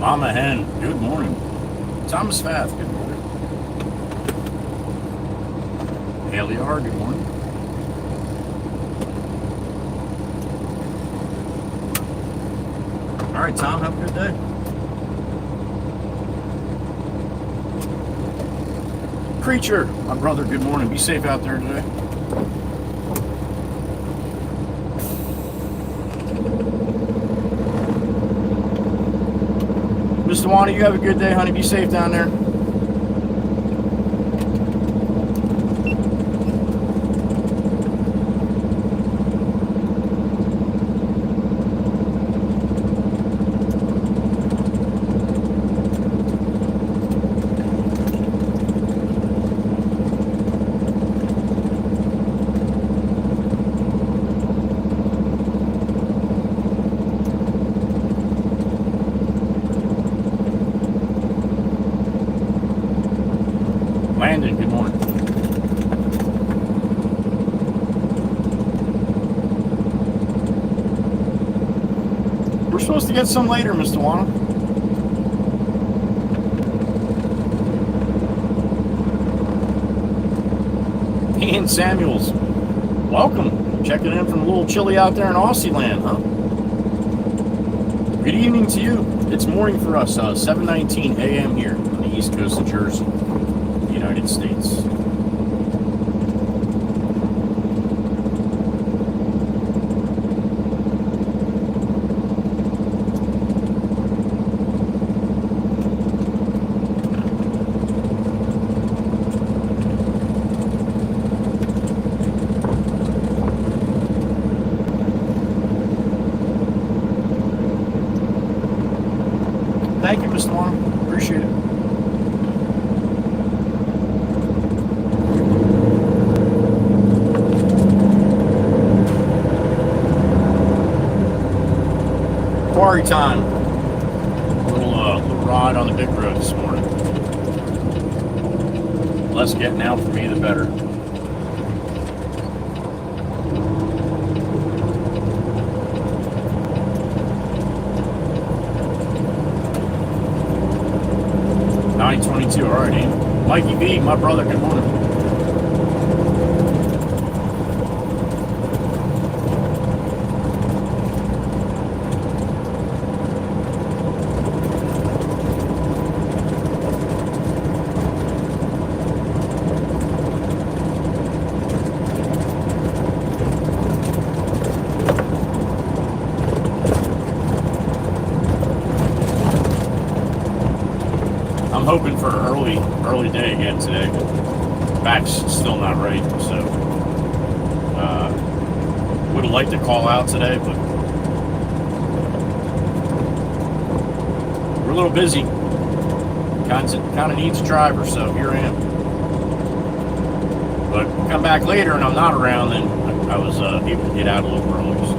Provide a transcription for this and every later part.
Mama Hen, good morning. Thomas Fath, good morning. Haley R, good morning. All right, Tom, have a good day. Preacher, my brother, good morning. Be safe out there today. Mr. Wanda, you have a good day, honey. Be safe down there. Landon, good morning. We're supposed to get some later, Mr. Wanda. Ian Samuels, welcome. Checking in from a little chilly out there in Aussie land, huh? Good evening to you. It's morning for us, 7:19 a.m. here on the east coast of Jersey, United States. Thank you, Mr. Long. Appreciate it. Quarry time. Little ride on the big road this morning. Less getting out for me, the better. $9.22, all right, Ian. Mikey B, my brother, good morning. I'm hoping for an early day again today. Back's still not right, so would have liked to call out today, but we're a little busy. Kind of needs a driver, so here I am. But come back later and I'm not around, then I was able to get out a little early. So.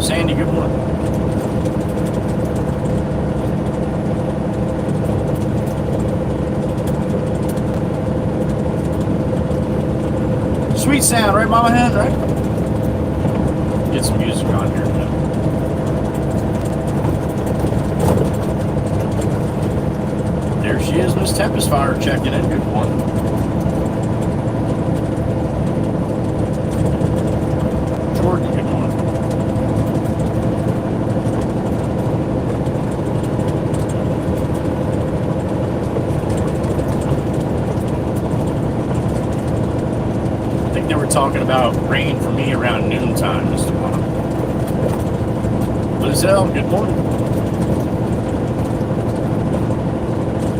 Sandy, good morning. Sweet sound, right, Mama Hen, right? Get some music on here. There she is, Miss Tempest Fire checking in. Good morning. Jordan, good morning. They were talking about rain for me around noontime, Mr. Wanda. Lizelle, good morning.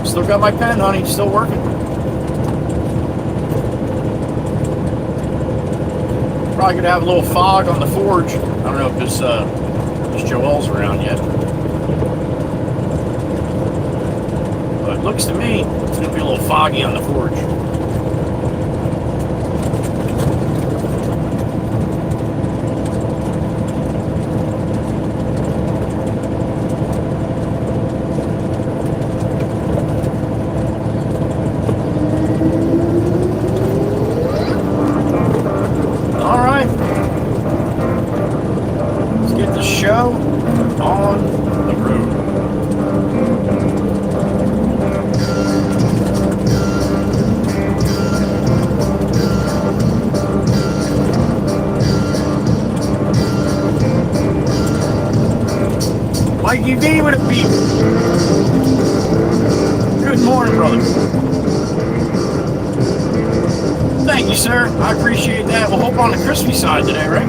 Still got my pen, honey. Still working. Probably gonna have a little fog on the forge. I don't know if this Joel's around yet. But it looks to me it's gonna be a little foggy on the forge. B with a B. Good morning, brother. Thank you, sir. I appreciate that. We'll hope on the crispy side today, right?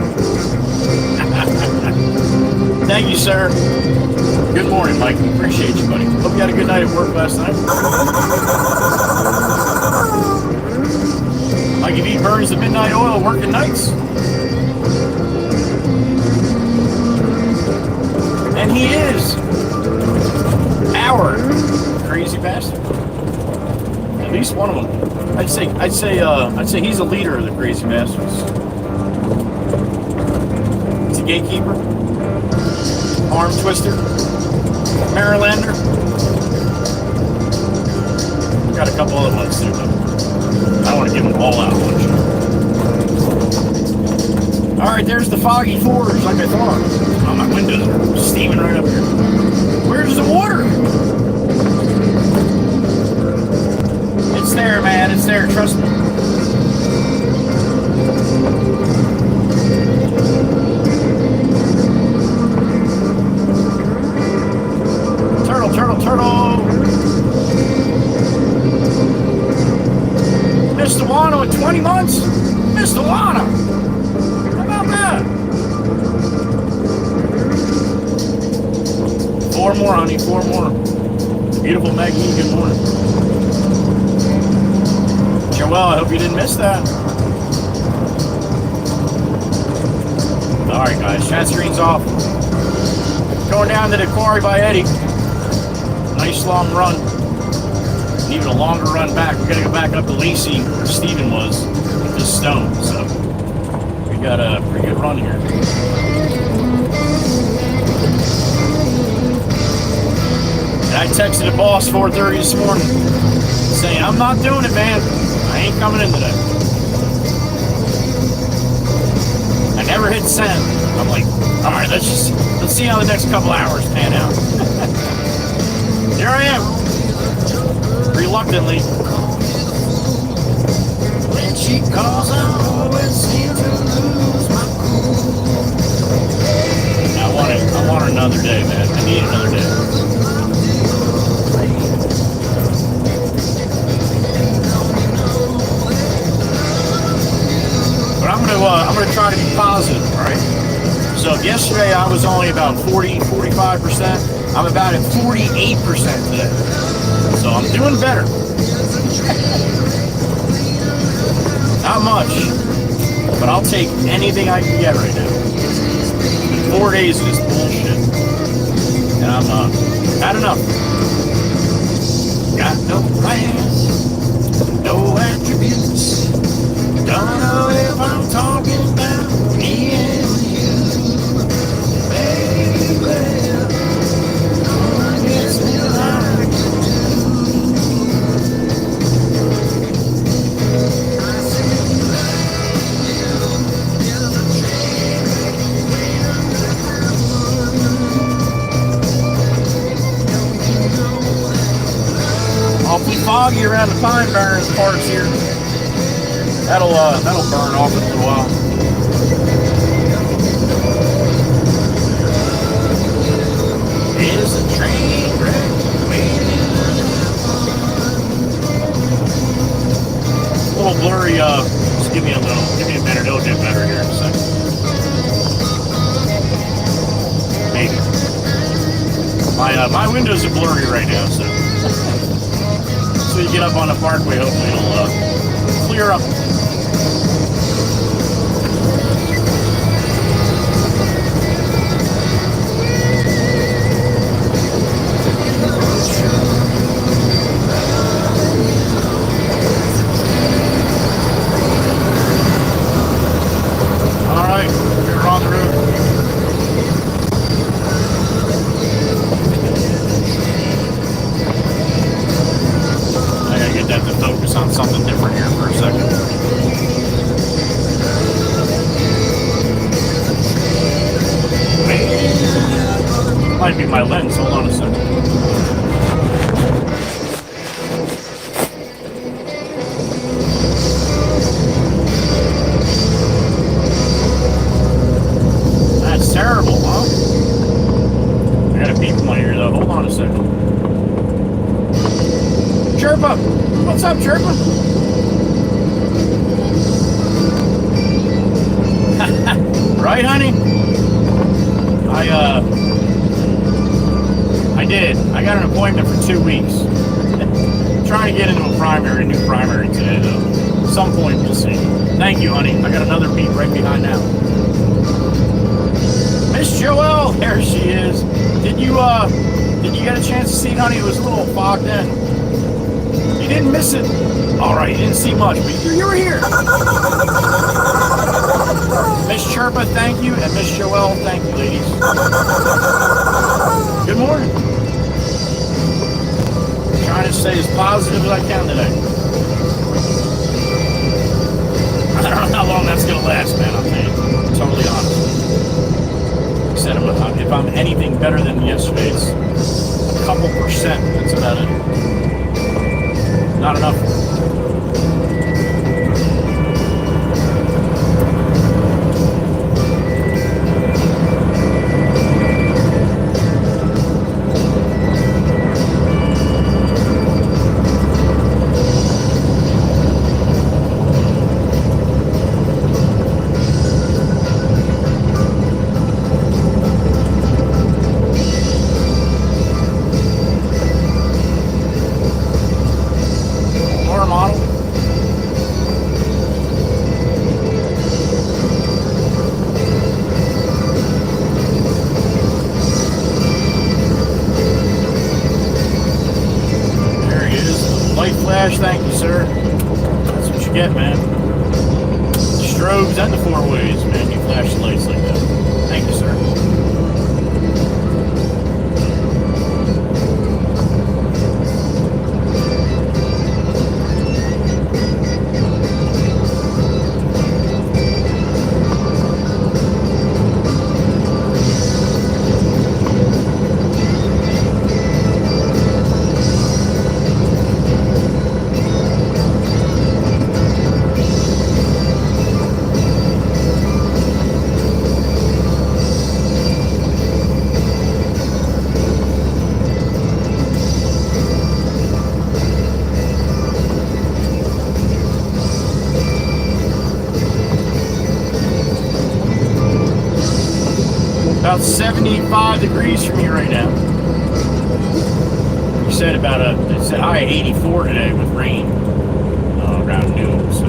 Thank you, sir. Good morning, Mike. Appreciate you, buddy. Hope you had a good night at work last night. Mikey V burns the midnight oil working nights. And he is our crazy bastard. At least one of them. I'd say he's a leader of the crazy bastards. He's a gatekeeper, arm twister, Marylander. Got a couple other ones too, but I don't want to give them all out one shot. All right, there's the foggy forge, like I thought. Oh, my windows are steaming right up here. Where's the water? It's there, man. It's there. Trust me. Turtle, turtle, turtle. Mr. Wano in 20 months? Mr. Wano. How about that? 4 more, honey. 4 more. Beautiful Maggie. Good morning. Well, I hope you didn't miss that. Alright guys, chat screen's off. Going down to the Quarry by Eddie. Nice long run. Even a longer run back. We gotta go back up to Lacey where Steven was with this stone. So we got a pretty good run here. And I texted the boss 4:30 this morning saying, I'm not doing it, man. I ain't coming in today. I never hit send. I'm like, all right, let's see how the next couple hours pan out. Here I am, reluctantly. When she calls, I always seem to lose my cool. I want another day, man. I need another day. I'm gonna try to be positive, all right? So if yesterday I was only about 45%, I'm about at 48% today. So I'm doing better. Not much, but I'll take anything I can get right now. 4 days of this bullshit, and I'm had enough. Got no plans, no attributes. Don't know if I'm talking about me and you, baby. No one gets me like you do. Awfully foggy around the Pine Barrens parts here. That'll burn off in a little while. Is the train wreck waiting? A little blurry. Just give me a minute. It'll get better here in a second. Maybe. My windows are blurry right now, so you get up on the parkway, hopefully it'll clear up. Something different here for a second. Might be my lens. Hold on a second. That's terrible, huh? I gotta beep my ear. 2 weeks. Trying to get into a new primary today, though. At some point, we'll see. Thank you, honey. I got another beat right behind now. Miss Joelle, there she is. Did you get a chance to see it, honey? It was a little fogged in. You didn't miss it. All right, you didn't see much, but you were here. Miss Chirpa, thank you, and Miss Joelle, thank you, ladies. Good morning. Trying to stay as positive as I can today. I don't know how long that's gonna last, man. I'm being totally honest. Said if I'm anything better than yesterday, it's a couple percent. That's about it. Not enough. Thank you, sir. That's what you get, man. Strobes and the 4-ways, man. You flash the lights like that. Thank you, sir. About 75 degrees from here right now. You said it said high 84 today with rain around noon, so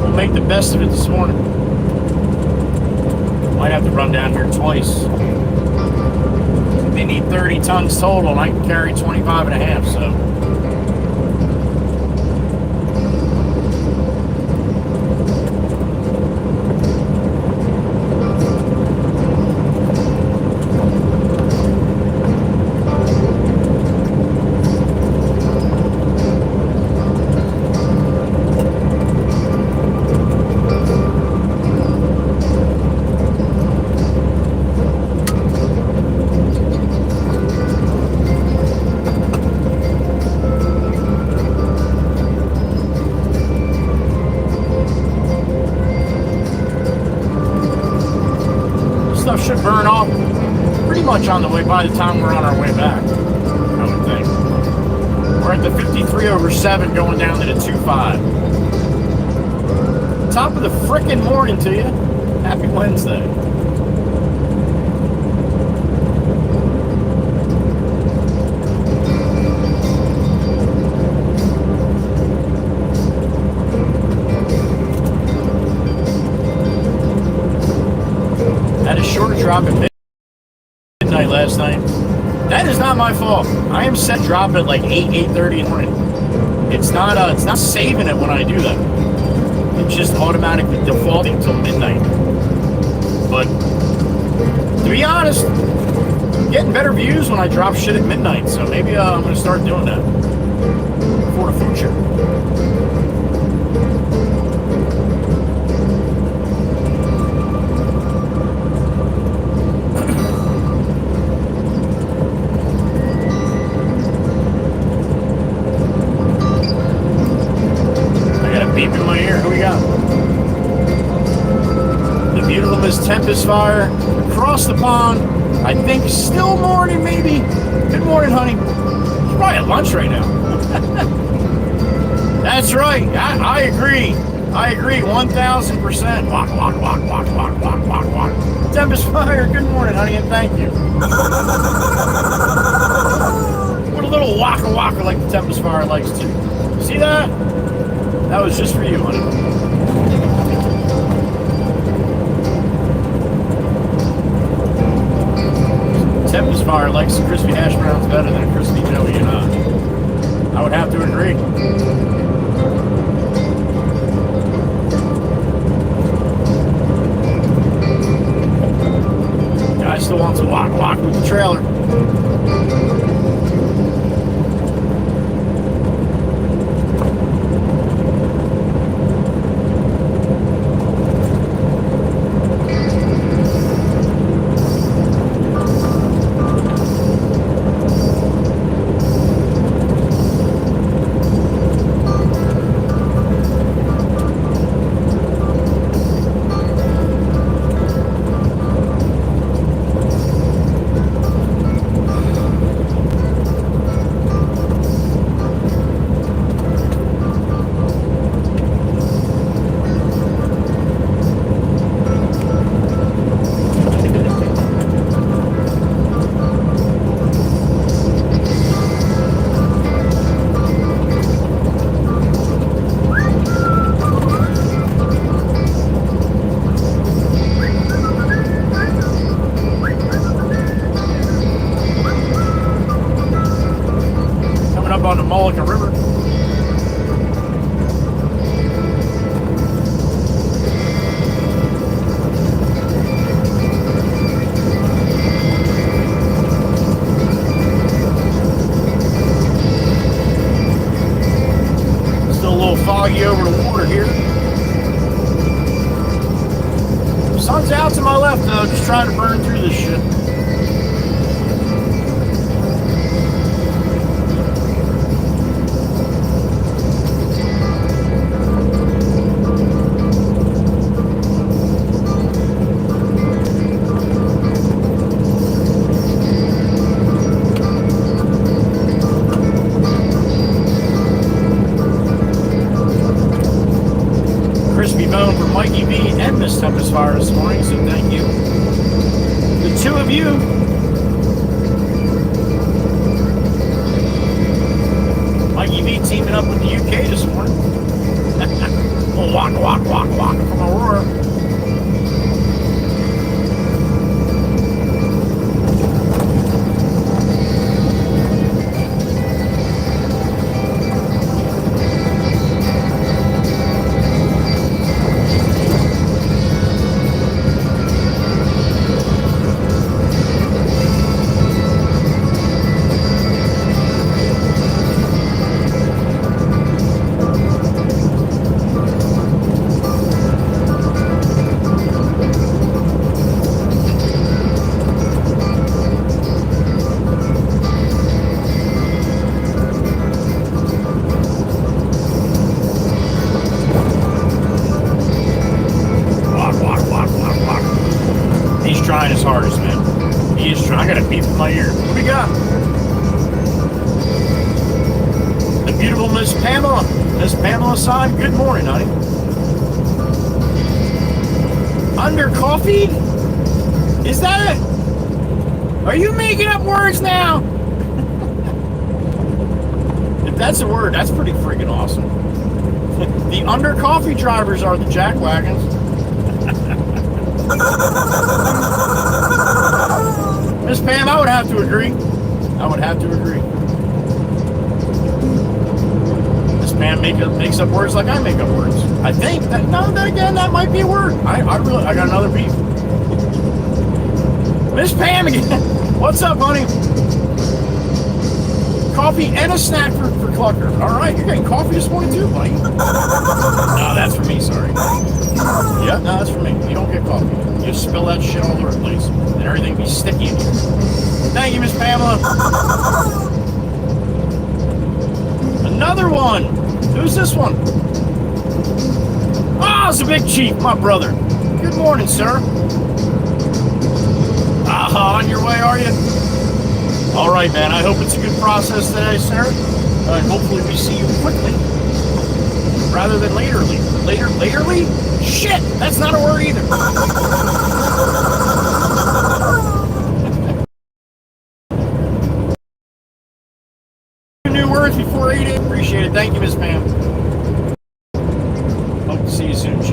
we'll make the best of it this morning. Might have to run down here twice. They need 30 tons total, and I can carry 25 and a half, so. Should burn off pretty much on the way by the time we're on our way back, I would think. We're at the 53/7 going down to the 25. Top of the frickin' morning to you. Happy Wednesday. Drop at midnight last night. That is not my fault. I am set drop at like 8:30 in the morning. It's not saving it when I do that. It's just automatically defaulting till midnight. But to be honest, I'm getting better views when I drop shit at midnight. So maybe I'm gonna start doing that for the future. Beep in my ear. Who we got? The beautiful Miss Tempest Fire across the pond. I think still morning, maybe. Good morning, honey. She's probably at lunch right now. That's right. I agree. I agree. 1,000%. Walk, walk, walk, walk, walk, walk, walk, walk. Tempest Fire. Good morning, honey, and thank you. little waka waka like the Tempest Fire likes to. See that? That was just for you, honey. Tempest Fire likes the crispy hash browns better than a crispy Joey, and I would have to agree. Guy still wants to walk with the trailer. On the Mullica River. Still a little foggy over the water here. Sun's out to my left though, just trying to burn through this shit. Mikey B and Miss Tempest Fire this morning, so thank you. The two of you. Mikey B teaming up with the UK this morning. We'll walk from Aurora. Trying his hardest, man. He is trying. I got a beep in my ear. What do we got? The beautiful Miss Pamela. Miss Pamela Son, good morning, honey. Under coffee? Is that it? Are you making up words now? If that's a word, that's pretty freaking awesome. The under coffee drivers are the Jackwagons. Miss Pam, I would have to agree. I would have to agree. Miss Pam makes up words like I make up words. I think that then again that might be a word. I got another beef. Miss Pam again. What's up, honey? Coffee and a snack for Clucker. All right, you're getting coffee this morning too, buddy. No, that's for me. Sorry. Yeah, no, that's for me. You don't get coffee. You just spill that shit all over the place, and everything be sticky in here. Thank you, Miss Pamela. Another one. Who's this one? Ah, it's the Big Chief, my brother. Good morning, sir. On your way, are you? All right, man. I hope it's a good process today, sir. And hopefully we see you quickly, rather than laterly. Laterly? Shit, that's not a word either. soon, Chief.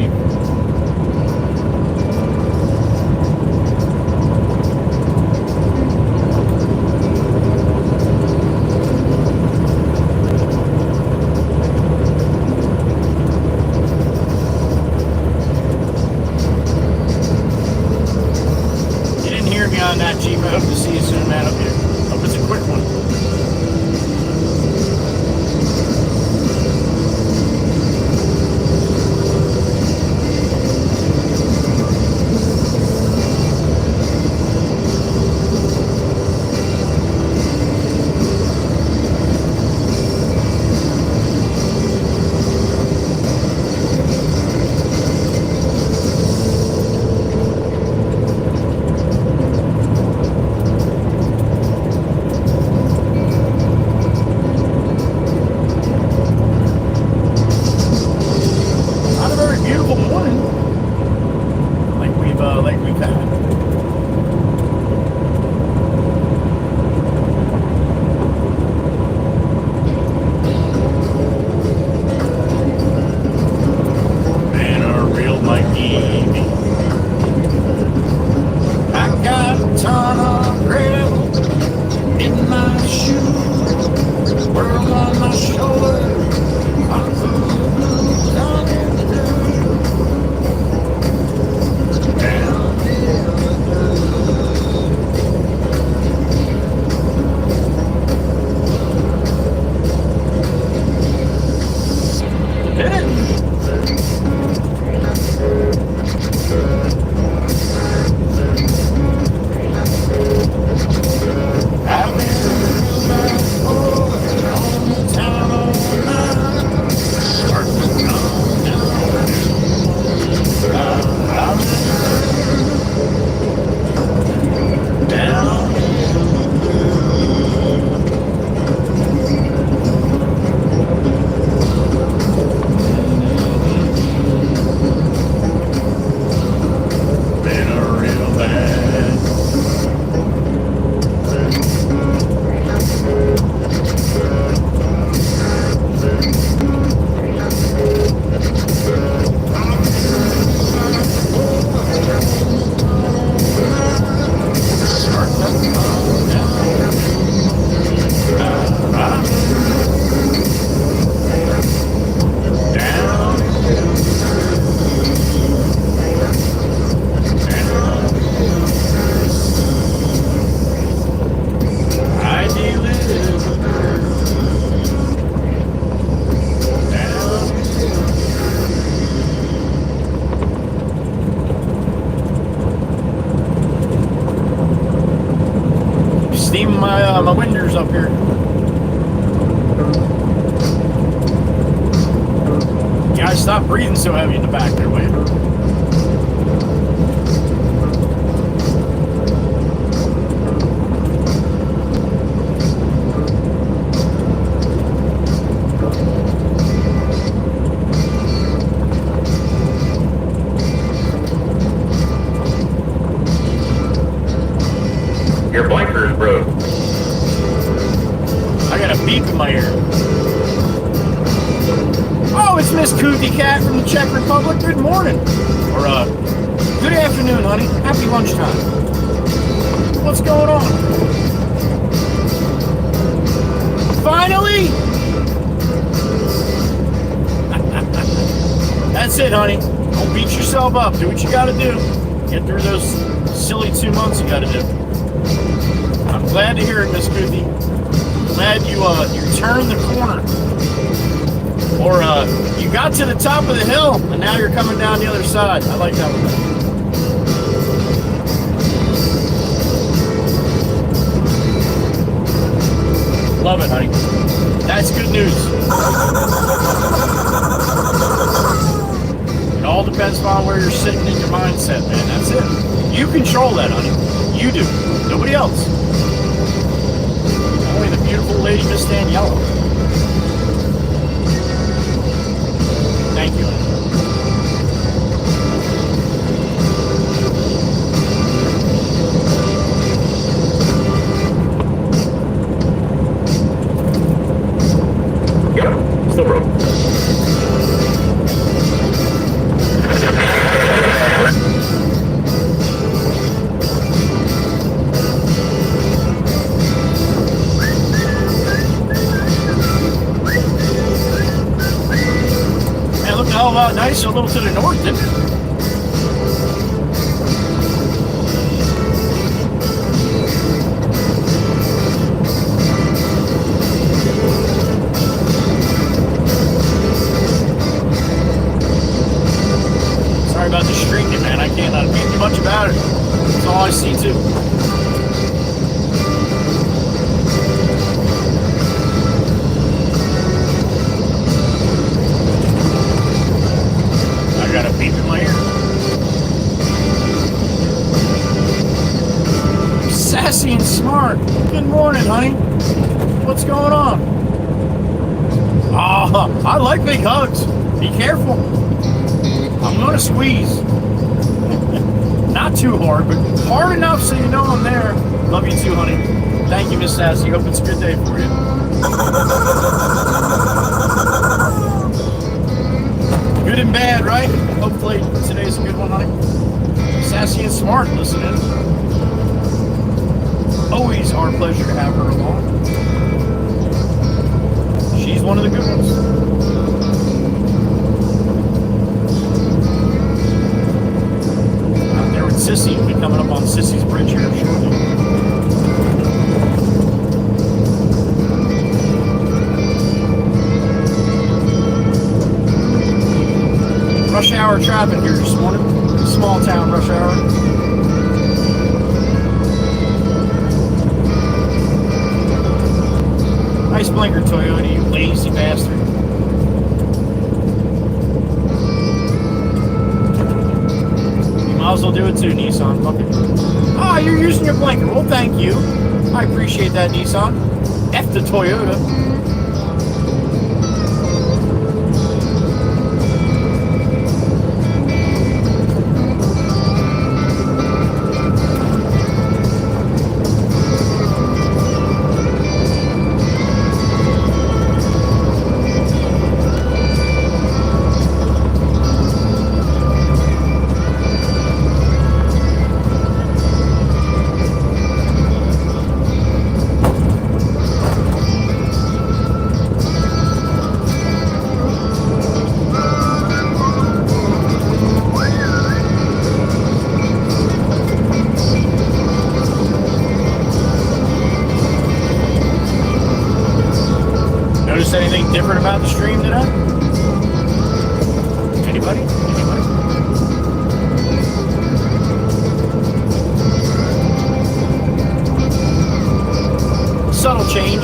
You didn't hear me on that, Chief. I hope to see you soon, man. Hope it's a quick one. My windows up here. You gotta stop breathing so heavy in the back there, Wade. Your blinker is broke. I got a beep in my ear. Oh, it's Miss Cootie Cat from the Czech Republic. Good morning. Or, good afternoon, honey. Happy lunchtime. What's going on? Finally? That's it, honey. Don't beat yourself up. Do what you gotta do. Get through those silly 2 months you gotta do. I'm glad to hear it, Miss Cootie. Glad you turned the corner. Or you got to the top of the hill and now you're coming down the other side. I like that one. Love it, honey. That's good news. It all depends on where you're sitting in your mindset, man. That's it. You control that, honey. You do. Nobody else. Only the beautiful lady Miss Daniela. Thank you. Yep, still broke. smell nice a little to the north, didn't it? Sorry about the streaking, man. I can't do much about it. That's all I see too. I got a beep in my ear. Sassy and smart. Good morning, honey. What's going on? Oh, I like big hugs. Be careful. I'm gonna squeeze. Not too hard, but hard enough so you know I'm there. Love you too, honey. Thank you, Miss Sassy. Hope it's a good day for you. Good and bad, right? Hopefully today's a good one, honey. Sassy and smart, listening. Always our pleasure to have her along. She's one of the good ones. Out there with Sissy. We'll be coming up on Sissy's bridge here shortly. Rush hour traffic here this morning. Small town rush hour. Nice blinker, Toyota, you lazy bastard. You might as well do it too, Nissan. Fuck it. Oh, you're using your blinker. Well, thank you. I appreciate that, Nissan. F the Toyota. Anything different about the stream today? Anybody? Anybody? Subtle change.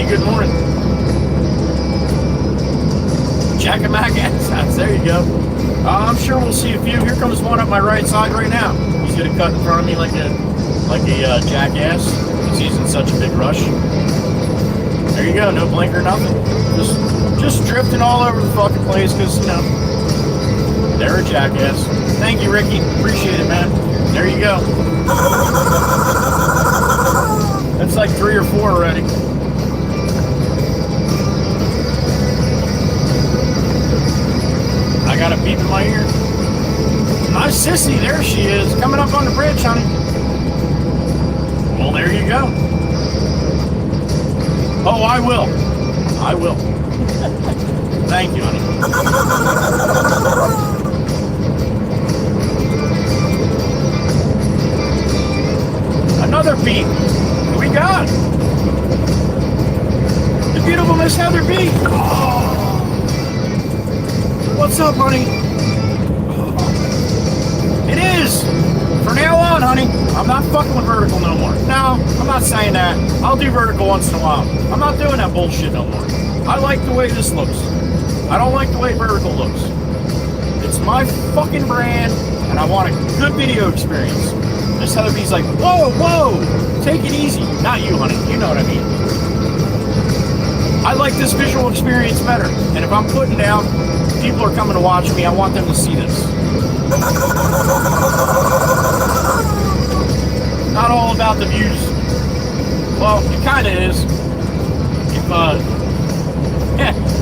Good morning. Jackwagons. There you go. I'm sure we'll see a few. Here comes one up my right side right now. He's gonna cut in front of me like a jackass because he's in such a big rush. There you go. No blinker, nothing. Just drifting all over the fucking place because you know they're a jackass. Thank you, Ricky. Appreciate it, man. There you go. That's like 3 or 4 already. I got a beep in my ear. My Sissy, there she is, coming up on the bridge, honey. Well, there you go. Oh, I will. I will. Thank you, honey. Another beat. What we got? The beautiful Miss Heather B. Oh. What's up, honey? It is. From now on, honey, I'm not fucking with vertical no more. No, I'm not saying that. I'll do vertical once in a while. I'm not doing that bullshit no more. I like the way this looks. I don't like the way vertical looks. It's my fucking brand, and I want a good video experience. Miss Heather B's like, whoa, whoa, take it easy. Not you, honey. You know what I mean. I like this visual experience better. And if I'm putting down, people are coming to watch me, I want them to see this. Not all about the views. Well, it kind of is.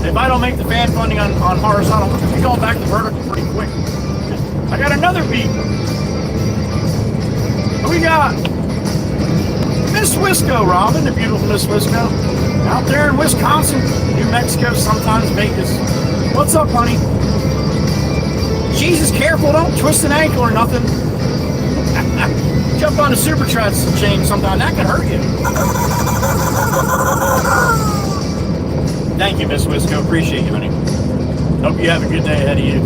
If I don't make the fan funding on horizontal, we're going back to vertical pretty quick. I got another beat. What we got? Miss Wisco, Robin, the beautiful Miss Wisco. Out there in Wisconsin, New Mexico, sometimes Vegas. What's up, honey? Jesus, careful, don't twist an ankle or nothing. Jump on a super chain sometime, that could hurt you. Thank you, Miss Wisco, appreciate you, honey. Hope you have a good day ahead of you.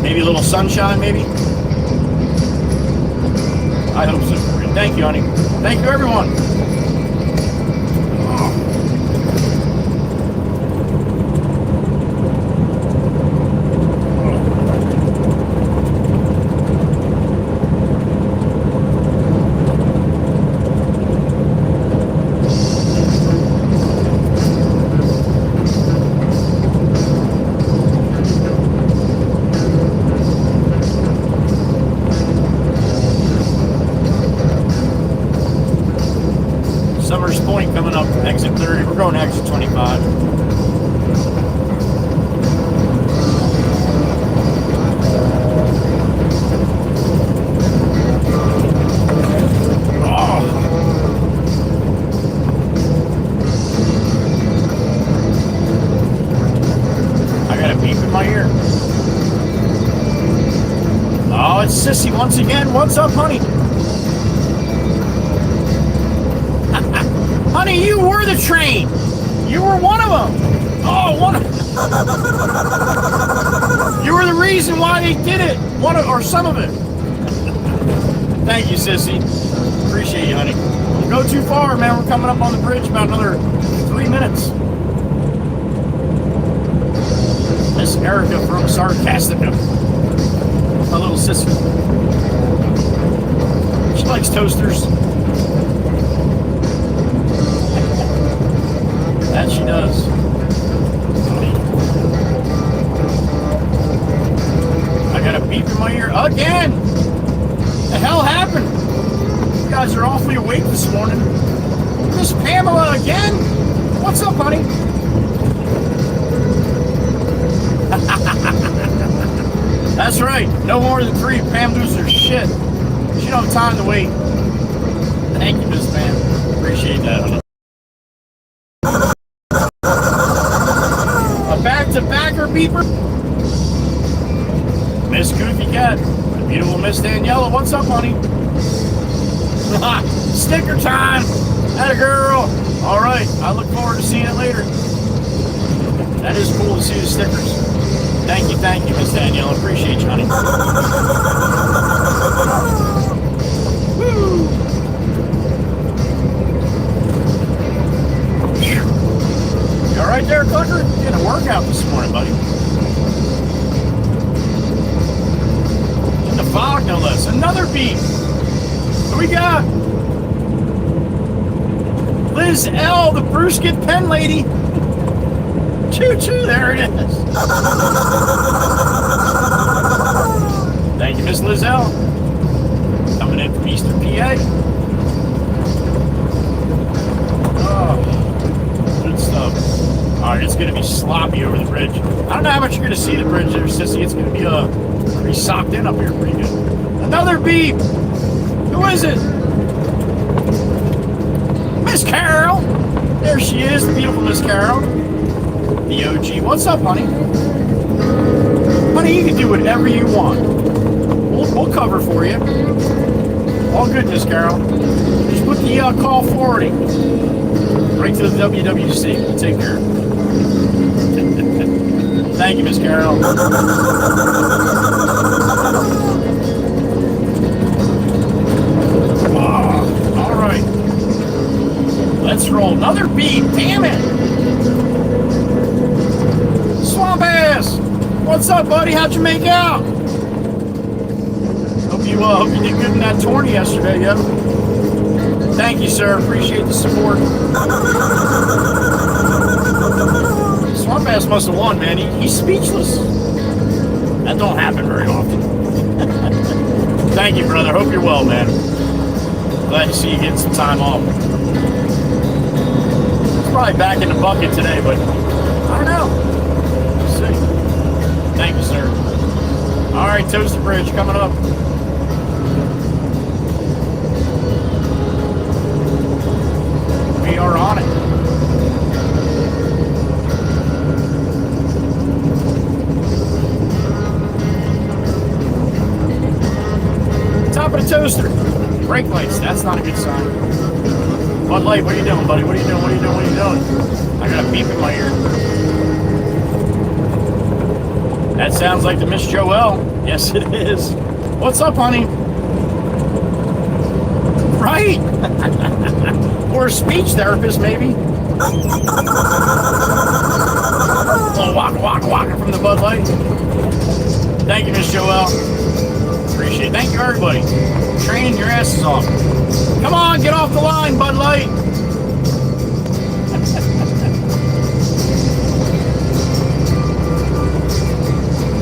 Maybe a little sunshine, maybe? I hope so for you. Thank you, honey. Thank you, everyone. Coming up, exit 30. We're going to exit 25. Oh. I got a beep in my ear. Oh, it's Sissy once again. What's up, honey? Honey, you were the train. You were one of them. Oh, one of them. You were the reason why they did it. One of, or some of it. Thank you, Sissy. Appreciate you, honey. Don't go too far, man. We're coming up on the bridge about another 3 minutes. Miss Erica from Sarcastica. My little sister. She likes toasters. That she does. I got a beep in my ear again. The hell happened? You guys are awfully awake this morning. Miss Pamela again? What's up, honey? That's right. No more than 3. Pam loses her shit. She don't have time to wait. Thank you, Miss Pam. Appreciate that, honey. Back-to-backer beeper. Miss Goofy Cat. The beautiful Miss Daniela. What's up, honey? Sticker time. Atta girl. All right. I look forward to seeing it later. That is cool to see the stickers. Thank you, Miss Daniela. Appreciate you, honey. Woo! You all right there, Clucker? Getting a workout this morning, buddy. In the fog, no less. Another beat. What we got? Liz L, the Brewskit pen lady. Choo-choo, there it is. Thank you, Miss Liz L. Coming in from Eastern PA. Oh, good stuff. All right, it's going to be sloppy over the bridge. I don't know how much you're going to see the bridge there, Sissy. It's going to be pretty socked in up here pretty good. Another beep. Who is it? There she is, the beautiful Miss Carol. The OG. What's up, honey? Honey, you can do whatever you want. We'll cover for you. All good, Miss Carol. Just put the call forwarding right to the WWC. We'll take care of it. Thank you, Miss Carol. All right. Let's roll. Another beat. Damn it. Swamp ass. What's up, buddy? How'd you make out? Hope you did good in that tourney yesterday, yo. Thank you, sir. Appreciate the support. Swamp Bass must have won, man. He's speechless. That don't happen very often. Thank you, brother. Hope you're well, man. Glad to see you getting some time off. He's probably back in the bucket today, but I don't know. We'll see. Thank you, sir. All right, Toasted Bridge coming up. We are on it. Top of the toaster. Brake lights. That's not a good sign. Bud Light, what are you doing, buddy? What are you doing? What are you doing? What are you doing? I got a beep in my ear. That sounds like the Miss Joelle. Yes, it is. What's up, honey? Right? Or a speech therapist, maybe. Oh, waka from the Bud Light. Thank you, Miss Joelle. Appreciate it. Thank you, everybody. Training your asses off. Come on, get off the line, Bud Light.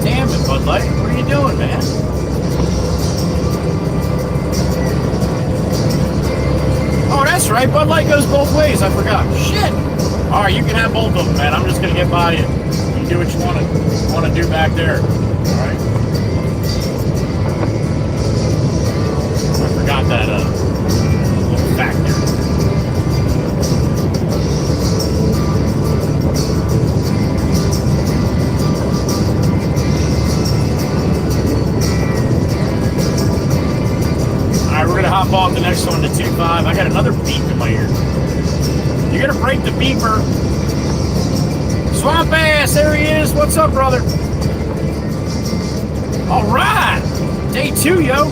Damn it, Bud Light. What are you doing, man? Oh, that's right. Bud Light goes both ways. I forgot. Shit. All right, you can have both of them, man. I'm just going to get by you. You do what you want to do back there. All right? I forgot that little fact there. We're gonna hop off the next one to 2.5. I got another beep in my ear. You're gonna break the beeper. Swamp Ass, there he is. What's up, brother? All right, day 2, yo.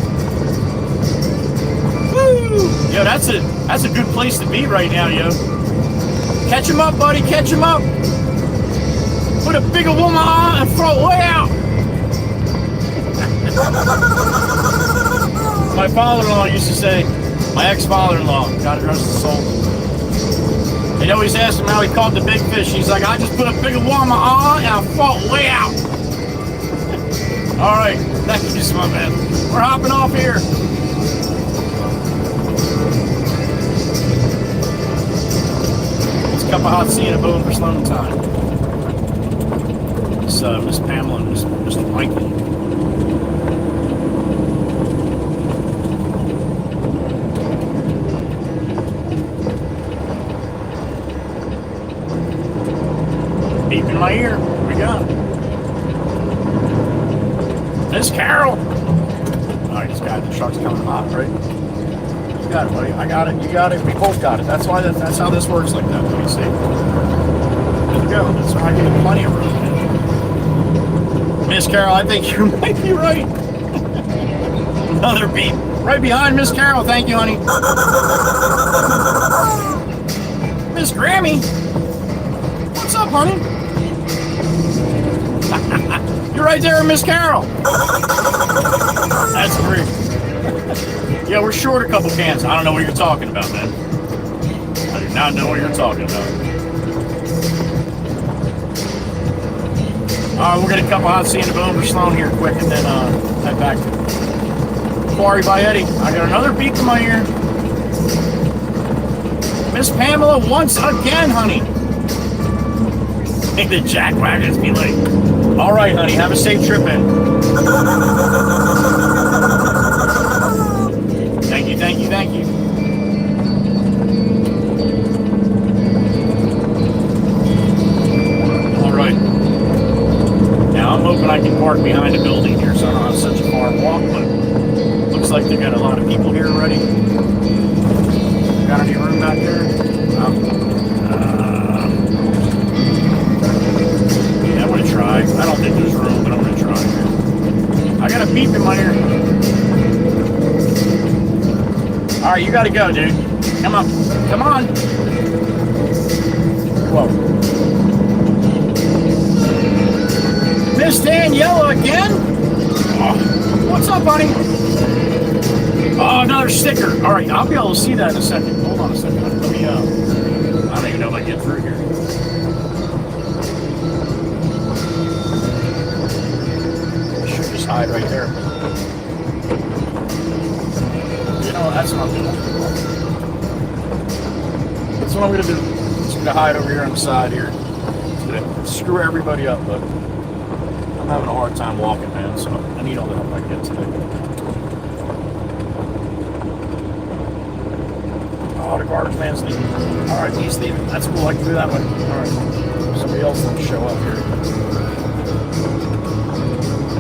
Woo! Yo, that's a good place to be right now, yo. Catch him up, buddy. Catch him up. Put a bigger woman on and throw it way out. My father-in-law used to say, my ex-father-in-law, God rest his soul. They always asked him how he caught the big fish. He's like, I just put a big warmer on and I fought way out. All right, thank you, my man. We're hopping off here. It's a cup of hot tea and a bone for slowing time. It's Miss Pamela and Mr. Michael. Beep in my ear. What we got? Miss Carol. All right, this guy, the truck's coming hot, right? You got it, buddy. I got it. You got it. We both got it. That's why. That's how this works like that. Let me see. There you go. That's why I give you plenty of room. Miss Carol, I think you might be right. Another beep. Right behind Miss Carol. Thank you, honey. Miss Grammy. What's up, honey? You're right there, Miss Carol. That's great. Yeah, we're short a couple cans. I don't know what you're talking about, man. I do not know what you're talking about. All right, we're gonna come on, see in the bone for Sloan here quick, and then head back to Quarry by Eddie. I got another beep in my ear. Miss Pamela once again, honey. I think the Jackwagons be late. All right, honey, have a safe trip in. Thank you, thank you, thank you. gotta go, dude. Come on. Come on. Whoa. Miss Daniela again? Oh, what's up, honey? Oh, another sticker. All right, I'll be able to see that in a second. Hold on a second. Let me, I don't even know if I can get through here. I should just hide right there. You know, that's what I'm doing. That's what I'm going to do. I'm just going to hide over here on the side here. It's going to screw everybody up, but I'm having a hard time walking, man, so I need all the help I can get today. Oh, the garbage man's leaving. All right, he's leaving. That's cool. I can do that one. All right. Somebody else will show up here.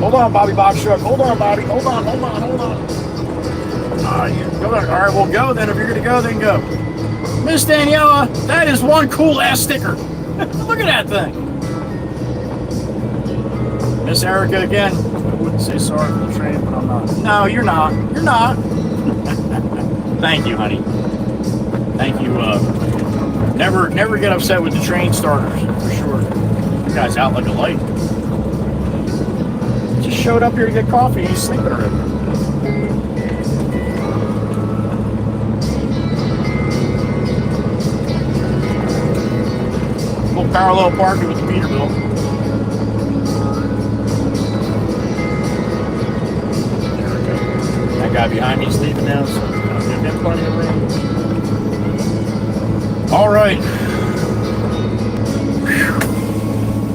Hold on, Bobby Bob Truck. Hold on, Bobby. Hold on. You go there. All right, we'll go then. If you're going to go, then go. Miss Daniela, that is one cool-ass sticker. Look at that thing. Miss Erica again. I wouldn't say sorry for the train, but I'm not. No, you're not. You're not. Thank you, honey. Thank you. Never get upset with the train starters, for sure. The guy's out like a light. Just showed up here to get coffee. He's sleeping already. Little parallel parking with the Peterbilt. There we go. That guy behind me is leaving now, so I'll give him plenty of room. All right.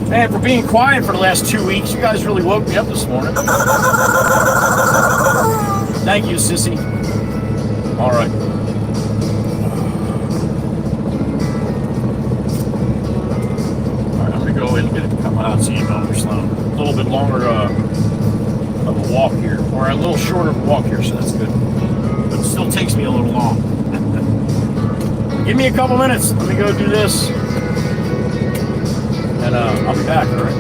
Man, for being quiet for the last 2 weeks, you guys really woke me up this morning. Thank you, sissy. All right. All right, I'm going to go in and get it to come out so you know we're slow. A little bit longer of a walk here, or a little shorter of a walk here, so that's good. But it still takes me a little long. Give me a couple minutes. Let me go do this. And I'll be back, all right?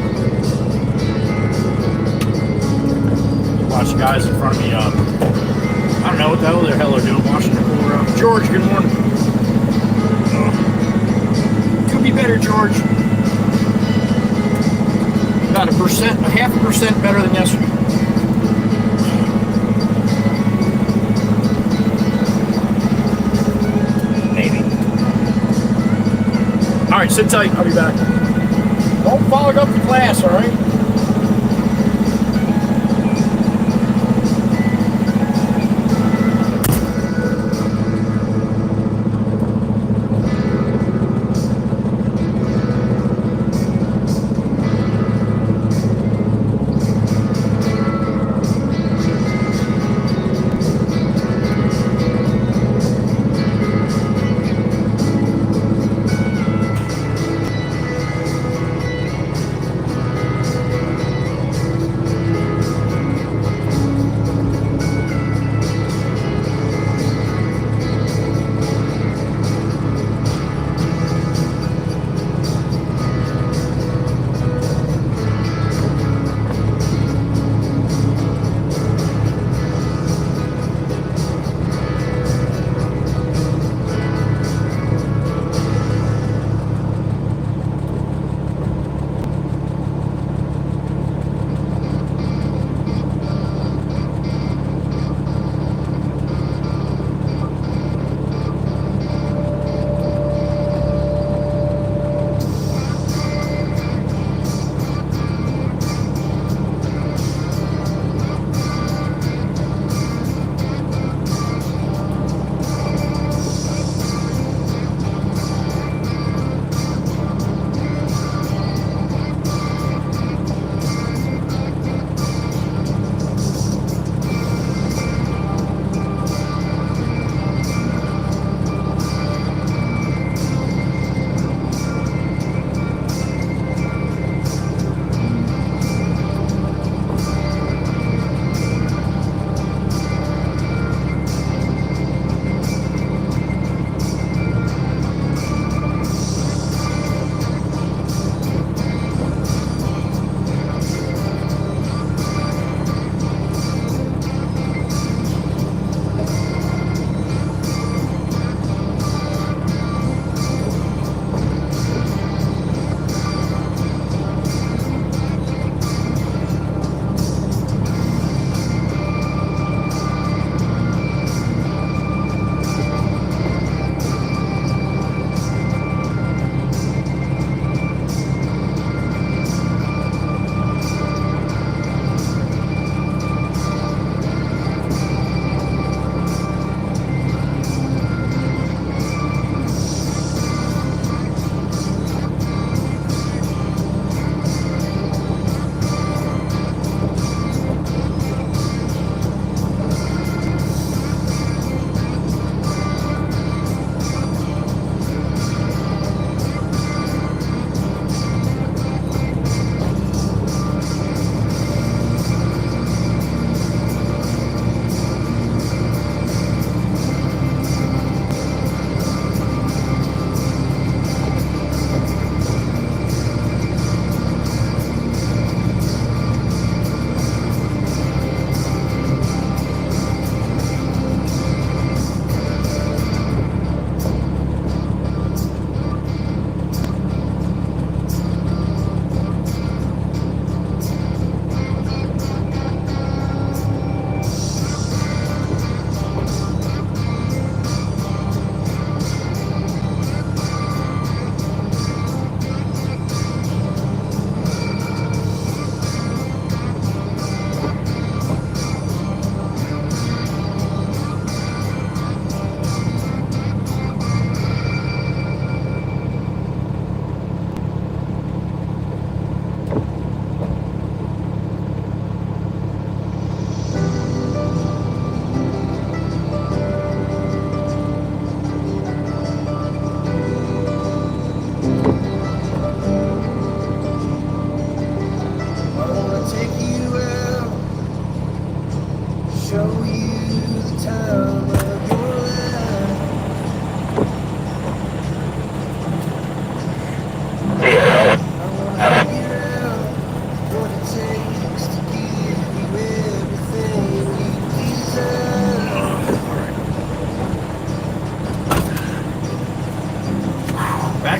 Watch guys in front of me. I don't know what the hell they're doing. Watching the cool around. George, good morning. Could be better, George. About a half a percent better than yesterday. All right, sit tight. I'll be back. Don't fog up the glass, all right?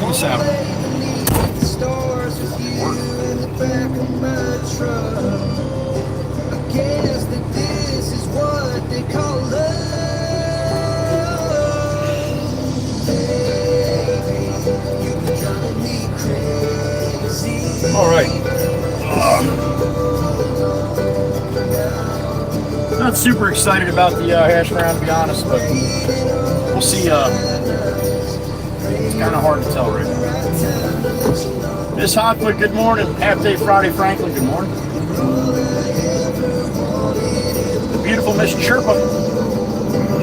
Peace out. All right. Not super excited about the hash brown, to be honest, but we'll see. It's kind of hard to tell right now. Miss Hotfoot, good morning. Half Day Friday, Franklin, good morning. The beautiful Miss Chirpa,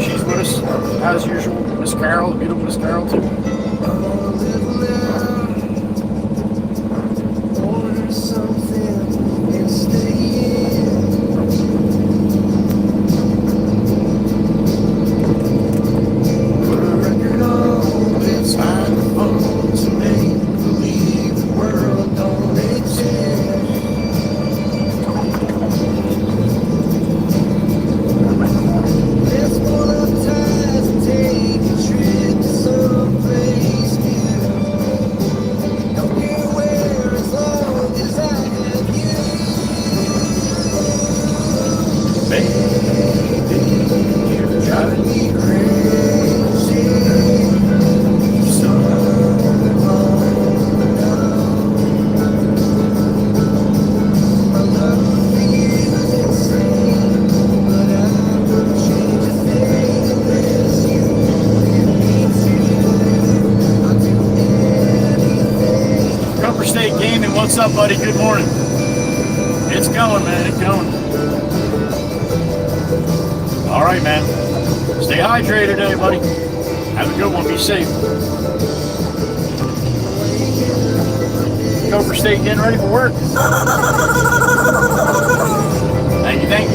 she's with us as usual. Miss Carol, the beautiful Miss Carol too. What's up, buddy? Good morning. It's going, man. It's going. All right, man. Stay hydrated today, buddy. Have a good one. Be safe. Cobra State getting ready for work. Thank you, thank you.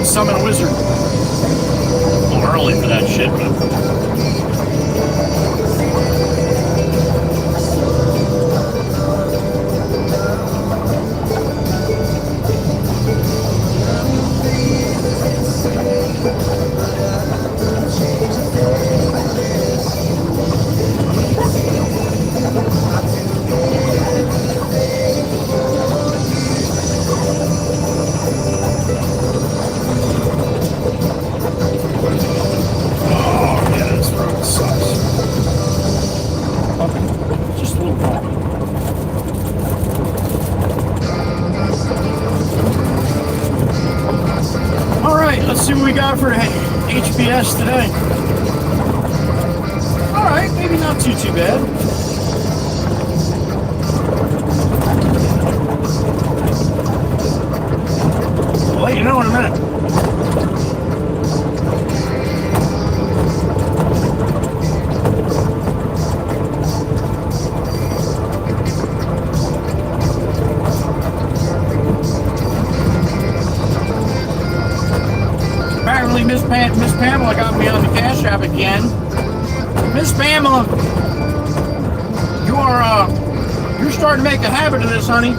Summon a wizard. A little early for that shit, but let's see what we got for HBS today. All right, maybe not too bad. I'll let you know in a minute. Miss Pamela got me on the Cash App again. Miss Pamela, you're starting to make a habit of this, honey.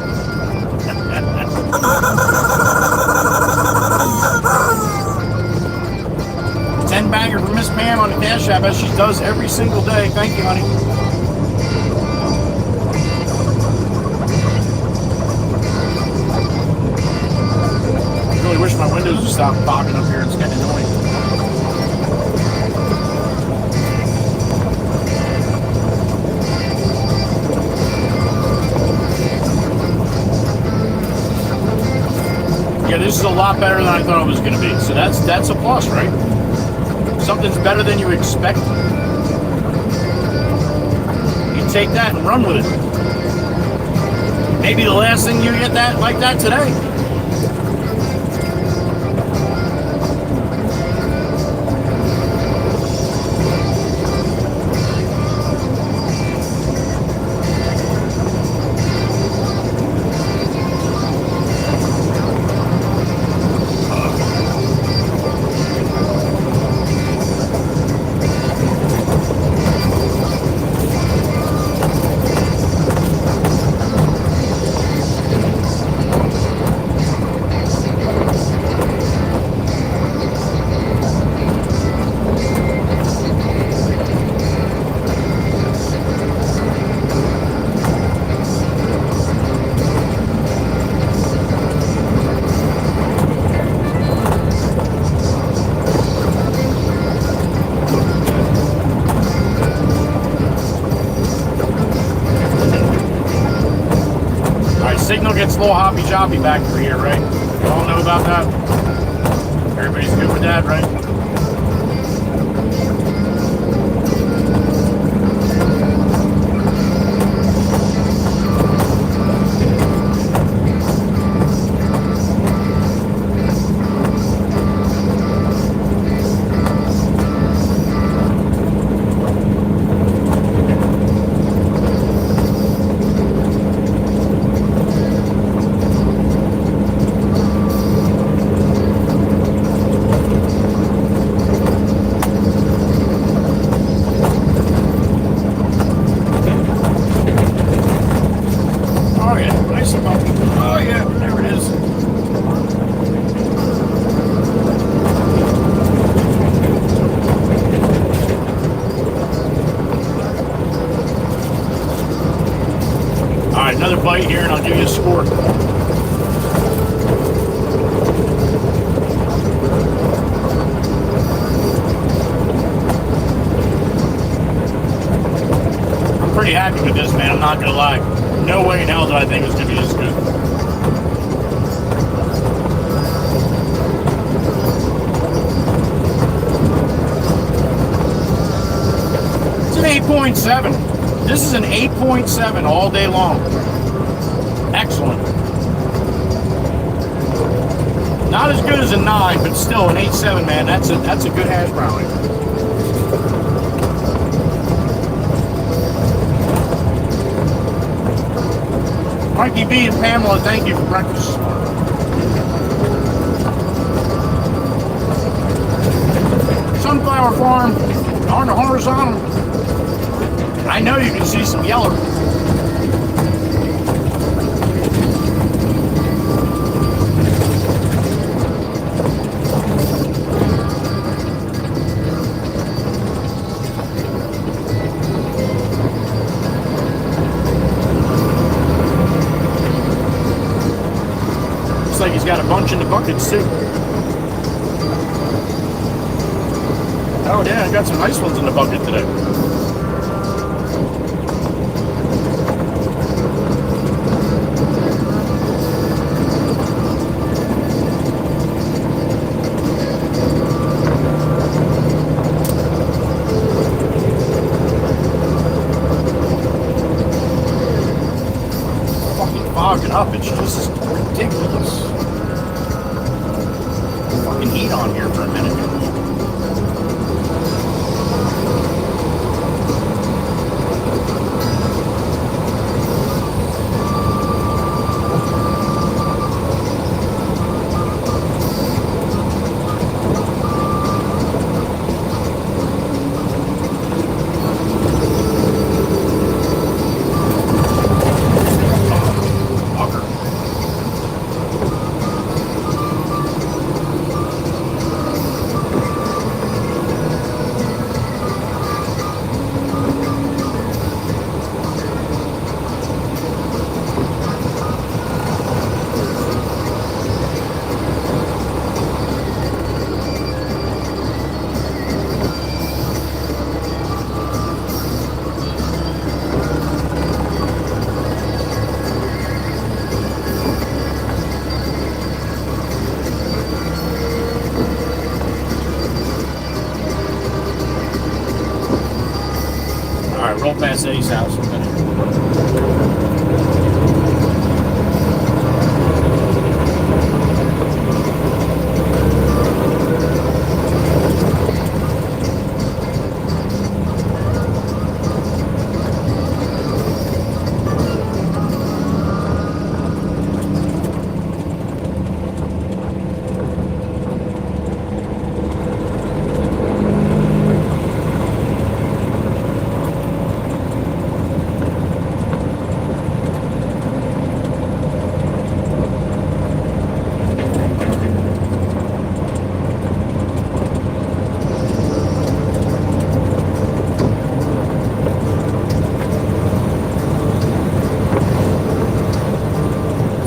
$10 for Miss Pam on the Cash App, as she does every single day. Thank you, honey. I really wish my windows would stop popping up here. It's getting annoying. Yeah, this is a lot better than I thought it was going to be. So that's a plus, right? Something's better than you expect. You take that and run with it. Maybe the last thing you get that like that today. gets a little hoppy choppy back through here, right? You all know about that? Everybody's good with that, right? Another bite here and I'll give you a score. I'm pretty happy with this, man. I'm not gonna lie. No way in hell did I think it was gonna be this good. It's an 8.7. This is an 8.7 all day long. Excellent. Not as good as a 9, but still an 8.7, man. That's a good hash brown. Mikey B and Pamela, thank you for breakfast. Sunflower Farm on the horizontal. I know you can see some yellow. Looks like he's got a bunch in the buckets too. Oh yeah, I got some nice ones in the bucket today. Up, it's just ridiculous. Fucking heat on here for a minute. Roll past Eddie's house.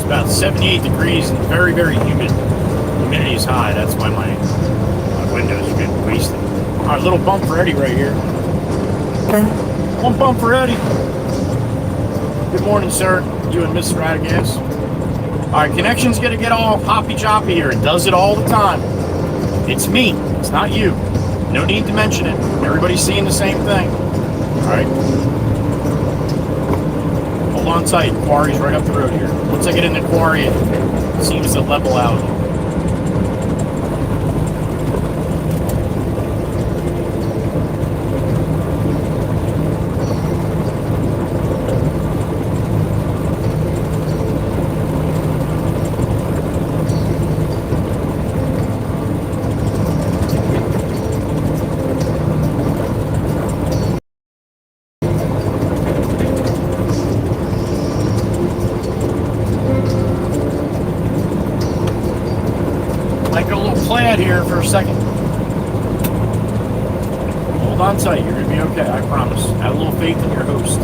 About 78 degrees and very, very humid. Humidity is high. That's why my windows are getting wasted. All right, little bump for Eddie right here. One bump for Eddie. Good morning, sir. You and Miss Radagast. Alright, connection's gonna get all hoppy-choppy here. It does it all the time. It's me. It's not you. No need to mention it. Everybody's seeing the same thing. Alright. Hold on tight. Quarry's right up the road here. Once I get in the quarry, it seems to level out. Here for a second. Hold on tight. You're going to be okay. I promise. Have a little faith in your host.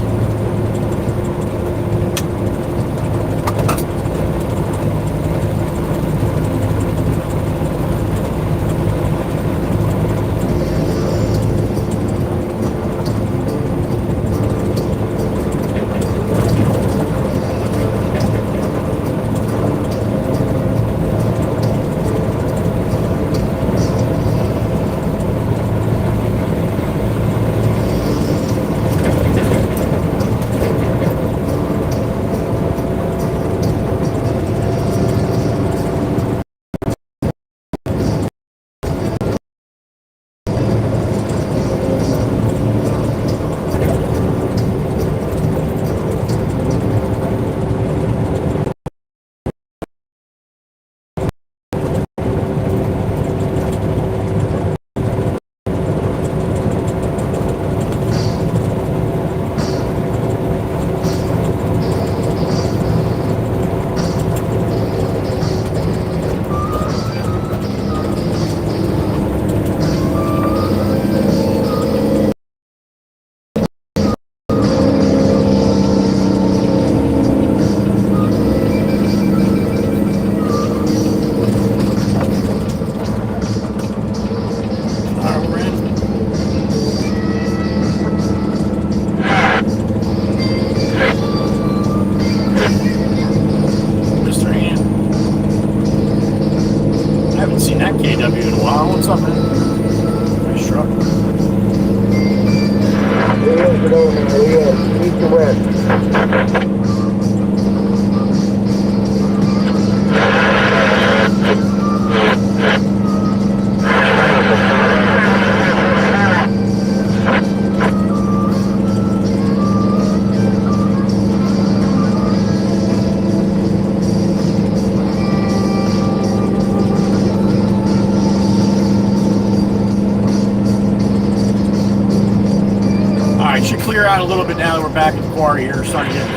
Clear out a little bit now that we're back at the quarry here, starting to get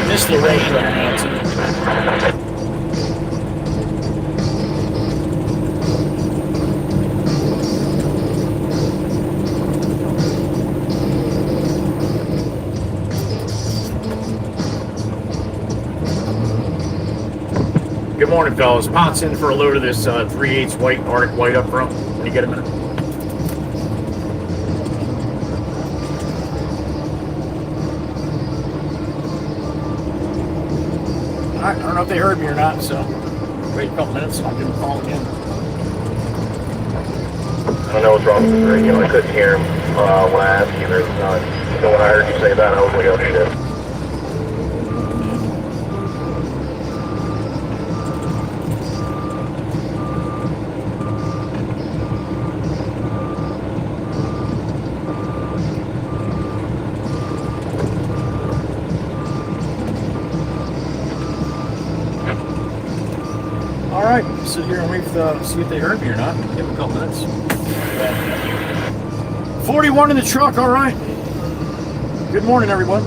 misty rain here now too. Good morning, fellas. Pot's in for a load of this 3/8 white Arctic white up front when you get a minute. I don't know if they heard me or not, so wait a couple minutes and I'll give them a call again. I don't know what's wrong with the radio. I couldn't hear him when I asked you. So when I heard you say that, I was like, oh shit. Sit here and wait to see if they heard me or not. Give them a couple minutes. 41 in the truck, all right. Good morning, everyone.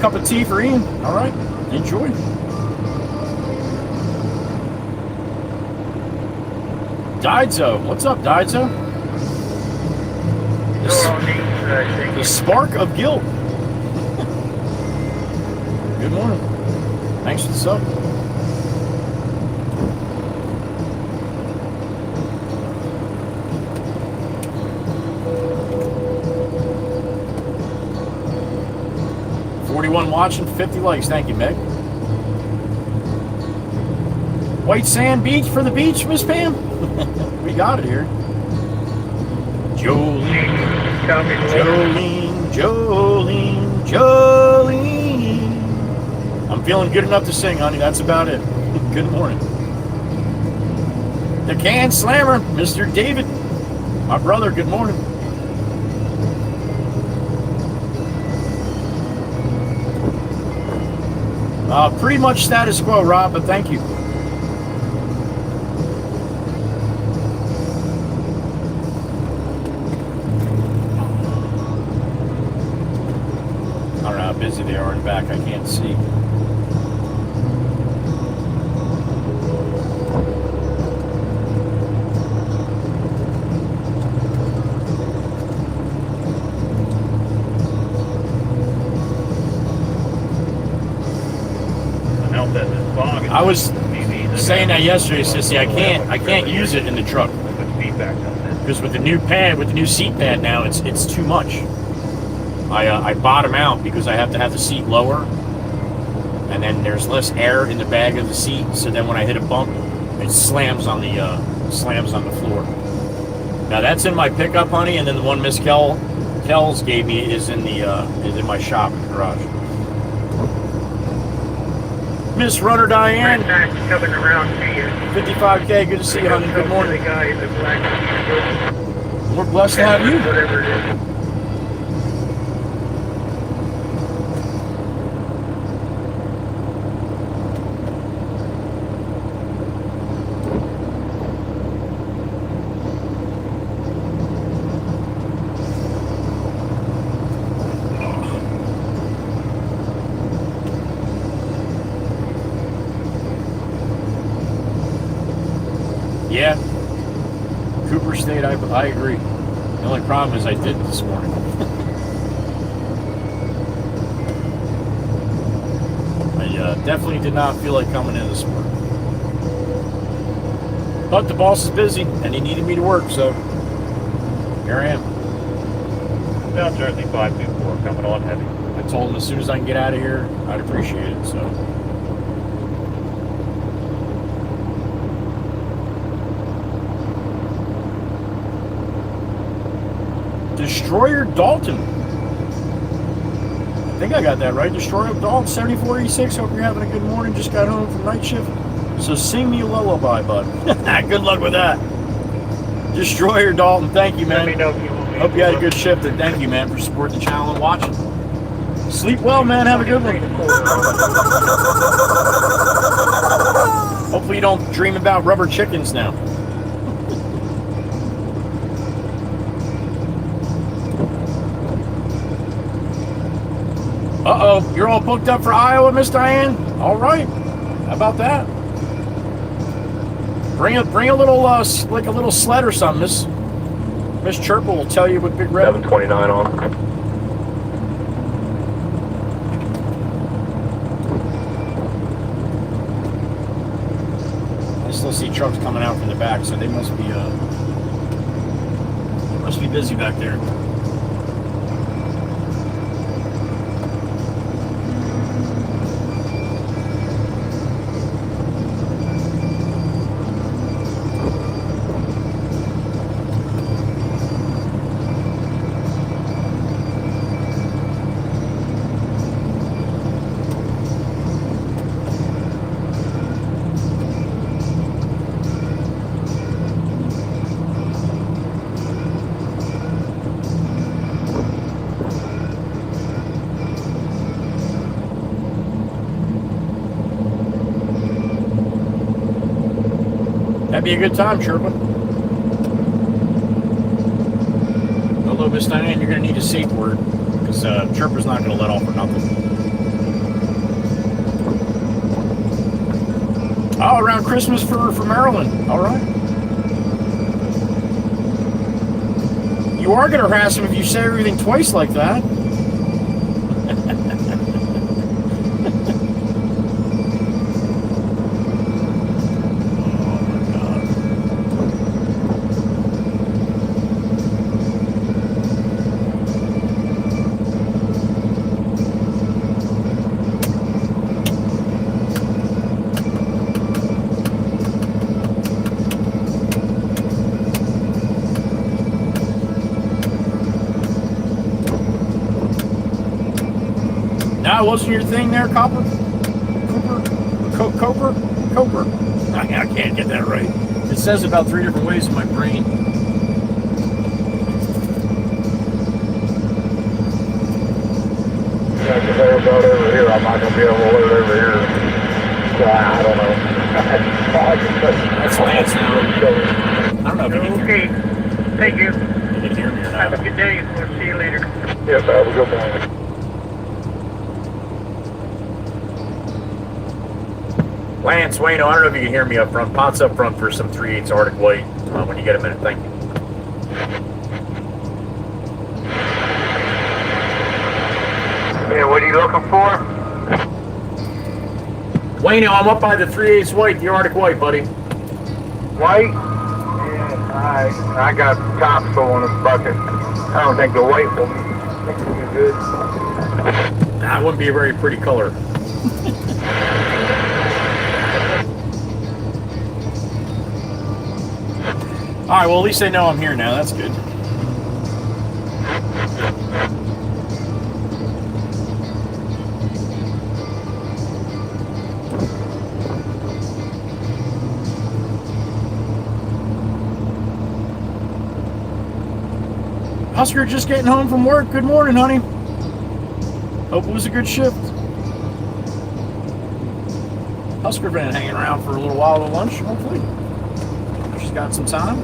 Cup of tea for Ian, all right. Enjoy. Didzo, what's up, Didzo? The spark of guilt. Good morning. Thanks for the sub. everyone watching. 50 likes. Thank you, Meg. White Sand Beach for the beach, Miss Pam. We got it here. Jolene, Jolene, Jolene, Jolene. I'm feeling good enough to sing, honey. That's about it. Good morning. The Can Slammer, Mr. David. My brother, good morning. Pretty much status quo, Rob, but thank you. I don't know how busy they are in the back. I can't see. I was saying that yesterday, Sissy. I can't use it in the truck because with the new pad, with the new seat pad now, it's too much. I bottom out because I have to have the seat lower, and then there's less air in the bag of the seat. So then when I hit a bump, it slams on the floor. Now that's in my pickup, honey, and then the one Miss Kells gave me is in my shop in the garage. Miss Runner Diane, coming around to you. 55K, good to see you, honey. Good morning. We're blessed to have you. Whatever it is. Yeah, Cooper State, I agree. The only problem is I did this morning. I definitely did not feel like coming in this morning. But the boss is busy, and he needed me to work, so here I am. Now Jersey 524 coming on heavy. I told him as soon as I can get out of here, I'd appreciate it, so. Destroyer Dalton. I think I got that right. Destroyer Dalton, 7486. Hope you're having a good morning. Just got home from night shift. So sing me a lullaby, bud. Good luck with that. Destroyer Dalton, thank you, man. Let me know if you want me. Hope you had a good shift, and thank you, man, for supporting the channel and watching. Sleep well, man. Have a good one. Hopefully you don't dream about rubber chickens now. Uh-oh, you're all booked up for Iowa, Miss Diane? All right. How about that? Bring a little, like a little sled or something. Miss Chirple will tell you what Big Red. 729 on. I still see trucks coming out from the back, so they must be busy back there. That'd be a good time, Sherpa. Although, Miss Diane, you're going to need a safe word, because Chirpa's not going to let off for nothing. Oh, around Christmas for Maryland. All right. You are going to harass him if you say everything twice like that. wasn't your thing there, Copper? Coper? I can't get that right. It says about 3 different ways in my brain. Yeah, because I was out over here. I'm not going to be able to load over here. So, I don't know. That's Lance now. I don't know if you can Okay. Thank you. hear me or Have a not. good day. We'll see you later. Yes, have a good morning. Lance, Wayno, I don't know if you can hear me up front. Pots up front for some 3/8 Arctic White when you get a minute. Thank you. Yeah, what are you looking for? Wayno, I'm up by the 3/8 White, the Arctic White, buddy. White? Yeah, I got topsoil in the bucket. I don't think the white will be good. That wouldn't be a very pretty color. All right, well, at least they know I'm here now. That's good. Oscar, just getting home from work. Good morning, honey. Hope it was a good shift. Husker been hanging around for a little while at lunch, hopefully. She's got some time.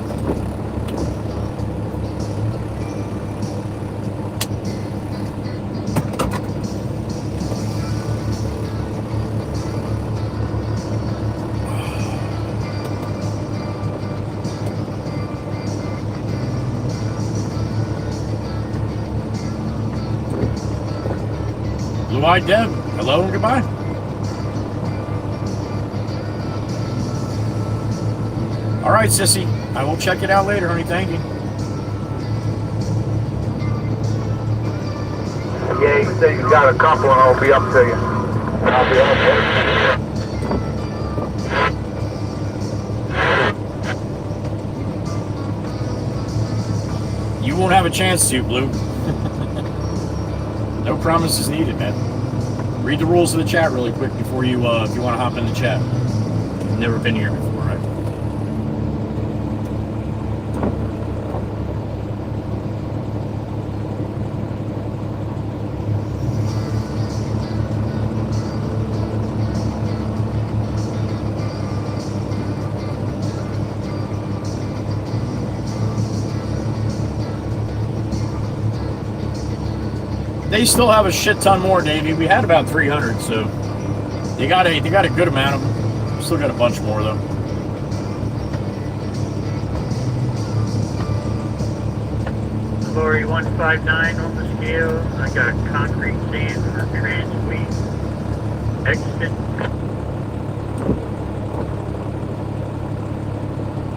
Blue-eyed Deb, hello and goodbye. All right, sissy. I will check it out later, honey. Thank you. Yeah, you say you got a couple and I'll be up to you. I'll be up You won't have a chance to, Blue. No promises needed, man. Read the rules of the chat really quick before you, if you want to hop in the chat. You've never been here before, right? They still have a shit ton more, Davey. We had about 300, so they got a good amount of them. Still got a bunch more though. Glory 159 on the scale. I got concrete sand for transweed. Exit.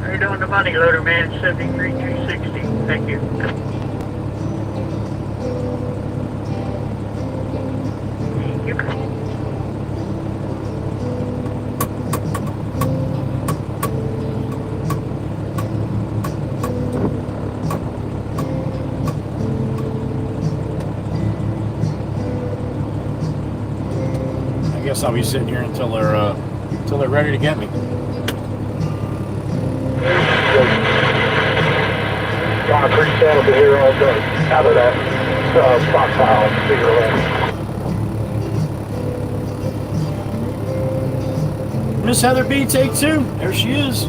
How you doing the money loader, man? 73,260. Thank you. I guess I'll be sitting here until they're ready to get me. Concrete sand will be here all day out of that stockpile. Figure it out. Miss Heather B, take 2. There she is.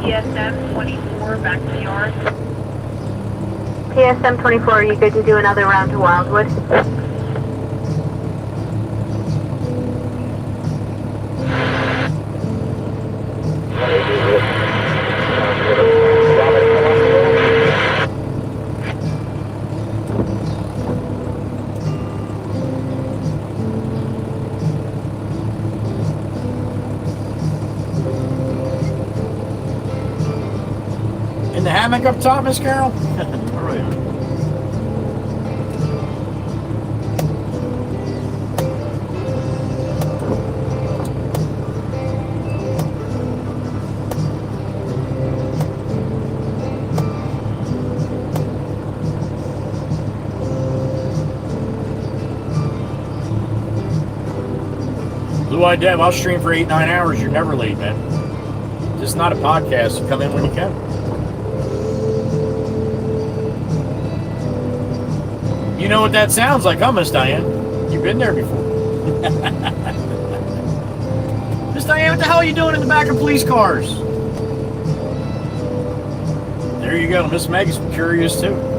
PSM 24 back to the yard. PSM 24, are you good to do another round to Wildwood? In the hammock up top, Miss Carol? All right. Blue-Eyed Dev, I'll stream for 8-9 hours. You're never late, man. This is not a podcast. You come in when you can. You know what that sounds like, huh, Miss Diane? You've been there before. Miss Diane, what the hell are you doing in the back of police cars? There you go. Miss Meg is curious, too.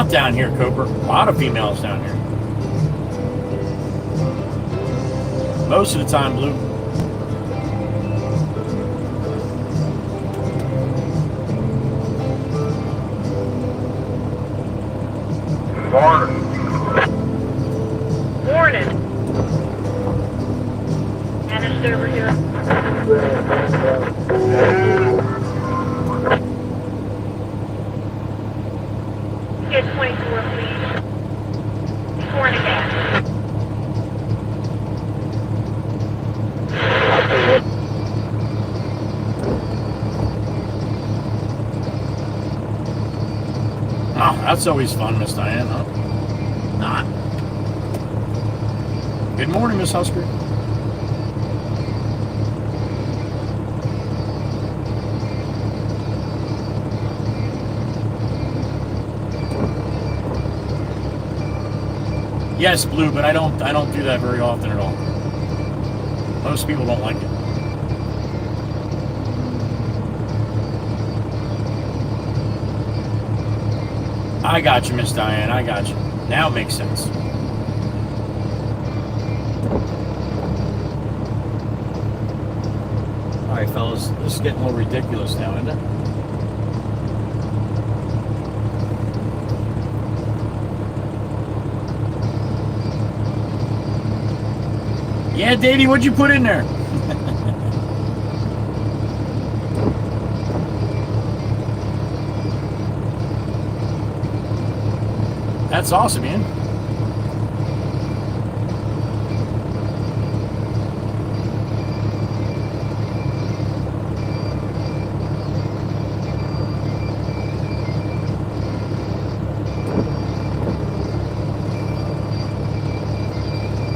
Down here, Cooper. A lot of females down here. Most of the time, Blue. Morning. Morning. Anna's over here. Get 24, please. 4 and a half. Oh, that's always fun, Miss Diane, huh? Not. Good morning, Miss Husker. Yes, Blue, but I don't do that very often at all. Most people don't like it. I got you, Miss Diane. I got you. Now it makes sense. All right, fellas, this is getting a little ridiculous now, isn't it? Yeah, Davey, what'd you put in there? That's awesome, man.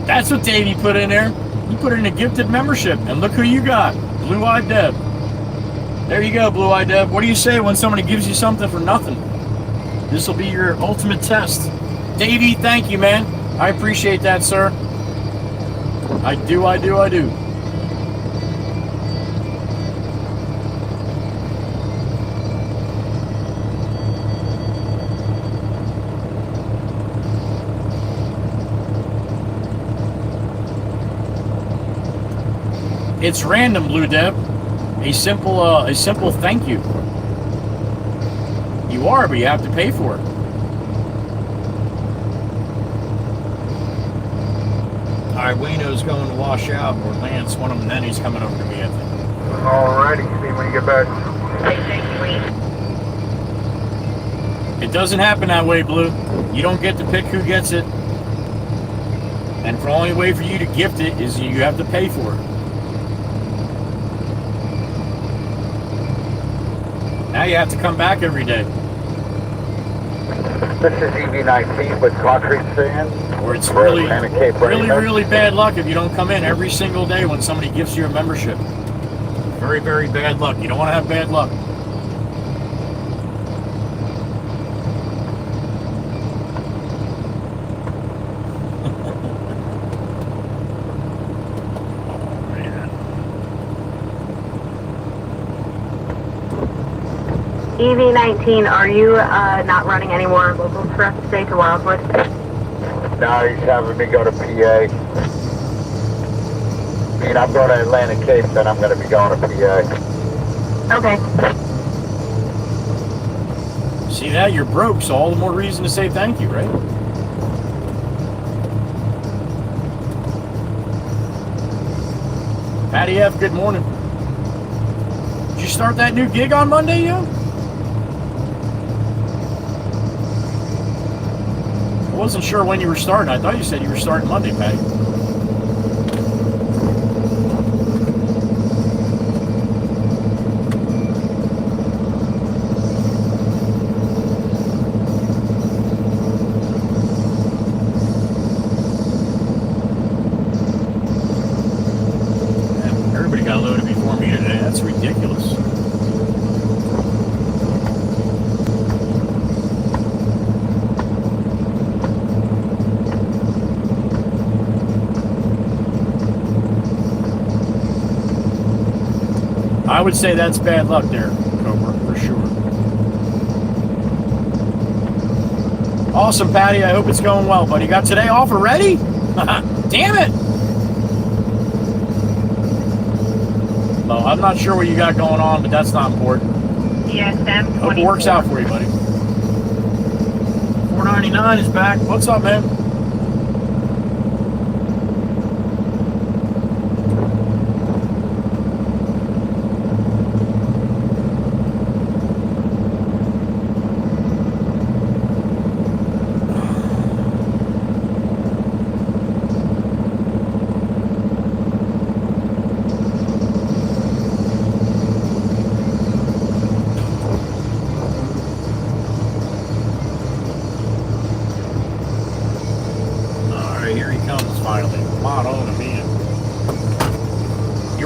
That's what Davey put in there. You put in a gifted membership, and look who you got. Blue-Eyed Deb. There you go, Blue-Eyed Deb. What do you say when somebody gives you something for nothing? This will be your ultimate test. Davey, thank you, man. I appreciate that, sir. I do. It's random, Blue Deb. A simple thank you. You are, but you have to pay for it. All right, Wayno's going to wash out, or Lance, one of them, then he's coming over to me, I think. Alrighty, see when you get back. It doesn't happen that way, Blue. You don't get to pick who gets it. And the only way for you to gift it is you have to pay for it. Now you have to come back every day. This is EV19 with concrete sand. Or it's really bad luck if you don't come in every single day when somebody gives you a membership. Very, very bad luck. You don't want to have bad luck. EV19, are you not running any more locals for us today to Wildwood? Now he's having me go to PA. I mean, I'm going to Atlantic Cape, then I'm going to be going to PA. Okay. See that? You're broke, so all the more reason to say thank you, right? Patty F., good morning. Did you start that new gig on Monday, yo? wasn't sure when you were starting. I thought you said you were starting Monday, Patty. Everybody got loaded before me today. That's ridiculous. I would say that's bad luck there, Cobra, for sure. Awesome, Patty. I hope it's going well, buddy. Got today off already? Damn it! Well, I'm not sure what you got going on, but that's not important. DSM Hope it works out for you, buddy. 499 is back. What's up, man?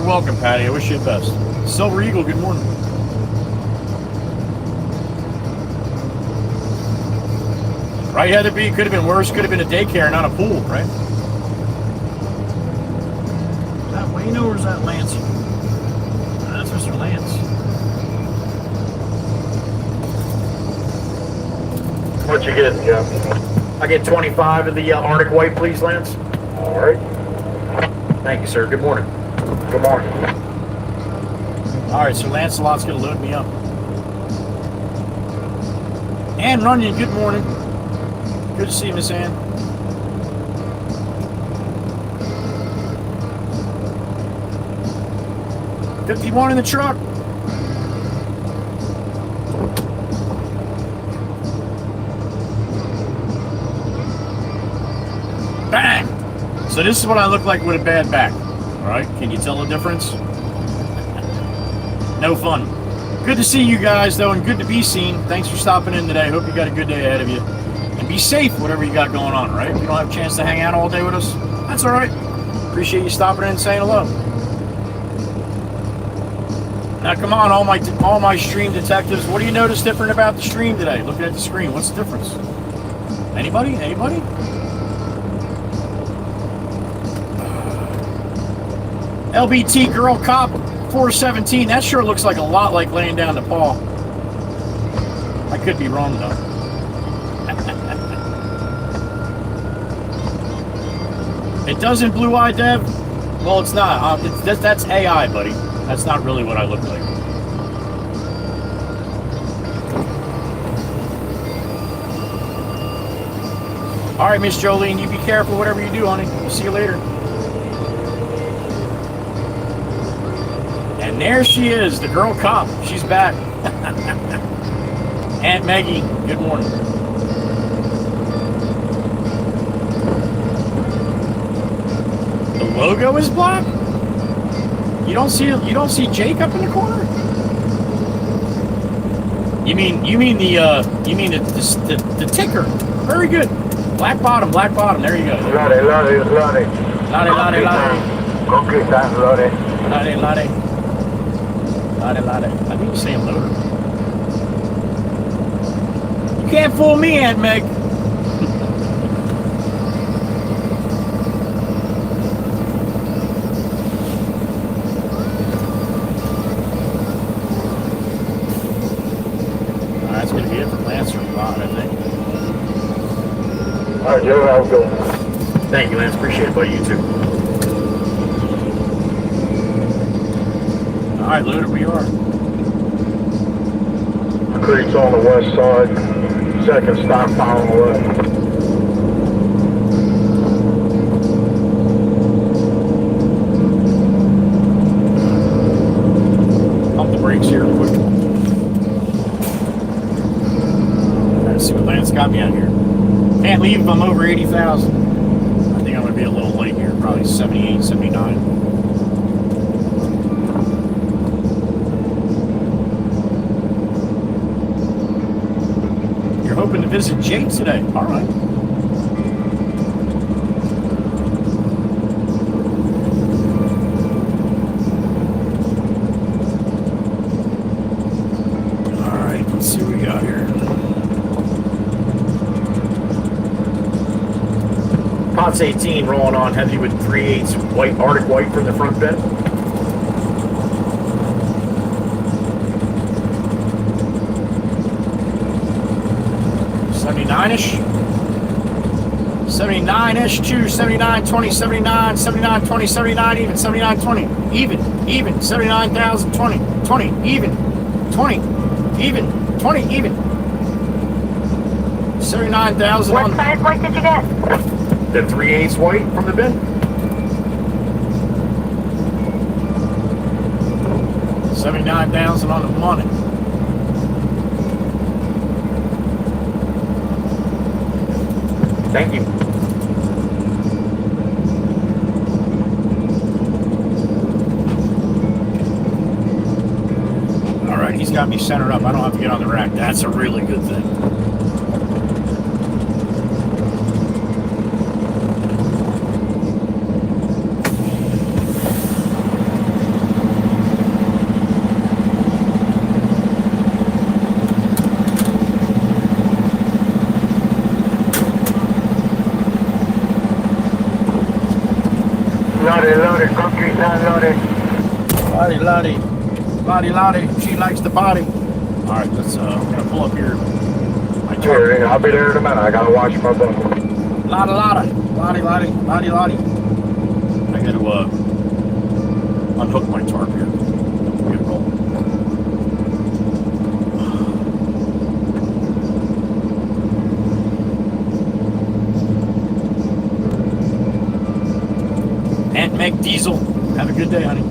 Welcome, Patty. I wish you the best. Silver Eagle, good morning. Right, Heather B? Could have been worse. Could have been a daycare, not a pool, right? Is that Wayne or is that Lance? That's Mr. Lance. What you get, Jeff? I get 25 of the Arctic White, please, Lance. All right. Thank you, sir. Good morning. Good morning. All right, so Lancelot's going to load me up. Ann Runyon, good morning. Good to see you, Miss Ann. $51 in the truck. Bang! So this is what I look like with a bad back. All right, can you tell the difference? No fun. Good to see you guys, though, and good to be seen. Thanks for stopping in today. Hope you got a good day ahead of you. And be safe, whatever you got going on, right? If you don't have a chance to hang out all day with us, that's all right. Appreciate you stopping in and saying hello. Now, come on, all my stream detectives. What do you notice different about the stream today? Looking at the screen, what's the difference? Anybody? Anybody? LBT Girl Cop 417. That sure looks like a lot like laying down the paw. I could be wrong though. It doesn't Blue Eye Dev? Well, it's not. That's AI, buddy. That's not really what I look like. All right, Miss Jolene, you be careful whatever you do, honey. We'll see you later. And there she is, the girl cop. She's back. Aunt Maggie, good morning. The logo is black? You don't see Jake up in the corner? You mean the ticker. Very good. Black bottom, there you go. Lottie. Lottie. Go get that, Lottie. Lottie. I think you're saying loader. You can't fool me, Aunt Meg. That's going to be it for Lance or Bot, I think. All right, Joe, have a good one. Thank you, Lance. Appreciate it, buddy. You too. All right, loaded we are. Creek's on the west side. Second stop following left. Pump the brakes here quick. Let's see what Lance got me out here. Man, can't leave if I'm over 80,000. I think I'm gonna be a little late here, probably 78, 79. You're hoping to visit Jake today. All right. All right, let's see what we got here. Pot's 18 rolling on heavy with 3/8 white, Arctic white from the front bend. 79-ish. 79-ish to 79, 20, 79, 79, 20, 79, even, 79, 20, even, 79,000, 20, 20, even, 20, even, 20, even. 79,000 What on size white did you get? the 3/8 white from the bin. 79,000 on the money. Thank you. All right, he's got me centered up. I don't have to get on the rack. That's a really good thing. Loaded, concrete unloaded. Lottie, she likes the body. All right, let's, I'm gonna pull up here. Sure, I'll be there in a minute. I gotta wash my boat. Lottie. I gotta, unhook my tarp here. Get rolling. Aunt Meg Diesel, have a good day, honey.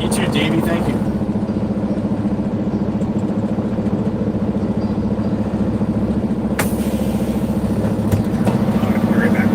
You too, Davey, thank you. Alright, be right back.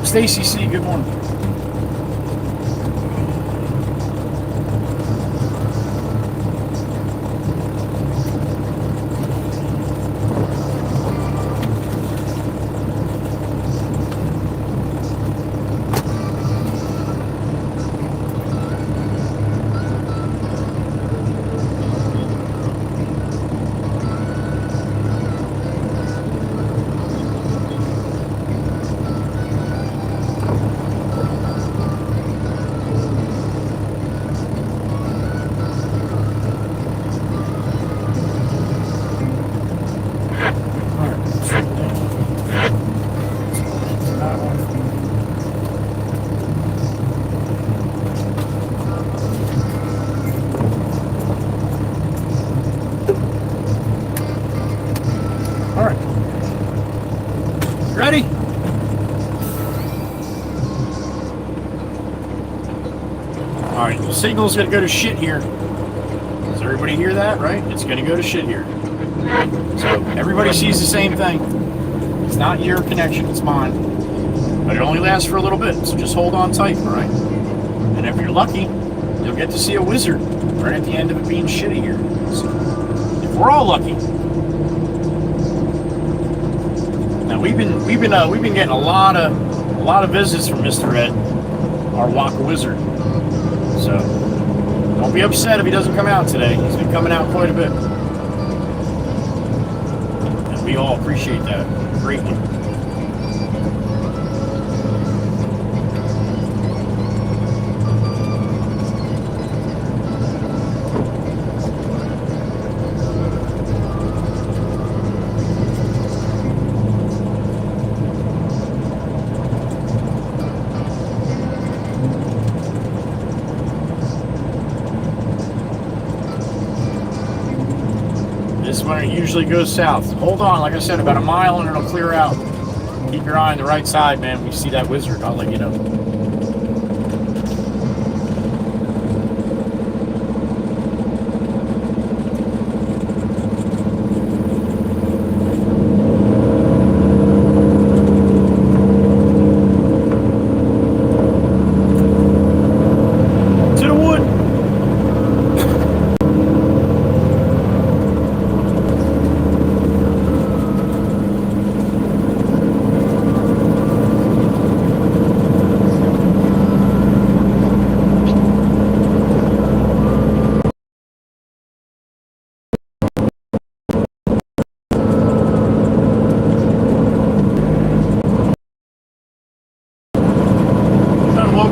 Stacy C, good morning. Alright, the signal's gonna go to shit here. Does everybody hear that, right? It's gonna go to shit here. So everybody sees the same thing. It's not your connection, it's mine. But it only lasts for a little bit, so just hold on tight, alright? And if you're lucky, you'll get to see a wizard right at the end of it being shitty here. So, if we're all lucky. Now we've been getting a lot of visits from Mr. Ed, our Waka Wizard. So don't be upset if he doesn't come out today. He's been coming out quite a bit. And we all appreciate that greatly. This one usually goes south. Hold on, like I said, about a mile and it'll clear out. Keep your eye on the right side, man. When you see that wizard, I'll let you know.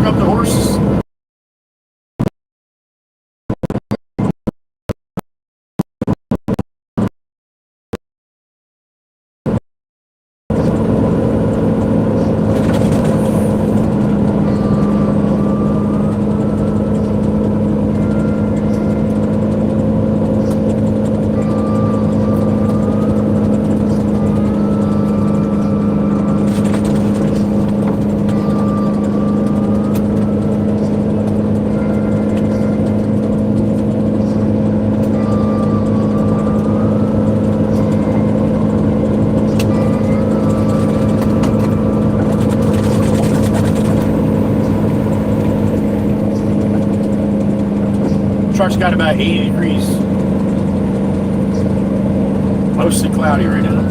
Up the horses. Truck's got about 80 degrees. Mostly cloudy right now.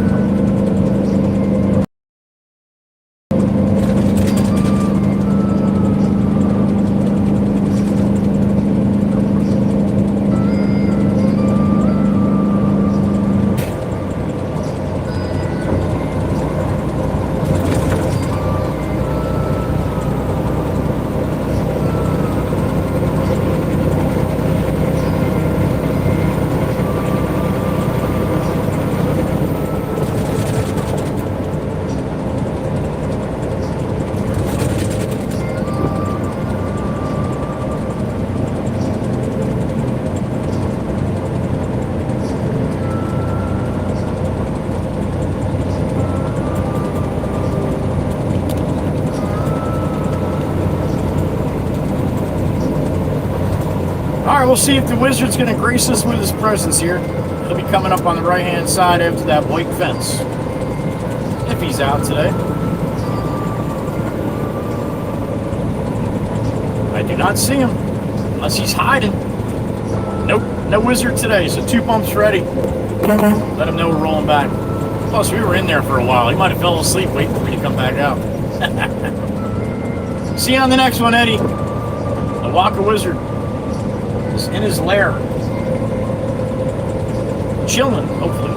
Alright, we'll see if the wizard's going to grace us with his presence here. He'll be coming up on the right-hand side after that white fence. If he's out today. I do not see him. Unless he's hiding. Nope, no wizard today, so 2 pumps ready. Let him know we're rolling back. Plus, we were in there for a while. He might have fell asleep waiting for me to come back out. See you on the next one, Eddie. The Waka Wizard is in his lair. Chilling, hopefully.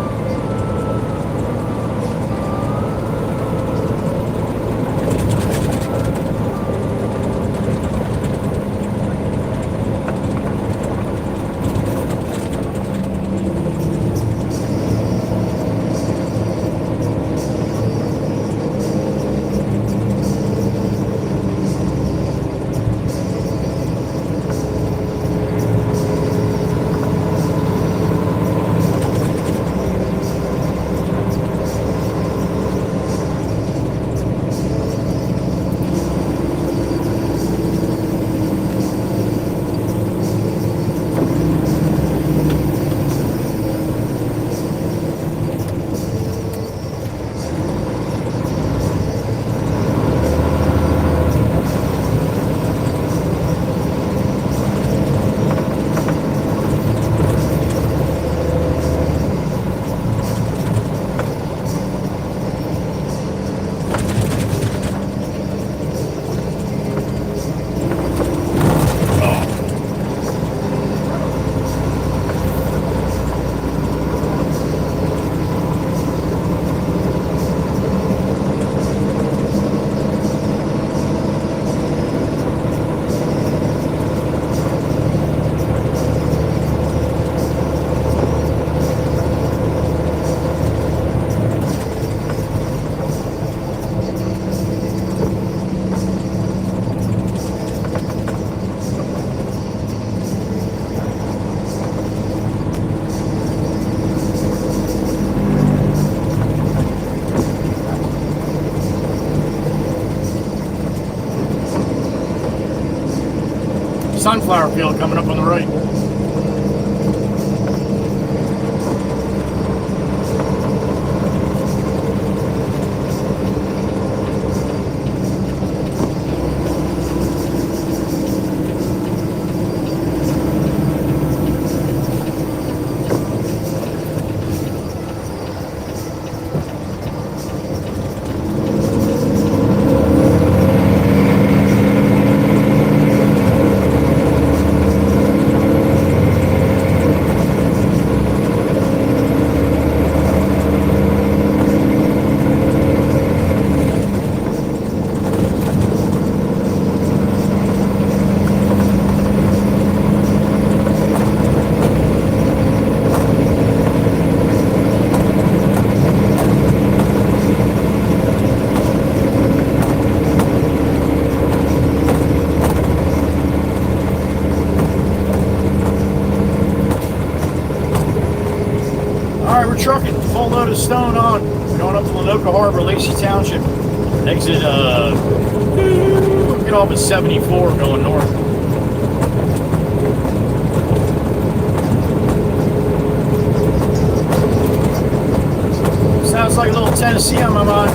Sunflower field coming up on the right. Trucking, full load of stone on, going up to Lenoka Harbor, Lacey Township. Exit, get off at 74 going north. Sounds like a little Tennessee on my mind.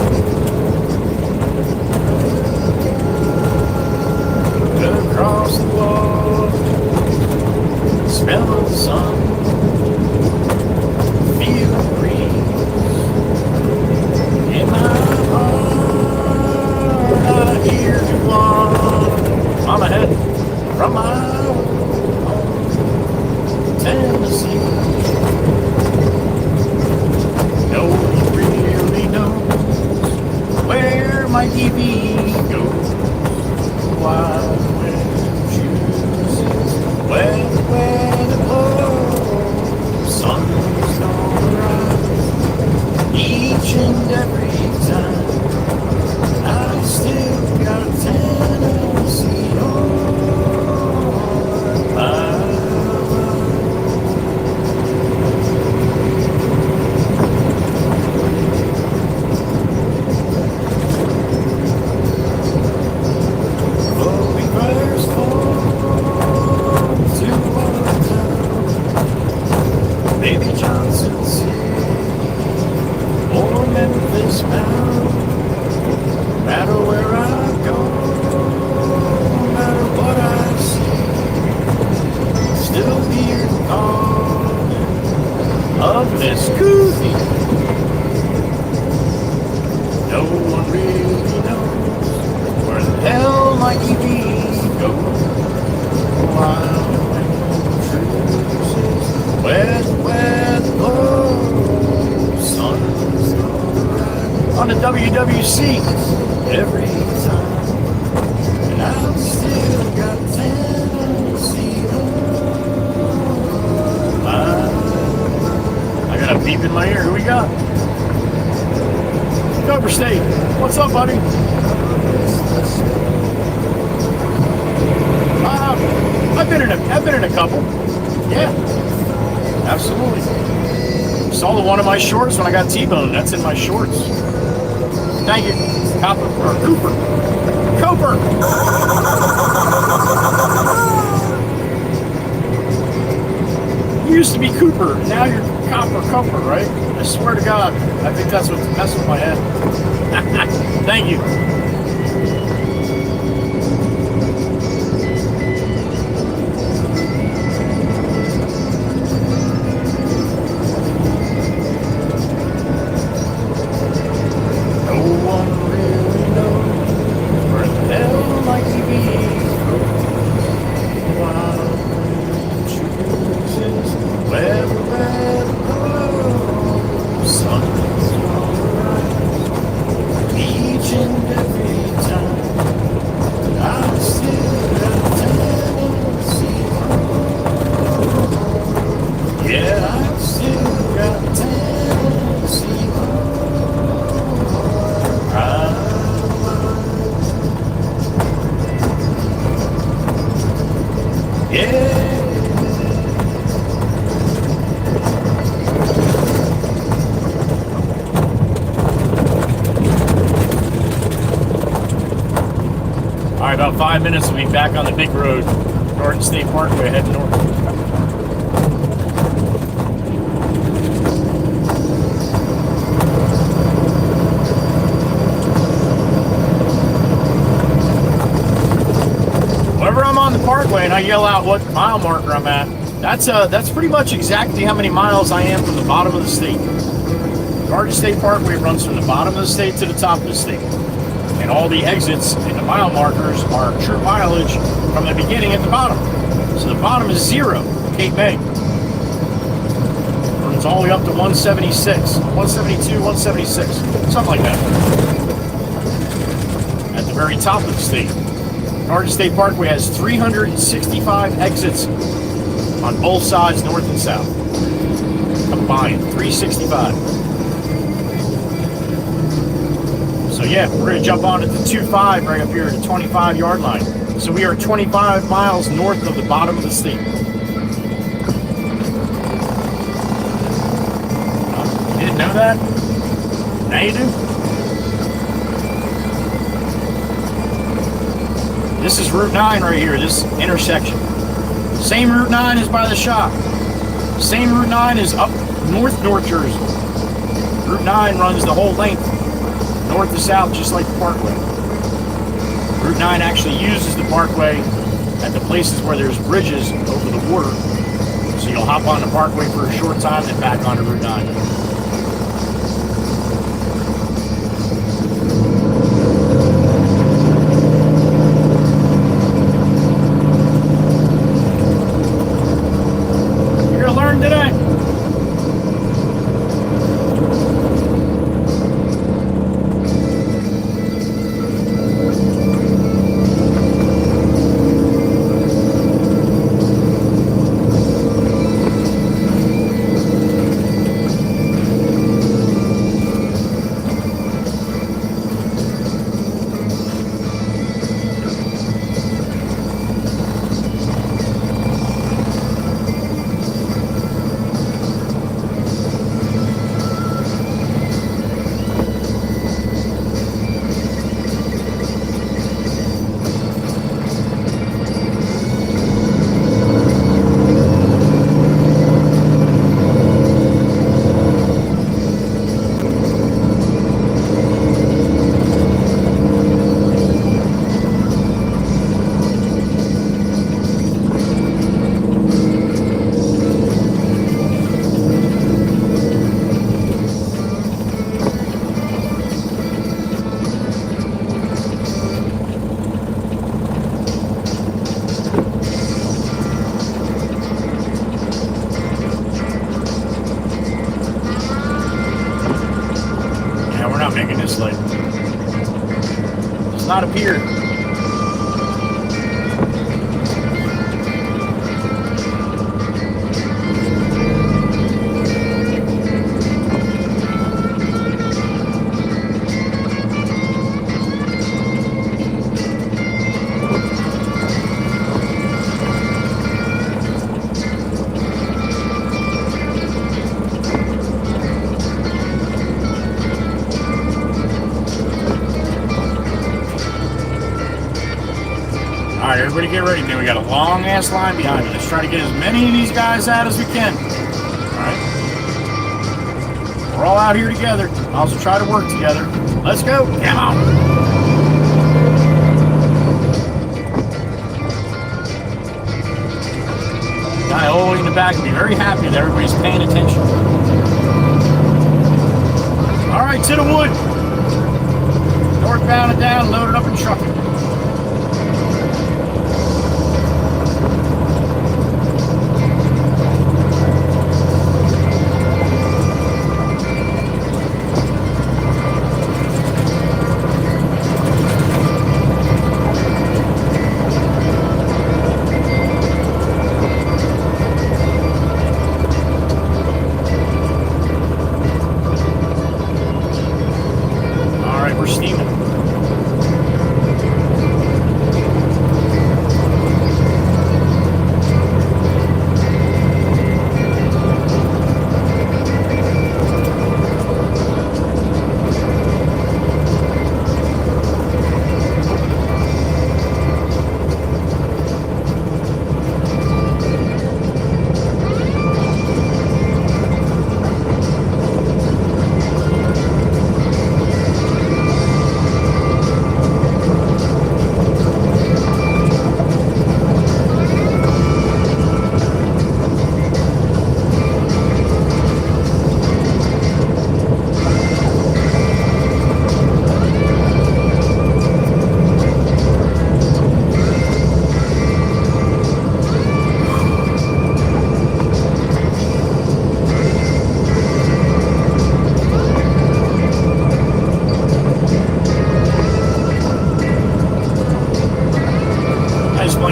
Look across the water, smell the sun. Feel the breeze in my heart. I hear you want. I'm ahead from my home, Tennessee. Nobody really knows where my EV goes. Wild wind chooses when the weather blows. Sun's gonna rise each and every time. I still got Tennessee on my mind. Oh, we first fall to our town, Baby Johnson City, or Memphis bound. No matter where I go, no matter what I see, still hear the calling of Miss Goofy. No one really knows where the hell my EV goes. Wild wind chooses where the weather blows. Sun's gonna rise on the WWC every time, and I've still got Tennessee on my mind. I got a beep in my ear. Who we got? Cobra State. What's up, buddy? I've been in a couple. Yeah, absolutely. Saw the one in my shorts when I got T-boned. That's in my shorts. Thank you, Copper or Cooper. Cooper. You used to be Cooper. Now you're Copper, right? I swear to God, I think that's what's messing with my head. Thank you. About 5 minutes, we'll be back on the big road. Garden State Parkway heading north. Whenever I'm on the parkway and I yell out what mile marker I'm at, that's pretty much exactly how many miles I am from the bottom of the state. Garden State Parkway runs from the bottom of the state to the top of the state. And all the exits and the mile markers are true mileage from the beginning at the bottom. So the bottom is 0, Cape May. Runs all the way up to 176, 172, 176, something like that. At the very top of the state. Garden State Parkway has 365 exits on both sides, north and south. Combined, 365. So yeah, we're going to jump on at the 25 right up here at the 25-yard line. So we are 25 miles north of the bottom of the state. You didn't know that? Now you do. This is Route 9 right here, this intersection. Same Route 9 is by the shop. Same Route 9 is up North Jersey. Route 9 runs the whole length, north to south, just like the parkway. Route 9 actually uses the parkway at the places where there's bridges over the water. So you'll hop on the parkway for a short time, then back onto Route 9. You're gonna learn today. Does not appear. Alright, everybody get ready, man. We got a long ass line behind us. Let's try to get as many of these guys out as we can. Alright? We're all out here together. Also try to work together. Let's go. Come on. Guy all the way in the back will be very happy that everybody's paying attention. Alright, to the wood. Northbound and down, loaded up and trucking.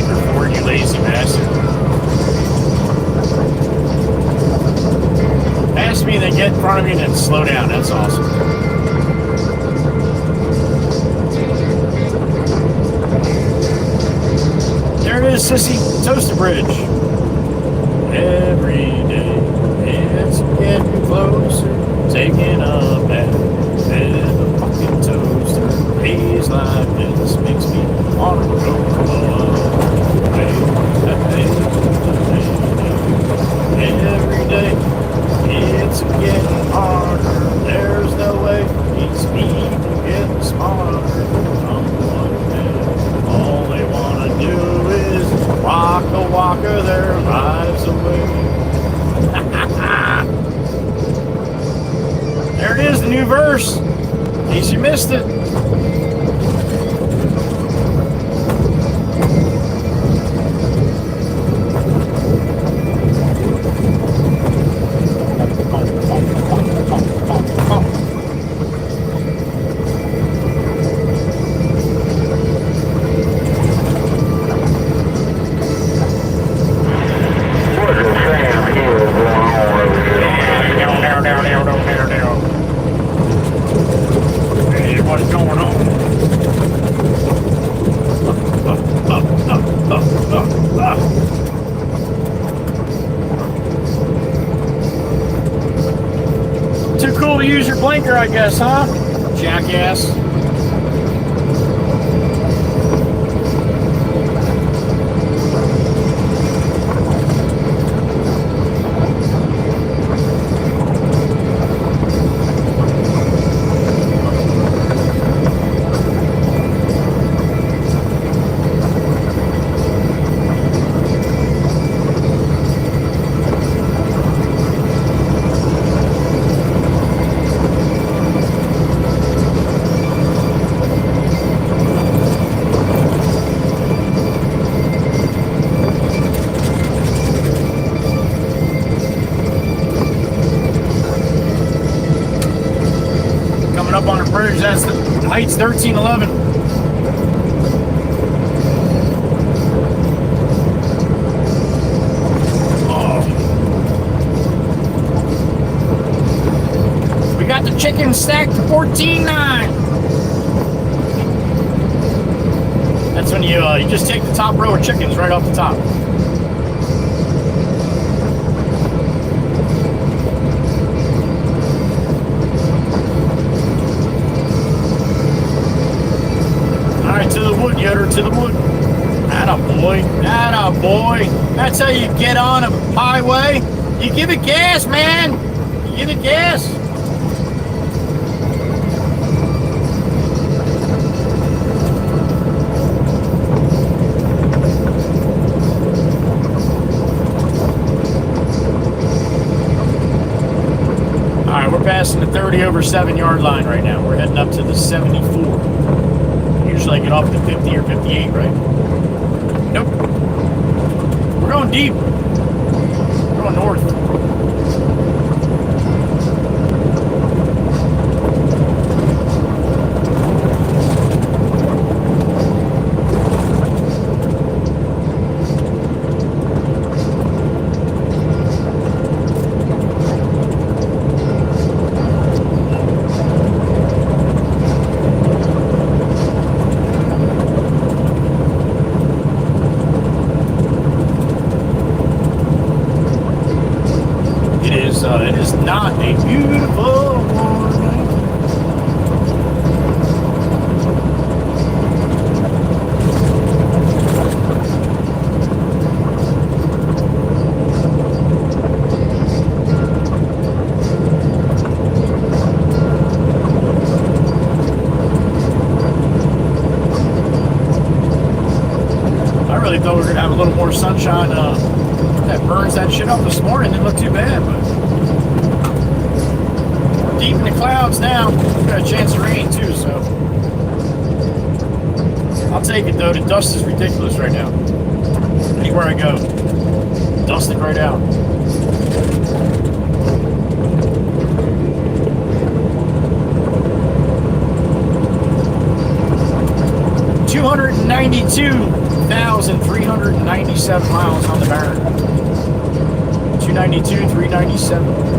blinker forward, you lazy bastard. Pass me, then get in front of me, and then slow down. That's awesome. There it is, sissy. Toaster Bridge. Every day it's getting closer. Taking a bath in a fucking toaster. Days like this makes me want to go away. Every day it's getting harder. There's no way these people getting smarter. All they want to do is walk their lives away. There it is, the new verse. In case you missed it. Too cool to use your blinker, I guess, huh? Jackass. Up on the bridge, that's the Heights 1311. Oh. We got the chicken stacked to 14.9. That's when you just take the top row of chickens right off the top. To the wood, Yoder, to the wood. Atta boy, atta boy. That's how you get on a highway. You give it gas, man. You give it gas. All right, we're passing the 30 over 7 yard line right now. We're heading up to the 74. Usually I get off to 50 or 58, right? Nope. We're going deep. We're going north. It is not a beautiful morning. I really thought we were going to have a little more sunshine that burns that shit up this morning. Didn't look too bad, but deep in the clouds now. Got a chance of rain too, so I'll take it though. The dust is ridiculous right now. Anywhere I go, dusting right out. $292 2,397 miles on the burn. 292, 397.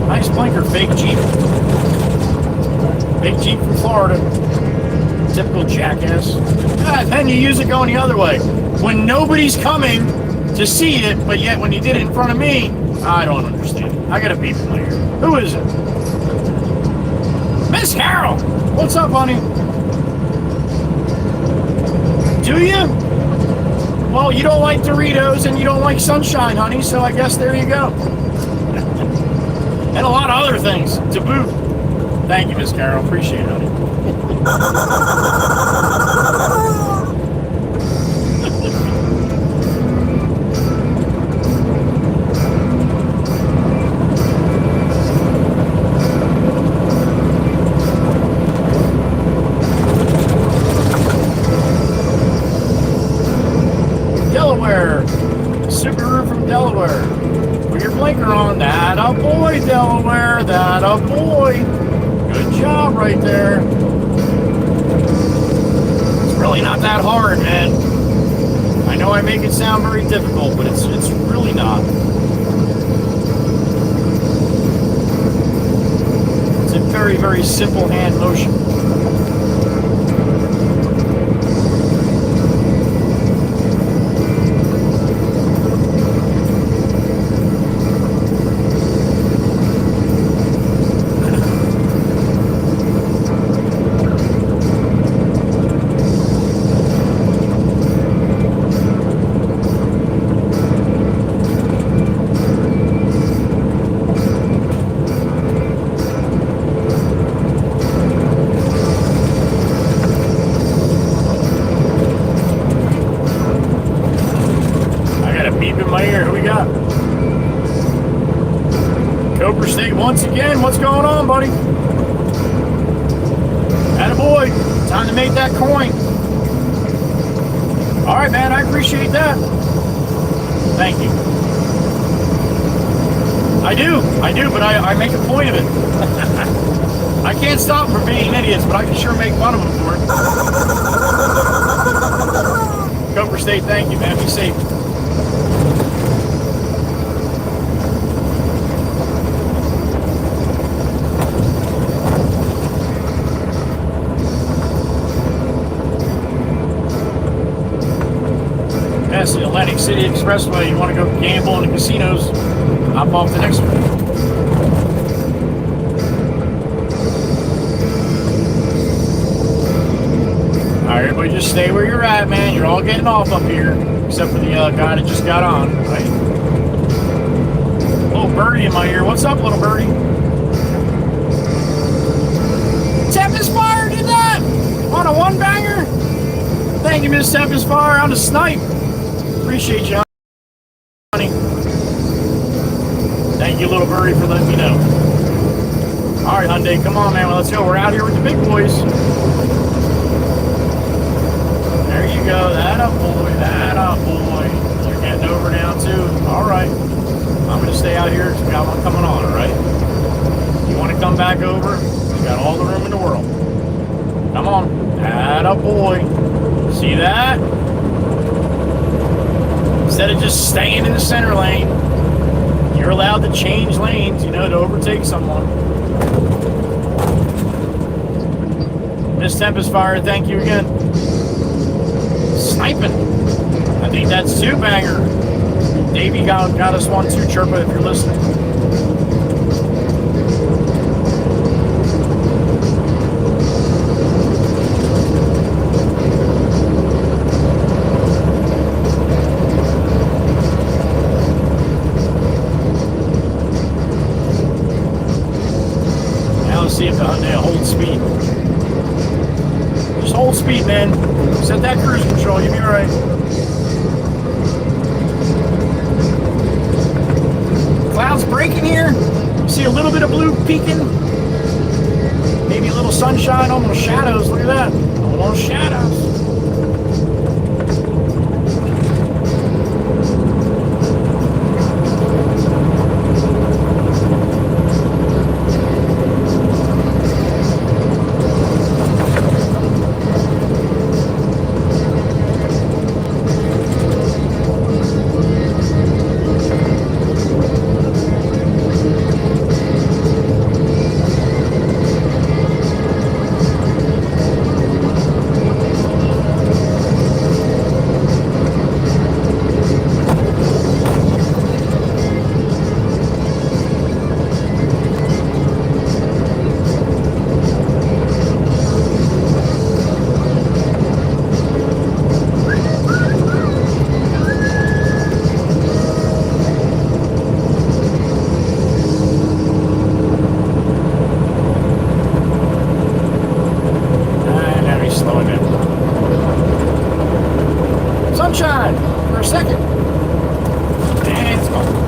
Nice blinker, fake Jeep. Big Jeep from Florida. Typical jackass. Then you use it going the other way. When nobody's coming to see it, but yet when you did it in front of me, I don't understand. I got a beep in my ear. Who is it? Miss Carol! What's up, honey? Do you? Well, you don't like Doritos and you don't like sunshine, honey, so I guess there you go. And a lot of other things to boot. Thank you, Miss Carol. Appreciate it, honey. Delaware. Subaru from Delaware. Put your blinker on. That a boy, Delaware. That a boy. Good job right there. It's really not that hard, man. I know I make it sound very difficult, but it's really not. It's a very, very simple hand motion. Once again, what's going on, buddy? Attaboy. Time to make that coin. All right, man, I appreciate that. Thank you. I do, but I make a point of it. I can't stop from being idiots, but I can sure make fun of them for it. Cooper State, thank you, man. Be safe. That's the Atlantic City Expressway. You want to go gamble in the casinos, hop off the next one. Alright, everybody just stay where you're at, man. You're all getting off up here, except for the guy that just got on, right? Little birdie in my ear. What's up, little birdie? Tempest Fire did that on a one-banger? Thank you, Miss Tempest Fire, on the snipe. Appreciate you, honey. Thank you, little birdie, for letting me know. All right, Hyundai, come on, man. Well, let's go. We're out here with the big boys. There you go. That up, boy. That up, boy. You're getting over now, too. All right. I'm going to stay out here because we got one coming on, all right? You want to come back over? You got all the room in the world. Come on. That up, boy. See that? Instead of just staying in the center lane, you're allowed to change lanes, you know, to overtake someone. Miss Tempest Fire, thank you again. Sniping. I think that's two banger. Davey got us one too, Chirpa, if you're listening. speed, man. Set that cruise control. You'll be all right. Clouds breaking here. See a little bit of blue peeking. Maybe a little sunshine, almost shadows. Look at that. Almost shadows. Sunshine for a second. And it's gone.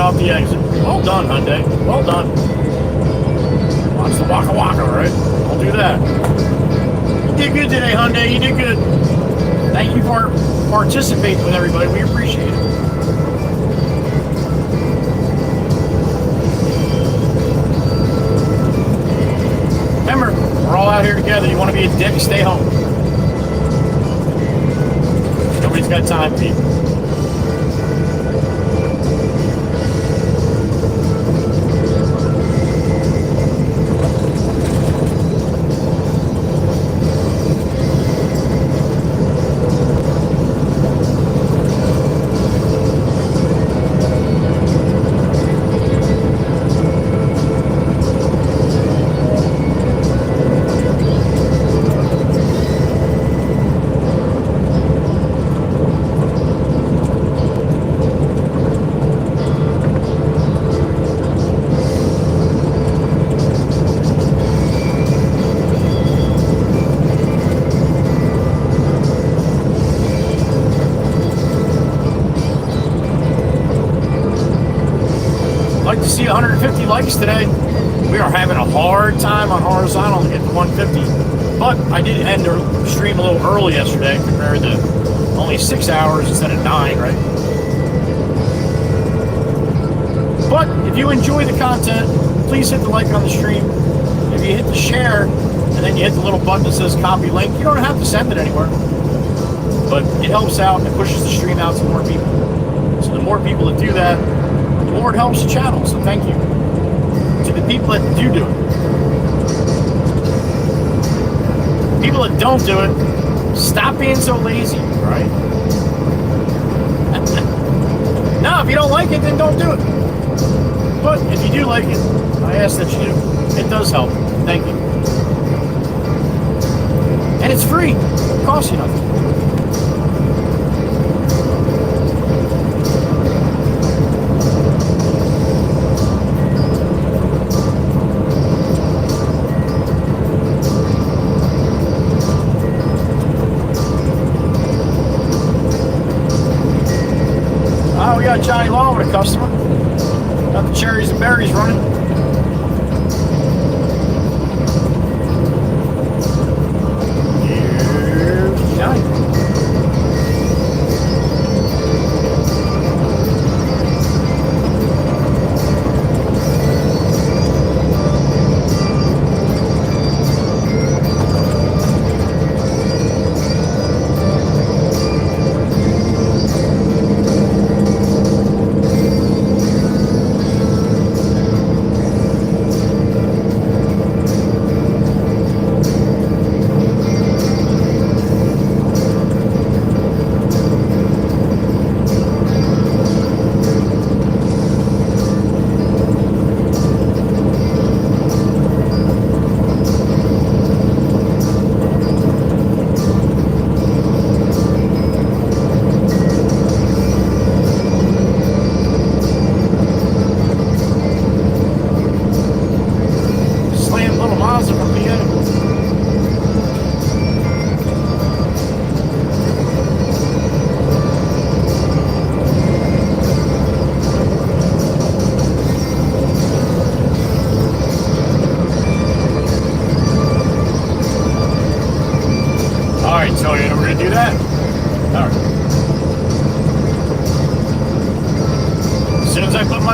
Off the exit. Well done, Hyundai. Well done. Watch the waka waka, right? I'll do that. You did good today, Hyundai. You did good. Thank you for participating with everybody. We appreciate it. Remember, we're all out here together. You want to be a dick, stay home. Nobody's got time for you. Like to see 150 likes today. We are having a hard time on horizontal to get to 150, but I did end the stream a little early yesterday compared to only 6 hours instead of 9, right? But if you enjoy the content, please hit the like on the stream. If you hit the share and then you hit the little button that says copy link, you don't have to send it anywhere, but it helps out and it pushes the stream out to more people. So the more people that do that, the more it helps the channel, so thank you to the people that do it. People that don't do it, stop being so lazy, right? No, if you don't like it, then don't do it. But if you do like it, I ask that you do. It does help. Thank you. And it's free. It costs you nothing. got Johnny Law with a customer. Got the cherries and berries running. Here's Johnny.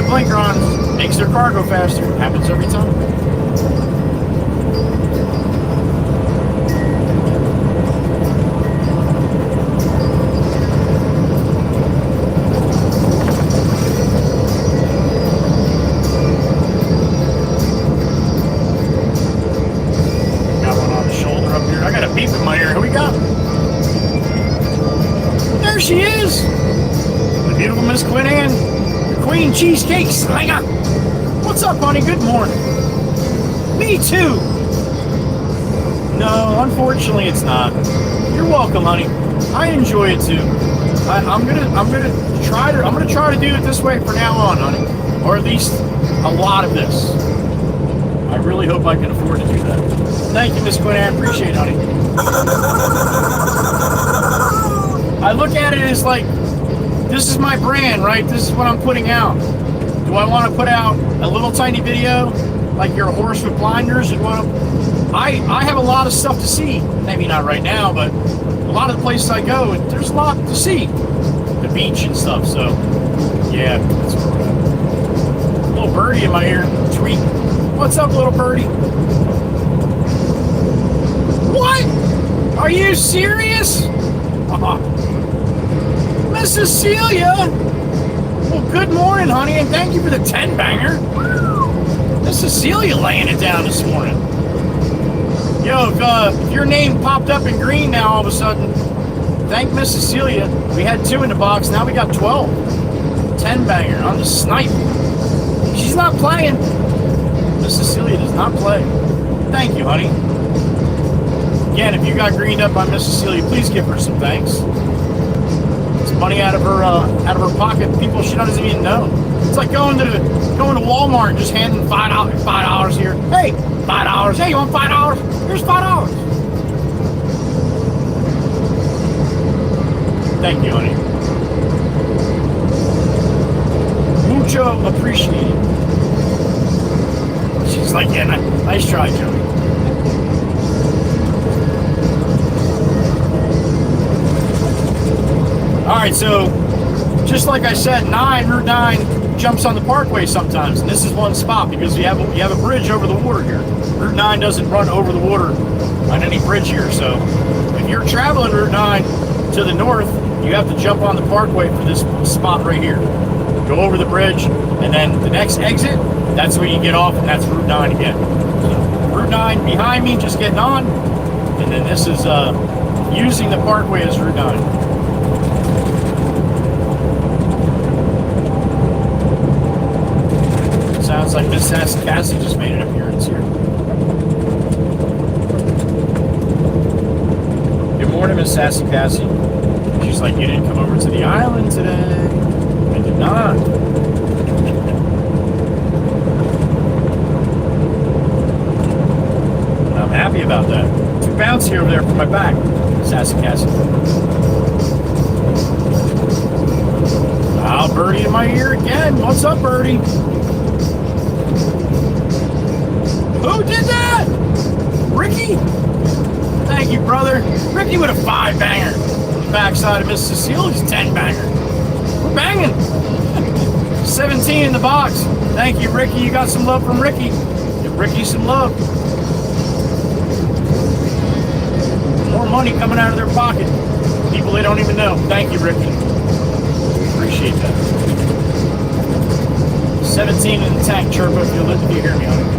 Blinker on makes their car go faster. Happens every time. Got one on the shoulder up here. I got a beep in my ear. Who we got? There she is. The beautiful Miss Quinn Ann. Queen Cheesecake Slinger. What's up, honey? Good morning. Me too. No, unfortunately, it's not. You're welcome, honey. I enjoy it too. I'm gonna try to do it this way from now on, honey, or at least a lot of this. I really hope I can afford to do that. Thank you, Miss Quinn. I appreciate it, honey. I look at it as like, this is my brand, right? This is what I'm putting out. Do I want to put out a little tiny video like you're a horse with blinders? And I have a lot of stuff to see. Maybe not right now, but a lot of the places I go, there's a lot to see. The beach and stuff, so yeah. Little birdie in my ear. Tweet. What's up, little birdie? What? Are you serious? Miss Cecilia! Well, good morning, honey, and thank you for the 10-banger. Miss Cecilia laying it down this morning. Yo, if your name popped up in green now all of a sudden, thank Miss Cecilia. We had 2 in the box, now we got 12. 10-banger on the snipe. She's not playing. Miss Cecilia does not play. Thank you, honey. Again, if you got greened up by Miss Cecilia, please give her some thanks. Money out of her pocket, people she doesn't even know. It's like going to Walmart and just handing $5 here. Hey, $5. Hey, you want $5? Here's $5. Thank you, honey. Mucho appreciated. She's like, yeah, nice try, Joey. Alright, so just like I said, Route 9 jumps on the parkway sometimes, and this is one spot because you have a bridge over the water here. Route 9 doesn't run over the water on any bridge here, so if you're traveling Route 9 to the north, you have to jump on the parkway for this spot right here. Go over the bridge, and then the next exit, that's where you get off, and that's Route 9 again. So Route 9 behind me, just getting on, and then this is using the parkway as Route 9. Sounds like Miss Sassy Cassie just made an appearance here. Good morning, Miss Sassy Cassie. She's like, you didn't come over to the island today. I did not. And I'm happy about that. 2 bouncy over there for my back, Sassy Cassie. I'll birdie in my again. What's up, Birdie? Who did that? Ricky? Thank you, brother. Ricky with a 5-banger. On the backside of Miss Cecilia's 10-banger. We're banging. 17 in the box. Thank you, Ricky. You got some love from Ricky. Give Ricky some love. More money coming out of their pocket. People they don't even know. Thank you, Ricky. Appreciate that. 17 in the tank, Chirpa, if you hear me on it.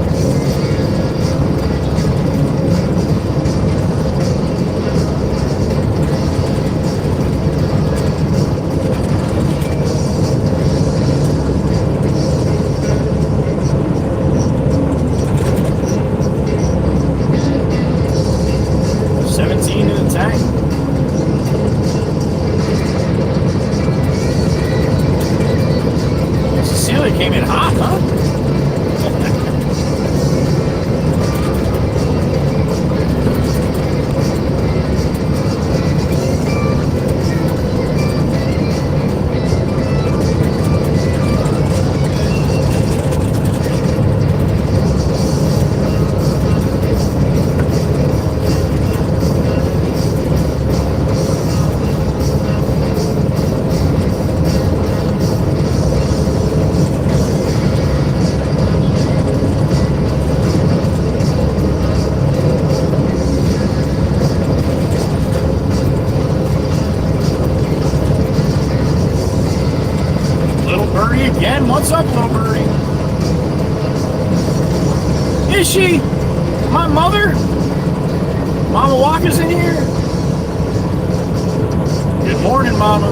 Came in hot, huh? Again, what's up, little birdie? Is she? My mother? Mama Waka's in here? Good morning, Mama.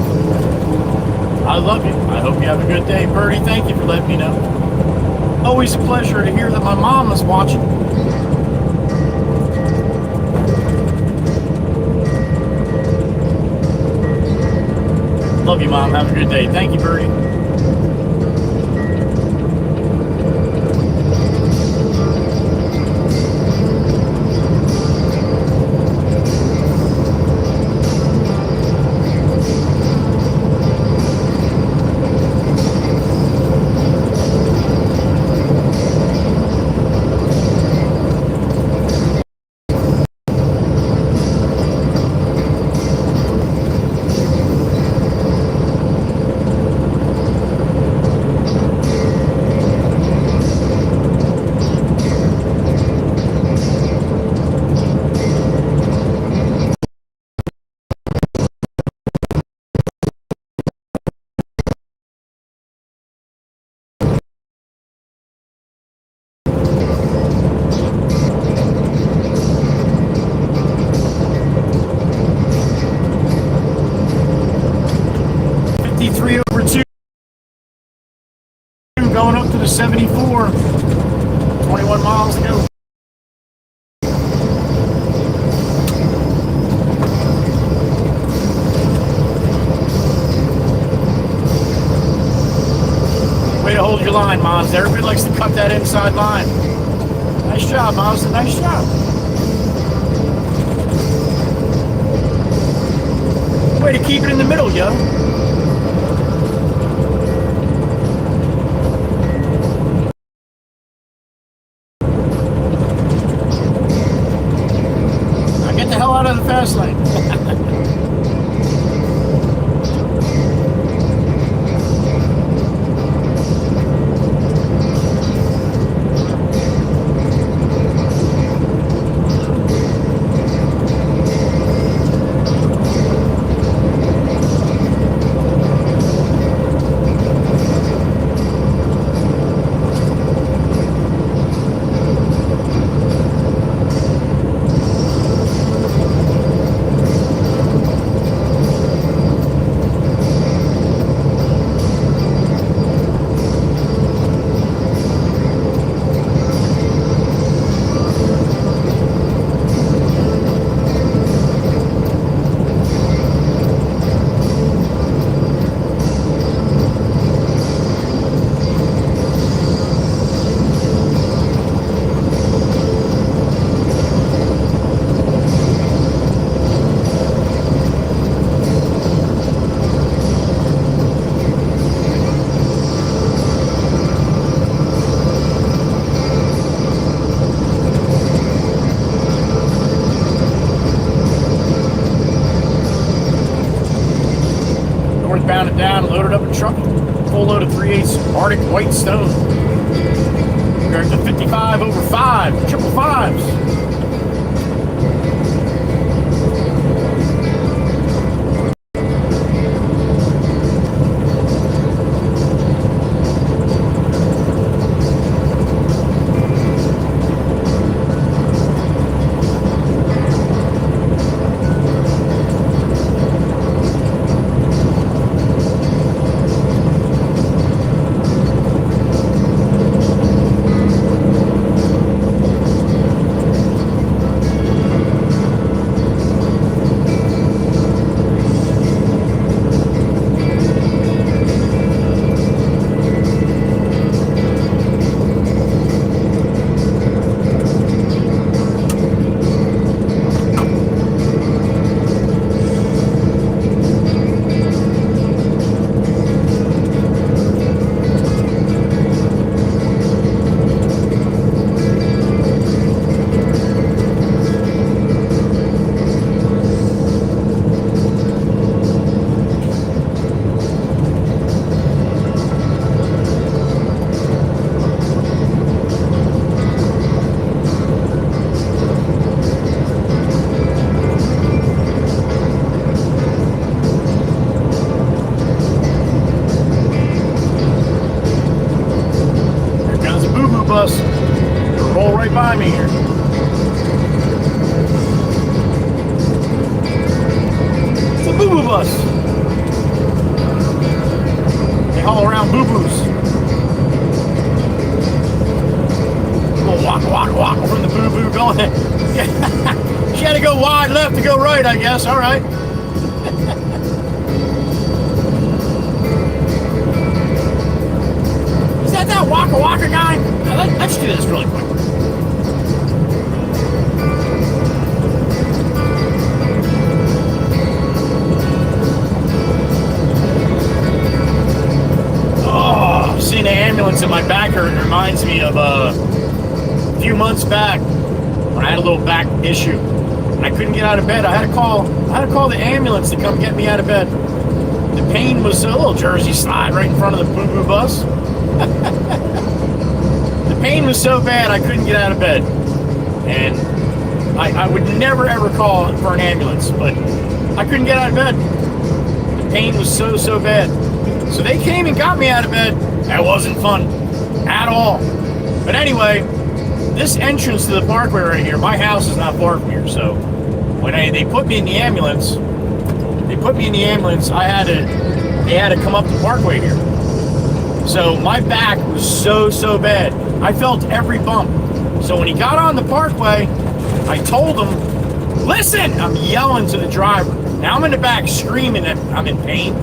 I love you. I hope you have a good day, Birdie. Thank you for letting me know. Always a pleasure to hear that my mom is watching. Love you, Mom. Have a good day. Thank you, Birdie. Going up to the 74, 21 miles to go. Way to hold your line, Mons. Everybody likes to cut that inside line. Nice job, Mons. Nice job. Way to keep it in the middle, yo. Out of the fast lane. pounded down, and loaded up a truck, full load of 3/8 Arctic white stone. We're at the 55 over 5, triple fives. Bus. It'll roll right by me here. It's a boo-boo bus. They haul around boo-boos. Little walk from the boo-boo going. She had to go wide left to go right, I guess. All right. Is that Waka guy? Let's do this really quick. Oh, seeing the ambulance in my back hurt reminds me of a few months back when I had a little back issue and I couldn't get out of bed. I had to call the ambulance to come get me out of bed. The pain was a little Jersey slide right in front of the boo-boo bus. The pain was so bad I couldn't get out of bed, and I would never ever call for an ambulance, but I couldn't get out of bed. The pain was so bad. So they came and got me out of bed. That wasn't fun at all. But anyway, this entrance to the parkway right here, my house is not far from here, so when they put me in the ambulance, they had to come up the parkway here. So my back was so bad. I felt every bump. So when he got on the parkway, I told him, listen, I'm yelling to the driver. Now I'm in the back screaming that I'm in pain.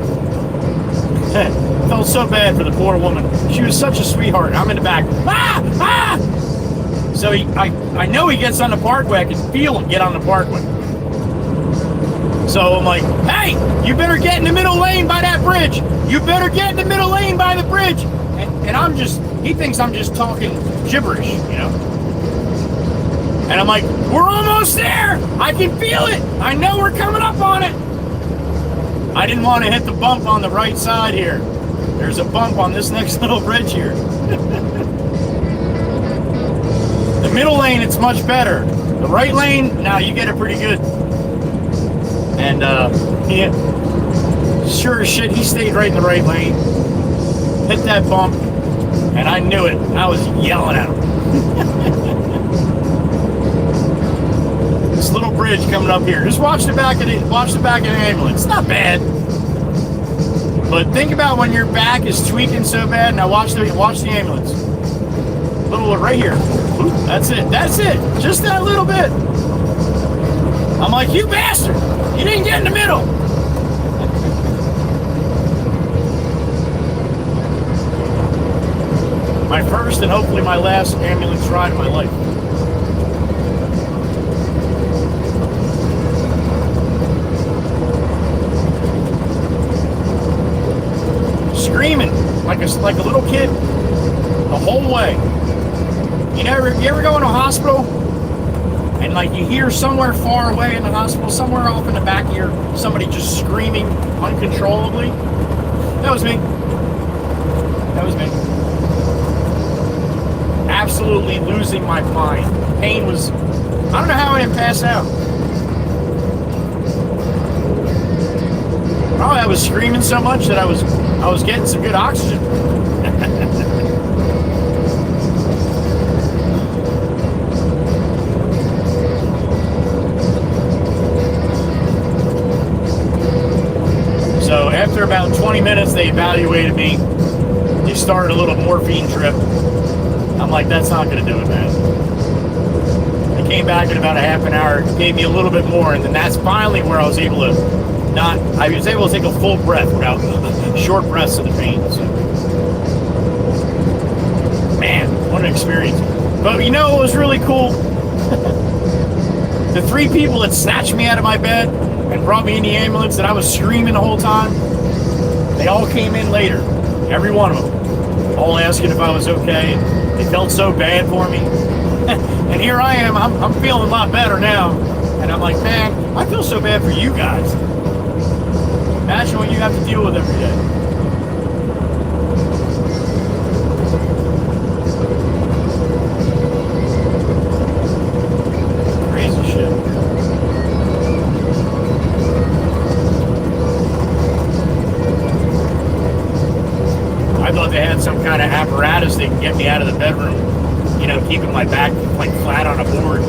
Felt so bad for the poor woman. She was such a sweetheart. I'm in the back. Ah! So I know he gets on the parkway. I can feel him get on the parkway. So I'm like, hey, you better get in the middle lane by that bridge. You better get in the middle lane by the bridge. And he thinks I'm just talking gibberish, you know? And I'm like, we're almost there. I can feel it. I know we're coming up on it. I didn't want to hit the bump on the right side here. There's a bump on this next little bridge here. The middle lane, it's much better. The right lane, now you get it pretty good. And sure as shit, he stayed right in the right lane. Hit that bump, and I knew it. I was yelling at him. This little bridge coming up here. Just watch the back of the ambulance. It's not bad. But think about when your back is tweaking so bad. Now watch the ambulance. Little right here. Oop, that's it. Just that little bit. I'm like, you bastard! You didn't get in the middle. My first and hopefully my last ambulance ride in my life. Screaming like a little kid the whole way. You ever go in a hospital and like you hear somewhere far away in the hospital, somewhere off in the back here, somebody just screaming uncontrollably? That was me. That was me. Absolutely losing my mind. Pain was... I don't know how I didn't pass out. Probably I was screaming so much that I was getting some good oxygen. So after about 20 minutes, they evaluated me. They started a little morphine trip. I'm like, that's not going to do it, man. They came back in about a half an hour, gave me a little bit more, and then that's finally where I was able to I was able to take a full breath without short breaths of the pain. So. Man, what an experience. But you know what was really cool? The 3 people that snatched me out of my bed and brought me in the ambulance and I was screaming the whole time, they all came in later. Every one of them. All asking if I was okay. They felt so bad for me. And here I am, I'm feeling a lot better now. And I'm like, man, I feel so bad for you guys. Imagine what you have to deal with every day. Crazy shit. I thought they had some kind of apparatus that can get me out of the bedroom, you know, keeping my back like flat on a board.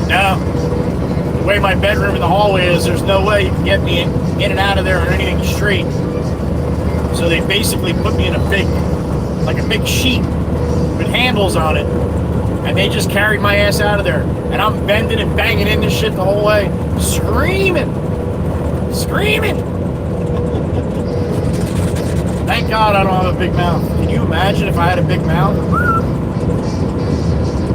No. The way my bedroom in the hallway is, there's no way you can get me in and out of there or anything straight. So they basically put me in a big sheet with handles on it, and they just carried my ass out of there. And I'm bending and banging in this shit the whole way, screaming. Thank God I don't have a big mouth. Can you imagine if I had a big mouth?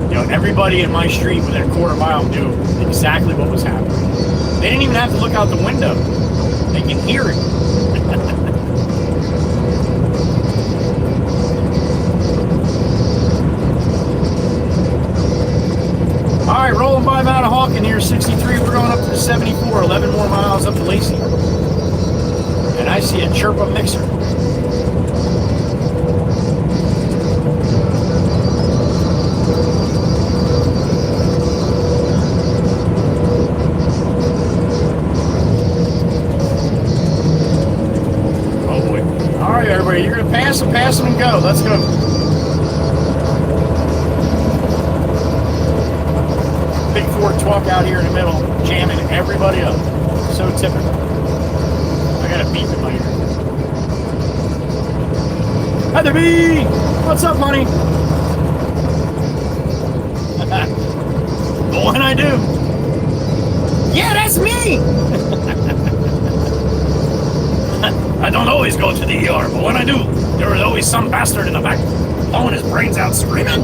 You know, everybody in my street within a quarter mile knew exactly what was happening. They didn't even have to look out the window. They can hear it. All right, rolling by Mount Hawken here, 63. We're going up to 74, 11 more miles up to Lacey. And I see a Chirpa mixer. You're gonna pass them and go. Let's go. Big Ford truck out here in the middle, jamming everybody up. So typical. I got a beep in my ear. Heather B! What's up, honey? But when I do, yeah, that's me! I don't always go to the ER, but when I do, there is always some bastard in the back blowing his brains out screaming.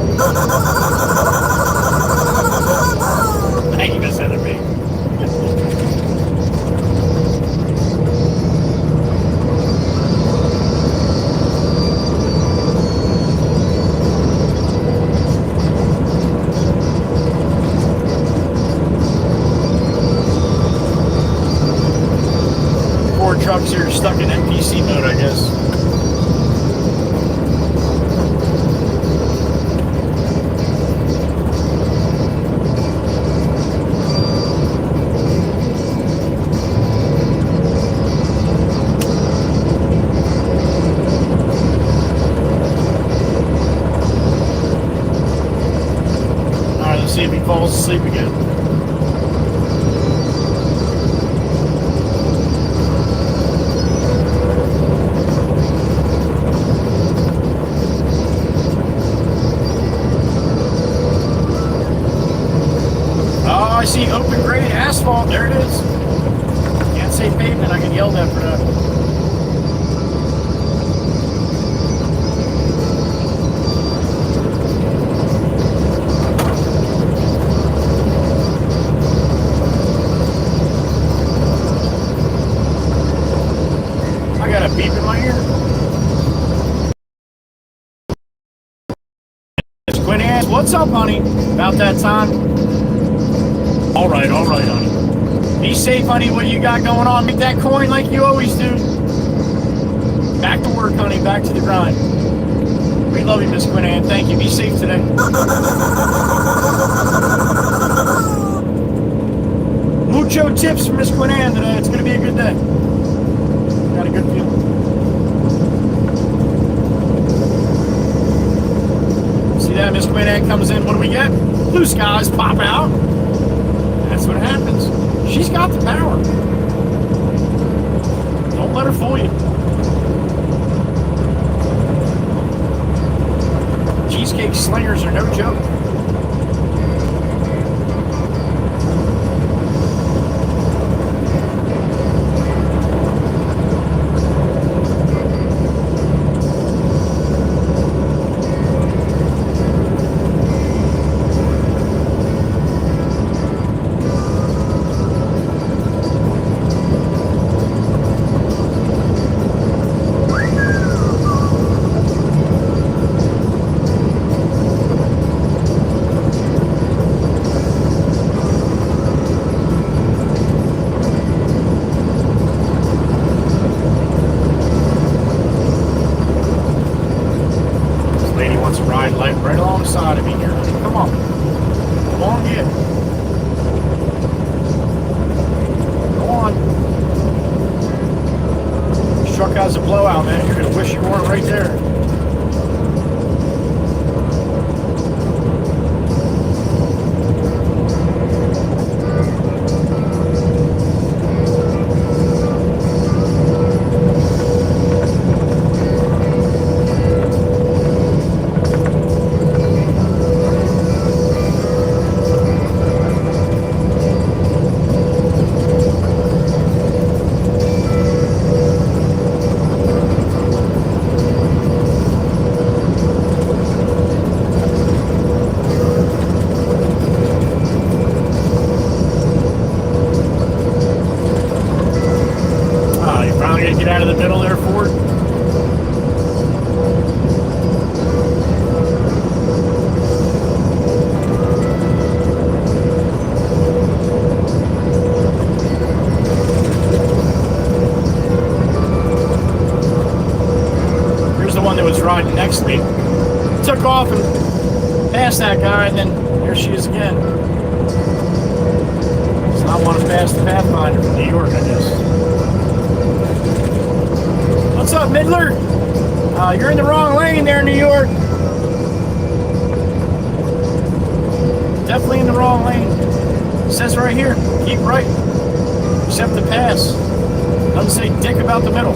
Thank you, Miss Heather B. Trucks here stuck in NPC mode, I guess. All right, let's see if he falls asleep again. I see open grade asphalt. There it is. Can't say pavement. I get yelled at for that. I got a beep in my ear. Quinn asked, "What's up, honey?" About that time. All right, honey. Be safe, honey, what you got going on. Make that coin like you always do. Back to work, honey. Back to the grind. We love you, Miss Quinn Ann. Thank you. Be safe today. Mucho tips from Miss Quinn Ann today. It's going to be a good day. Got a good feeling. See that? Miss Quinn Ann comes in. What do we get? Blue skies pop out. That's what happens. She's got the power. Don't let her fool you. Cheesecake slingers are no joke. Right alongside of me here. Come on. Come on, get. Go on. This truck has a blowout, man. You're going to wish you weren't right there. Get out of the middle there, Ford. Here's the one that was riding next to me. Took off and passed that guy, and then here she is again. Does not want to pass the Pathfinder from New York, I guess. What's up, Midler? You're in the wrong lane there, New York. Definitely in the wrong lane. It says right here, keep right. Except the pass. Doesn't say dick about the middle.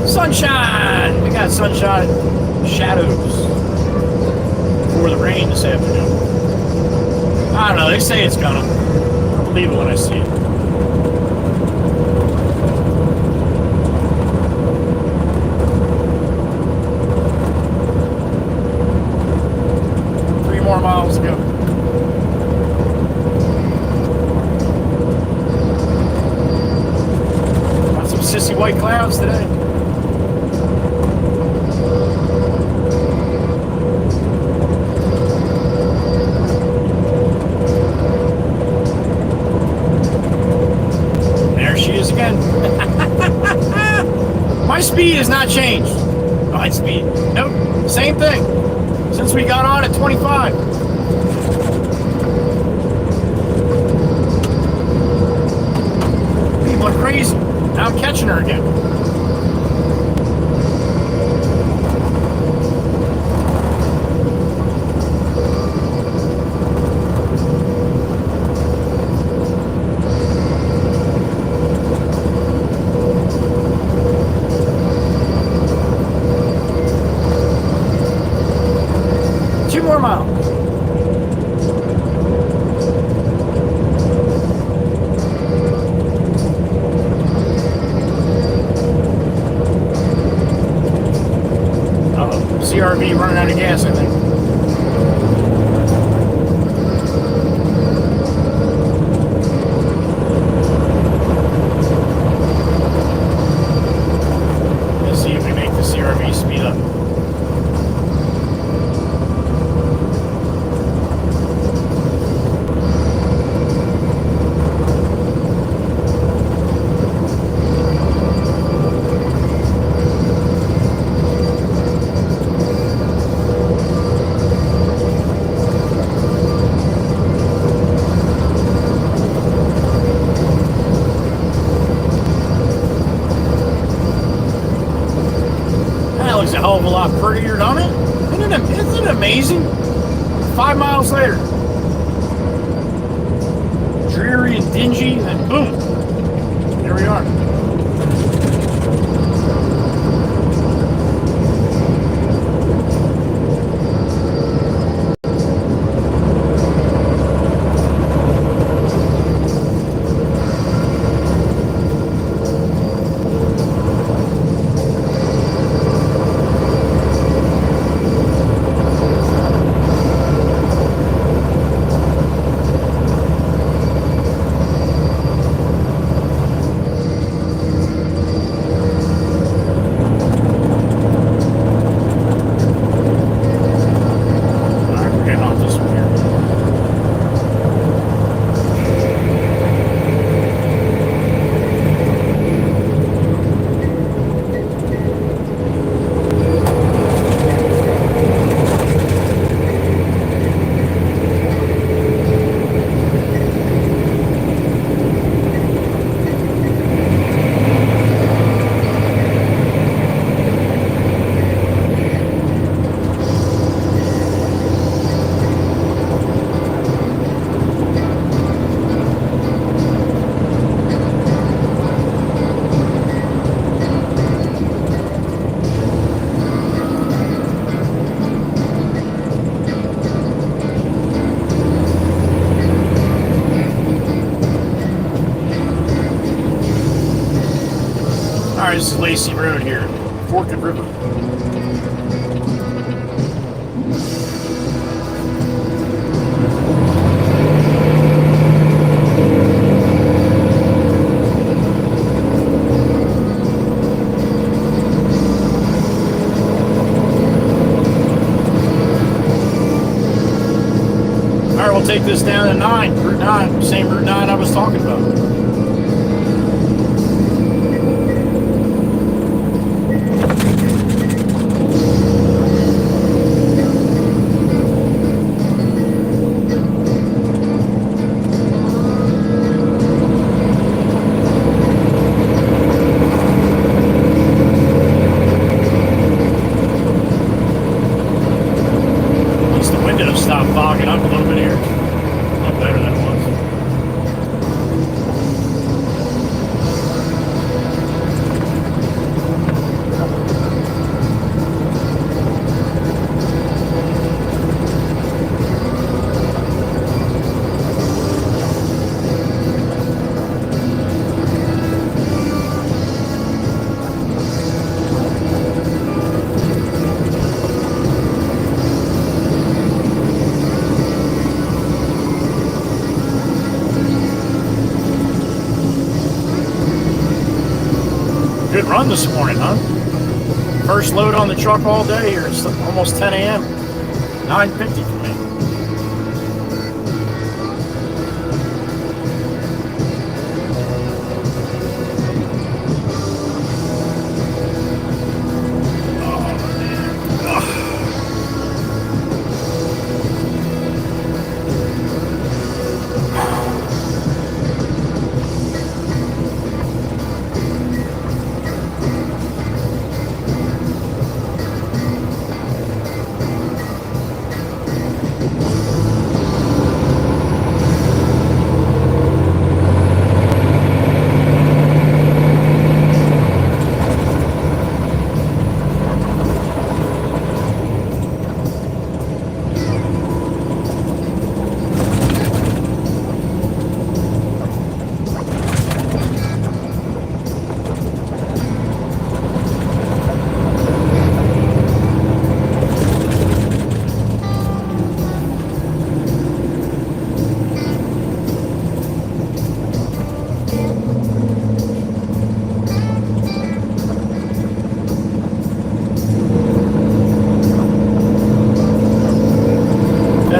Sunshine! We got sunshine and shadows before the rain this afternoon. I don't know, they say it's gonna. I'll believe it when I see it. More miles to go. Got some sissy white clouds today. There she is again. My speed has not changed. My speed. Nope. Same thing. Since we got on at 25. People are crazy. Now I'm catching her again. More miles. Uh-oh. CRV running out of gas, I think. Let's see if we make the CRV speed up. amazing? 5 miles later. Dreary and dingy, and then boom. Here we are. This is Lacey Road here, Forked River. All right, we'll take this down to 9, Route 9, same Route 9 I was talking about. Fogging up a little bit here. A lot better than it was. Good run this morning, huh? First load on the truck all day here. It's almost 10 a.m. 9:50 for me.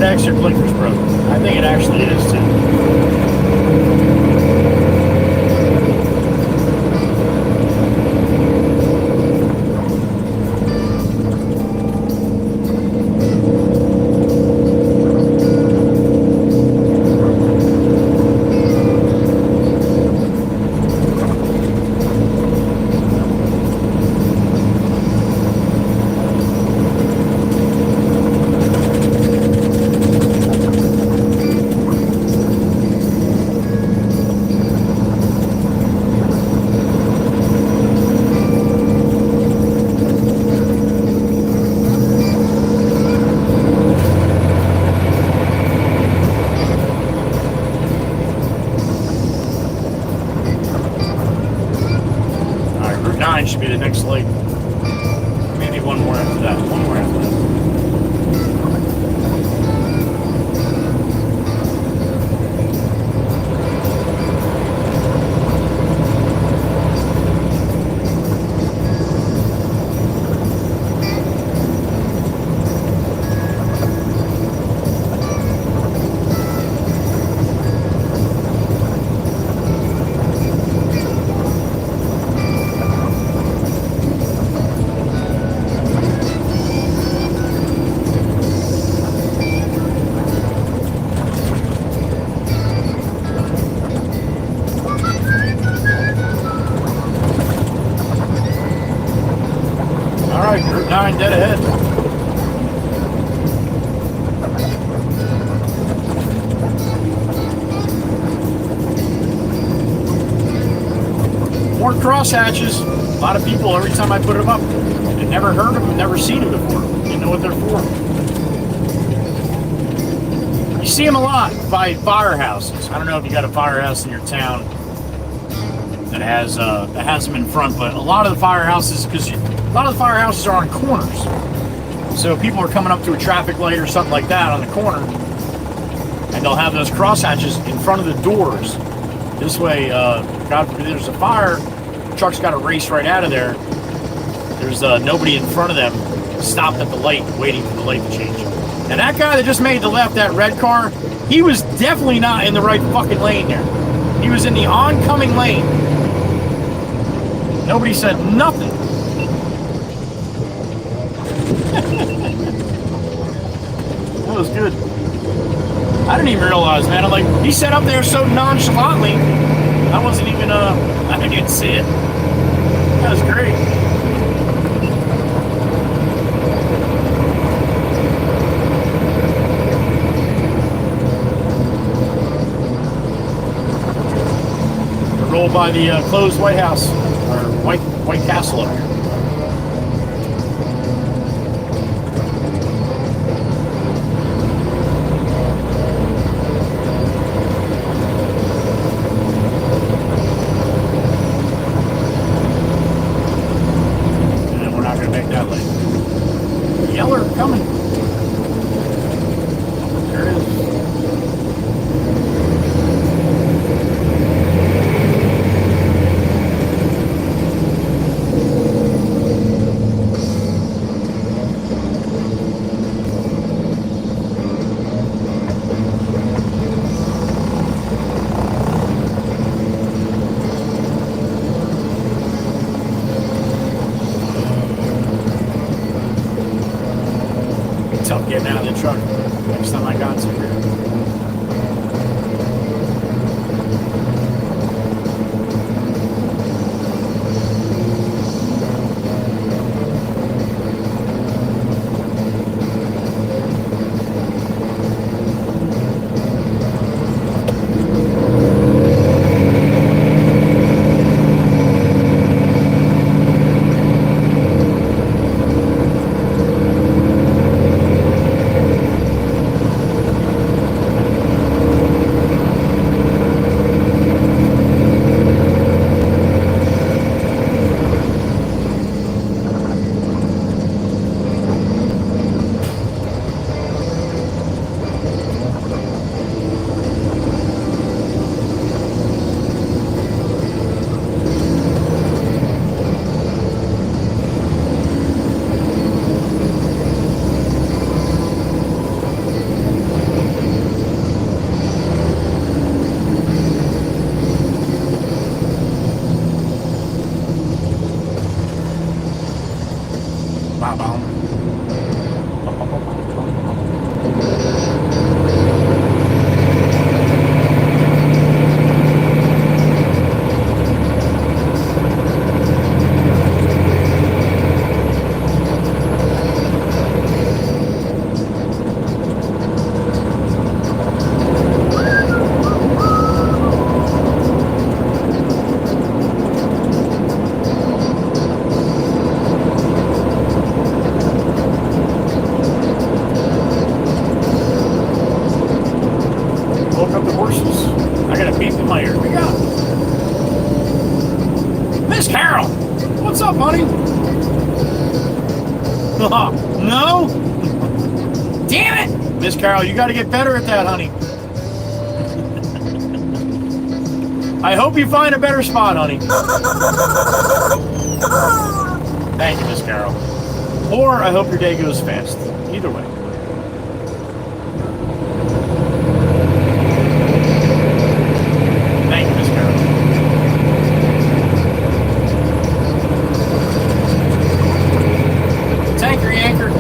Extra blinkers broke. I think it actually is too. next light. Maybe one more after that. One more after that. Route 9 dead ahead. More crosshatches. A lot of people, every time I put them up, had never heard of them, never seen them before. Didn't know what they're for. You see them a lot by firehouses. I don't know if you got a firehouse in your town that has them in front, but a lot of the firehouses, a lot of the firehouses are on corners. So people are coming up to a traffic light or something like that on the corner, and they'll have those crosshatches in front of the doors. This way, God forbid there's a fire, the truck's got to race right out of there. There's nobody in front of them stopped at the light waiting for the light to change. And that guy that just made the left, that red car, he was definitely not in the right fucking lane there. He was in the oncoming lane. Nobody said nothing. That was good. I didn't even realize, man. I'm like, he sat up there so nonchalantly. I wasn't even, I didn't even see it. That was great. Roll by the closed White House, or White Castle up here. And we're not going to make that late. Yeller coming. There it is. Tough getting out of the truck next time I got to here. Woke up the horses. I got a beep in my ear. We got. Miss Carol! What's up, honey? No? Damn it! Miss Carol, you gotta get better at that, honey. I hope you find a better spot, honey. Thank you, Miss Carol. Or I hope your day goes fast. Either way. Thank you, Miss Carol. Tanker yanker.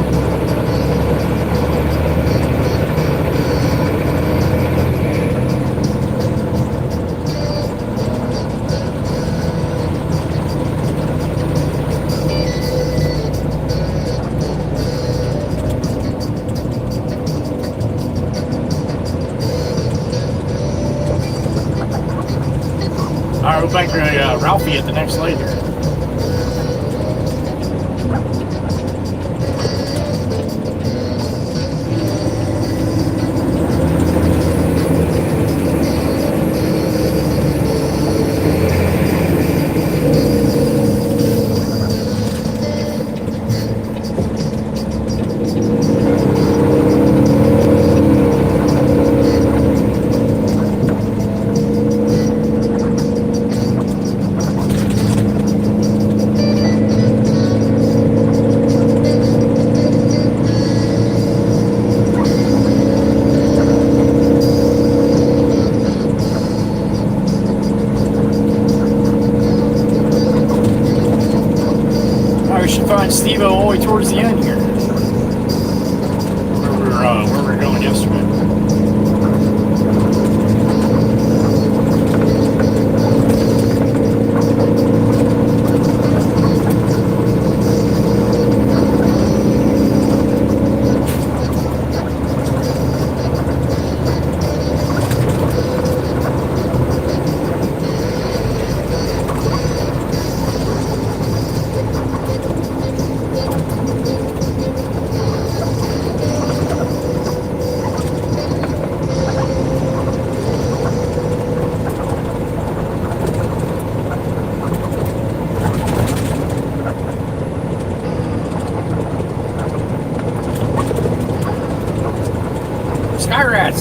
Alright, we'll bank Ralphie at the next light here. Steve-O all the way towards the end here. Where we were going yesterday.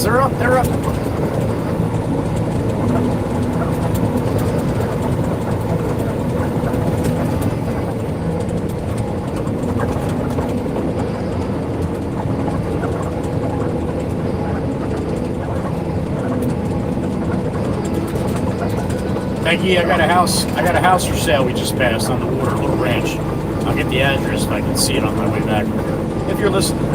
They're up, they're up. Peggy, I got a house for sale we just passed on the water, a little ranch. I'll get the address if I can see it on my way back. If you're listening.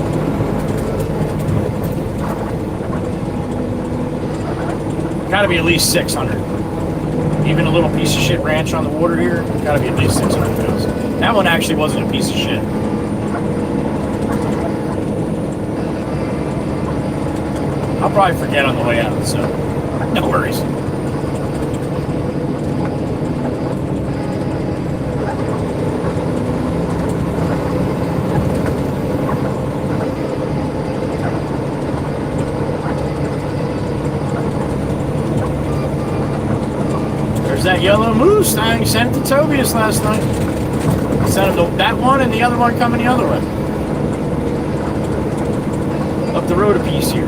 Gotta be at least 600. Even a little piece of shit ranch on the water here, gotta be at least 600,000. That one actually wasn't a piece of shit. I'll probably forget on the way out, so no worries. That yellow moose I sent to Tobias last night. I sent him that one and the other one coming the other way. Up the road a piece here.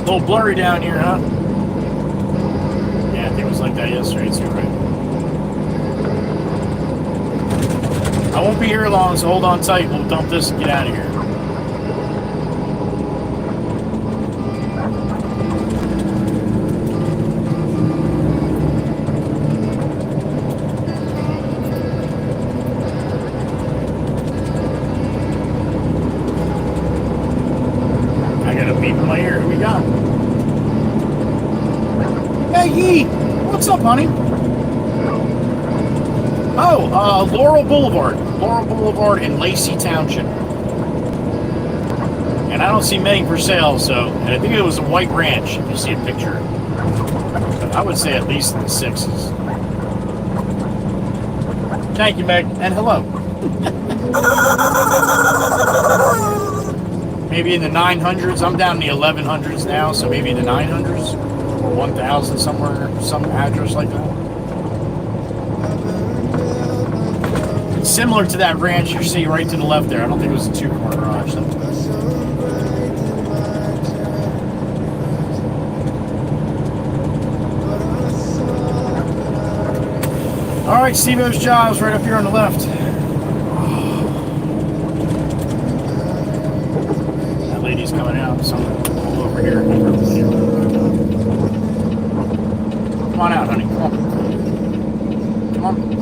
A little blurry down here, huh? Yeah, I think it was like that yesterday too, right? I won't be here long, so hold on tight. We'll dump this and get out of here. I got a beep in my ear. Who we got? Hey, Yee! What's up, honey? Oh, Laurel Boulevard. Laurel Boulevard in Lacey Township. And I don't see many for sale, so and I think it was a white ranch, if you see a picture. But I would say at least in the 6s. Thank you, Meg, and hello. Maybe in the 900s. I'm down in the 1100s now, so maybe in the 900s or 1000 somewhere, some address like that. It's similar to that ranch you see right to the left there. I don't think it was a 2-car garage. So. All right, Steve-O's Jobs right up here on the left. That lady's coming out. So all over here. Come on out, honey. Come on. Come on.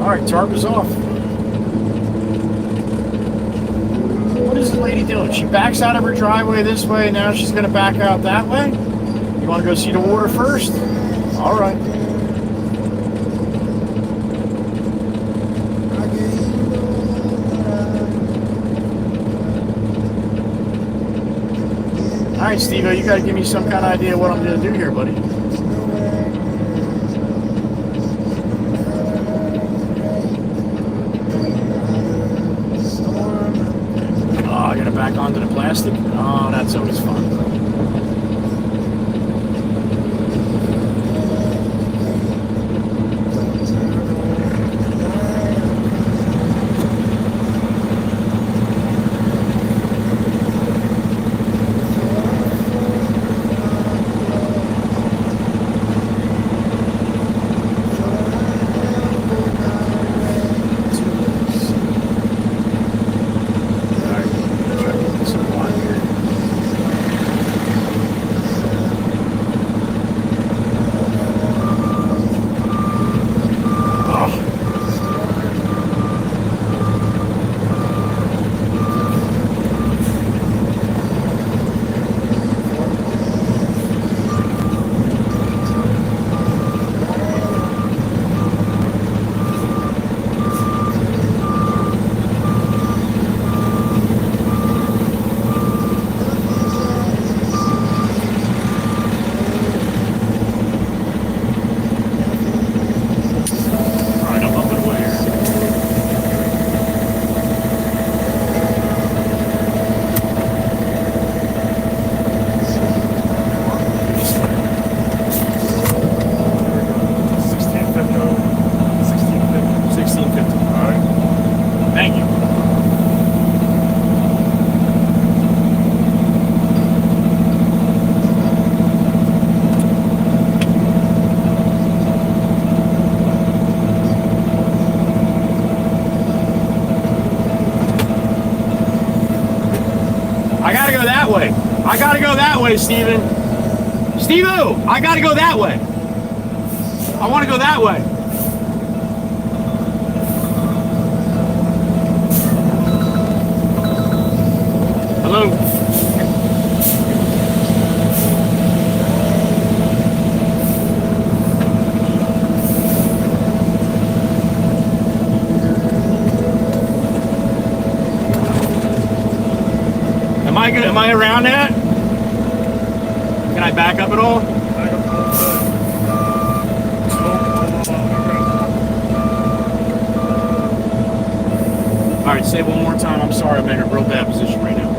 Alright, tarp is off. What is this lady doing? She backs out of her driveway this way, and now she's going to back out that way? You want to go see the water first? Alright. Alright, Steve-O, you got to give me some kind of idea what I'm going to do here, buddy. Back onto the plastic. Oh, that's always fun. I gotta go that way, Steven. Steve-O, I gotta go that way. I want to go that way. Hello? Am I around that? Can I back up at all? Alright, say it one more time. I'm sorry, I'm in a real bad position right now.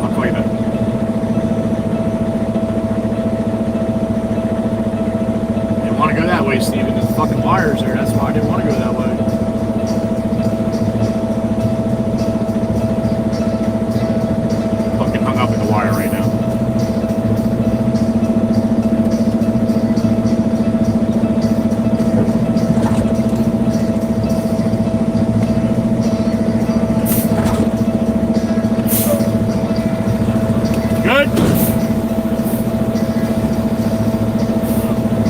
I'll call you back. I didn't want to go that way, Steven. There's fucking wires there. That's why I didn't want to go that way. wire right now. Good.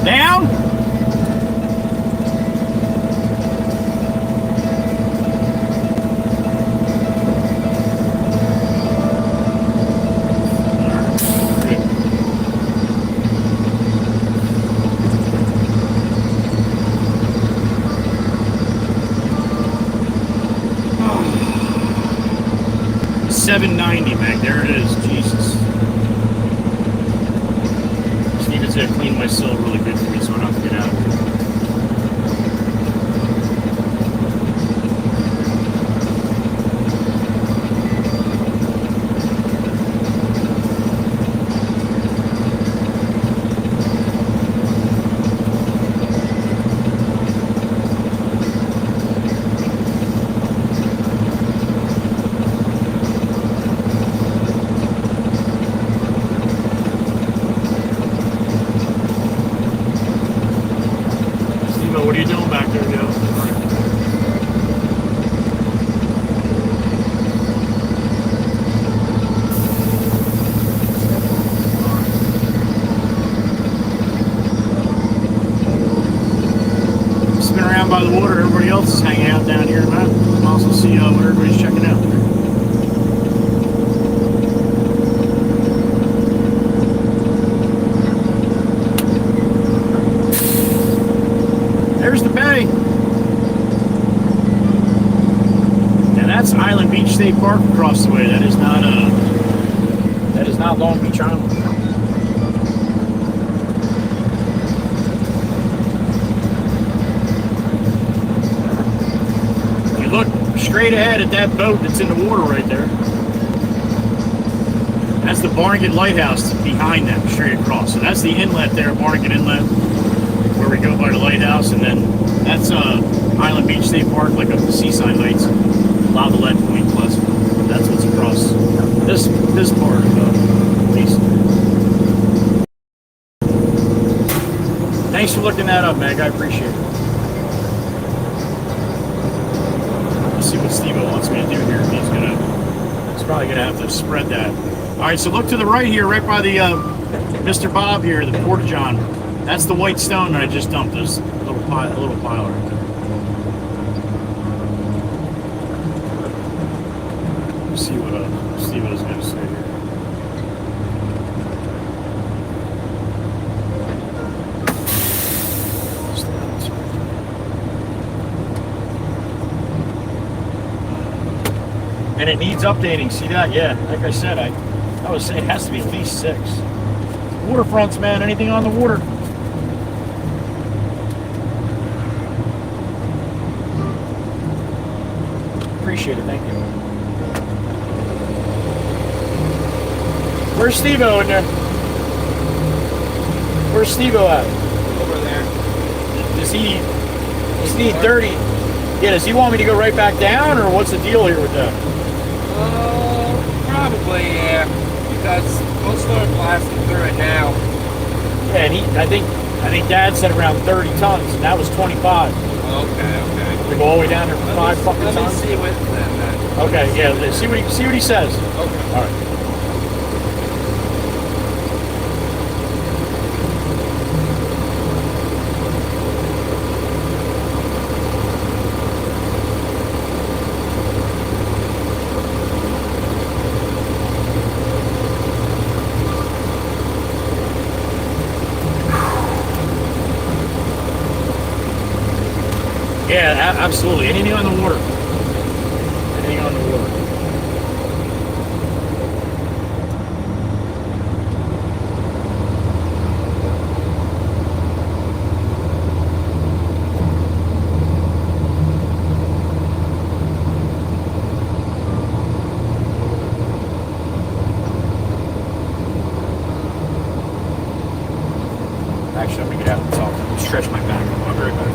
Down. $7.90, Meg. There it is. Jesus. Steven said clean my sill really good for me, so I don't have to get out. What are you doing back there, yo? Spin around by the water. Everybody else is hanging out down here, man. I'll also see what everybody's checking out there. There's the bay. And that's Island Beach State Park across the way. That is not Long Beach Island. If you look straight ahead at that boat that's in the water right there, that's the Barnegat Lighthouse behind them, straight across. So that's the inlet there, Barnegat Inlet, where we go by the lighthouse, and then that's Island Beach State Park, like up the Seaside Heights, Lava Lead Point Plus. That's what's across this part of the east. Thanks for looking that up, Meg. I appreciate it. Let's see what Steve wants me to do here. He's probably gonna have to spread that. All right, so look to the right here, right by the Mr. Bob here, the Porta John. That's the white stone that I just dumped. There's a little pile right there. Let's see what Steve is going to say here. And it needs updating. See that? Yeah. Like I said, I was saying it has to be at least 6. Waterfronts, man. Anything on the water. Appreciate it, thank you. Where's Steve-O in there? Where's Steve-O at? Over there. Does he need 30? Yeah, does he want me to go right back down, or what's the deal here with that? Probably, yeah. Because most of them blasting through it now. Yeah, and I think Dad said around 30 tons, and that was 25. Okay. We go all the way down there for 5 fucking tons? Let me see what then. Okay, yeah, see what he says. Okay. All right. Yeah, absolutely. Anything on the water. Anything on the water. Actually, I'm going to get out and talk. Stretch my back. I'll be right back.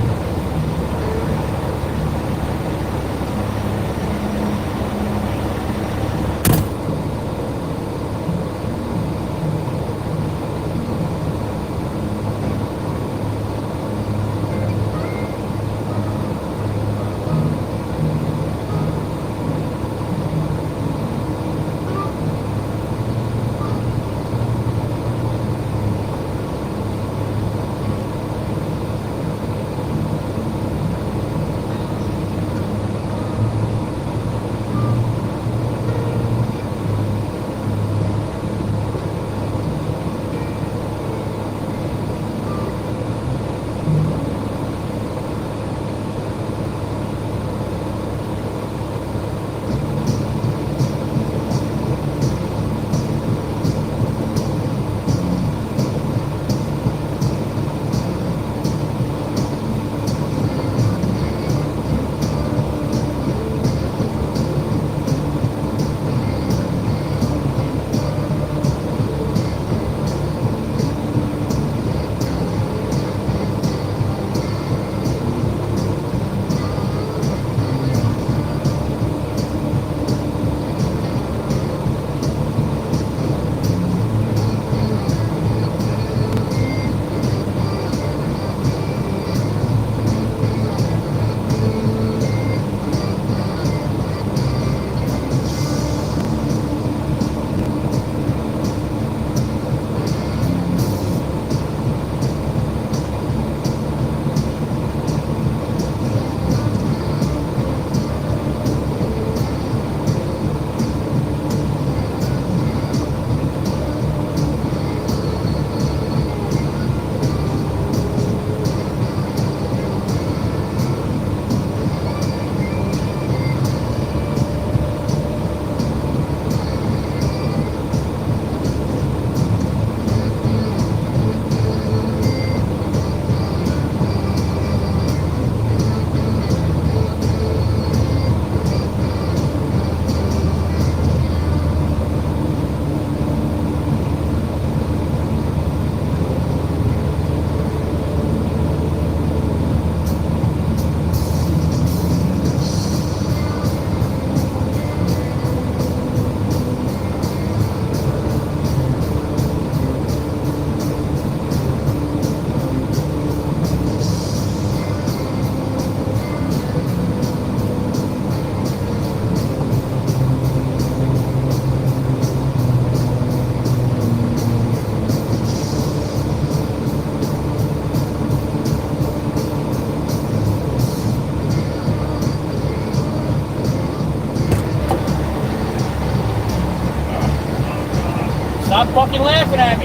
fucking laughing at me.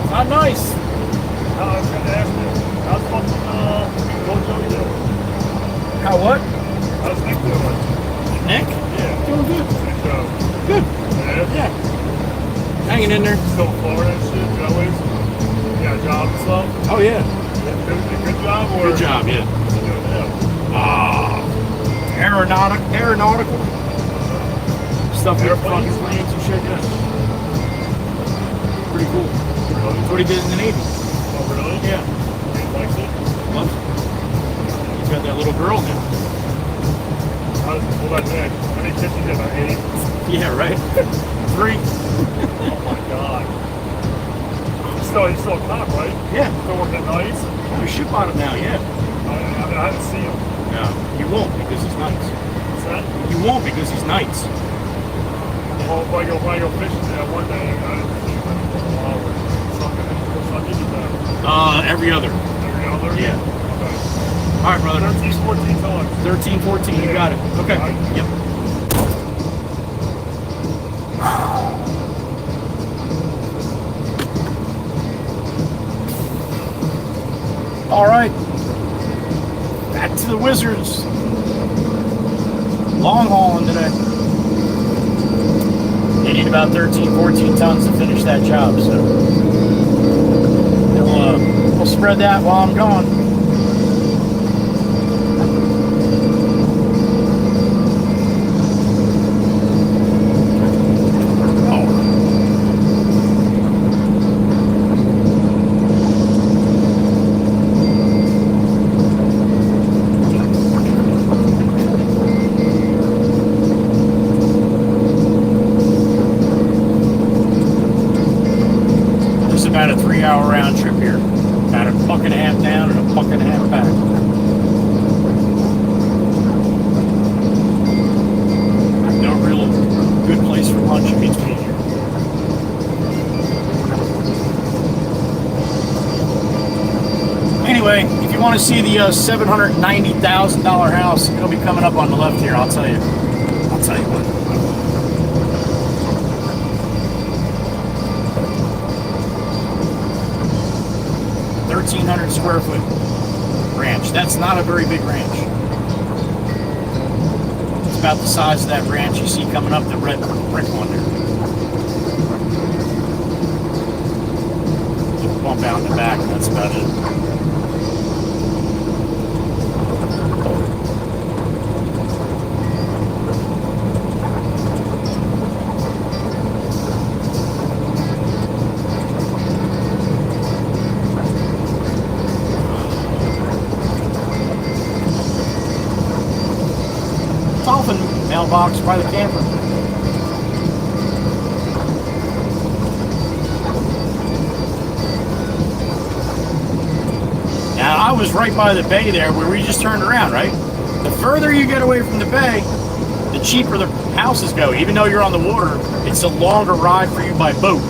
Not nice. I was going to ask you. How's fucking Mojo doing? How what? How's Nick doing? Nick? Yeah. Doing good. Good job. Good. Yeah. Yeah. Hanging in there. Still in Florida and shit, always. You got a job and stuff? Oh yeah. Good job or? Good job, yeah. Aeronautical. Stuff with fucking planes and shit, yeah. Pretty cool. That's what he did in the Navy. Oh, really? Yeah. He likes it? Loves it. He's got that little girl now. What about Nick? How many kids you get? About 8? Yeah, right? 3. Oh my god. He's still a cop, right? Yeah. Still working at nights? Oh, you ship on him now, yeah. I haven't seen him. No, you won't because he's nice. What's that? You won't because he's nice. Well, if I go fishing there one day, I didn't see him for a while. Something you back. Every other. Every other? Yeah. Okay. All right, brother. 13, 14 times. 13, 14, you got it. Okay. Yep. All right. Back to the Wizards. Long hauling today. They need about 13, 14 tons to finish that job, so we'll spread that while I'm gone. About a 3-hour round trip here. About a buck and a half down and a buck and a half back. No real good place for lunch in between here. Anyway, if you want to see the $790,000 house, it'll be coming up on the left here, I'll tell you. I'll tell you what. 1,300 square foot ranch. That's not a very big ranch. It's about the size of that ranch you see coming up the red brick one there. Little bump out in the back, and that's about it. Mailbox by the camper. Now I was right by the bay there where we just turned around, right? The further you get away from the bay, the cheaper the houses go. Even though you're on the water, it's a longer ride for you by boat.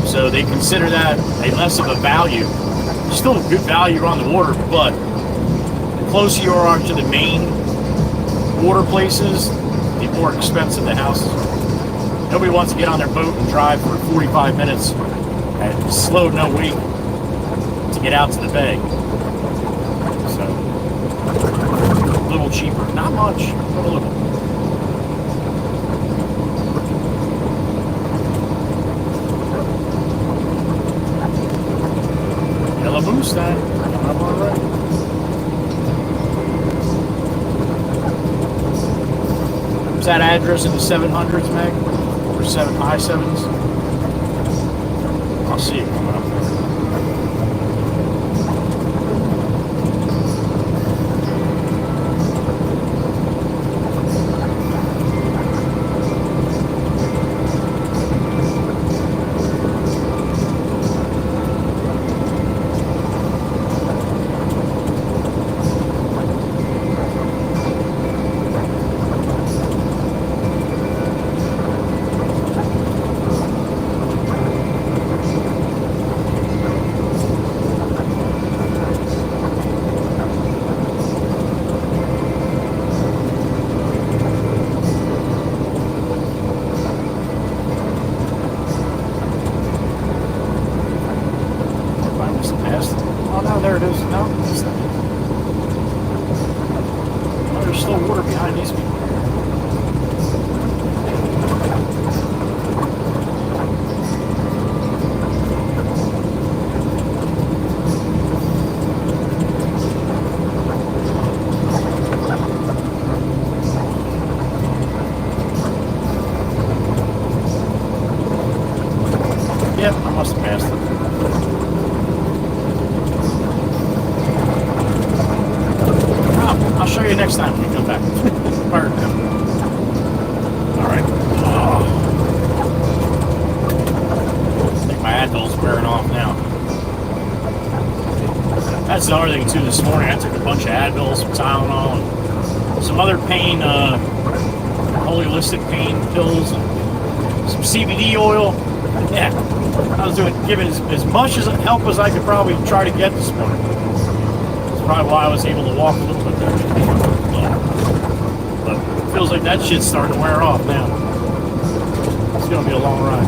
So they consider that a less of a value. Still a good value on the water, but the closer you are to the main water places, the more expensive the houses are. Nobody wants to get on their boat and drive for 45 minutes at slow no wait to get out to the bay. So, a little cheaper. Not much, but a little. Yellow Moonstein, coming up on the right. Is that address in the 700s, Meg? Or high 7s? I'll see it coming up there. there's still water behind these people. Yep, I must have passed it. Oh, I'll show you next time when we come back. Fire it down. Alright. Oh. I think my Advil's wearing off now. That's another thing too. This morning I took a bunch of Advil, some Tylenol, and some other pain, holistic pain pills, and some CBD oil. Yeah, I was giving as much as help as I could probably try to get this morning. That's probably why I was able to walk a little bit there. But it feels like that shit's starting to wear off now. It's going to be a long ride.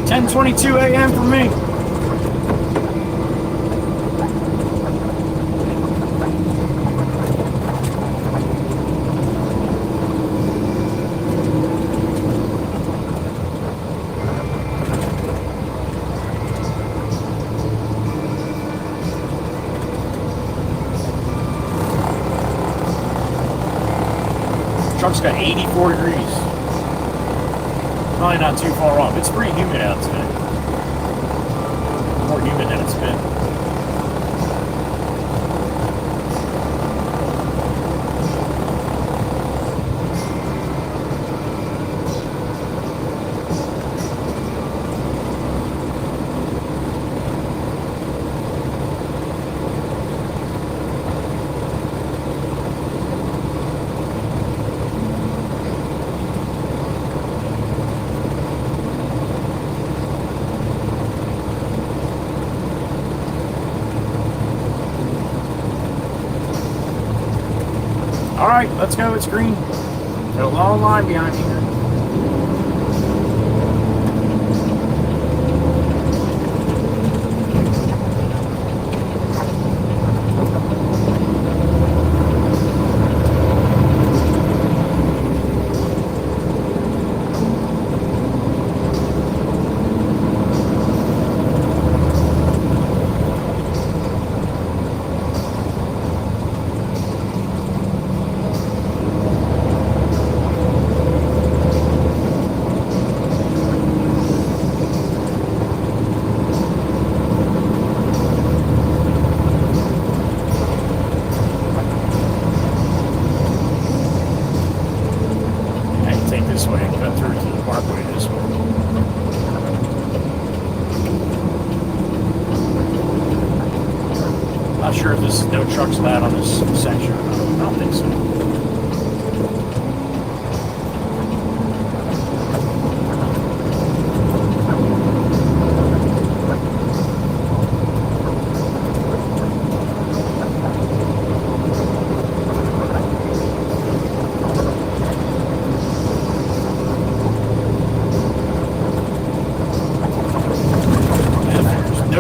.22 a.m. for me. Truck's got 84 degrees. Probably not too far off. It's pretty humid out today. More humid than it's been. Alright, let's go. It's green. Got a long line behind me here. Not sure if there's no trucks allowed on this section. I don't think so.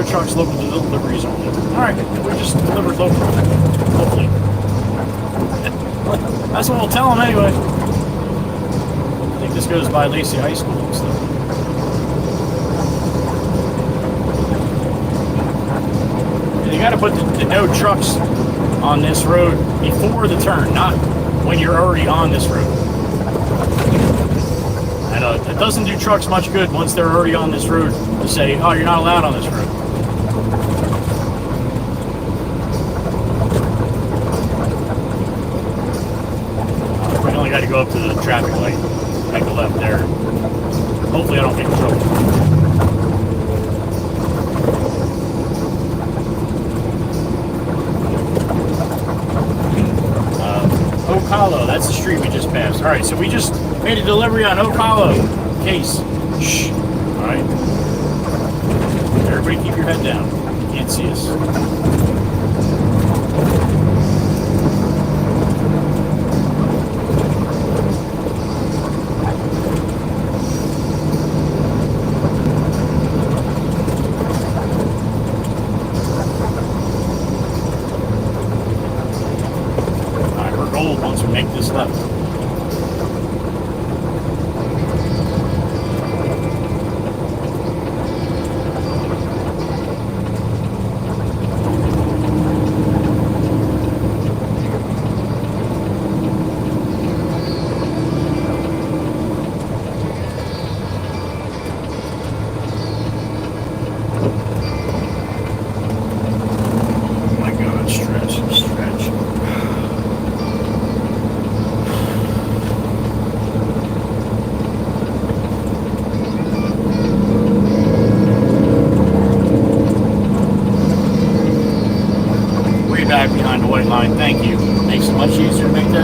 Trucks local deliveries only. Alright, we just delivered local. Hopefully. That's what we'll tell them anyway. I think this goes by Lacey High School and stuff. And you gotta put the no trucks on this road before the turn, not when you're already on this road. I know it doesn't do trucks much good once they're already on this road to say, oh, you're not allowed on this road. Got to go up to the traffic light, make a left there. Hopefully I don't get in trouble. Oak Hollow, that's the street we just passed. Alright, so we just made a delivery on Oak Hollow. Case. Shh. Alright. Everybody keep your head down. You can't see us.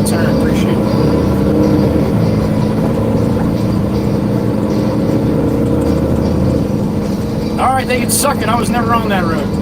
that turn. Appreciate it. Alright, they can suck it. I was never on that road.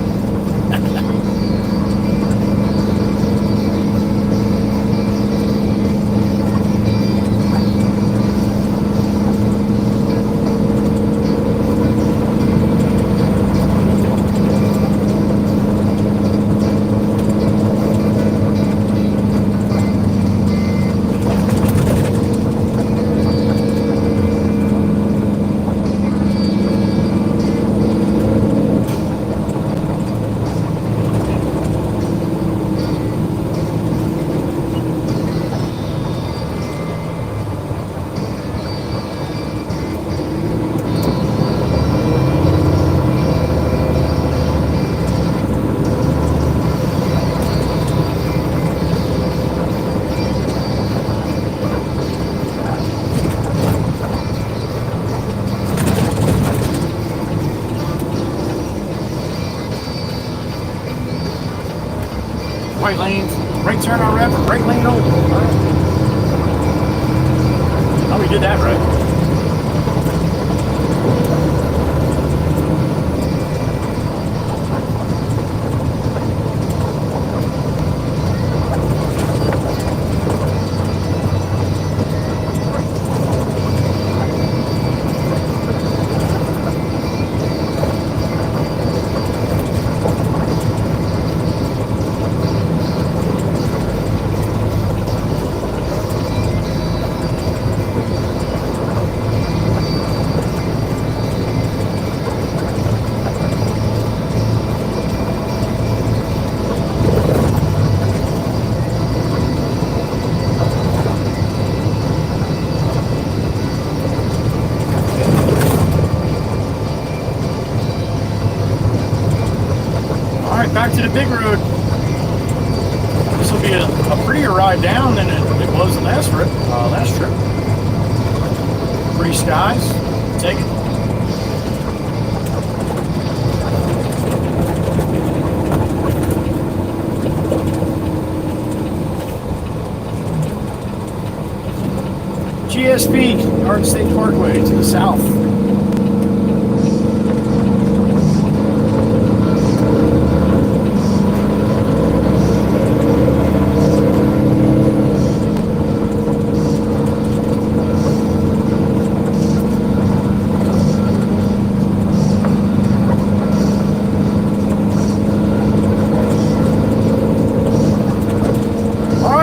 Right lane, right turn on red, right lane open. Oh, we did that right. Back to the big road. This will be a prettier ride down than it was the last trip. Pretty skies. Take it. GSP, Garden State Parkway to the south.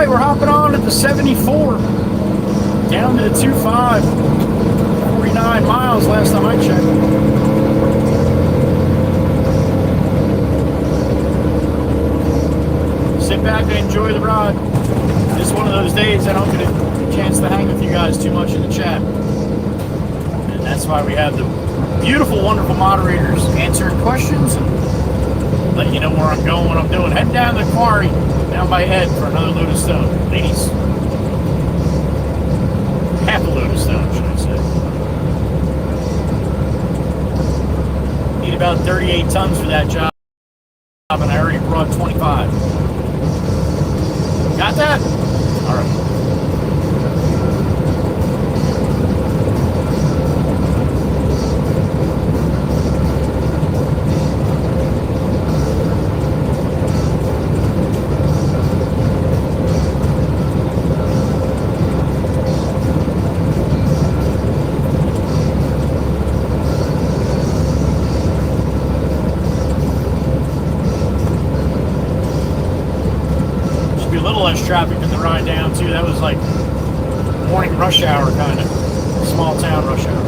We're hopping on at the 74 down to the 25, 49 miles last time I checked. Sit back and enjoy the ride. This is one of those days I don't get a chance to hang with you guys too much in the chat, and that's why we have the beautiful, wonderful moderators answering questions and letting you know where I'm going, what I'm doing. Heading down to the Quarry down by Ed for another load of stone. Ladies, half a load of stone, should I say. Need about 38 tons for that job, and I already brought 25. Got that? All right. Less traffic than the ride down too. That was like morning rush hour, kind of small town rush hour.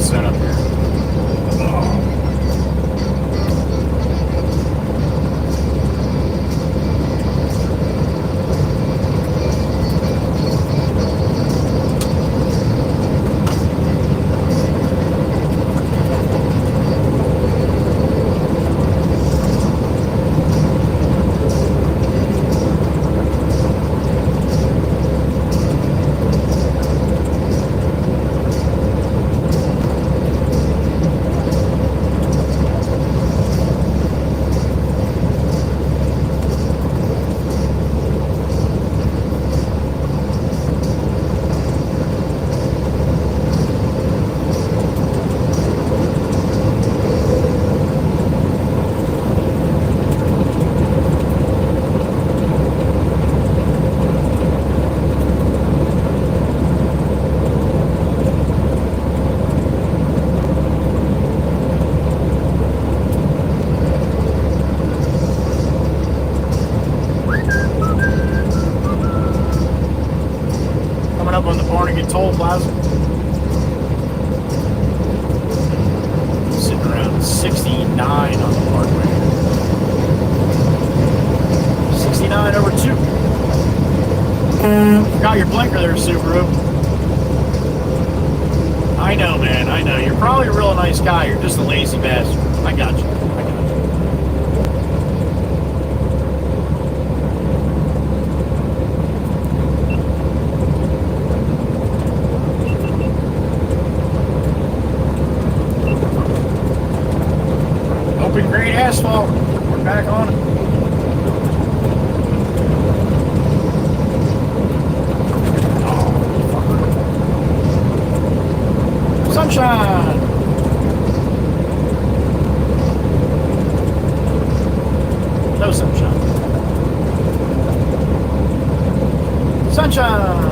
setup here. Oh. Up on the Barnegat Toll Plaza. Sitting around 69 on the Parkway. 69 over 2. Got your blinker there, Subaru. I know, man, I know. You're probably a real nice guy. You're just a lazy bastard. I got you. Great asphalt. We're back on it. Oh, fucker. Sunshine. No sunshine. Sunshine.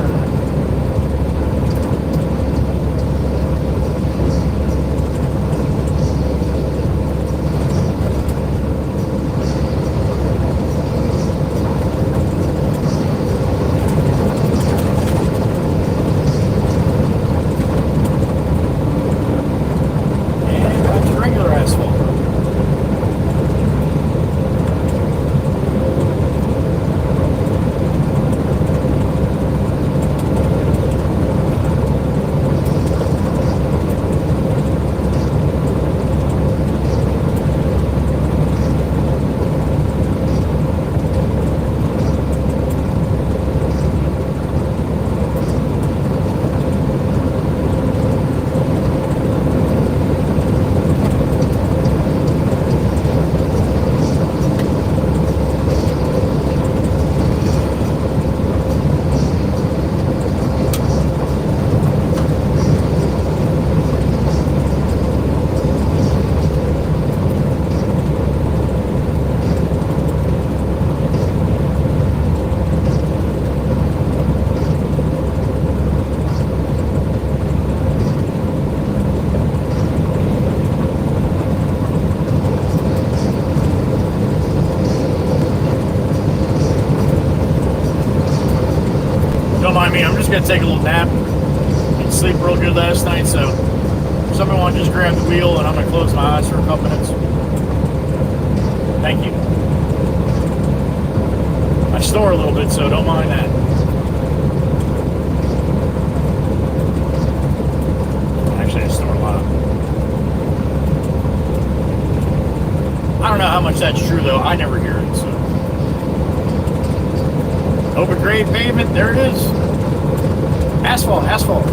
I'm just gonna take a little nap and sleep real good last night, so somebody want to just grab the wheel and I'm gonna close my eyes for a couple minutes. Thank you. I snore a little bit, so don't mind that. Actually, I snore a lot. I don't know how much that's true though. I never hear it, so. Open grade pavement, there it is. Asphalt, asphalt.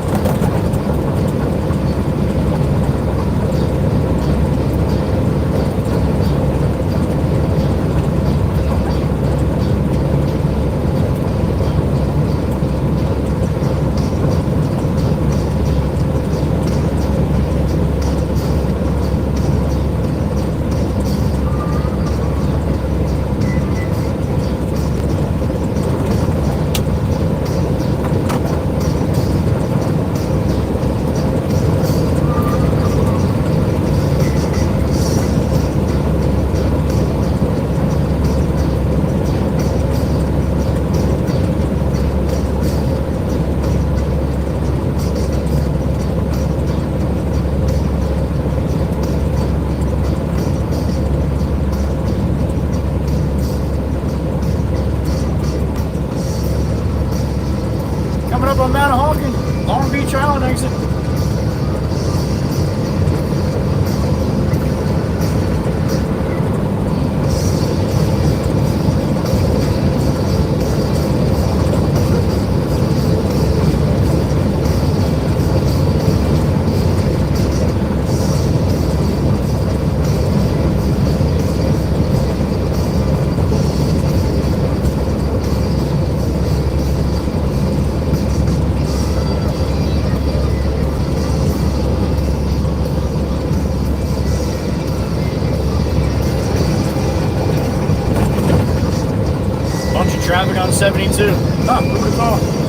up on Manahawkin, Long Beach Island exit. Bunch of traffic on 72. Huh, who would have thought?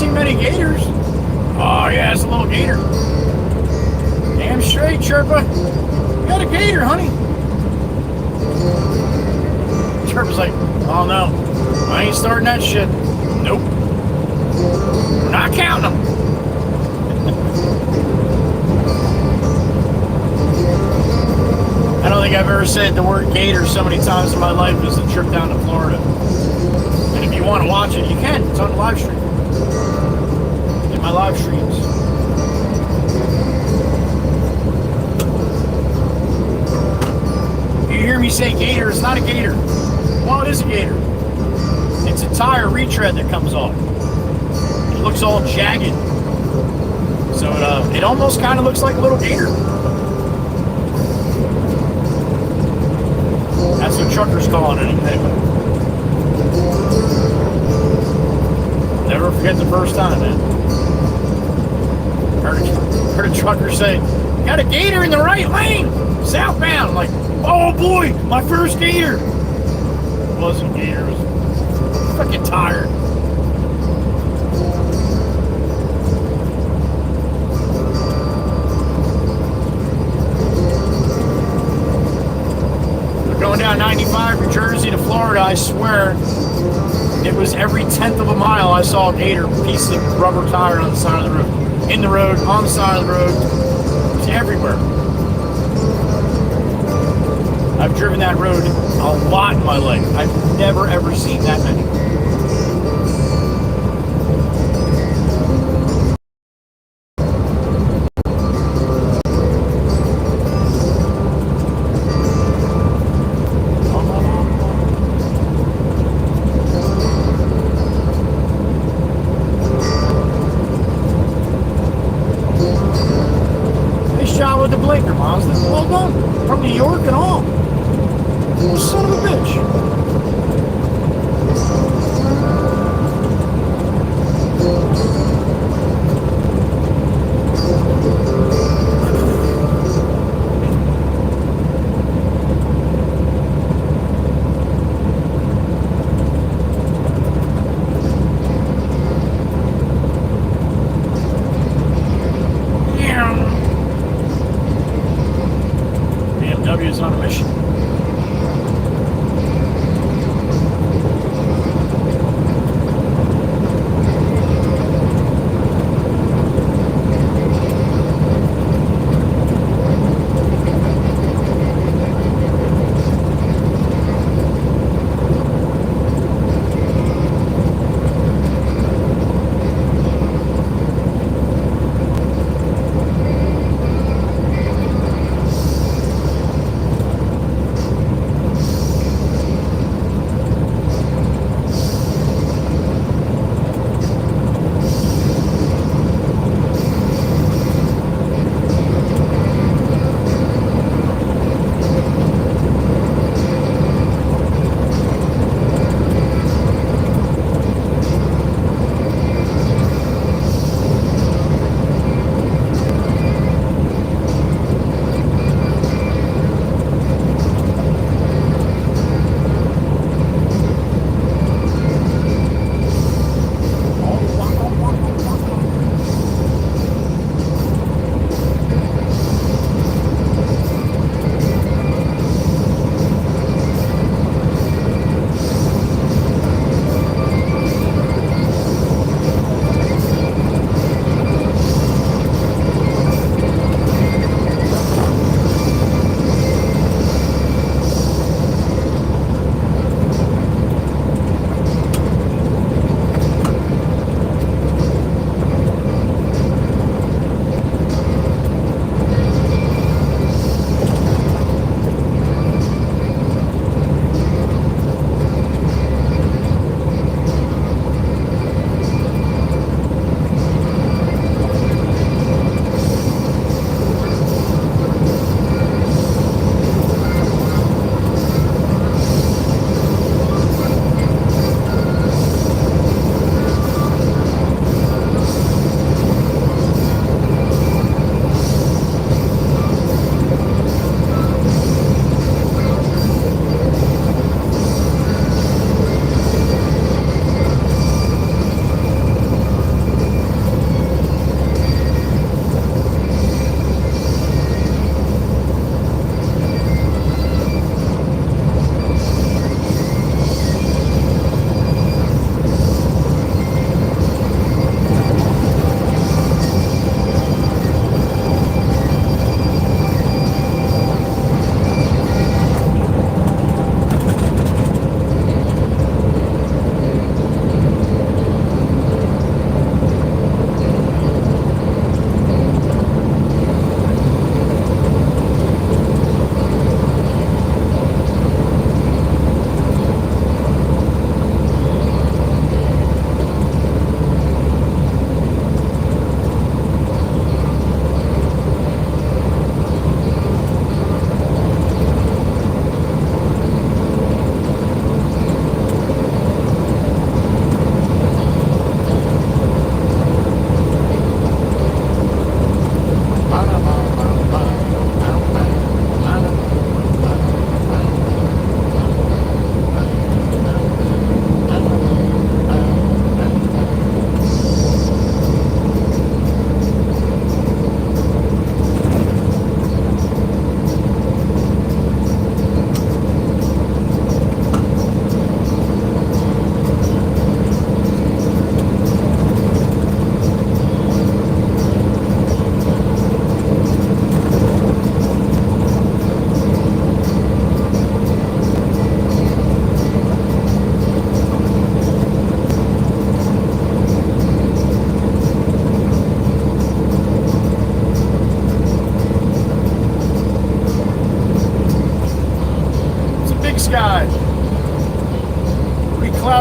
seen many gators. Oh, yeah, it's a little gator. Damn straight, Chirpa. Got a gator, honey. Chirpa's like, oh no, I ain't starting that shit. Nope. We're not counting them. I don't think I've ever said the word gator so many times in my life as the trip down to Florida. And if you want to watch it, you can. It's on the live stream. In my live streams. You hear me say gator, it's not a gator. Well, it is a gator. It's a tire retread that comes off. It looks all jagged. So it almost kind of looks like a little gator. That's what truckers calling it anyway. Never forget the first time, man. Heard a trucker say, got a gator in the right lane, southbound. I'm like, oh boy, my first gator. It wasn't a gator, it was fucking tired. Going down 95 from Jersey to Florida, I swear it was every 10th of a mile I saw a gator, piece of rubber tire on the side of the road. In the road, on the side of the road. It's everywhere. I've driven that road a lot in my life. I've never ever seen that many. With the blinker, Mazda. Well done. From New York and all. Oh, son of a bitch. BMW's on a mission.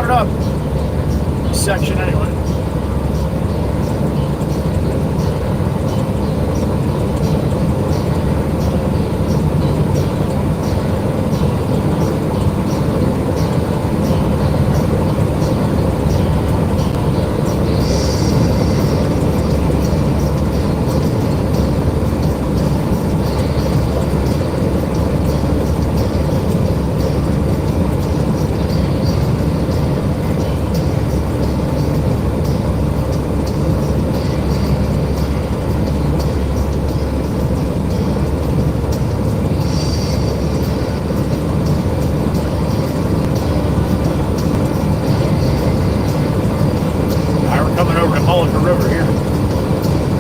crowded up. This section anyway.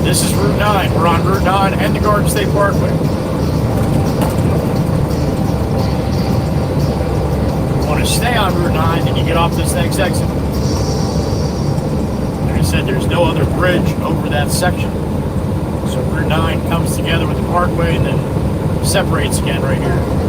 This is Route 9. We're on Route 9 and the Garden State Parkway. You want to stay on Route 9, then you get off this next exit. Like I said, there's no other bridge over that section. So Route 9 comes together with the Parkway and then separates again right here.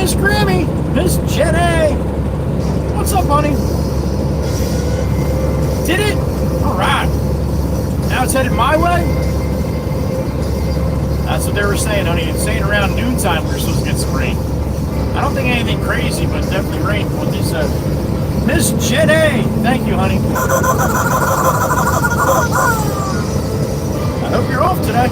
Miss Grammy, Miss Jenny. What's up, honey? Did it? All right. Now it's headed my way? That's what they were saying, honey. It's saying around noontime we're supposed to get some rain. I don't think anything crazy, but definitely rain from what they said. Miss Jenny! Thank you, honey. I hope you're off today.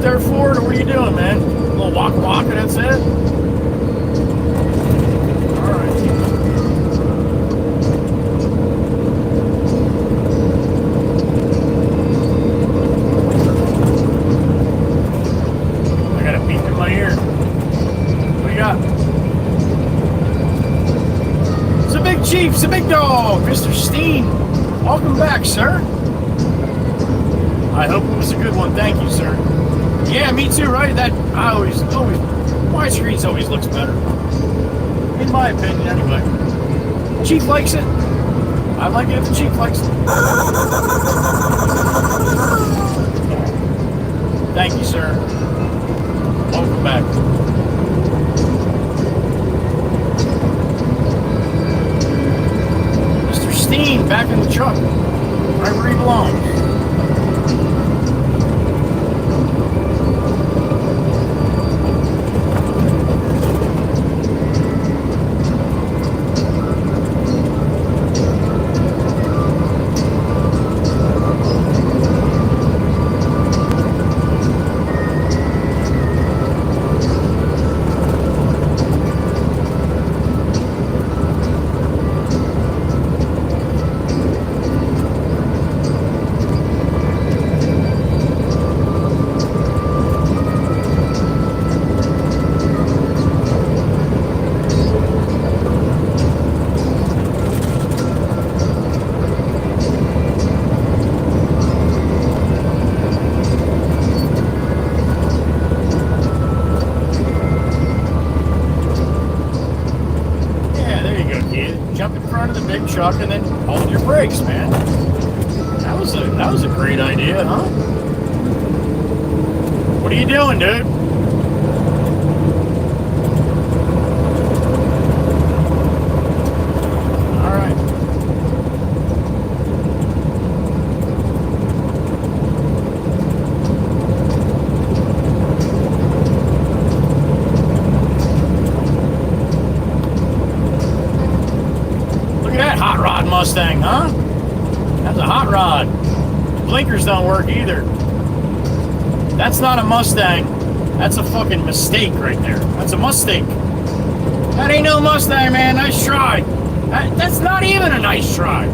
There for it, or what are you doing, man? A little walk, and that's it? Alright. I got a beep in my ear. What do you got? It's a big chief, it's a big dog, Mr. Steen. Welcome back, sir. I hope it was a good one. Thank you, sir. Yeah, me too, right? That I always widescreens always looks better. In my opinion, anyway. Chief likes it. I like it if the chief likes it. Thank you, sir. Welcome back. Mr. Steen back in the truck. Right where he belongs. Truck and then hold your brakes, man. That was a great idea, huh? What are you doing, dude? All right. Mustang, huh? That's a hot rod. Blinkers don't work either. That's not a Mustang. That's a fucking mistake right there. That's a mistake. That ain't no Mustang, man. Nice try. That's not even a nice try.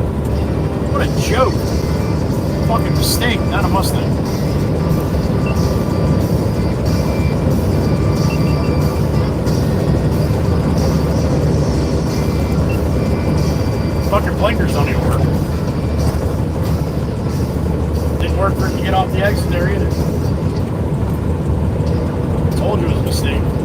What a joke. Fucking mistake, not a Mustang. Fucking blinkers don't even work. Didn't work for it to get off the exit there either. Told you it was a mistake.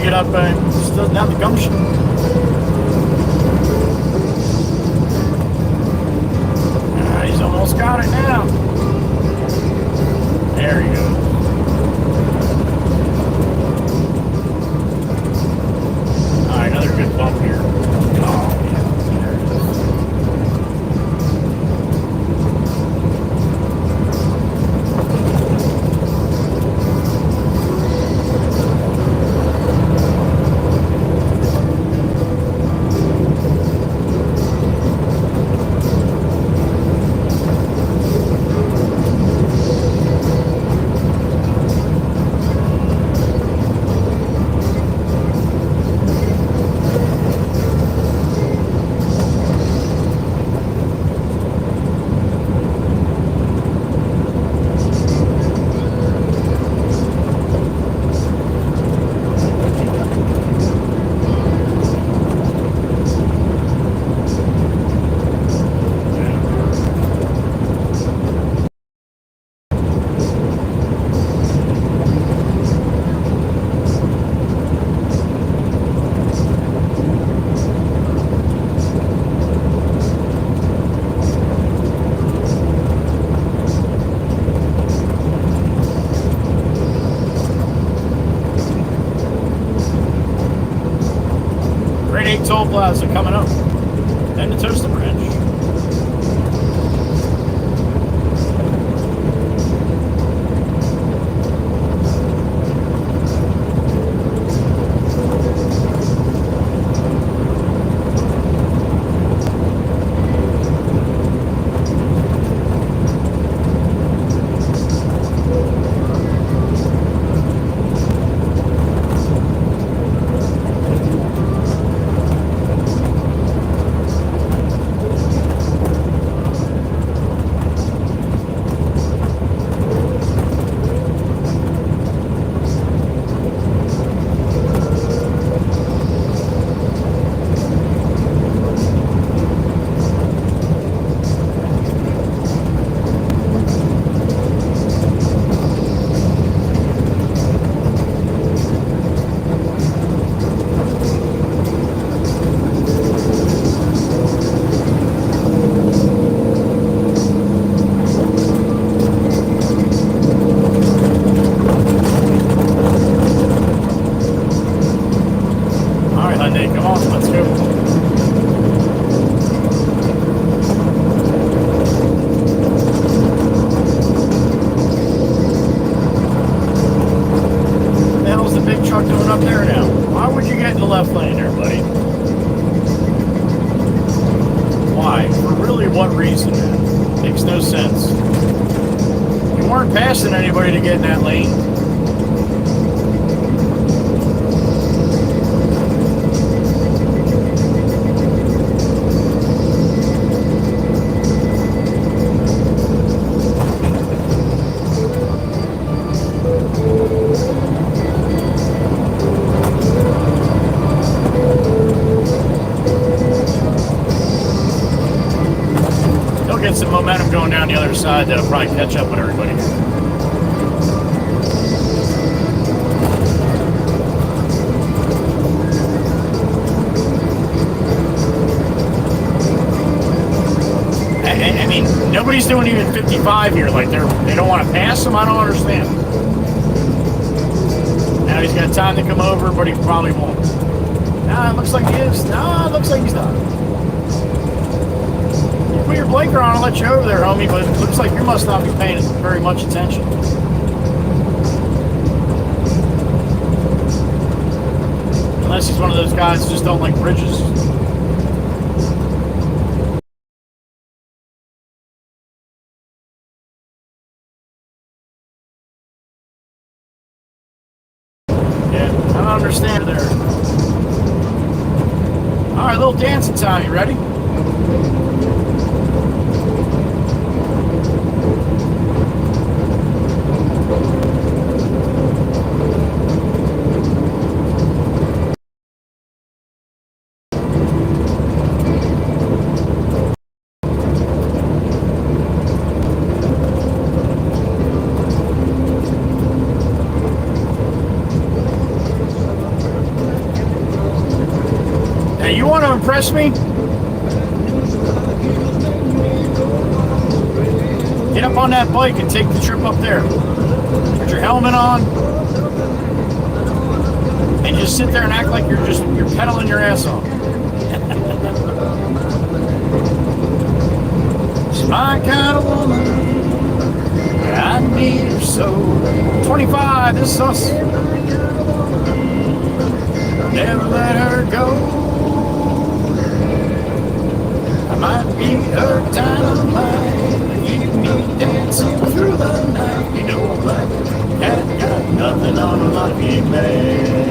get up and just doesn't have the gumption. He's almost got it now. There he goes. Alright, another good bump here. Oh, yeah, there it is. big toll plaza coming up. And the Toaster Branch. Passing anybody to get in that lane. They'll get some momentum going down the other side that'll probably catch up with everybody. I mean, nobody's doing even 55 here. Like they don't want to pass him. I don't understand. Now he's got time to come over, but he probably won't. Nah, it looks like he is. Nah, it looks like he's not. You put your blinker on, I'll let you over there, homie. But it looks like you must not be paying very much attention. Unless he's one of those guys who just don't like bridges. Understand there. All right, little dancing time. You ready? You want to impress me? Get up on that bike and take the trip up there. Put your helmet on. And just sit there and act like you're pedaling your ass off. She's my kind of woman. I need her so. 25, this is us. Never let her go. Might be her time of life. Keep me dancing through the night. You know, like cat got nothing on a lucky man.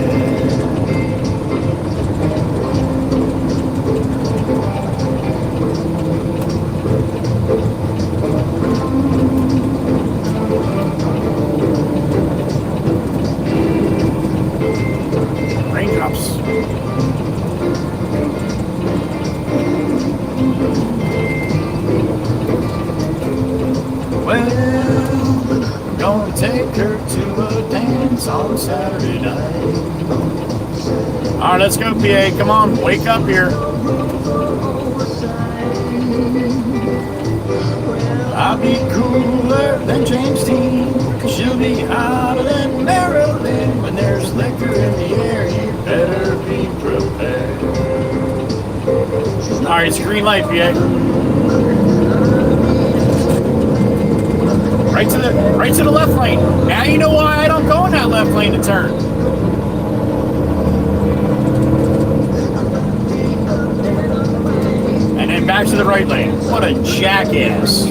Raindrops. Well, gonna take her to a dance on Saturday night. All right, let's go, PA. Come on, wake up here. I'll be cooler than James Dean. She'll be hotter than Marilyn. When there's liquor in the air, you better be prepared. right, it's green light, PA. Right to the left lane. Now you know why I don't go in that left lane to turn. And then back to the right lane. What a jackass.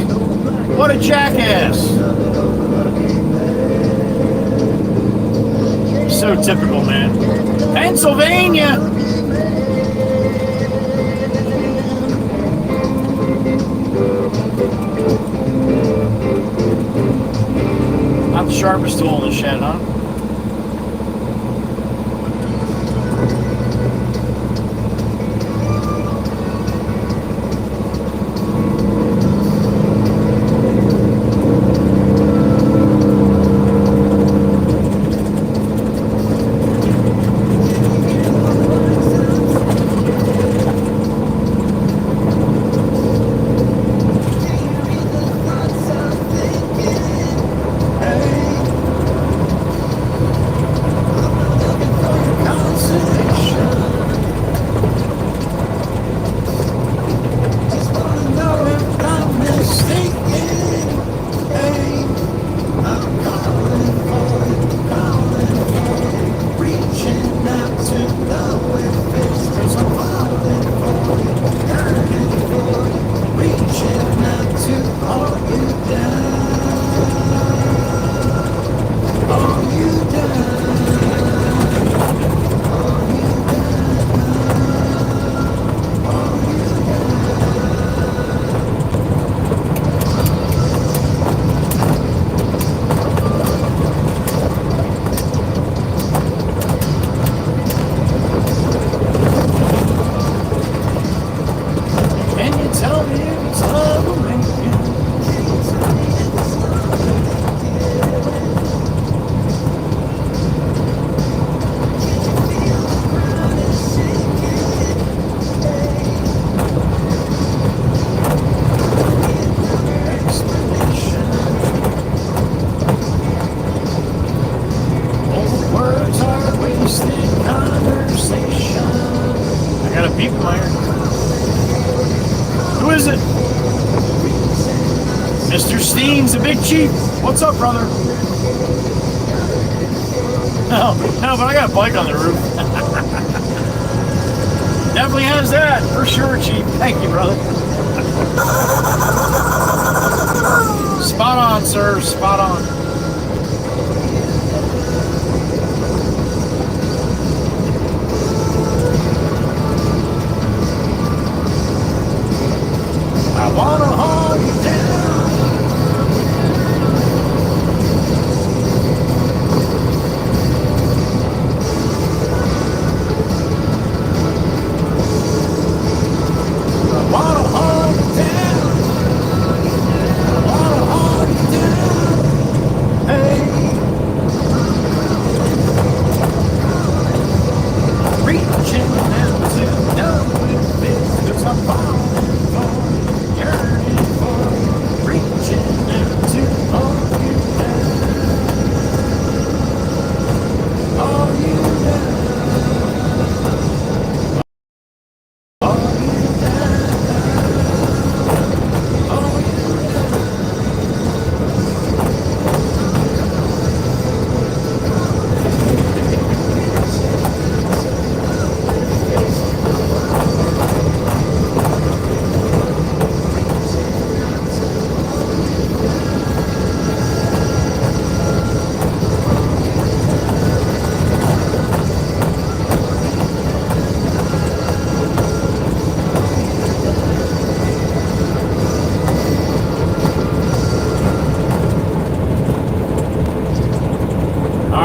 What a jackass. So typical, man. Pennsylvania. Not the sharpest tool in the shed, huh? What's up, brother? No, but I got a bike on the roof. Definitely has that, for sure, Chief. Thank you, brother. Spot on, sir. Spot on. I wanna hold you down.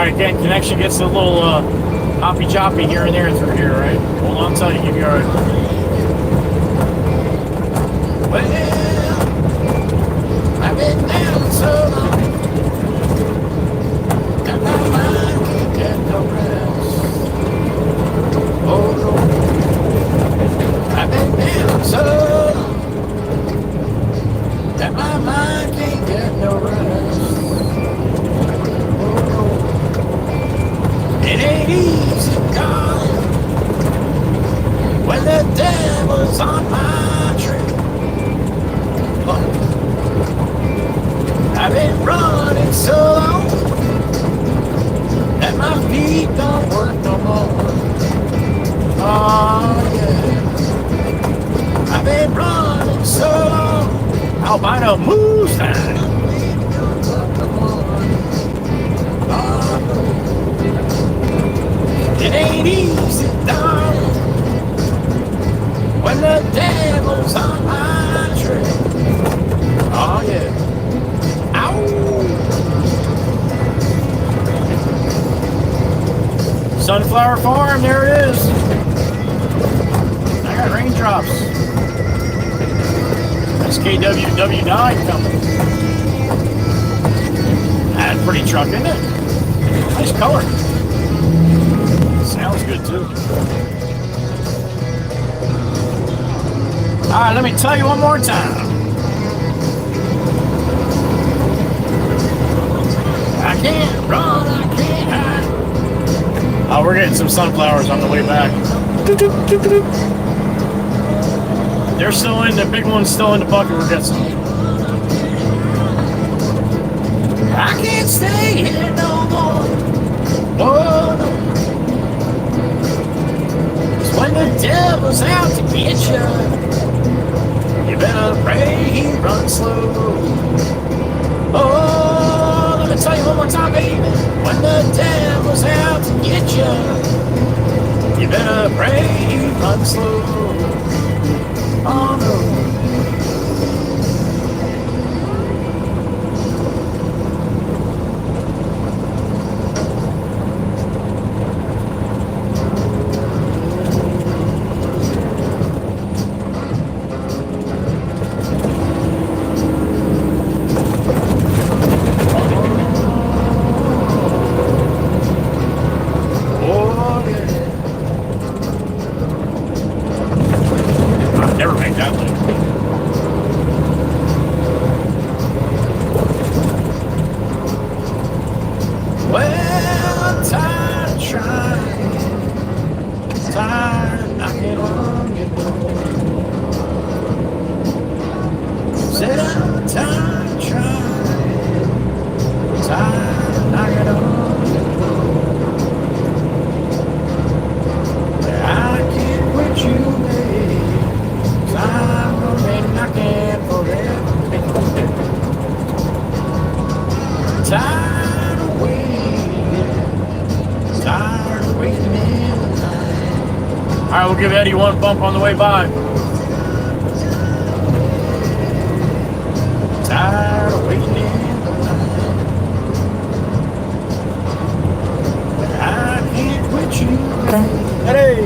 Again, connection gets a little hoppy choppy here and there through here, right? Hold on until you give me all right. Well, I've been down so long, and my mind can't get no rest. Oh no, I've been down so long, that my mind can't get no rest. It ain't easy, darling, when the devil's on my feet don't work no more. Oh yeah, I've been running so long. Albino moves time. Oh, it ain't easy, darling, when the devil's on my trail. Oh yeah. Ow! Sunflower Farm, there it is. I got raindrops. SKWW9 coming. That's pretty truck, isn't it? Nice color. Sounds good too. Alright, let me tell you one more time. I can't run, I can't hide. Oh, we're getting some sunflowers on the way back. They're still in, the big one's still in the bucket. We'll get some. I can't stay here no more. Oh, no. 'Cause when the devil's out to get you, you better pray he runs slow. Oh, let me tell you one more time, baby. When the devil's out to get you, you better pray he runs slow. Oh no. Alright, we'll give Eddie one bump on the way by. Tired of waiting in the line. I can't quit you. Hey!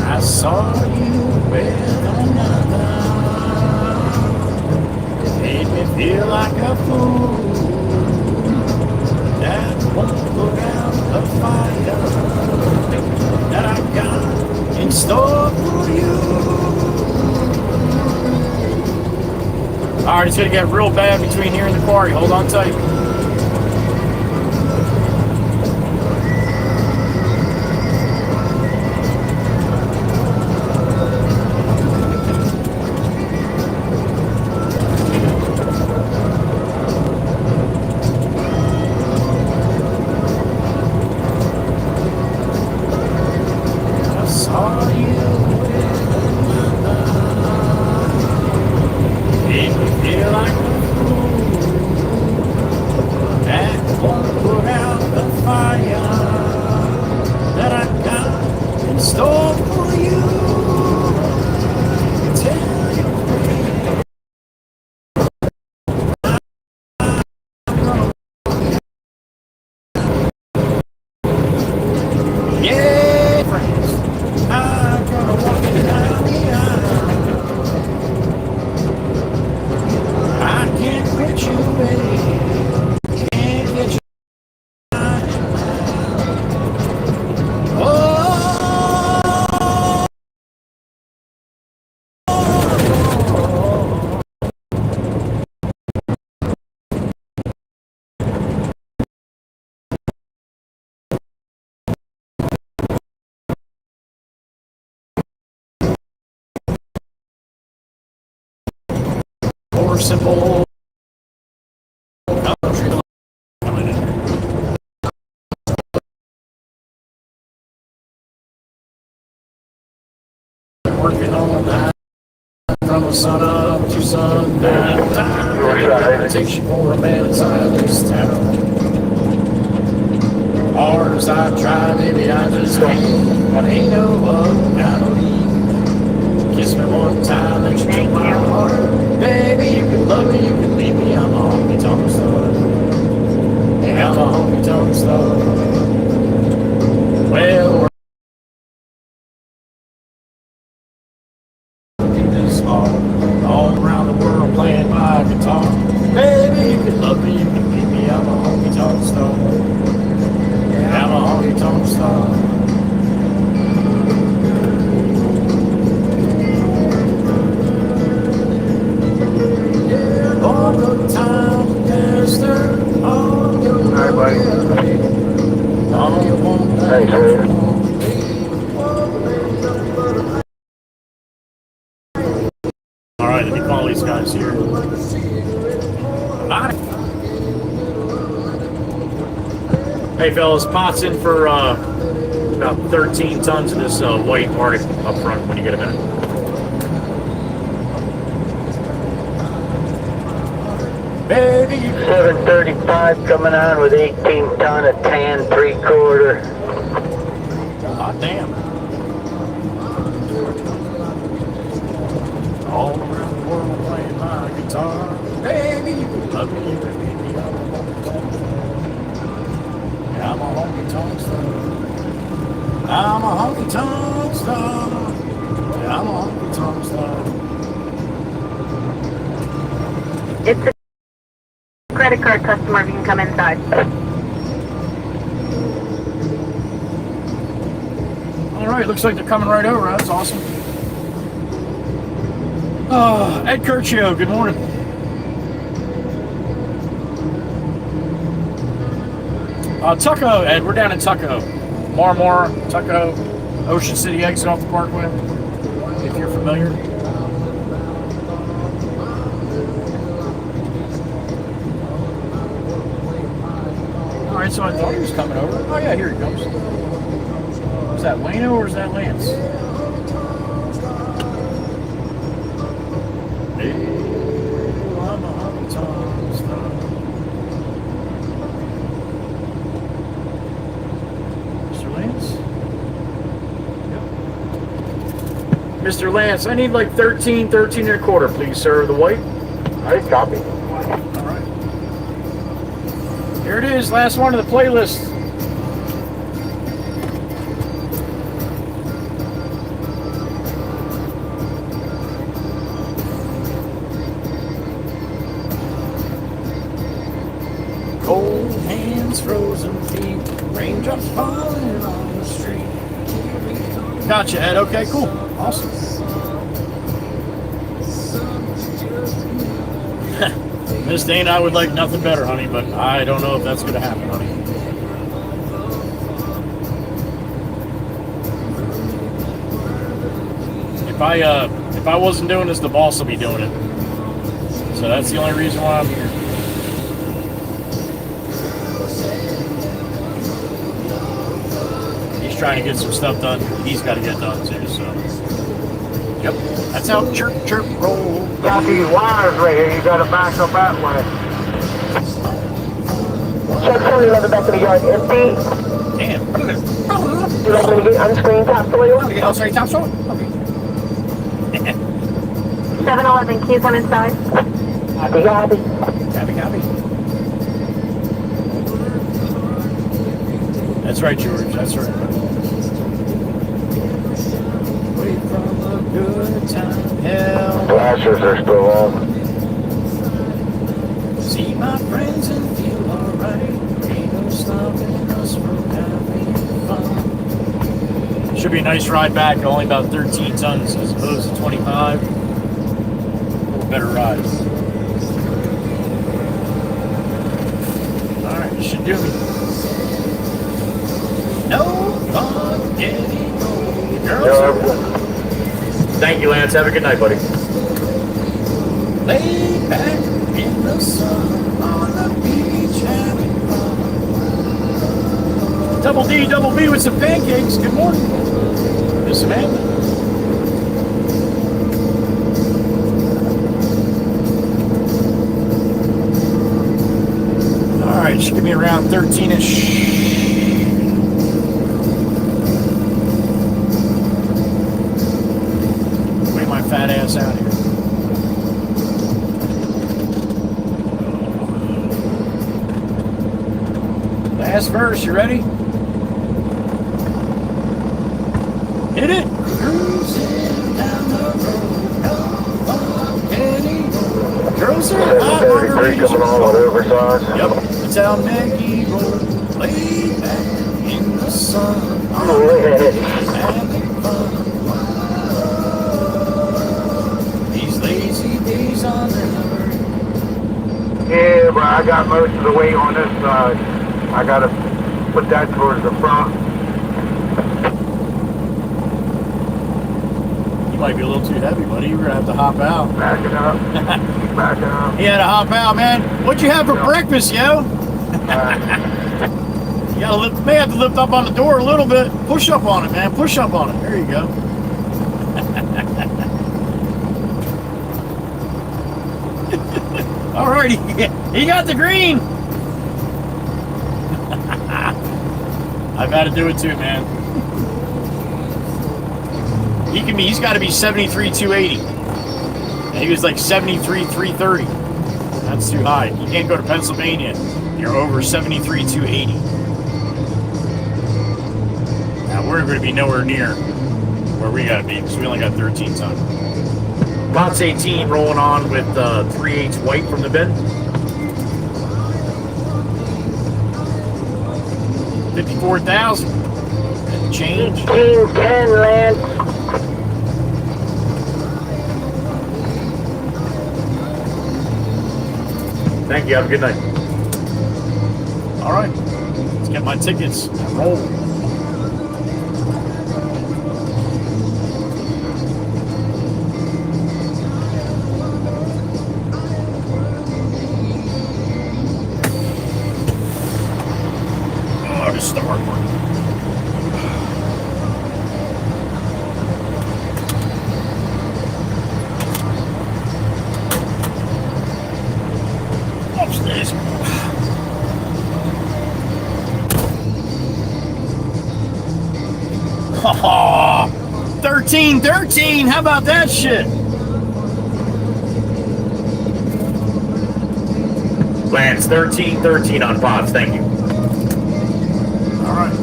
I saw you with another. It made me feel like a fool. That won't put out the fire that I got in store for you. Alright, it's gonna get real bad between here and the quarry. Hold on tight. Simple all night. From the sun up to sundown time. It takes you for a man inside this town. Hard as I try, baby, I just can't. But ain't no other kind of leave. Kiss me one time, let you take my heart. Baby, you can love me, you can leave me. I'm a honky-tonk star. Yeah, I'm a honky-tonk star. Well, all around the world playing my guitar. Baby, you can love me, you can leave me. I'm a honky-tonk star. Yeah, I'm a honky-tonk star. Yeah, all the time, master. All the Hi, buddy. all you want. Thanks, man. All right, let me call these guys here. Hi. Hey, fellas, pots in for about 13 tons of this white Arctic up front when you get a minute. Baby, you 735 coming on with 18 ton of tan 3/4. hot damn. All around the world playing my guitar. Baby, you can love me, you can leave me. I'm a honky-tonk star. Yeah, I'm a honky-tonk star. I'm a honky-tonk star. Yeah, I'm a honky-tonk star. It's a credit card customer. If you can come inside. All right, looks like they're coming right over. That's awesome. Ed Curcio, good morning. Tucko, Ed, we're down in Tucko. Marmora, Tucko, Ocean City exit off the Parkway, if you're familiar. All right, so I thought he was coming over. Oh yeah, here he comes. Is that Wayno or is that Lance? Hey, I'm a honky-tonk star. Mr. Lance? Yep. Mr. Lance, I need like 13 and a quarter, please, sir. The white. I copy. All right. Here it is, last one of the playlist. Cold hands, frozen feet, raindrops falling on the street. Gotcha, Ed. Okay, cool. Awesome. Miss Dana, I would like nothing better, honey, but I don't know if that's going to happen, honey. If I wasn't doing this, the boss will be doing it. So that's the only reason why I'm here. He's trying to get some stuff done. He's got to get done too. So, yep, that's how chirp chirp roll. Got these wires right here. You gotta back up that way. Check 7-Eleven back to the yard empty. Damn. Do you like me to get unscreened topsoil? Okay, I'll say topsoil. Okay. 7-Eleven, can you come inside? Happy, happy. Copy. That's right, George. That's right. Wait from the good time, hell. Flashers are still on. See my friends and feel alright. Ain't no stopping us from having fun. Should be a nice ride back. Only about 13 tons as opposed to 25. A little better ride. Alright, you should do me. No fun getting old. Girls. Thank you, Lance. Have a good night, buddy. Lay back in the sun on the beach having fun. Double D, double B with some pancakes. Good morning. Miss Samantha. right, should give me around 13-ish. Wait my fat ass out here. Last verse, you ready? Hit it! Cruising down the road, come on, Eddie. Cruising down the road. Coming on with oversized. Yep, it's down Maggie Road, laid back in the sun. Having fun. These lazy days are never. Yeah, but I got most of the weight on this side. I gotta put that towards the front. You might be a little too heavy, buddy. You're gonna have to hop out. Backing up. Keep backing up. He had to hop out, man. What'd you have for breakfast, yo? You gotta lift, may have to lift up on the door a little bit. Push up on it, man. Push up on it. There you go. Alrighty, he got the green. I've got to do it too, man. He's got to be 73, 280. And he was like 73, 330. That's too high. You can't go to Pennsylvania. You're over 73, 280. Now we're going to be nowhere near where we got to be because we only got 13 ton. Box 18 rolling on with 3/8 white from the bin. 54,000. And change. 1810, Lance. Thank you. Have a good night. All right. Let's get my tickets and roll. Oh, just start working. Upstairs. 13-13. How about that shit? Lance, 13-13 on pots. Thank you. All right.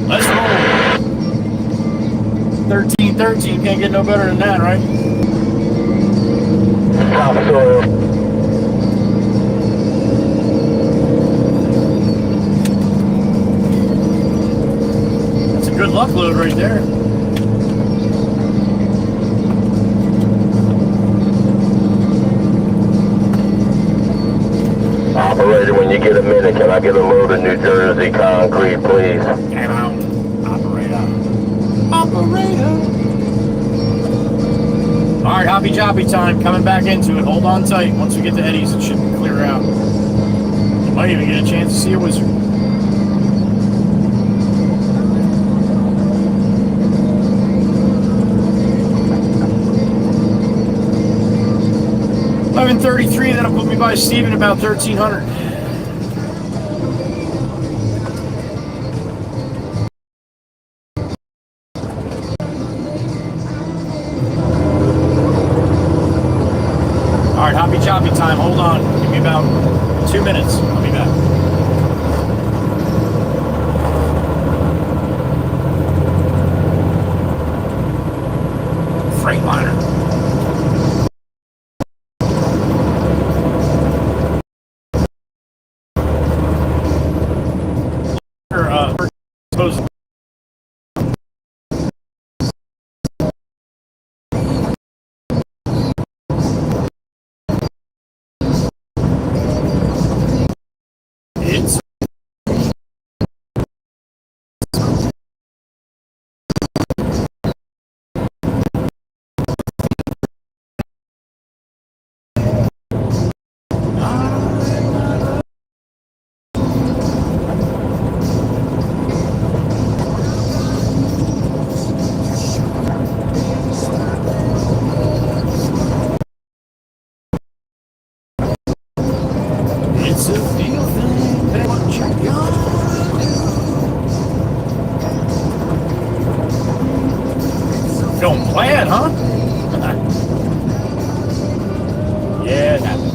Let's roll. 13-13. Can't get no better than that, right? Topsoil. Good luck load right there. Operator, when you get a minute, can I get a load of New Jersey concrete, please? Came out. Operator. Operator. All right, hoppy joppy time. Coming back into it. Hold on tight. Once we get to Eddie's, it should clear out. You might even get a chance to see a wizard. $11:33, that'll put me by Steven about 1,300. All right, hoppy choppy time. Hold on. Give me about 2 minutes. I'll be back. Freightliner. Suppose It's a feel thing, baby. What you gonna do? Don't plan, huh? Yeah, it happens.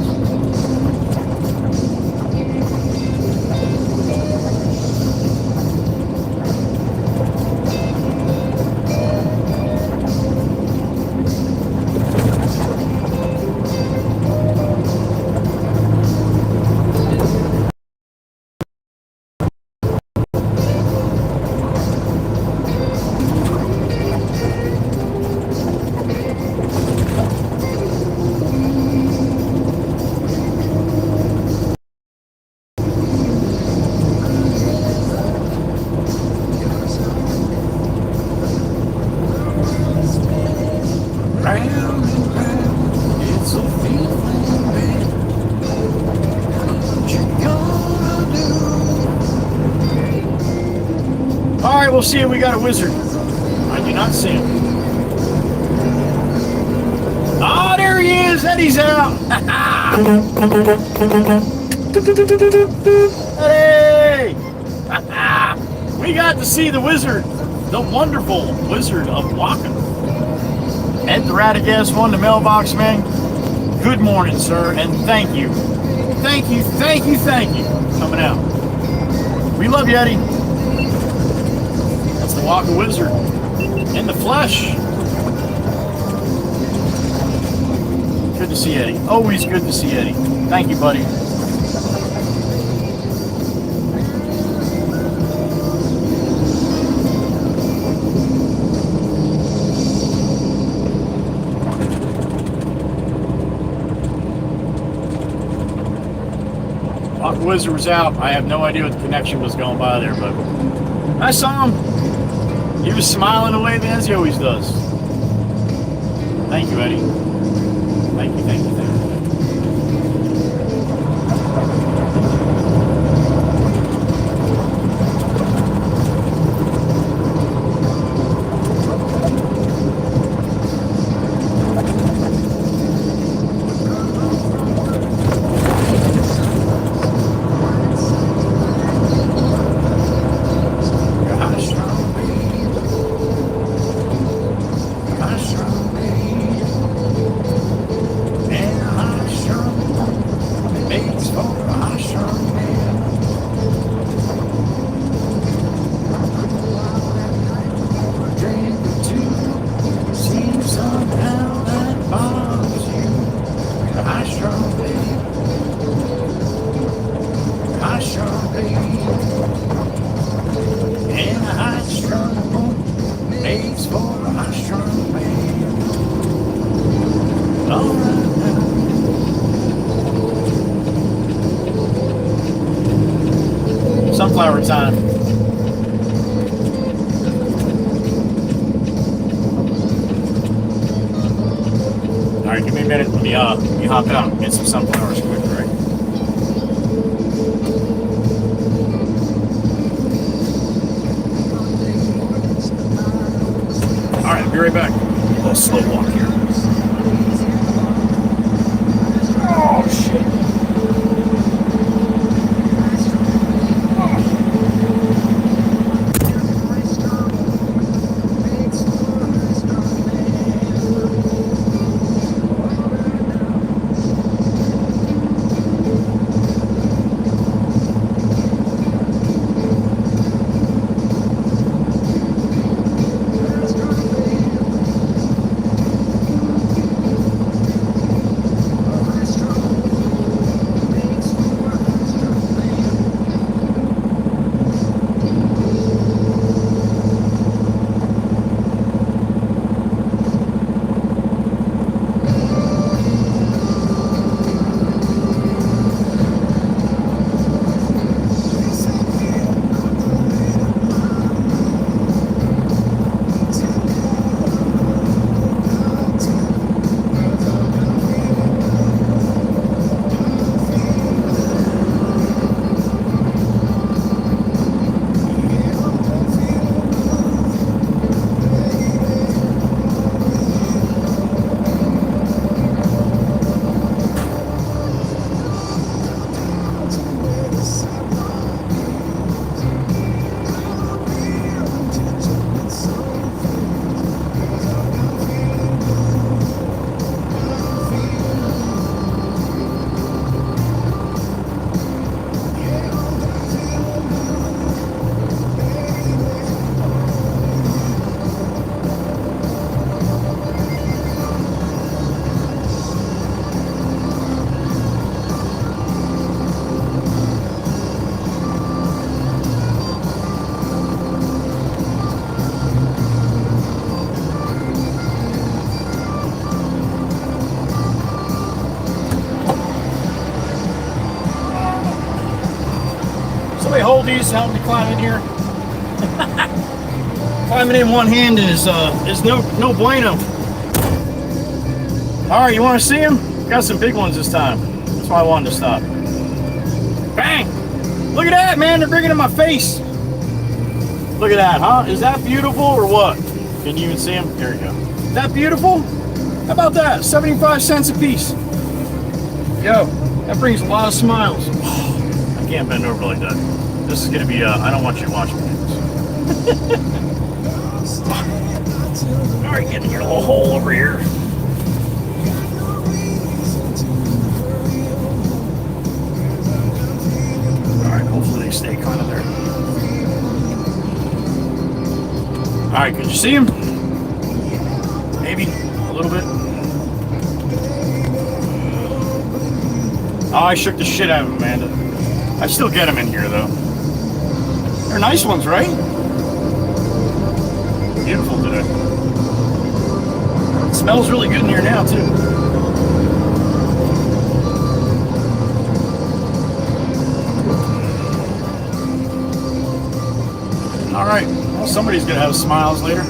Alright, we'll see if we got a wizard. I do not see him. Oh, there he is! Eddie's out! Hey! We got to see the wizard. The wonderful Wizard of Waka. Ed the Radagast won the mailbox, man. Good morning, sir, and thank you. Thank you, thank you, thank you for coming out. We love you, Eddie. That's the Waka Wizard in the flesh. Good to see Eddie. Always good to see Eddie. Thank you, buddy. Waka Wizard was out. I have no idea what the connection was going by there, but I saw him. He was smiling away as he always does. Thank you, Eddie. Thank you, thank you, thank you. Sunflower time. Alright, give me a minute. Let me hop out and get some sunflowers quick, right? Alright, I'll be right back. A little slow walk here. Oh, shit. Somebody hold these, help me climb in here. Climbing in one hand is no bueno. All right, you want to see them? Got some big ones this time. That's why I wanted to stop. Bang! Look at that, man. They're bigger than my face. Look at that, huh? Is that beautiful or what? Can you even see them? There you go. Is that beautiful? How about that? 75 cents a piece. Yo, that brings a lot of smiles. I can't bend over like that. This is going to be, I don't want you to watch me. All right, get in your little hole over here. All right, hopefully they stay kind of there. All right, can you see him? Maybe a little bit. Oh, I shook the shit out of him, Amanda. I still get them in here, though. They're nice ones, right? Beautiful today. It smells really good in here now, too. All right. Well, somebody's going to have smiles later.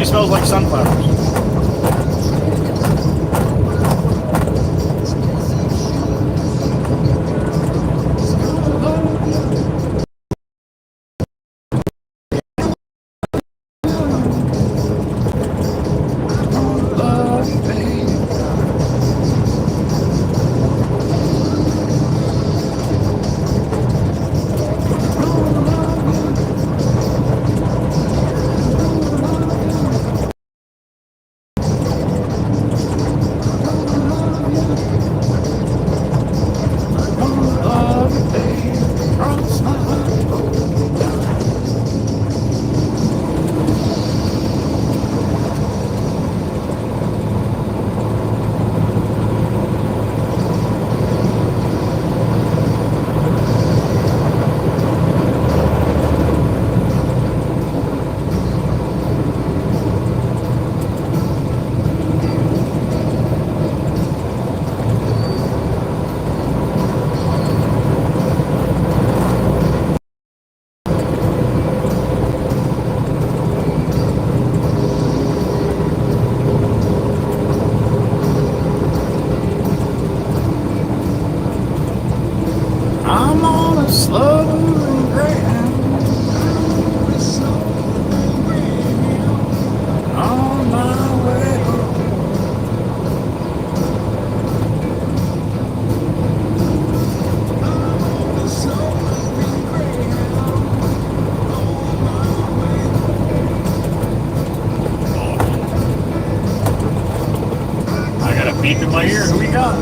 Smells like sunflowers. Slow moving greyhound. On my way home. I got a beep in my ear. Who we got?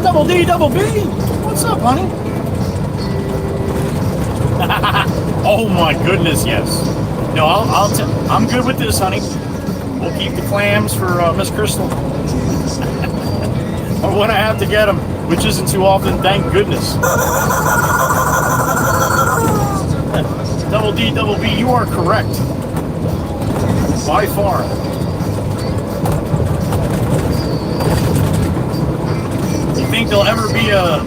Double D, double B. What's up, honey? Oh my goodness, yes. No, I'm good with this, honey. We'll keep the clams for Miss Crystal. Or when I have to get them, which isn't too often, thank goodness. Double D, double B, you are correct. By far. You think there'll ever be a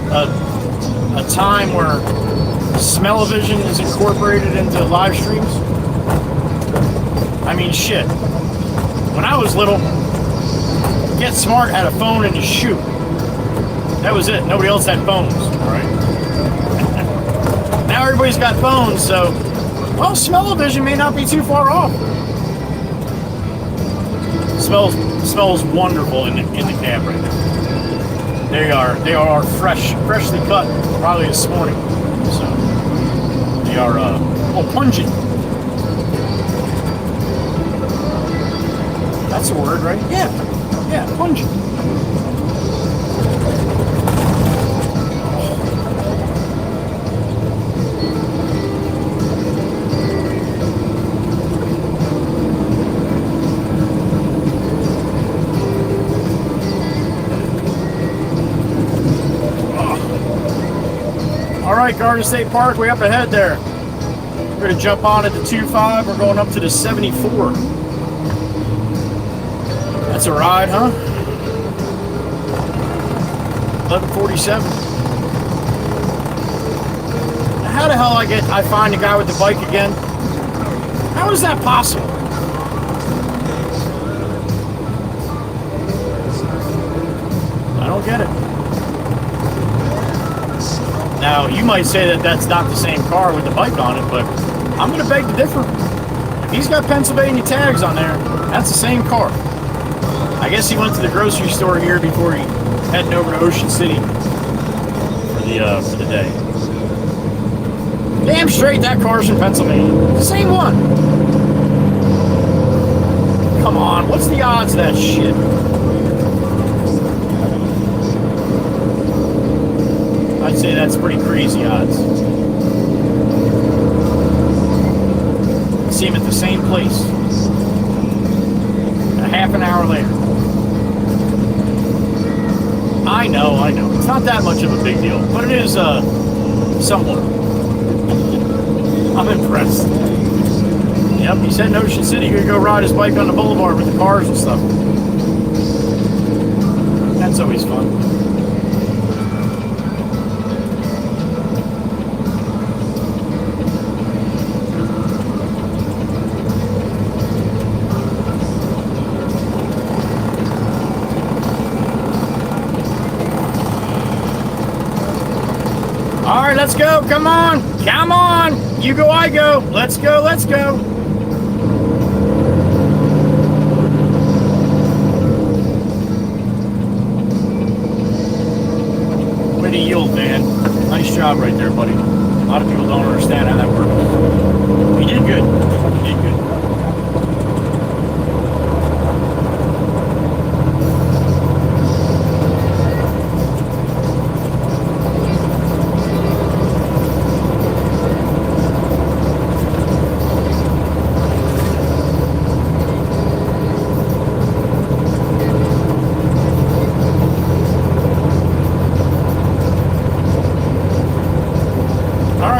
time where smell-o-vision is incorporated into live streams? I mean, shit. When I was little, Get Smart had a phone and a shoe. That was it. Nobody else had phones, all right? Now everybody's got phones, so, well, smell-o-vision may not be too far off. Smells wonderful in the cab right now. They are freshly cut, probably this morning. So they are pungent. That's a word, right? Yeah, pungent. All right, Garden State Parkway up ahead there. We're going to jump on at the 25. We're going up to the 74. That's a ride, huh? 11:47. How the hell I find the guy with the bike again? How is that possible? I don't get it. Now, you might say that that's not the same car with the bike on it, but I'm going to beg to differ. If he's got Pennsylvania tags on there, that's the same car. I guess he went to the grocery store here before he heading over to Ocean City for the day. Damn straight that car's from Pennsylvania. Same one. Come on, what's the odds of that shit? I'd say that's pretty crazy odds. See him at the same place. A half an hour later. I know. It's not that much of a big deal, but it is somewhat. I'm impressed. Yep, he's heading to Ocean City. He's gonna go ride his bike on the boulevard with the cars and stuff. That's always fun. All right, let's go. Come on. You go, I go. Let's go. Way to yield, man. Nice job right there, buddy. A lot of people don't understand how that works. You did good.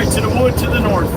To the wood to the north.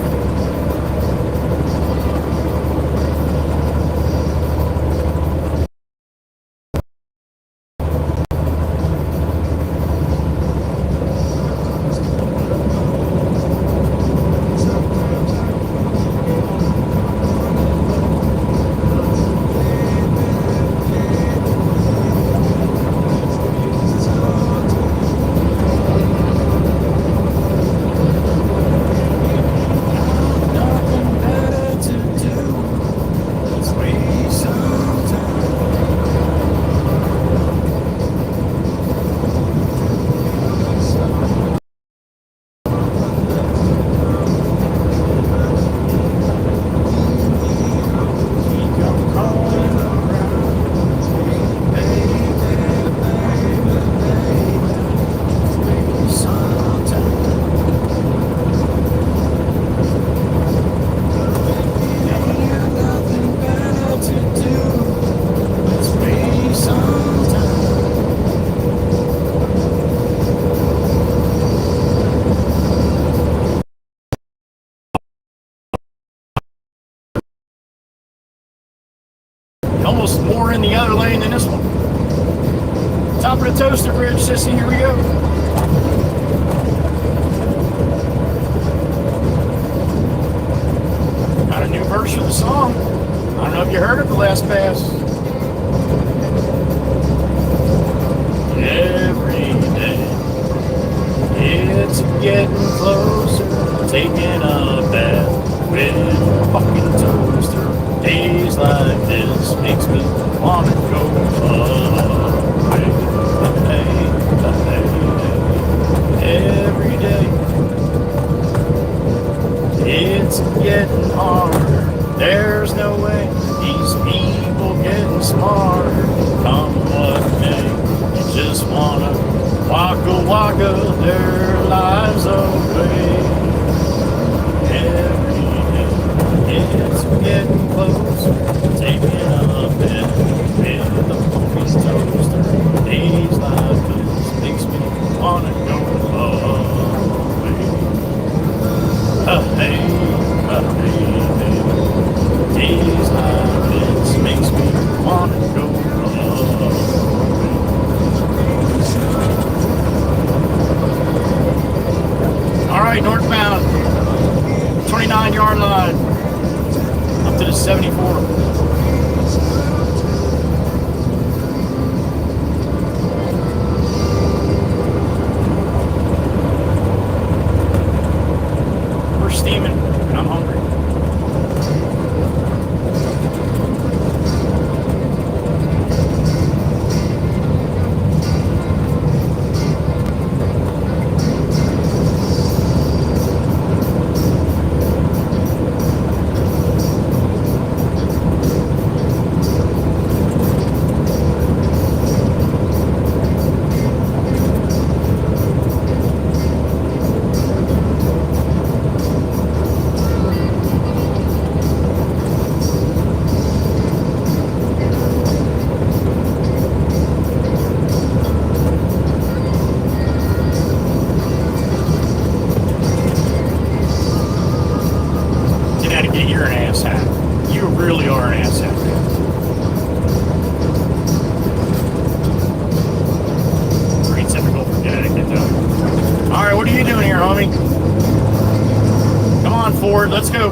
almost more in the other lane than this one. Top of the toaster bridge, sissy, here we go. Got a new version of the song. I don't know if you heard it the last pass. Every day, it's getting closer, taking a bath with a fucking toaster. Days like this makes me wanna go away. Every day, it's getting harder. There's no way these people getting smarter. Come what may, you just wanna waka their lives away. Every day, it's getting closer, taking a bed with the focus toaster. Days like this makes me wanna go away. Hey, hey. Days like this makes me wanna go away. All right, northbound, 29-yard line, up to the 74. We're steaming, and I'm hungry. You're an asshat. You really are an asshat. Pretty typical for Connecticut, though. All right, what are you doing here, homie? Come on, Ford, let's go.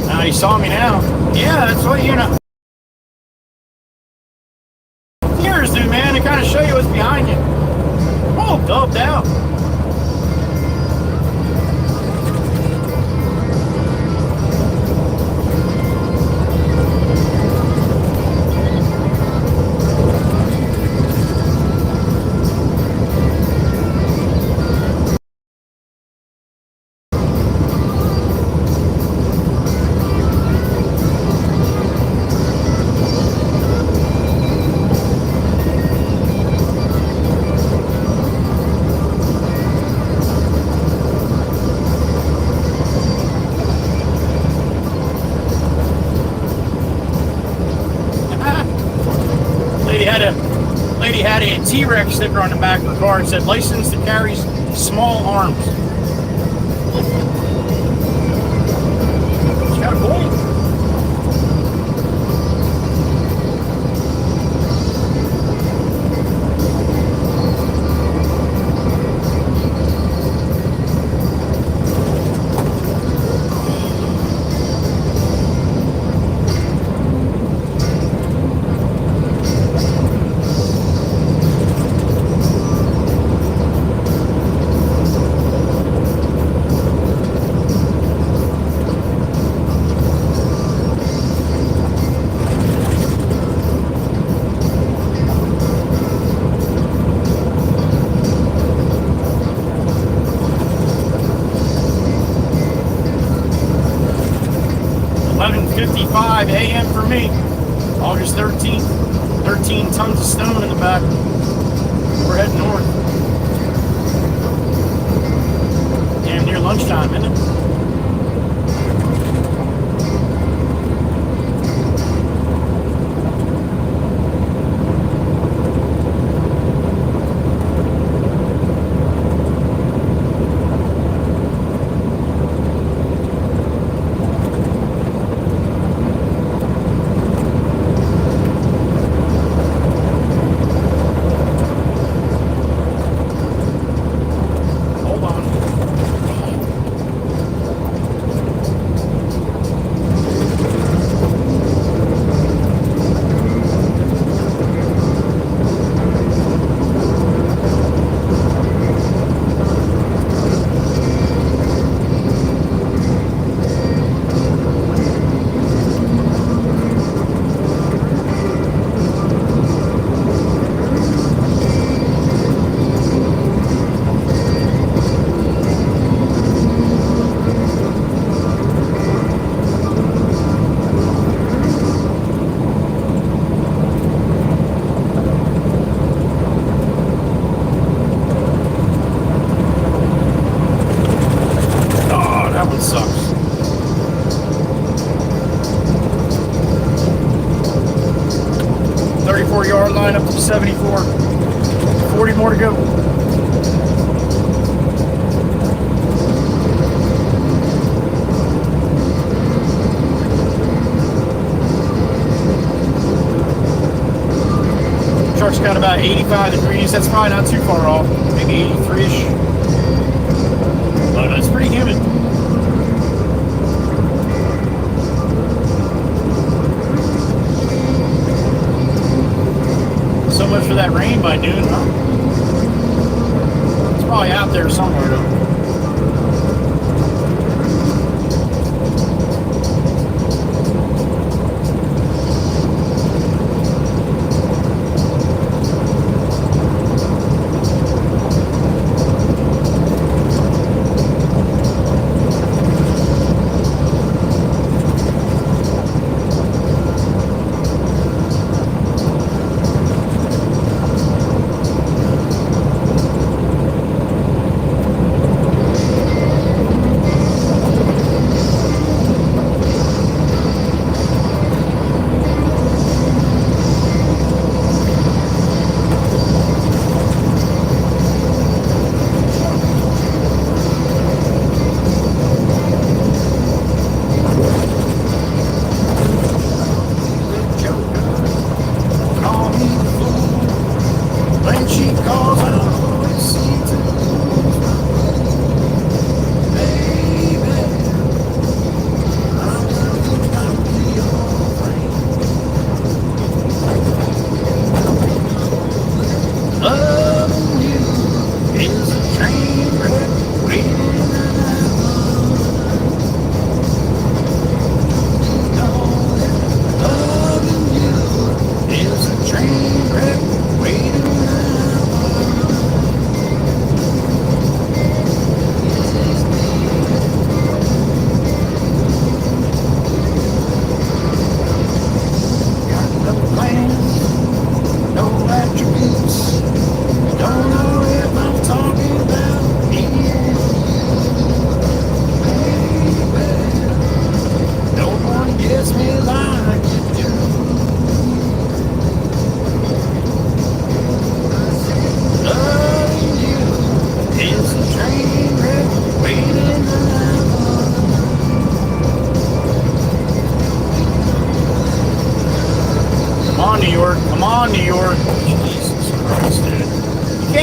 Now you saw me now. Yeah, that's what you know. Mirrors do, man. They kind of show you what's behind you. Oh, dubbed out. Lady had a T-Rex sticker on the back of her car and said, "Licensed to carry small arms." She got a point. A.m. for me, August 13th, 13 tons of stone in the back. We're heading north. Damn near lunchtime, isn't it? 4-yard line up to 74. 40 more to go. Truck's got about 85 degrees. That's probably not too far off. Maybe 83-ish. But it's pretty humid. So much for that rain by noon, huh? It's probably out there somewhere, though.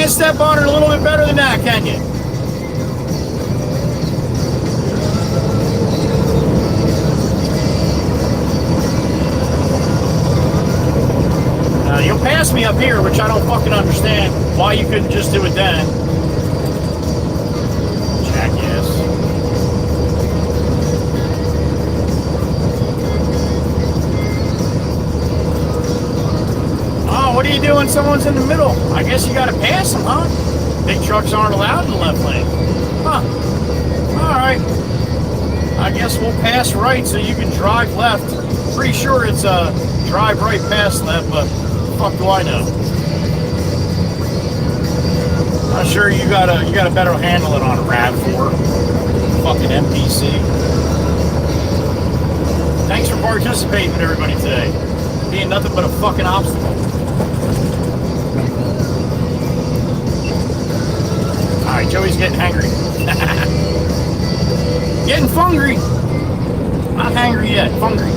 Step on it a little bit better than that, can you? You'll pass me up here, which I don't fucking understand why you couldn't just do it then. Jackass. What are you doing? Someone's in the middle. I guess you got to pass them, huh? Big trucks aren't allowed in the left lane. Huh. All right. I guess we'll pass right so you can drive left. Pretty sure it's a drive right past left, but fuck do I know? I'm sure you got a better handle it on a RAV4. Fucking MPC. Thanks for participating, everybody, today. Being nothing but a fucking obstacle. Alright, Joey's getting hangry. Getting fungry. Not hangry yet, fungry.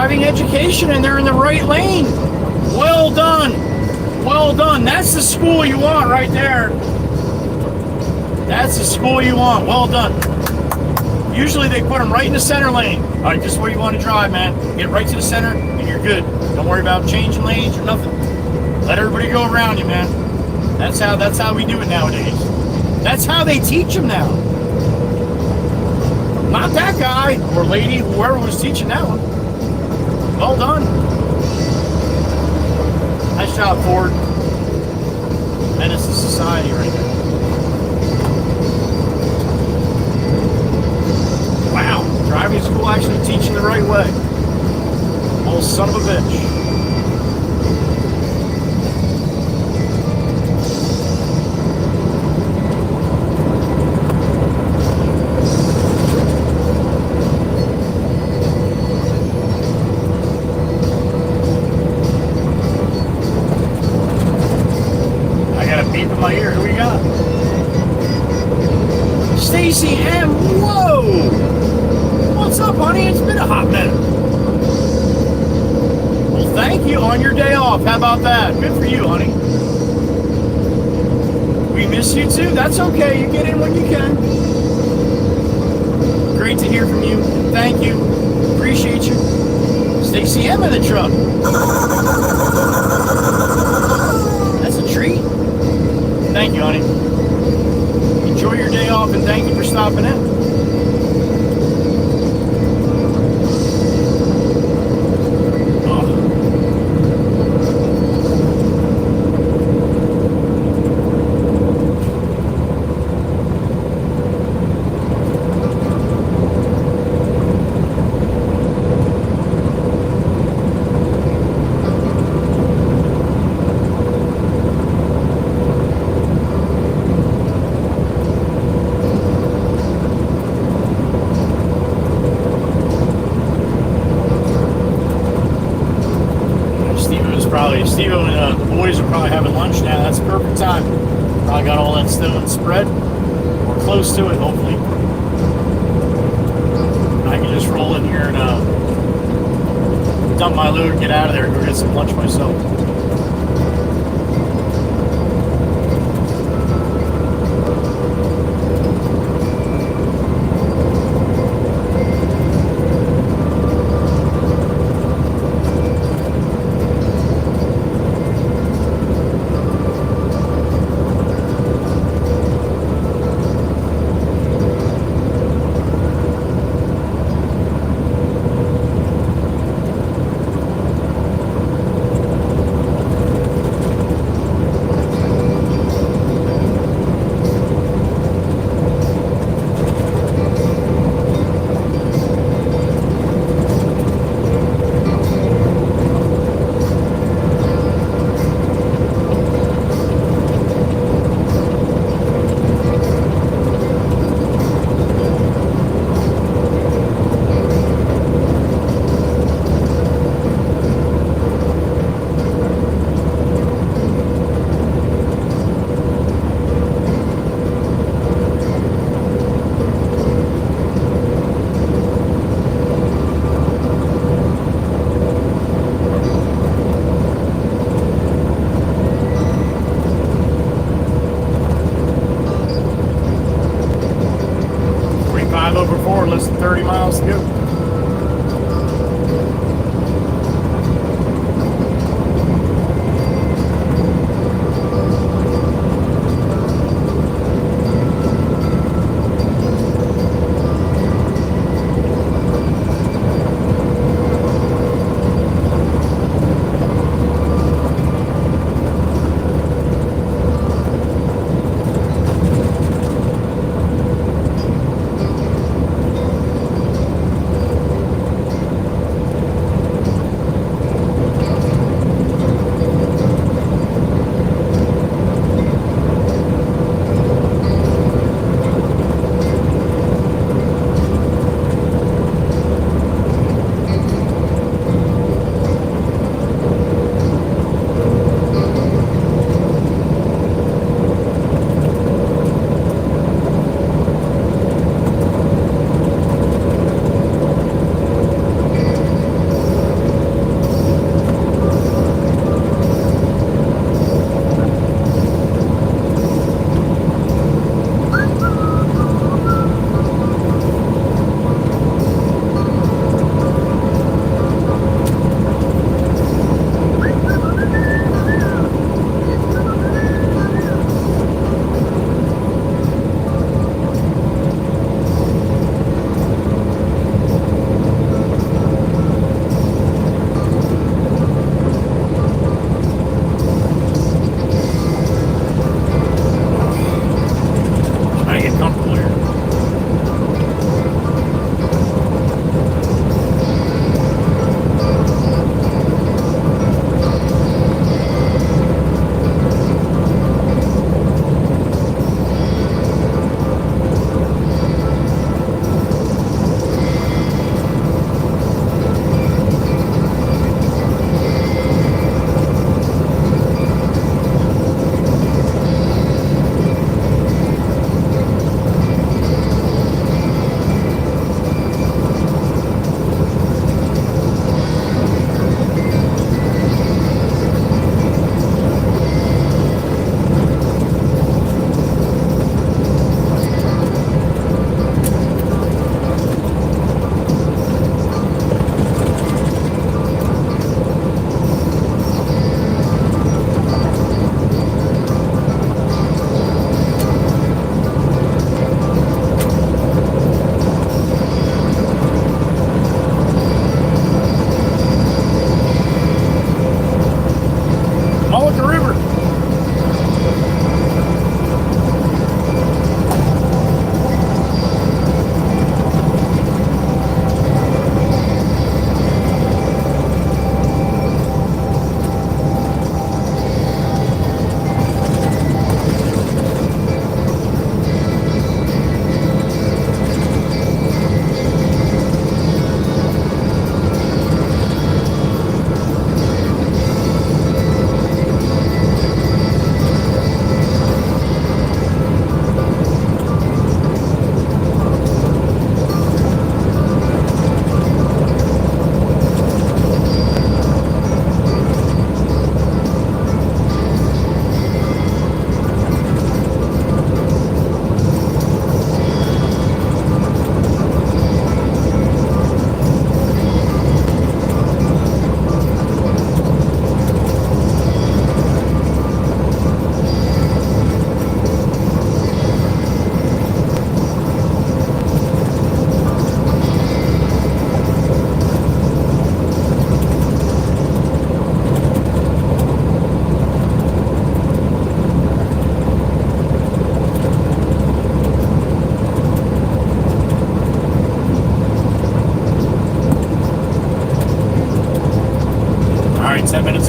driving education and they're in the right lane. Well done. Well done. That's the school you want right there. That's the school you want. Well done. Usually they put them right in the center lane. All right, this is where you want to drive, man. Get right to the center and you're good. Don't worry about changing lanes or nothing. Let everybody go around you, man. That's how we do it nowadays. That's how they teach them now. Not that guy or lady, whoever was teaching that one. Well done. Nice job, Ford. Menace to society right there. Wow, driving school actually teaching the right way. Old son of a bitch. My ear, who we got? Stacy M. Whoa! What's up, honey? It's been a hot minute. Well, thank you on your day off. How about that? Good for you, honey. We miss you too. That's okay. You get in when you can. Great to hear from you. Thank you. Appreciate you. Stacy M in the truck. That's a treat. Thank you, honey. Enjoy your day off and thank you for stopping in. Steve and the boys are probably having lunch now. That's the perfect time. Probably got all that still spread. Or close to it, hopefully. I can just roll in here and dump my load and get out of there and go get some lunch myself. Less than 30 miles to go.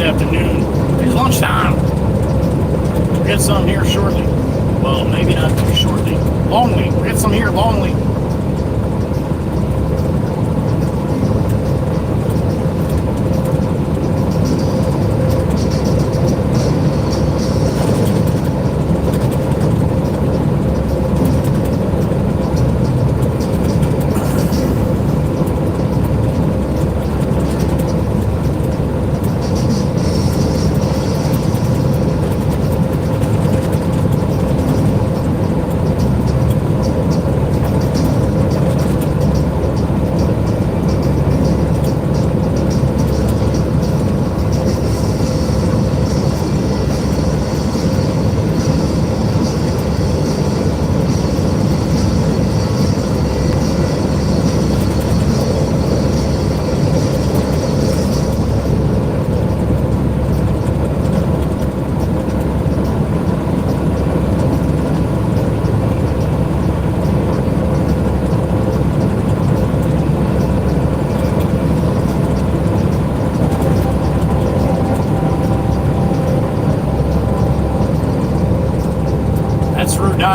this afternoon. It's lunchtime. We'll get some here shortly. Well, maybe not too shortly. Lonely. We'll get some here lonely.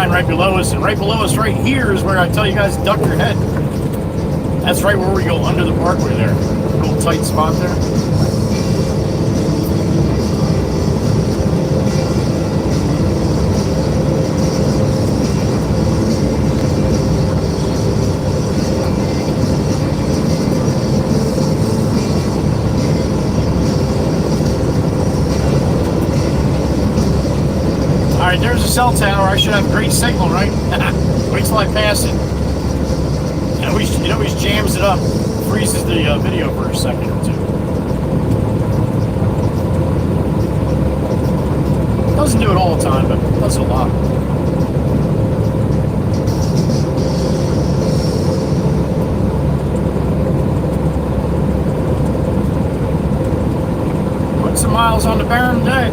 Right below us, and right below us right here is where I tell you guys duck your head. That's right where we go under the parkway there. Little tight spot there. Alright, there's a cell tower. I should have great signal, right? Wait till I pass it. It always jams it up. Freezes the video for a second or two. Doesn't do it all the time, but it does it a lot. Put some miles on the barren today.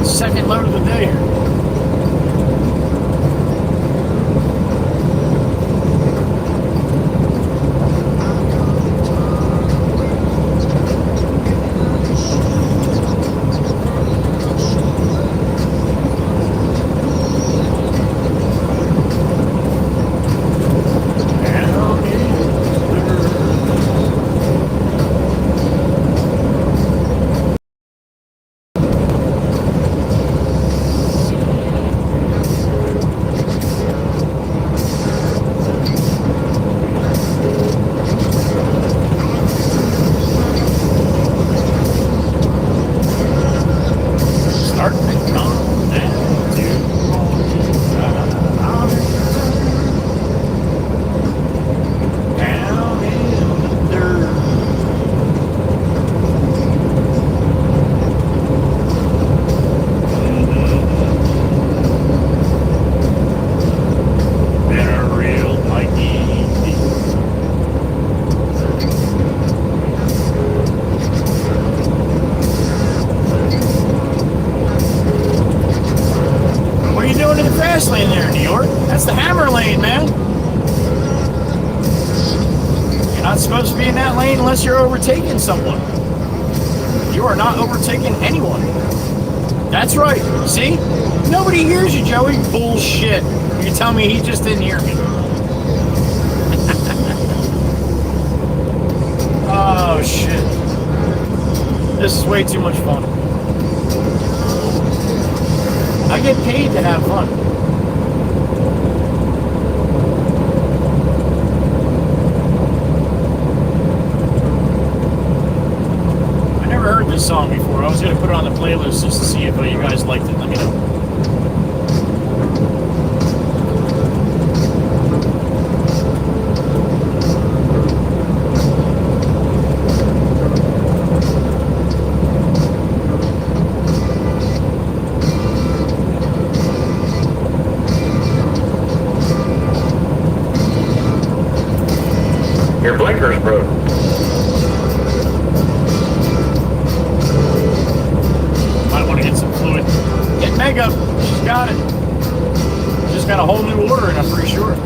Second load of the day here. Unless you're overtaking someone. You are not overtaking anyone. That's right. See? Nobody hears you, Joey. Bullshit. You tell me he just didn't hear me. Oh, shit. This is way too much fun. I get paid to have fun. This song before. I was going to put it on the playlist just to see if you guys liked it. Let me know. Your blinker's broke. Meg up. She's got it. She's got a whole new order in, I'm pretty sure.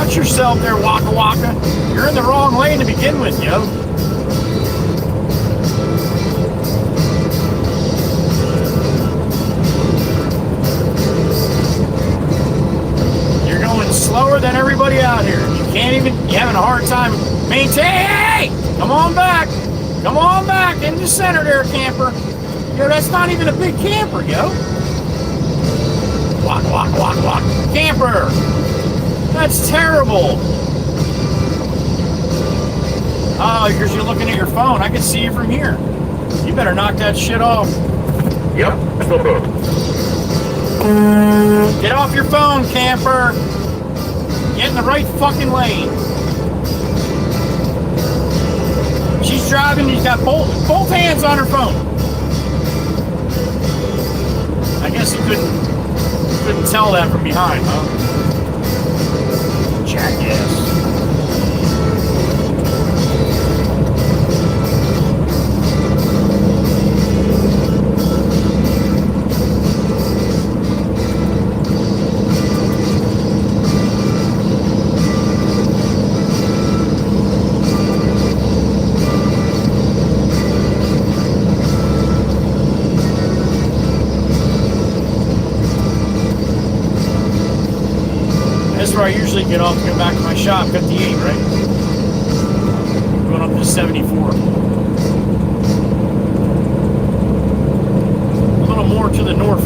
Watch yourself there, Waka Waka. You're in the wrong lane to begin with, yo. You're going slower than everybody out here. You're having a hard time maintaining. Hey! Come on back. Come on back in the center there, camper. Yo, that's not even a big camper, yo. Walk, walk, walk, walk. Camper. That's terrible. Oh, because you're looking at your phone. I can see you from here. You better knock that shit off. Yep. Get off your phone, camper. Get in the right fucking lane. She's driving. She's got both hands on her phone. I guess you couldn't tell that from behind, huh? Jackass. I usually get off to go back to my shop, 58, right? Going up to 74. A little more to the north.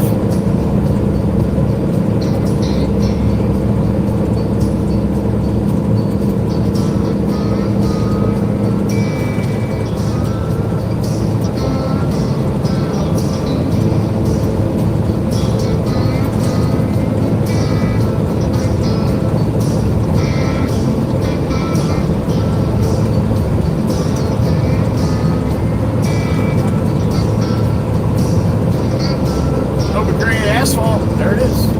There it is.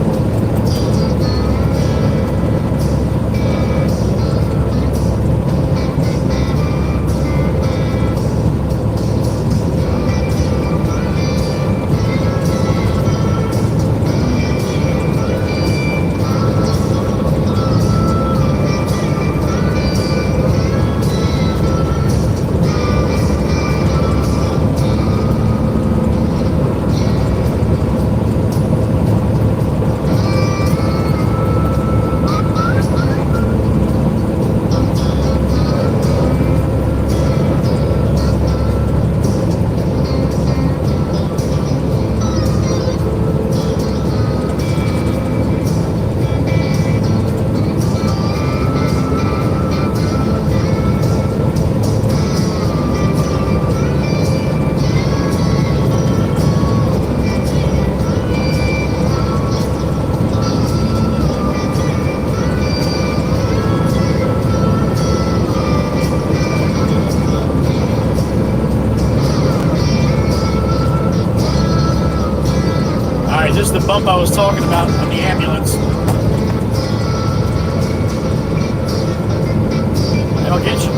This is the bump I was talking about on the ambulance. That'll get you.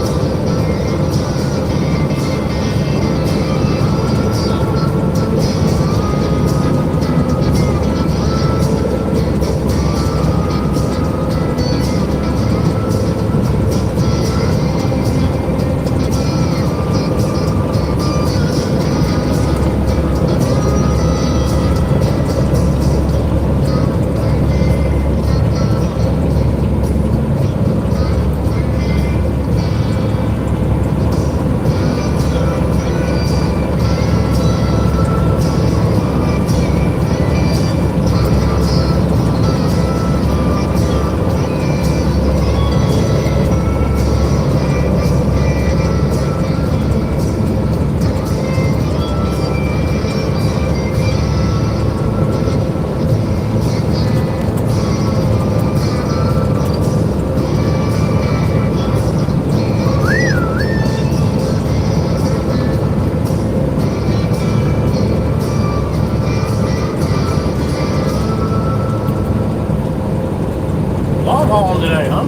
Long hauling today, huh?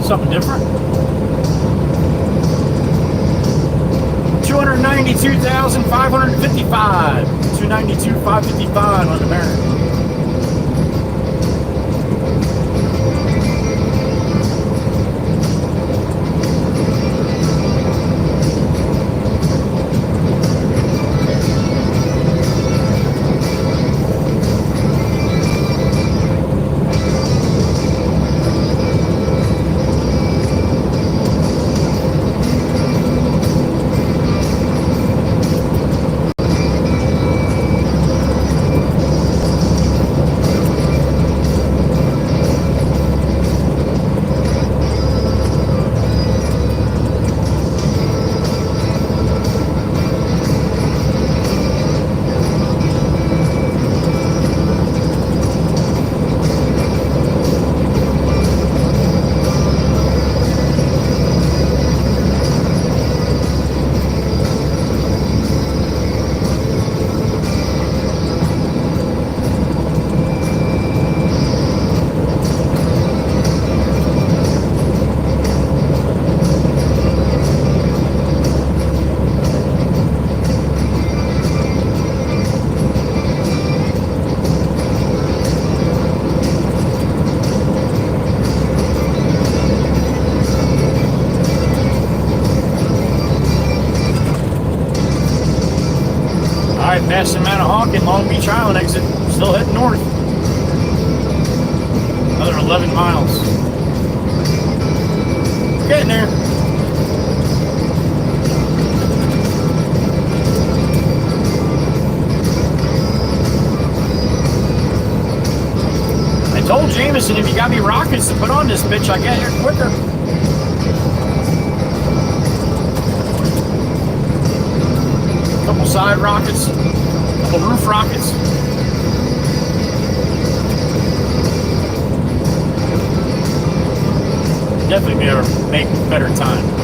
Something different. 292,555. 292,555 on the merit. Passing Manahawkin, Long Beach Island exit. Still heading north. Another 11 miles. Getting there. I told Jameson if you got me rockets to put on this bitch, I get here quicker. Couple side rockets, couple roof rockets. Definitely be able to make better time.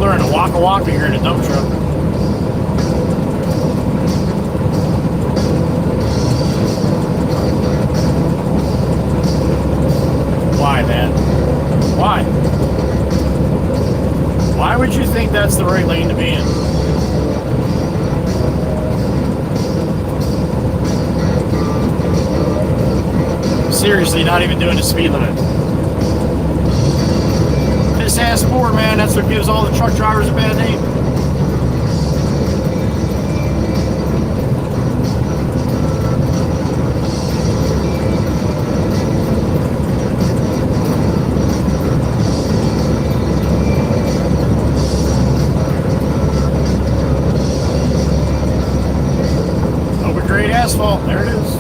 And a Waka Waka here in a dump truck. Why, man? Why? Why would you think that's the right lane to be in? Seriously, not even doing the speed limit. Piss ass poor, man. That's what gives all the truck drivers a bad name. Overgrade asphalt. There it is.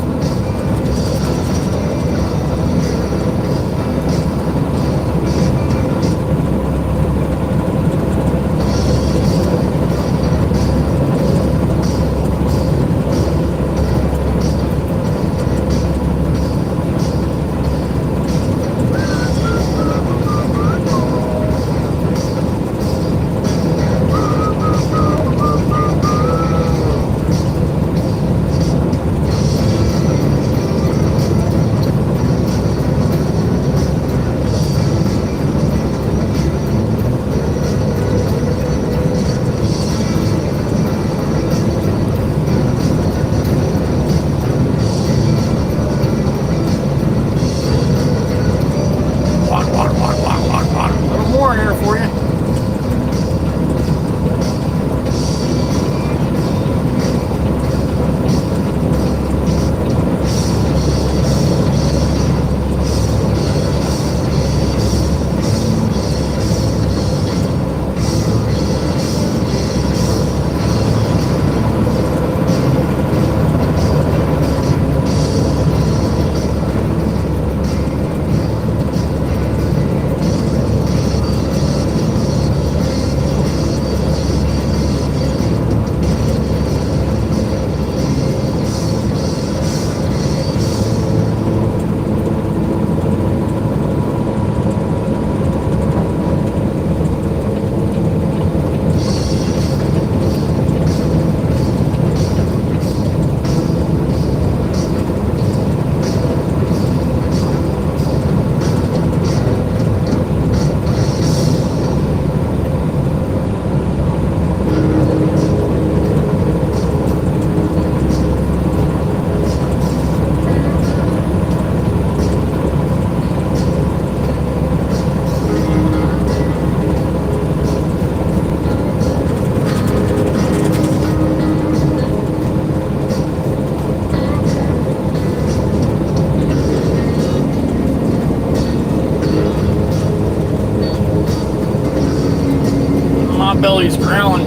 Belly's growling.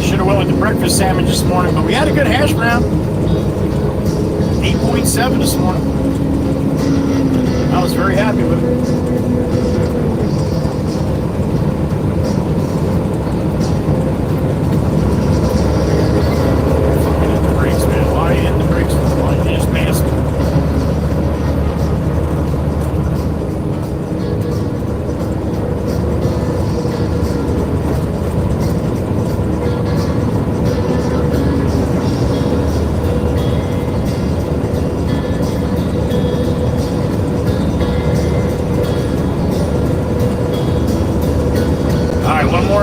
Should have went with the this morning, but we had a good hash brown. 8.7 this morning. I was very happy with it.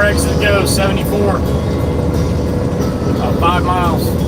Exit go 74, 5 miles.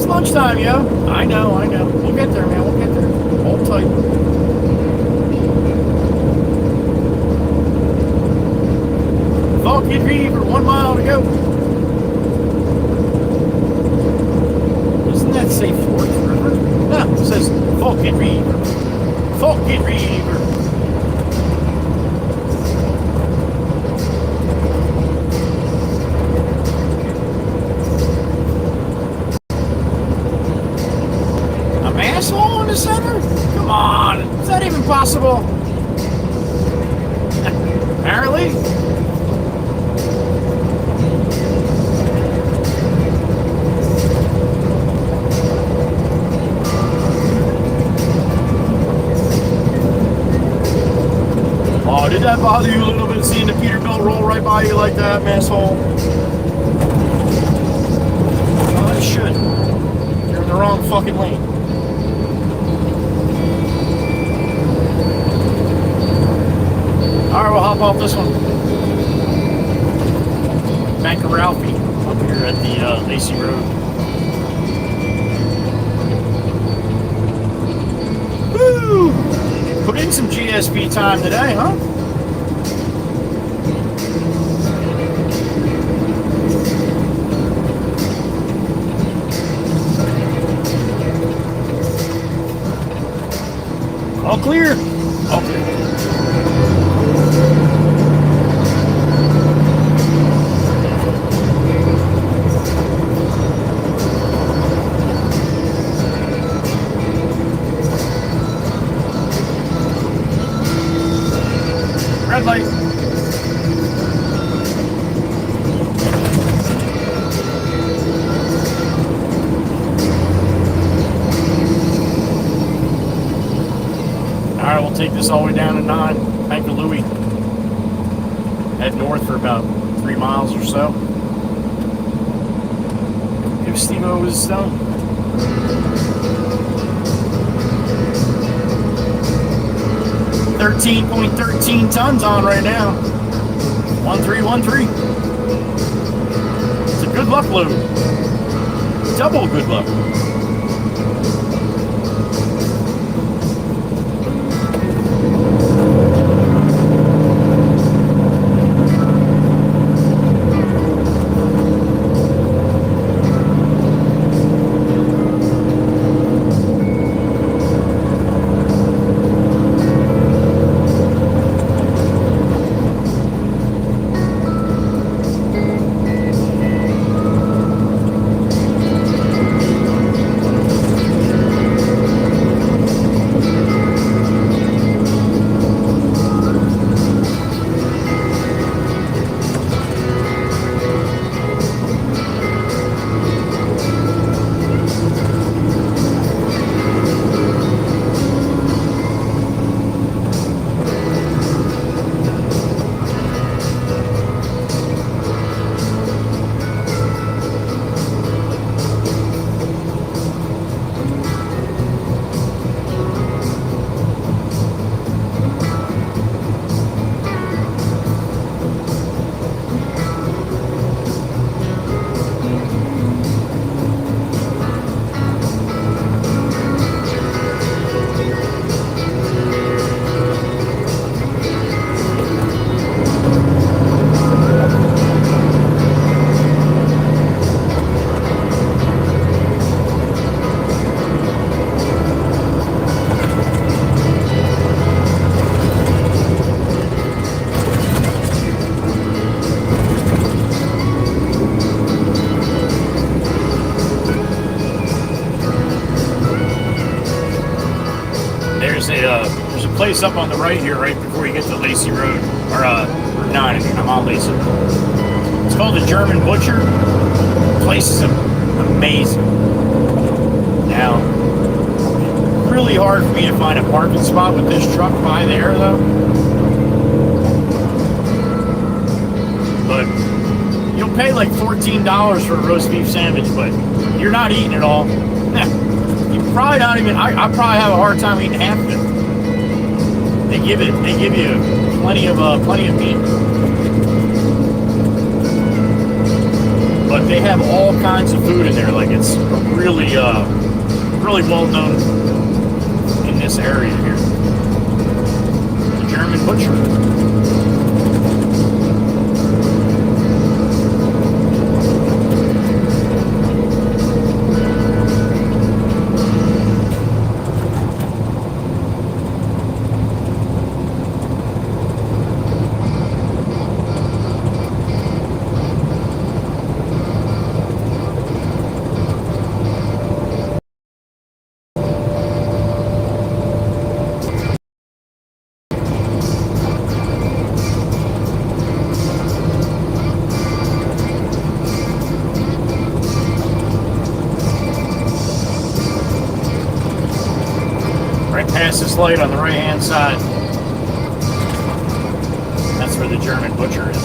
Lunchtime, yo. I know. We'll get there, man. We'll get there. Hold tight. Vulcan River, 1 mile to go. Doesn't that say Fourth River? No, it says Vulcan River. Vulcan River. Asshole in the center? Come on, is that even possible? Apparently. Oh, did that bother you a little bit, seeing the Peterbilt roll right by you like that, asshole? Well, it should. You're in the wrong fucking lane. Alright, we'll hop off this one. Bank of Ralphie up here at the Lacey Road. Woo! Put in some GSP time today, huh? All clear. All clear. Red light. Alright, we'll take this all the way down to 9. Bank of Louis. Head north for about 3 miles or so. Give Steve-O his stone. .13 tons on right now. 1313. It's a good luck load. Double good luck. There's a place up on the right here, right before you get to Lacey Road, or Route 9. I mean, I'm on Lacey. It's called the German Butcher. The place is amazing. Now, really hard for me to find a parking spot with this truck by there, though. But you'll pay like $14 for a roast beef sandwich, but you're not eating it all. You probably not even. I probably have a hard time eating half of it. They give you plenty of meat, but they have all kinds of food in there. Like it's really well known in this area here. The German Butcher. Past this light on the right hand side. That's where the German Butcher is.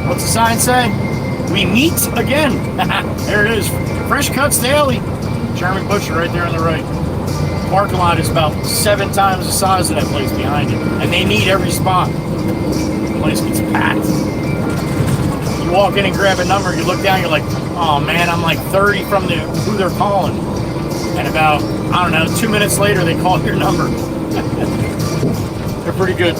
What's the sign say? We meet again. There it is. Fresh Cuts Daily. German Butcher right there on the right. Parking lot is about 7 times the size of that place behind it. And they need every spot. The place gets packed. You walk in and grab a number, you look down, you're like, oh man, I'm like 30 from who they're calling. And about, I don't know, 2 minutes later, they call your number. They're pretty good.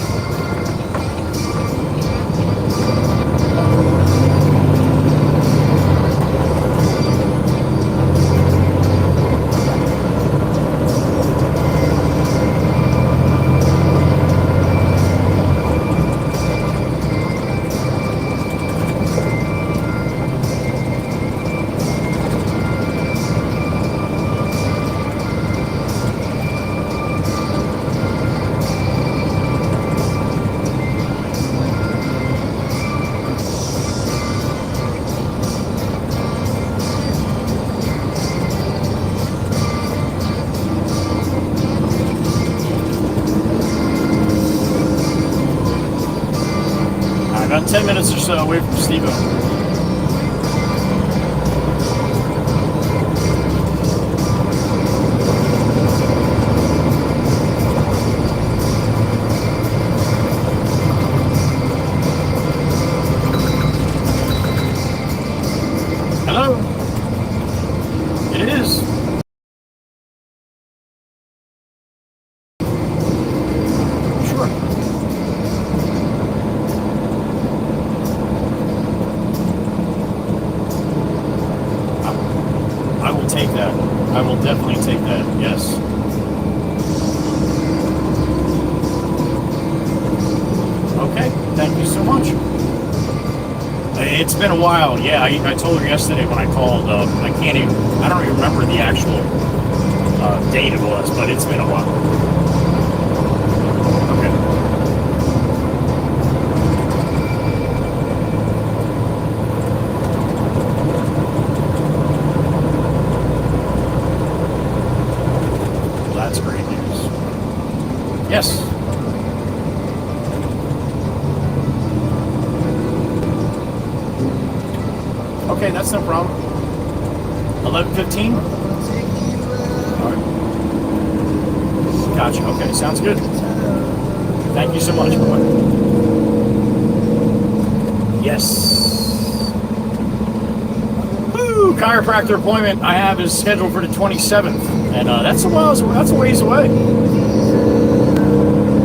About 10 minutes or so away from Steve-O. Hello? It is. Sure. I will take that. I will definitely take that, yes. Okay, thank you so much. It's been a while. Yeah, I told her yesterday when I called. I can't even. I don't even remember the actual date it was, but it's been a while. Okay. Well, that's great news. Yes. Okay, that's no problem. 11:15? All right. Gotcha. Okay, sounds good. Thank you so much. Bye-bye. Yes. Woo! Chiropractor appointment I have is scheduled for the 27th, and that's a ways away.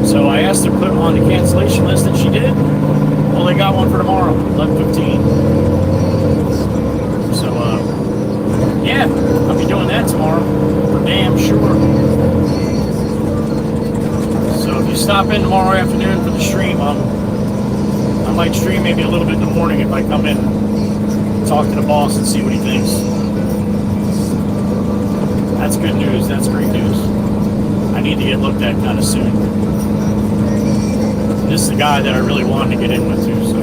So I asked her to put it on the cancellation list, and she did. Well, they got one for tomorrow, 11:15. So, yeah, I'll be doing that tomorrow, for damn sure. So if you stop in tomorrow afternoon for the stream, I might stream maybe a little bit in the morning if I come in, talk to the boss and see what he thinks. That's good news, that's great news. I need to get looked at kind of soon. This is the guy that I really wanted to get in with too, so.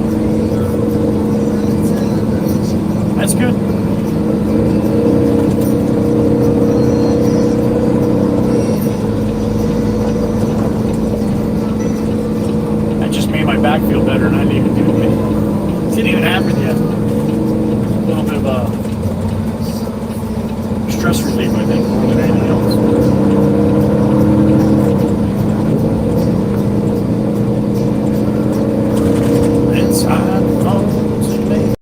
That's good. That just made my back feel better, and I didn't even do it. It didn't even happen yet. A little bit of stress relief, I think, more than anything else. It's time home to make.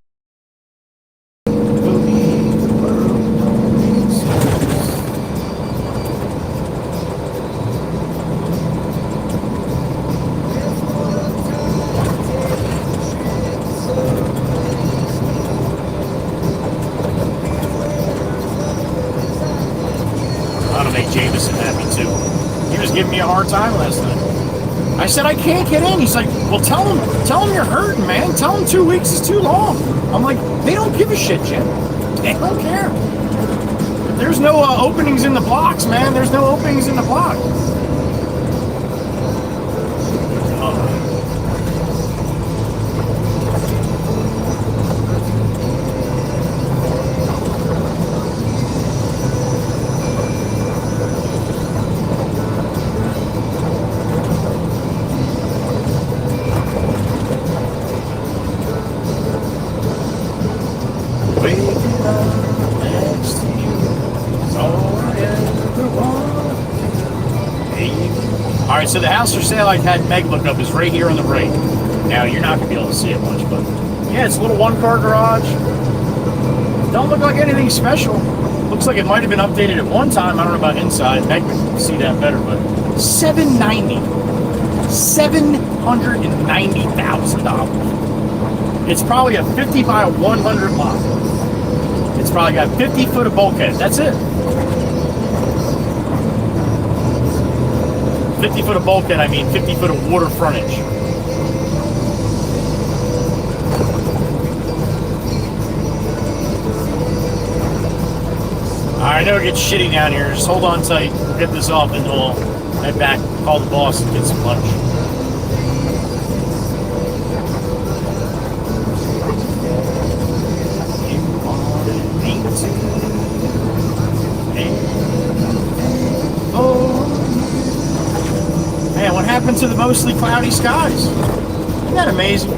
Giving me a hard time last night. I said I can't get in. He's like, well, tell him you're hurting, man. Tell him 2 weeks is too long. I'm like, they don't give a shit, Jim. They don't care. There's no openings in the blocks, man. There's no openings in the block. Alright, so the house for sale I had Meg look up is right here on the right. Now, you're not going to be able to see it much, but yeah, it's a little one-car garage. Don't look like anything special. Looks like it might have been updated at one time. I don't know about inside. Meg can see that better, but $790,000. It's probably a 50 by 100 lot. It's probably got 50 foot of bulkhead. That's it. 50 foot of bulkhead, I mean 50 foot of water frontage. I know it gets shitty down here. Just hold on tight. We'll get this off and we'll head back, call the boss and get some lunch. Man, what happened to the mostly cloudy skies? Isn't that amazing?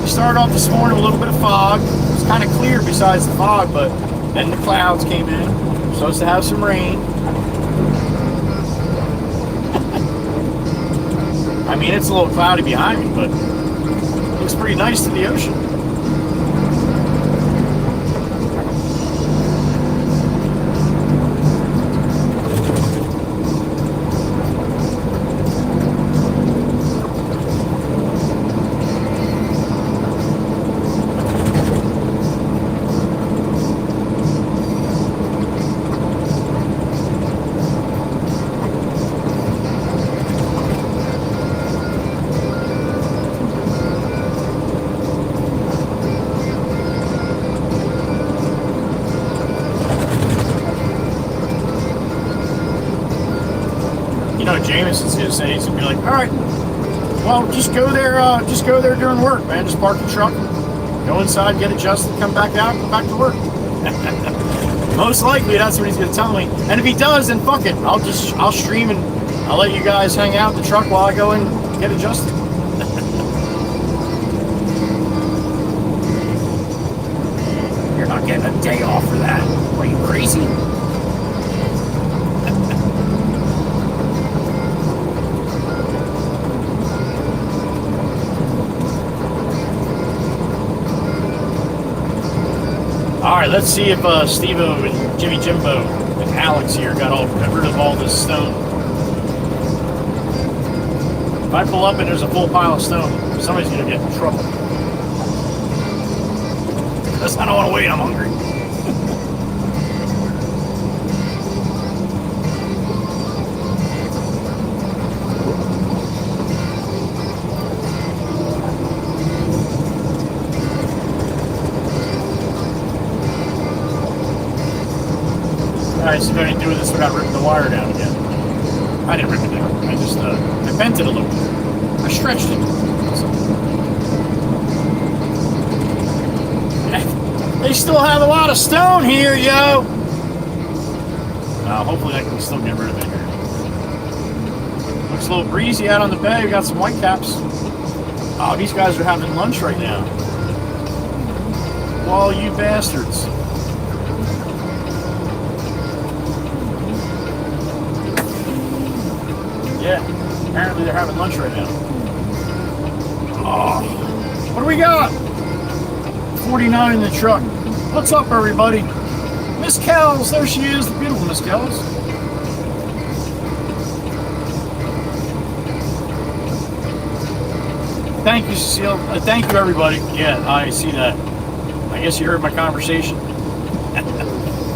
We started off this morning with a little bit of fog. It was kind of clear besides the fog, but then the clouds came in. We're supposed to have some rain. I mean, it's a little cloudy behind me, but it looks pretty nice to the ocean. Jameson's gonna say, he's gonna be like, all right, well, just go there during work, man. Just park the truck, go inside, get adjusted, come back out, go back to work. Most likely that's what he's gonna tell me. And if he does, then fuck it. I'll stream and I'll let you guys hang out in the truck while I go and get adjusted. You're not getting a day off for that. Are you crazy? Alright, let's see if Steve-O and Jimmy Jimbo and Alex here got rid of all this stone. If I pull up and there's a full pile of stone, somebody's going to get in trouble. Because I don't want to wait, I'm hungry. Alright, so I didn't do this without ripping the wire down again. I didn't rip it down. I just, I bent it a little bit. I stretched it. They still have a lot of stone here, yo! Hopefully I can still get rid of it here. Looks a little breezy out on the bay. We got some white caps. Oh, these guys are having lunch right now. Well, you bastards. Yeah, apparently they're having lunch right now. Oh, what do we got? 49 in the truck. What's up, everybody? Miss Kells, there she is, the beautiful Miss Kells. Thank you, Cecile. Thank you, everybody. Yeah, I see that. I guess you heard my conversation.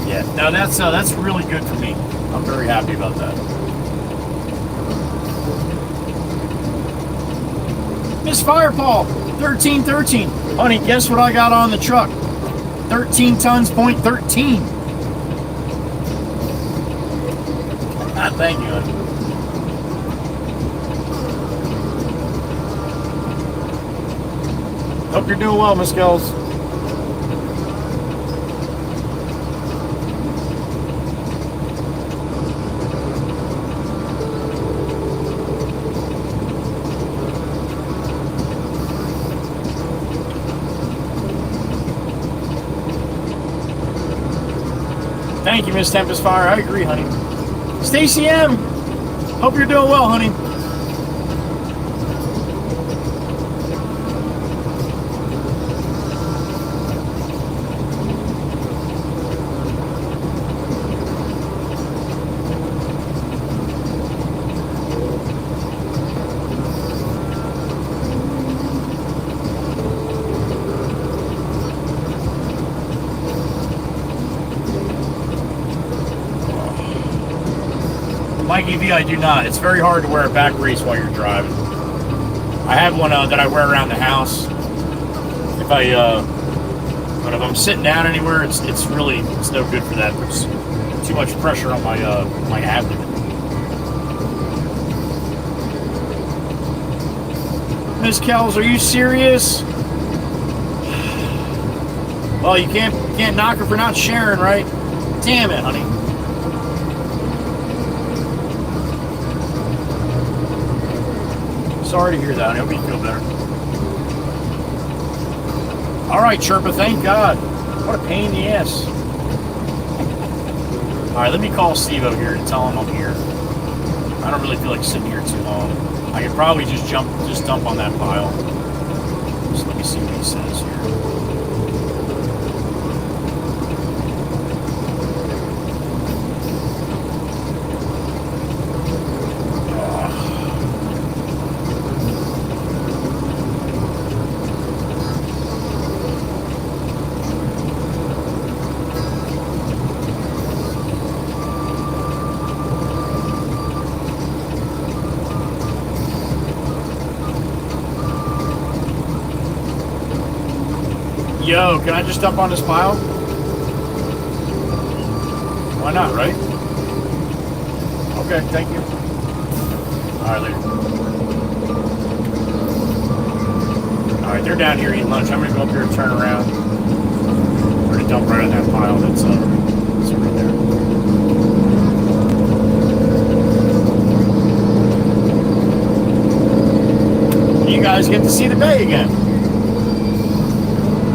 Yeah, no, that's really good for me. I'm very happy about that. Miss Firepaw, 1313. Honey, guess what I got on the truck? 13 tons, point 13. Thank you, honey. Hope you're doing well, Miss Kells. Thank you, Miss Tempest Fire. I agree, honey. Stacy M. Hope you're doing well, honey. Mikey V, I do not. It's very hard to wear a back brace while you're driving. I have one that I wear around the house. But if I'm sitting down anywhere, it's no good for that. There's too much pressure on my my abdomen. Miss Kells, are you serious? Well, you can't knock her for not sharing, right? Damn it, honey. Sorry to hear that. I hope you feel better. All right, Chirpa, thank God. What a pain in the ass. All right, let me call Steve-O here and tell him I'm here. I don't really feel like sitting here too long. I could probably just dump on that pile. So let me see what he says here. Yo, can I just dump on this pile? Why not, right? Okay, thank you. Alright, later. Alright, they're down here eating lunch. I'm gonna go up here and turn around. We're gonna dump right on that pile that's right there. You guys get to see the bay again.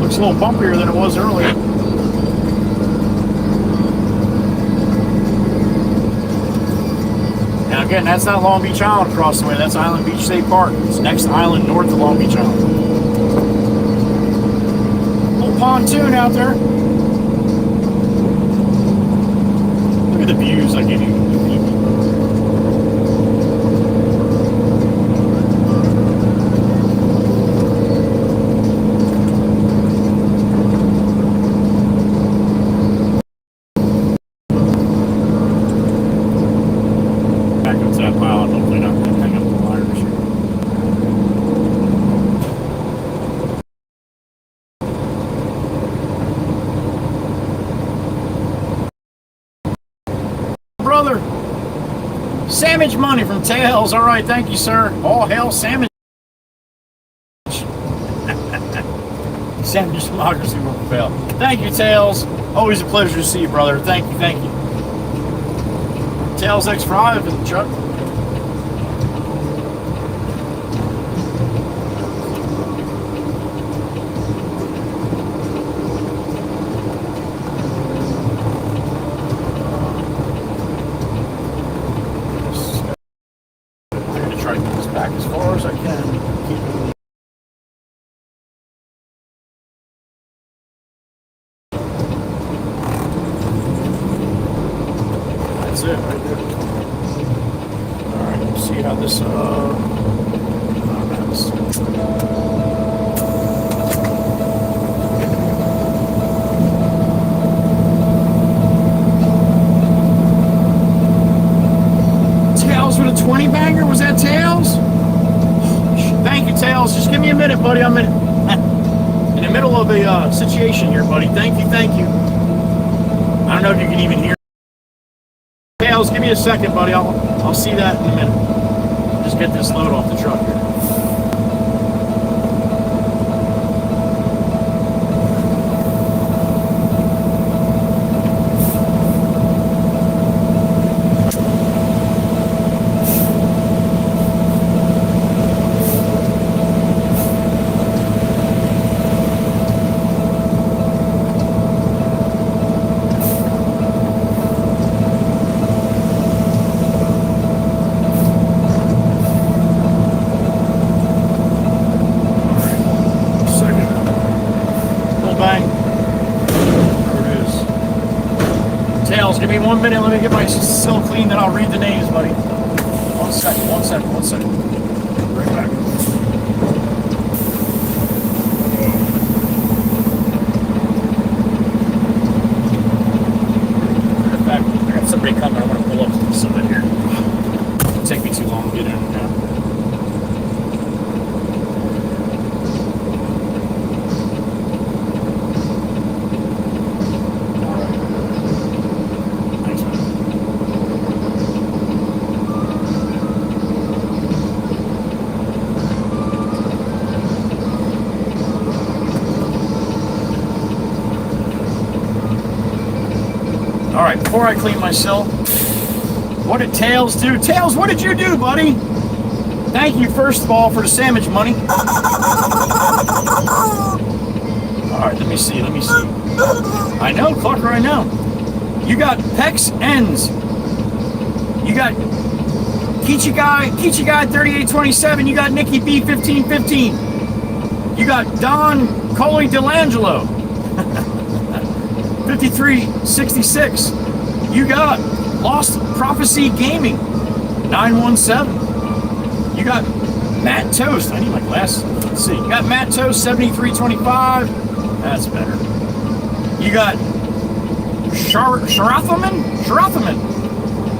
Looks a little bumpier than it was earlier. Now again, that's not Long Beach Island across the way. That's Island Beach State Park. It's next island north of Long Beach Island. Little pontoon out there. Look at the views I give you. Sandwich money from Tails. All right, thank you, sir. All hail sandwich. Sandwich democracy will prevail. Thank you, Tails. Always a pleasure to see you, brother. Thank you, thank you. Tails X5 in the truck. Buddy, I'm in the middle of a situation here, buddy. Thank you, thank you. I don't know if you can even hear. Tails, give me a second, buddy. I'll see that in a minute. Just get this load off the truck here. Give me 1 minute, let me get my cell clean, then I'll read the names, buddy. One second. Right back. In fact, I got somebody coming, I want to pull up to somebody here. It'll take me too long to get in and out. Before I clean my cell, what did Tails do? Tails, what did you do, buddy? Thank you, first of all, for the sandwich money. Alright, let me see. I know, Clucker, I know. You got Pex Ends. You got Kichi Guy 3827. You got Nikki B 1515. You got Don Coley Delangelo 5366. You got Lost Prophecy Gaming 917. You got Matt Toast. I need my glasses. Let's see. You got Matt Toast 7325. That's better. You got Sharathaman.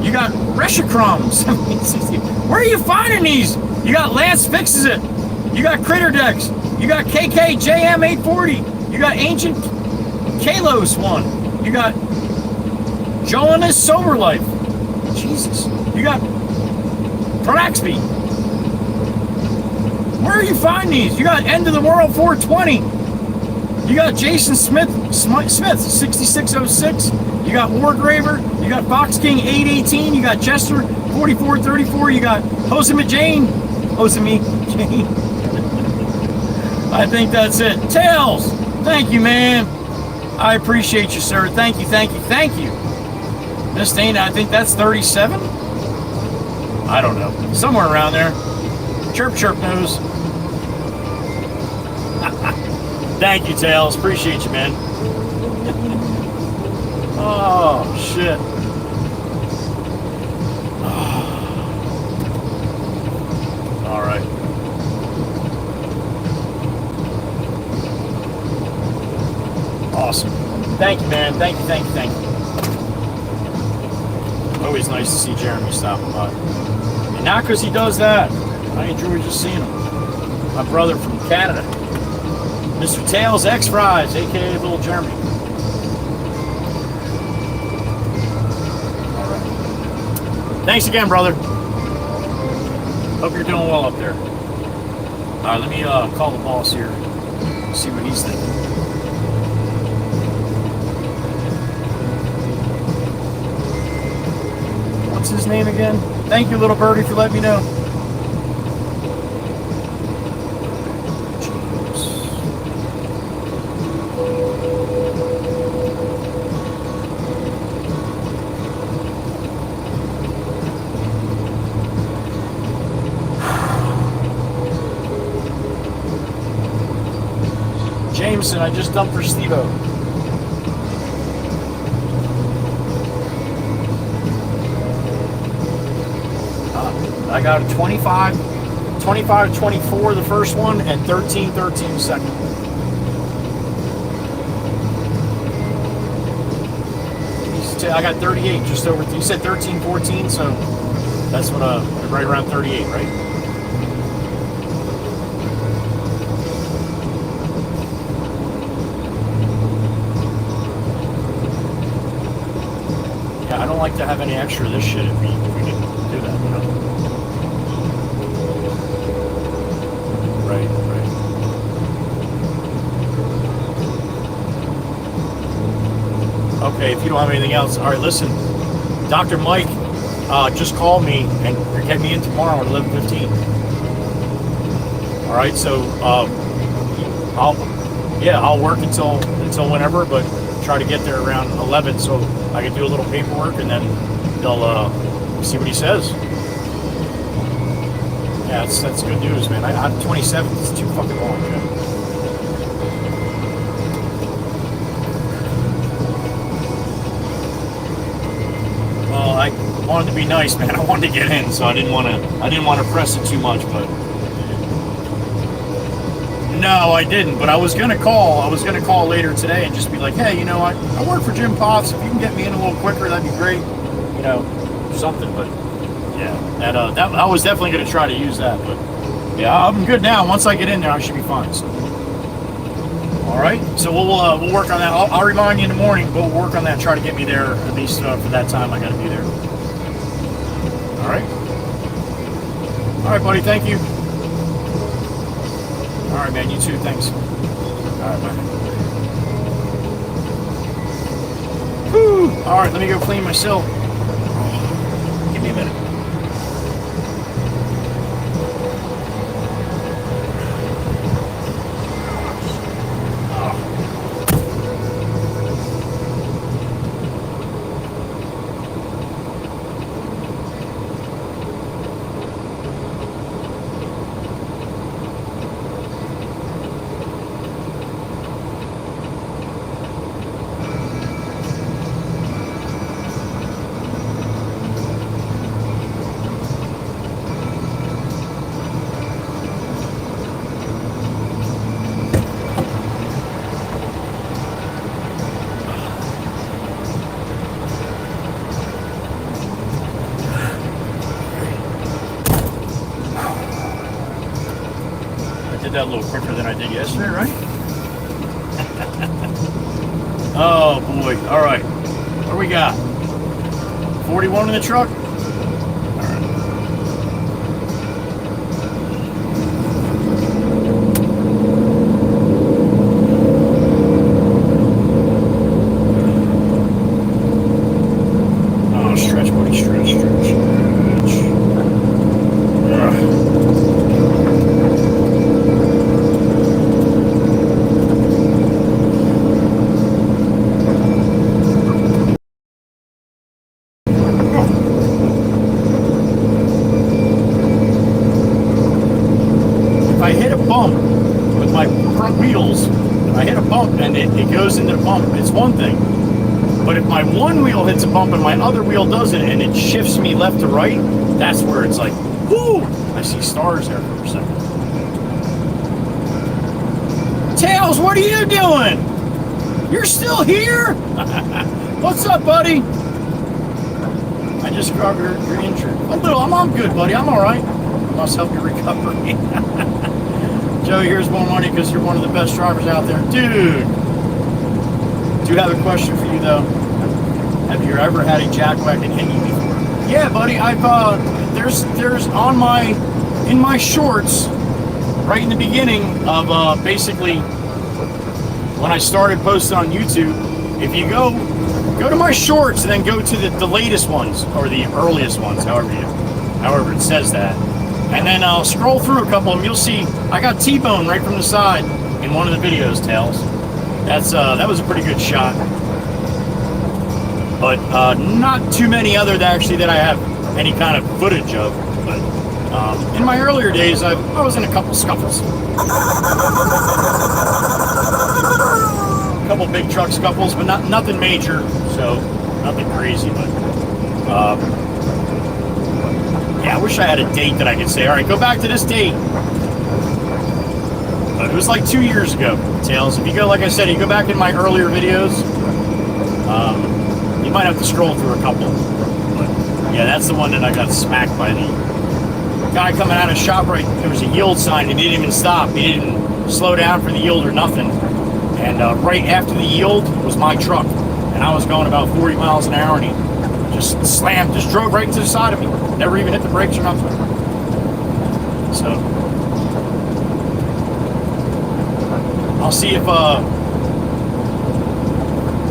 You got Reshikrom 1760. Where are you finding these? You got Lance Fixes It. You got Critter Decks. You got KKJM 840. You got Ancient Kalos 1. You got Jonas Sober Life. Jesus. You got Praxby. Where are you finding these? You got End of the World 420. You got Jason Smith 6606. You got Wargraver. You got Fox King 818. You got Chester 4434. You got Hosame Jane. I think that's it. Tails, thank you, man. I appreciate you, sir. Thank you. Miss Dana, I think that's 37. I don't know. Somewhere around there. Chirp knows. Thank you, Tails. Appreciate you, man. Oh, shit. All right. Awesome. Thank you, man. Thank you. Always nice to see Jeremy stopping by. And not because he does that. I enjoy just seeing him. My brother from Canada. Mr. Tails X Fries, aka Little Jeremy. All right. Thanks again, brother. Hope you're doing well up there. All right, let me call the boss here. See what he's thinking. What's his name again? Thank you, little birdie, for letting me know. Jameson, I just dumped for Steve-O. I got a 25-24 the first one, and 13-13 second. I got 38, just over. You said 13-14, so that's what right around 38, right? Yeah, I don't like to have any extra of this shit if we didn't do that, you know. Right. Okay, if you don't have anything else, all right, listen. Dr. Mike just called me and get me in tomorrow at 11:15. All right, so I'll work until whenever, but try to get there around 11 so I can do a little paperwork, and then they'll see what he says. Yeah, that's good news, man. I'm 27. It's too fucking long, man. Well, I wanted to be nice, man. I wanted to get in, so I didn't want to press it too much, but no, I didn't. But I was gonna call later today and just be like, hey, you know, I work for Jim Potts. If you can get me in a little quicker, that'd be great. You know, something. But yeah, that I was definitely gonna try to use that, but. Yeah, I'm good now. Once I get in there, I should be fine. So. All right. So we'll work on that. I'll remind you in the morning. But we'll work on that. Try to get me there at least for that time. I got to be there. All right. All right, buddy. Thank you. All right, man. You too. Thanks. All right, bye. Whew. All right. Let me go clean my sill. Give me a minute. did that a little quicker than I did yesterday, right? Oh boy. All right. What do we got? 41 in the truck? Bump and my other wheel does it and it shifts me left to right, that's where it's like, whoo! I see stars there for a second. Tails, what are you doing? You're still here? What's up, buddy? I just grabbed your injury. A little, I'm good, buddy. I'm all right. I must help your recovery. Joe, here's more money because you're one of the best drivers out there. Dude! Do have a question for you, though. Have you ever had a jackwagon hit you before? Yeah, buddy. I've there's on in my shorts right in the beginning of basically when I started posting on YouTube. If you go to my shorts and then go to the latest ones or the earliest ones, however it says that, and then I'll scroll through a couple of them. You'll see I got T-bone right from the side in one of the videos. Tails. That was a pretty good shot. But not too many other that I have any kind of footage of. But in my earlier days, I was in a couple scuffles. A couple big truck scuffles, but nothing major, so nothing crazy. But yeah, I wish I had a date that I could say, all right, go back to this date. But it was like 2 years ago, Tails. If you go, like I said, you go back in my earlier videos, you might have to scroll through a couple. But yeah, that's the one that I got smacked by the guy coming out of shop. Right, there was a yield sign and he didn't even stop. He didn't slow down for the yield or nothing. And right after the yield was my truck. And I was going about 40 miles an hour and he just drove right to the side of me. Never even hit the brakes or nothing. So I'll see if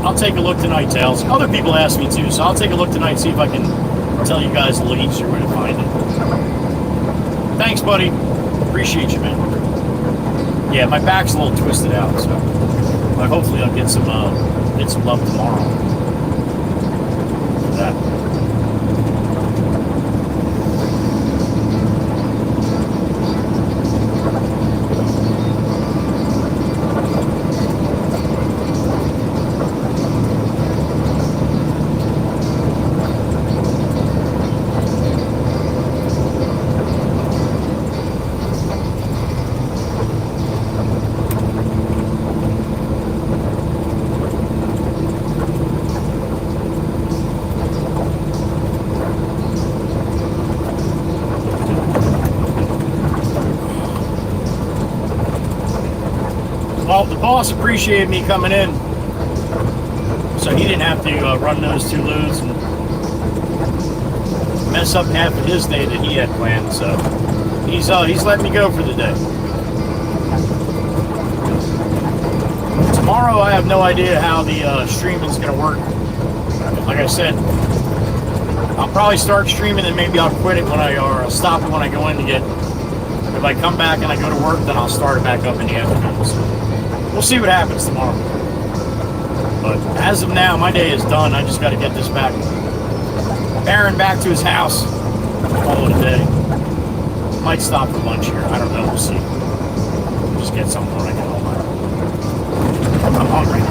I'll take a look tonight, Tails. Other people ask me too, so I'll take a look tonight, see if I can tell you guys a little easier way to find it. Thanks, buddy. Appreciate you, man. Yeah, my back's a little twisted out, so but hopefully I'll get some love tomorrow for that. Well, the boss appreciated me coming in, so he didn't have to run those 2 loads and mess up half of his day that he had planned. So he's letting me go for the day. Tomorrow, I have no idea how the streaming is going to work. Like I said, I'll probably start streaming and maybe I'll quit it or stop it when I go in to get. If I come back and I go to work, then I'll start it back up in the afternoon. So we'll see what happens tomorrow. But as of now, my day is done. I just got to get this back. Aaron back to his house. Call it a day. Might stop for lunch here. I don't know. We'll see. Just get something when I get home. I'm hungry.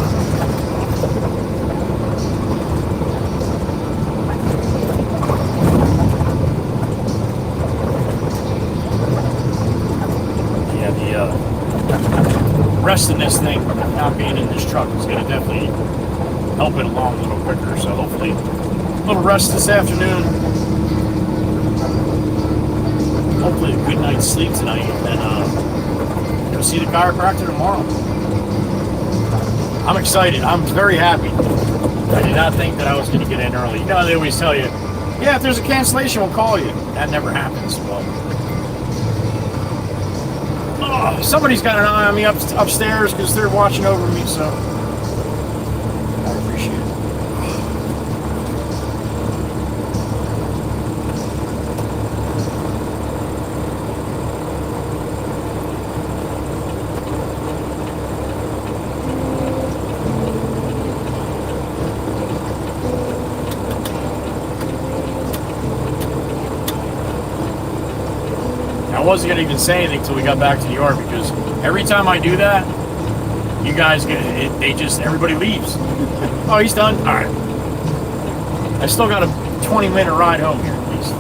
Rest in this thing, not being in this truck, is going to definitely help it along a little quicker. So hopefully a little rest this afternoon. Hopefully a good night's sleep tonight. And Go see the chiropractor tomorrow. I'm excited. I'm very happy. I did not think that I was going to get in early. You know, they always tell you, yeah, if there's a cancellation, we'll call you. That never happens. Well, somebody's got an eye on me upstairs because they're watching over me, so I appreciate it. I wasn't going to even say anything until we got back to the yard because every time I do that, you guys get it, everybody leaves. Oh, he's done? All right. I still got a 20-minute ride home here at least.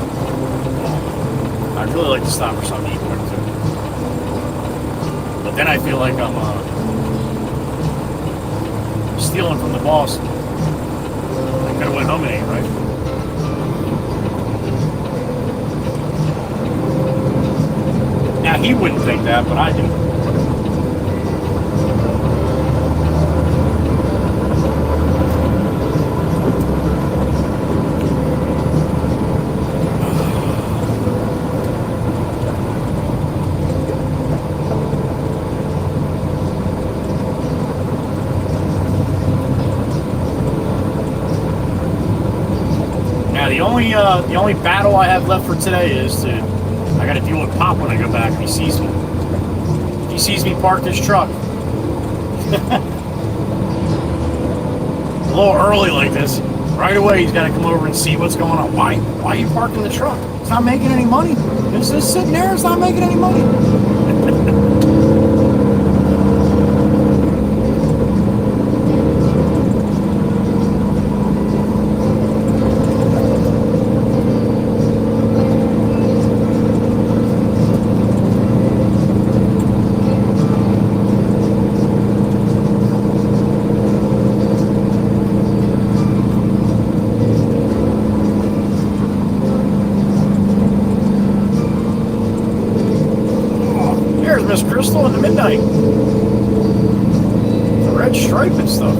I'd really like to stop for something to eat quick too. But then I feel like I'm stealing from the boss. I could have went home and ate, right? Now, he wouldn't think that, but I do. Now, the only battle I have left for today is I got to deal with Pop when I go back if he sees me. If he sees me park this truck. A little early like this, right away he's got to come over and see what's going on. Why are you parking the truck? It's not making any money. It's just sitting there, it's not making any money. Miss Crystal in the midnight. The red stripe and stuff.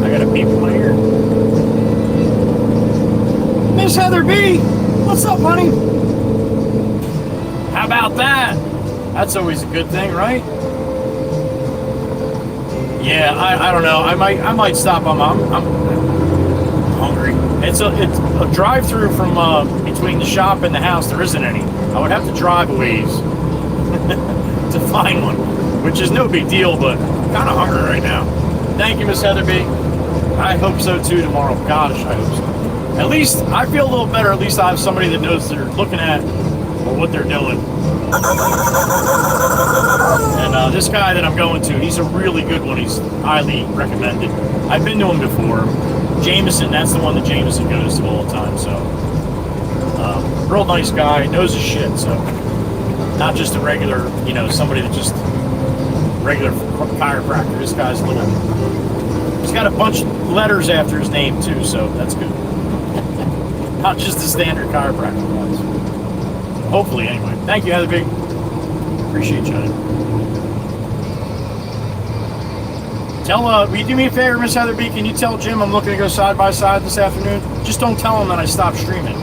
I got a beep in my ear. Miss Heather B, what's up, honey? How about that? That's always a good thing, right? Yeah, I don't know. I might stop. I'm hungry. It's a drive-through from between the shop and the house. There isn't any. I would have to drive a ways to find one, which is no big deal, but I'm kind of hungry right now. Thank you, Miss Heather B. I hope so too tomorrow. Gosh, I hope so. At least I feel a little better. At least I have somebody that knows they're looking at or what they're doing. And this guy that I'm going to, he's a really good one. He's highly recommended. I've been to him before. Jameson, that's the one that Jameson goes to all the time, so real nice guy, knows his shit, so not just a regular, somebody that just regular chiropractor. This guy's a little, he's got a bunch of letters after his name too, so that's good. Not just the standard chiropractor ones. Hopefully, anyway. Thank you, Heather B. Appreciate you. Will you do me a favor, Miss Heather B? Can you tell Jim I'm looking to go side by side this afternoon? Just don't tell him that I stopped streaming.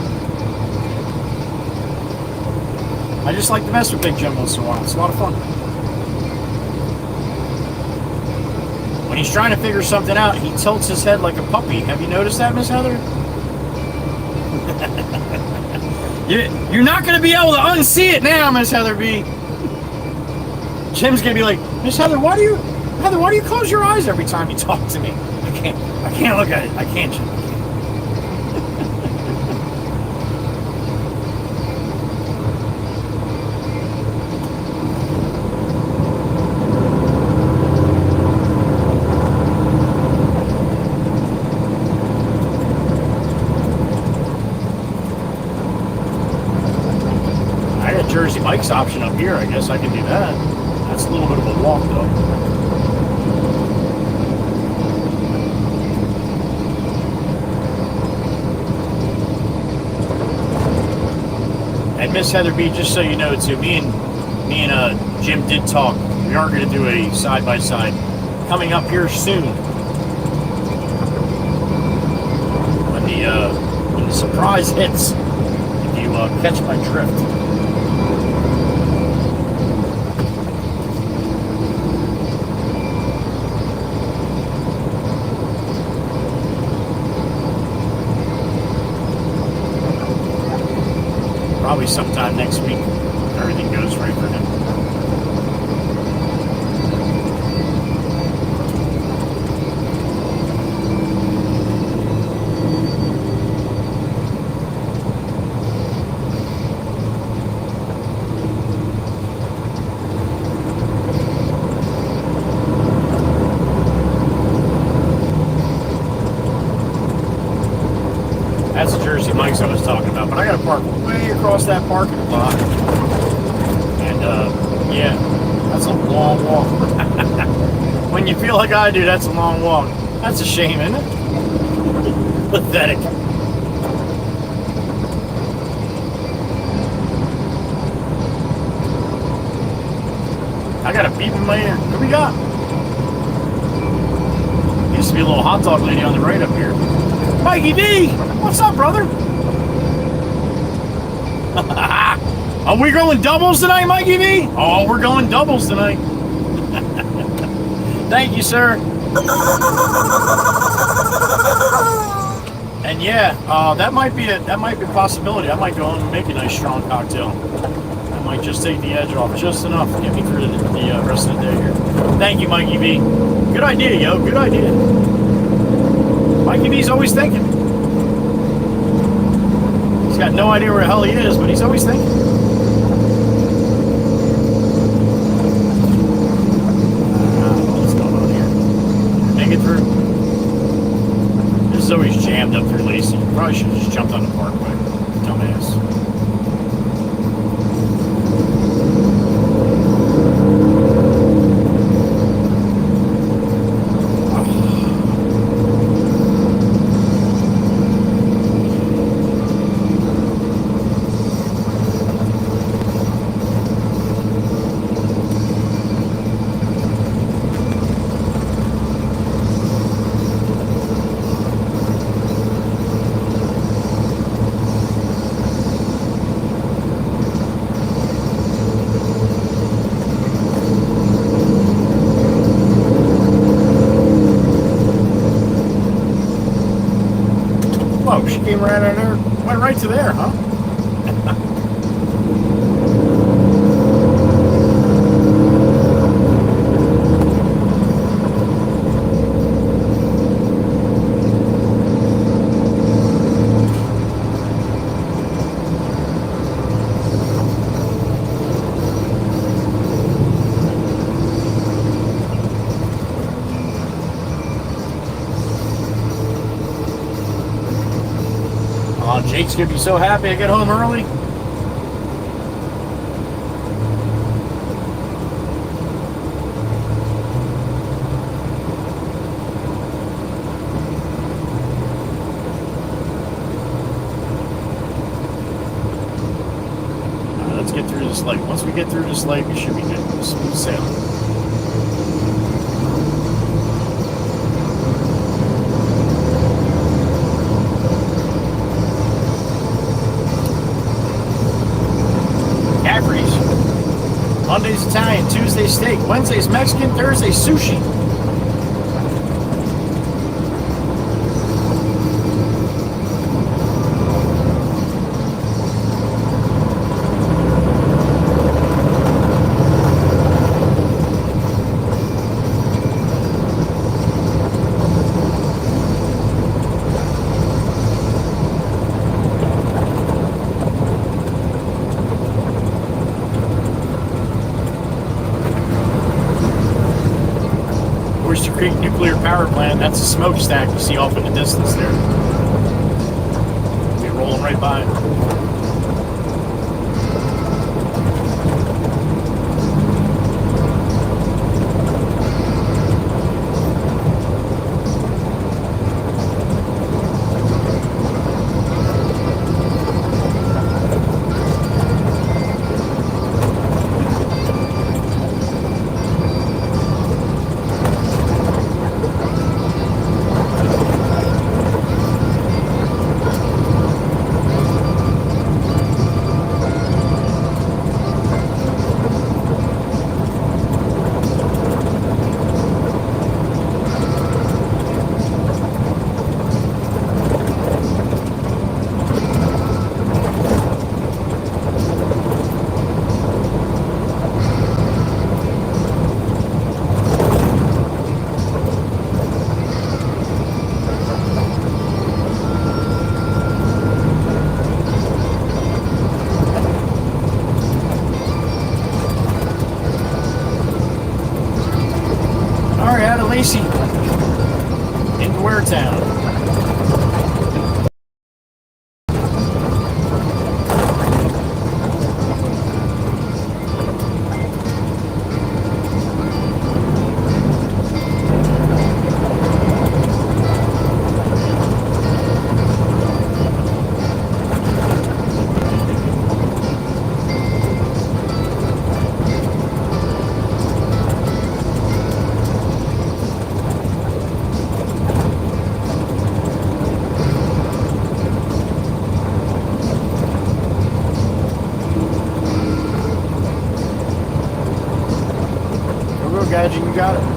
I just like to mess with Big Jim once in a while. It's a lot of fun. When he's trying to figure something out, he tilts his head like a puppy. Have you noticed that, Miss Heather? You're not going to be able to unsee it now, Miss Heather B. Jim's going to be like, Miss Heather, why do you close your eyes every time you talk to me? I can't look at it. I can't, Jim. Jersey Mike's option up here. I guess I can do that. That's a little bit of a walk though. And Miss Heather B, just so you know too, me and Me and Jim did talk. We are going to do a side-by-side coming up here soon. When the surprise hits, if you catch my drift. Probably sometime next week. Everything goes right for him. That's the Jersey Mike's I was talking about, but I got to park way across that parking lot. And, yeah, that's a long walk. When you feel like I do, that's a long walk. That's a shame, isn't it? Pathetic. I got a beep in my ear. What do we got? Used to be a little hot dog lady on the right up here. Mikey D! What's up, brother? Are we going doubles tonight, Mikey D? Oh, we're going doubles tonight. Thank you, sir. And yeah, that might be a possibility. I might go and make a nice strong cocktail. I might just take the edge off just enough to get me through the rest of the day here. Thank you, Mikey B. Good idea, yo. Good idea. Mikey B's always thinking. He's got no idea where the hell he is, but he's always thinking. What's going on here? Make it through. This is always jammed up through Lacey. Probably should have just jumped on the parkway. Dumbass. She came right out there, went right to there, huh? Jake's gonna be so happy I get home early. Let's get through this lake. Once we get through this lake, we should be good. Smooth sailing. Monday's Italian, Tuesday steak, Wednesday's Mexican, Thursday's sushi. Nuclear power plant, that's a smokestack you see off in the distance there. Be rolling right by. Lacey. Into Ware Town. Gadget, you got it.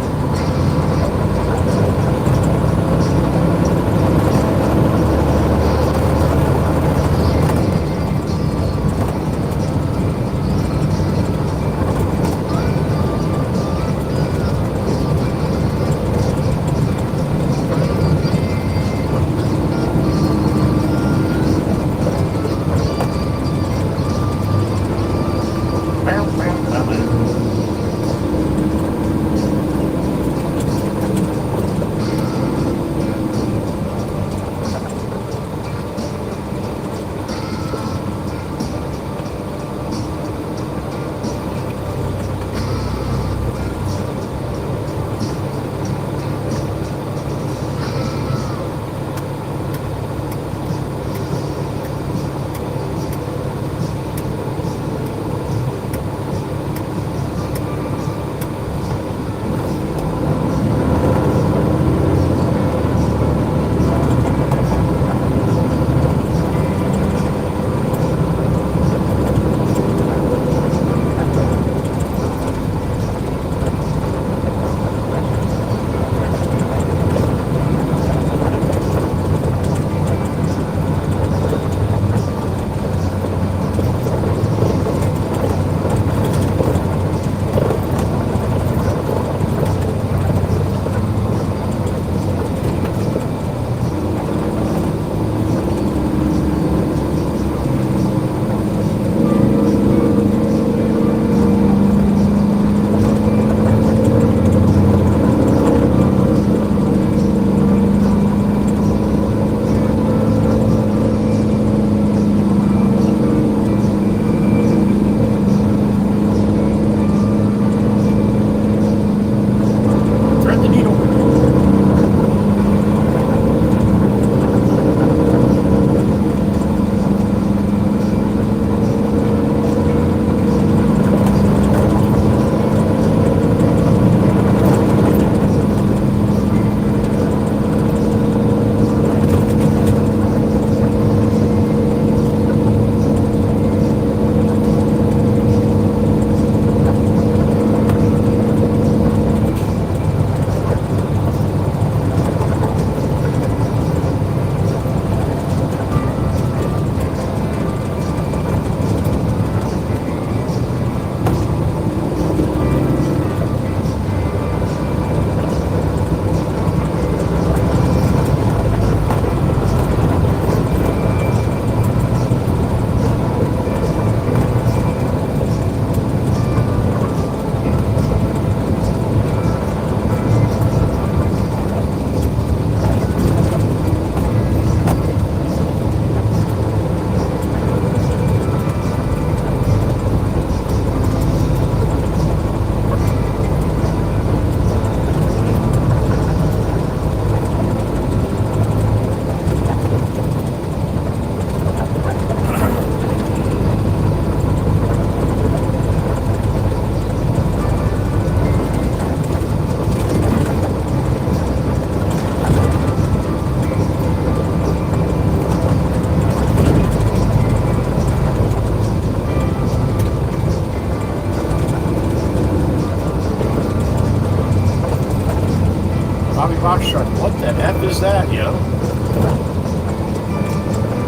Foxtrot. What the F is that, yo?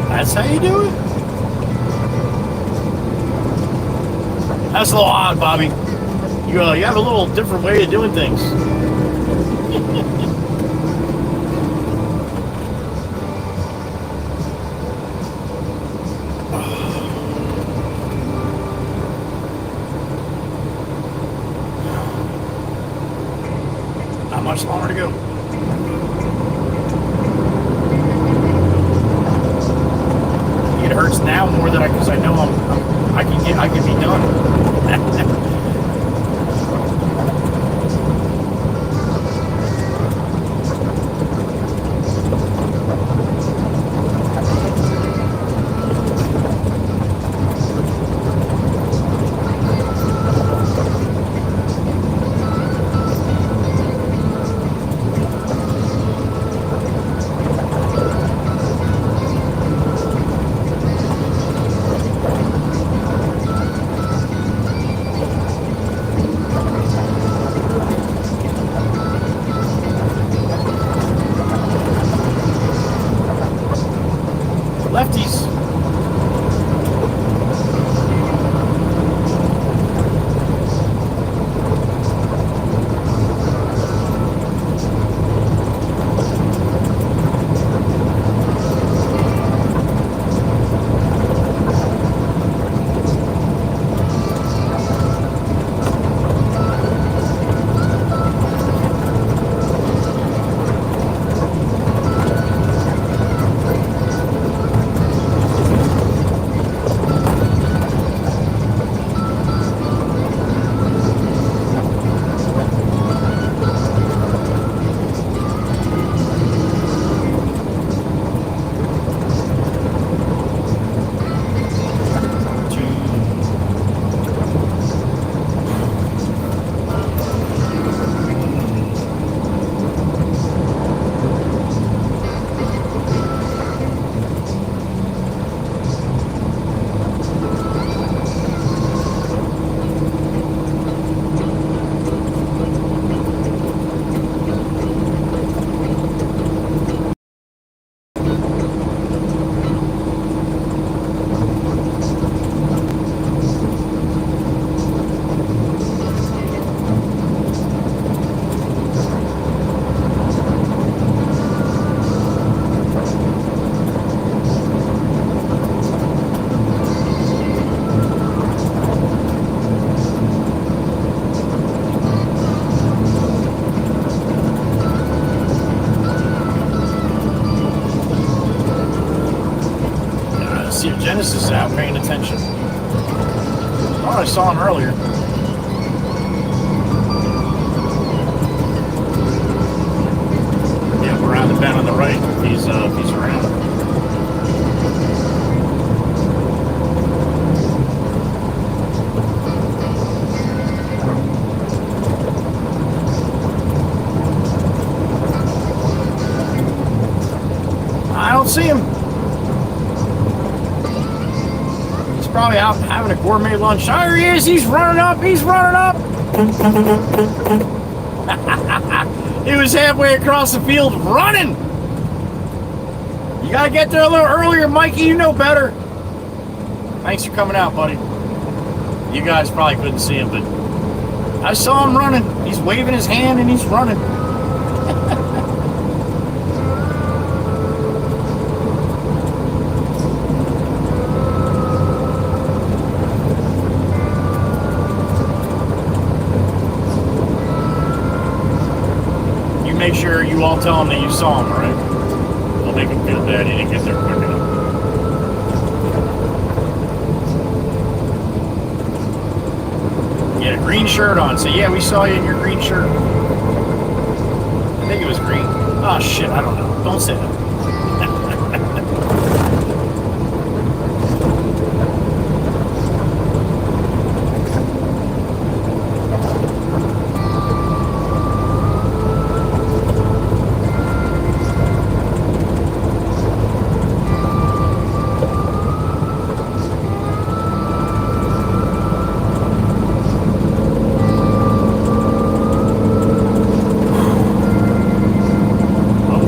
That's how you do it? That's a little odd, Bobby. You have a little different way of doing things. I'm much longer to go. It hurts now more than because I know I can be done. Lefties. See if Genesis is out paying attention. Oh, I saw him earlier. Yeah, we're around the bend on the right. He's around. I don't see him. Probably out having a gourmet lunch. There he is. He's running up. He's running up. He was halfway across the field running. You got to get there a little earlier, Mikey. You know better. Thanks for coming out, buddy. You guys probably couldn't see him, but I saw him running. He's waving his hand and he's running. Make sure you all tell him that you saw him, right? It'll make him feel bad he didn't get there quick enough. You had a green shirt on, so yeah, we saw you in your green shirt. I think it was green. Oh shit, I don't know. Don't say that.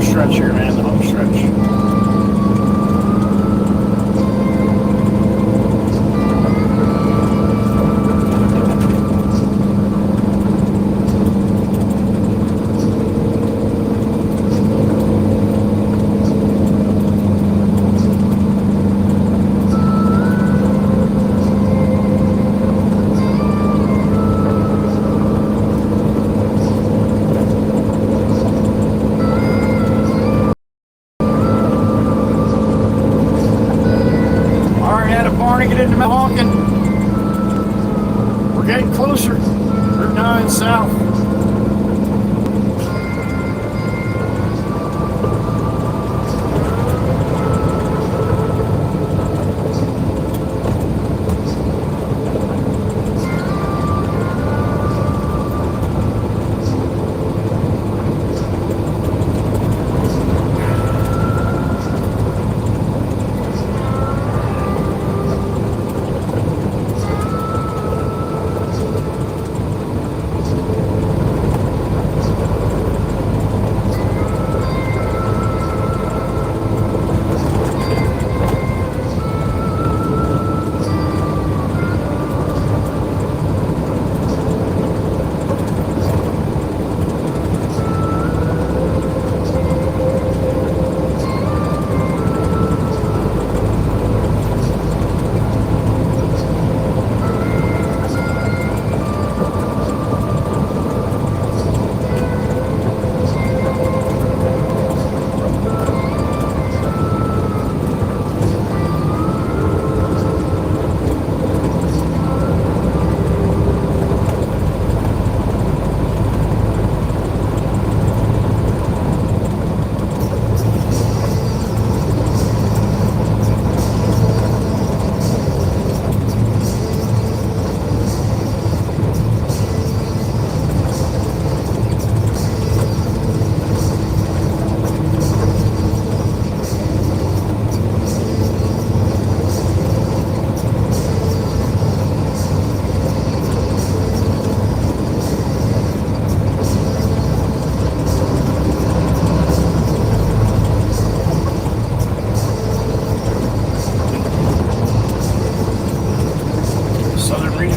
Stretch here, man. The home stretch. getting closer. Route 9 south.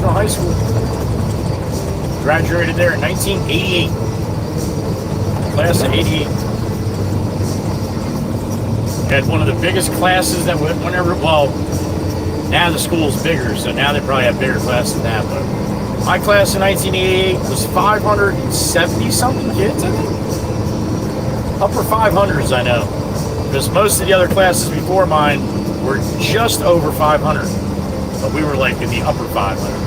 High School. Graduated there in 1988. Class of 88. Had one of the biggest classes that went whenever, well, now the school's bigger, so now they probably have bigger classes than that, but my class in 1988 was 570 something kids, I think. Upper 500s, I know. Because most of the other classes before mine were just over 500. But we were like in the upper 500s.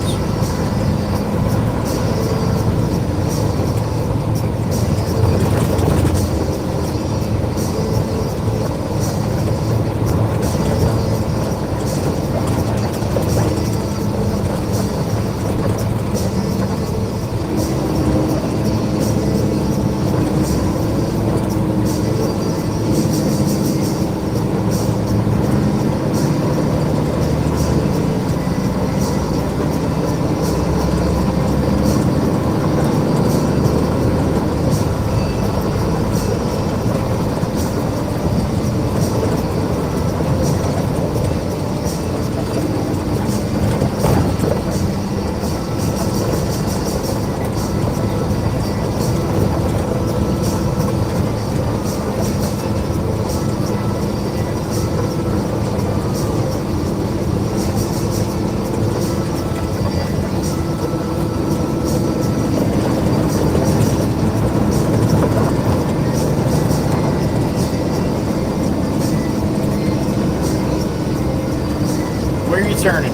Turning.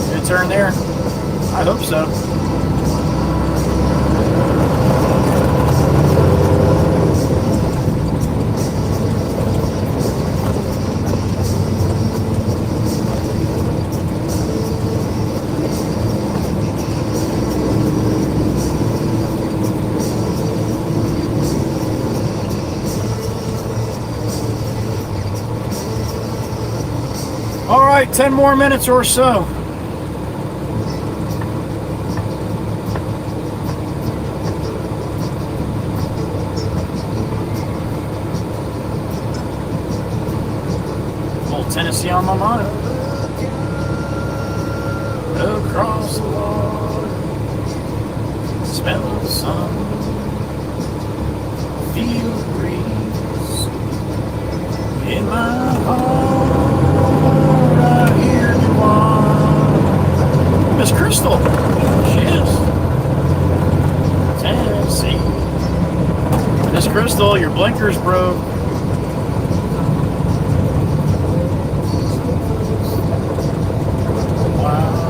Did it turn there? I hope so. All right, 10 more minutes or so. Old Tennessee on my mind. Across the water, smell the sun, feel the breeze in my heart. Miss Crystal, she is. Tennessee. Miss Crystal, your blinker's broke. Wow.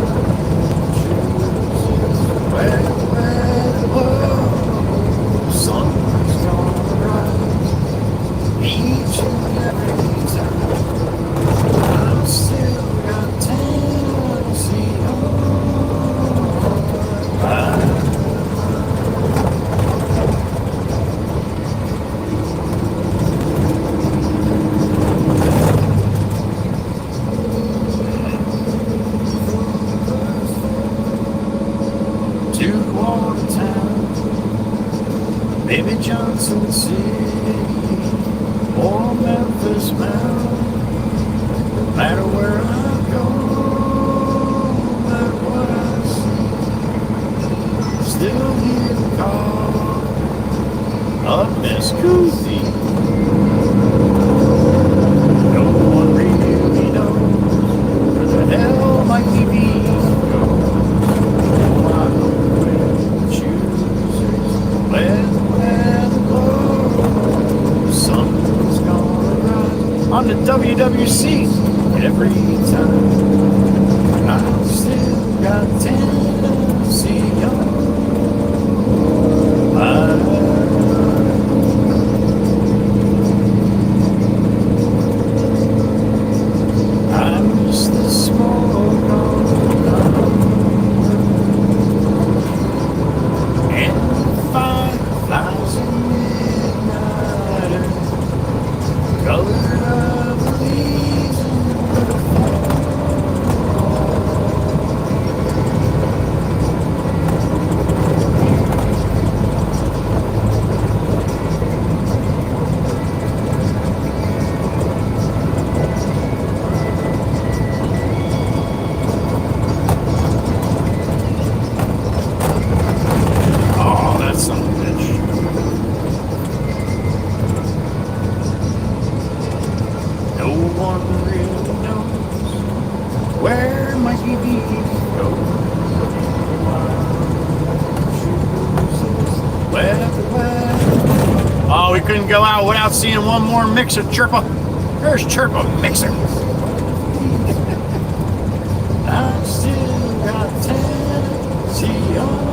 Florida town, maybe Johnson City or Memphis Mountain. No matter where I go, no matter what I see, still hear the call of Miss Coosie. No one really knows where the hell my TV goes. I know where the choosers, when the glow, sun's gonna rise on the WWC every time. I've still got Tennessee on. I miss the smoke on and 5,000 midnighters, color of the leaves in the son of a bitch. No one really knows where my TV goes. Oh, we couldn't go out without seeing one more mixer chirpa. There's chirpa mixer. I still got Tennessee on.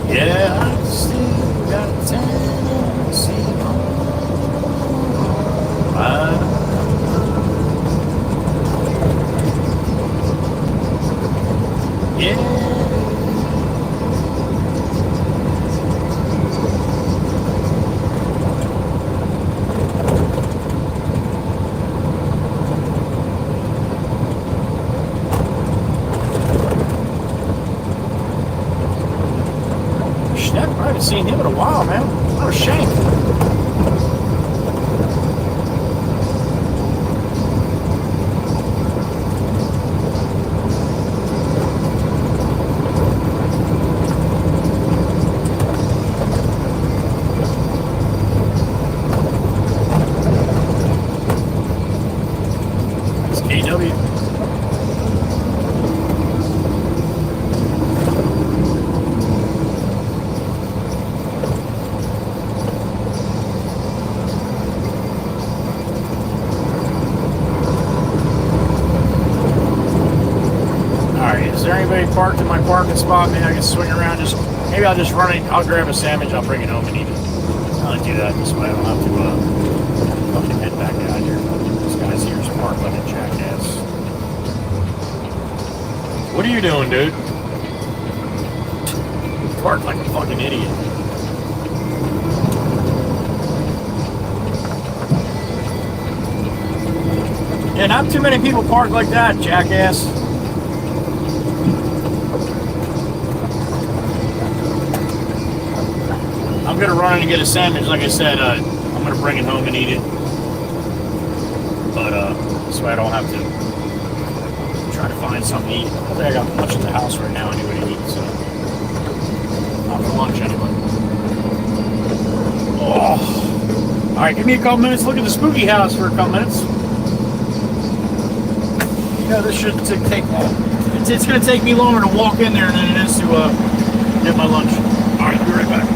Yeah, I still got Tennessee on. Yeah. I haven't seen him in a while, man. What a shame. It's KW. Is there anybody parked in my parking spot? Maybe I can swing around. Maybe I'll just run it. I'll grab a sandwich. I'll bring it home and eat it. I'll do that this way. I don't have to fucking head back out here. This guy's here's parked like a jackass. What are you doing, dude? Parked like a fucking idiot. Yeah, not too many people park like that, jackass. I'm gonna run in and get a sandwich. Like I said, I'm gonna bring it home and eat it. But this way I don't have to try to find something to eat. I think I got lunch at the house right now anyway to eat, so not for lunch anyway. Oh, all right, give me a couple minutes. Look at the spooky house for a couple minutes. You know, this shouldn't take long. It's gonna take me longer to walk in there than it is to get my lunch. All right, I'll be right back.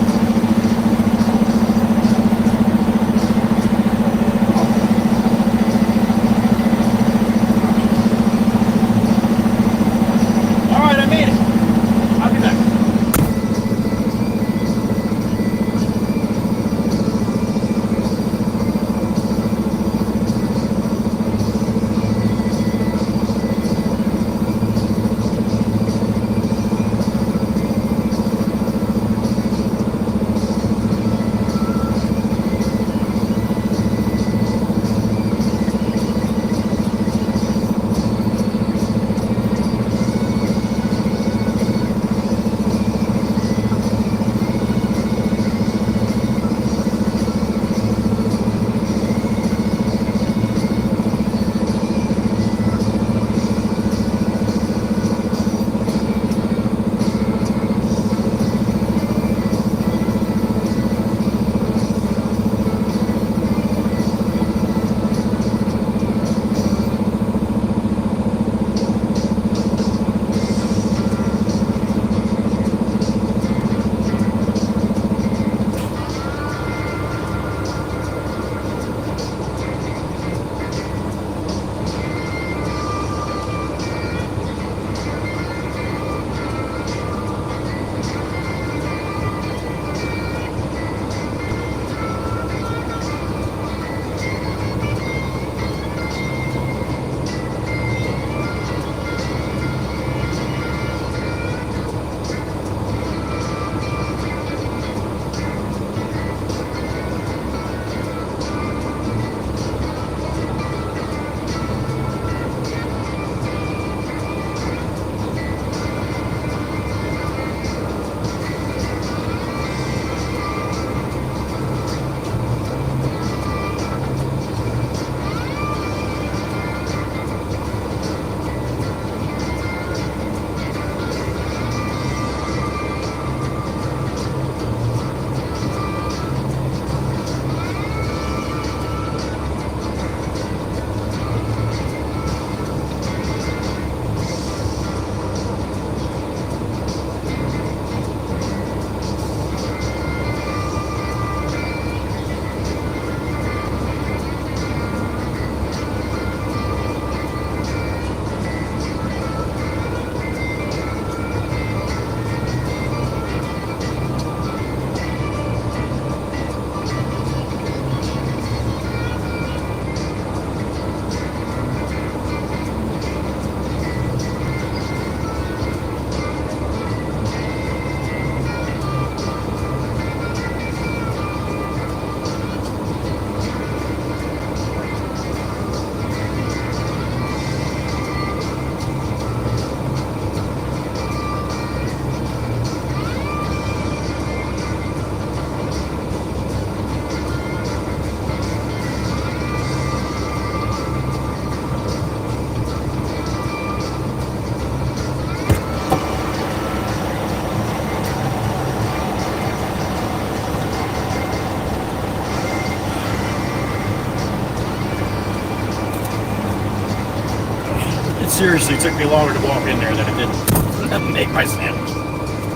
seriously, it took me longer to walk in there than it did to make my sandwich.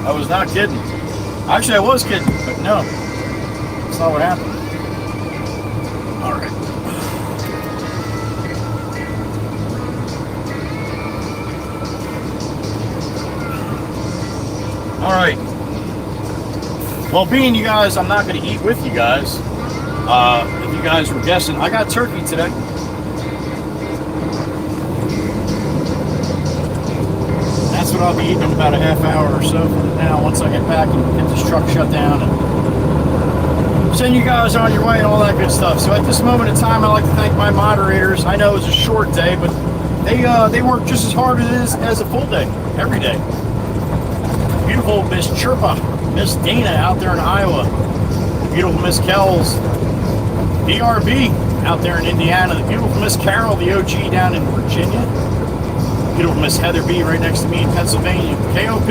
I was not kidding. Actually, I was kidding, but no. That's not what happened. All right. All right. Well, being you guys, I'm not going to eat with you guys. If you guys were guessing, I got turkey today. That's what I'll be eating in about a half hour or so from now, once I get back and get this truck shut down and send you guys on your way and all that good stuff. So at this moment in time, I'd like to thank my moderators. I know it's a short day, but they work just as hard as a full day, every day. Beautiful Miss Chirpa, Miss Dana out there in Iowa, beautiful Miss Kells, DRB out there in Indiana, the beautiful Miss Carol, the OG down in Virginia, beautiful Miss Heather B right next to me in Pennsylvania, KOP,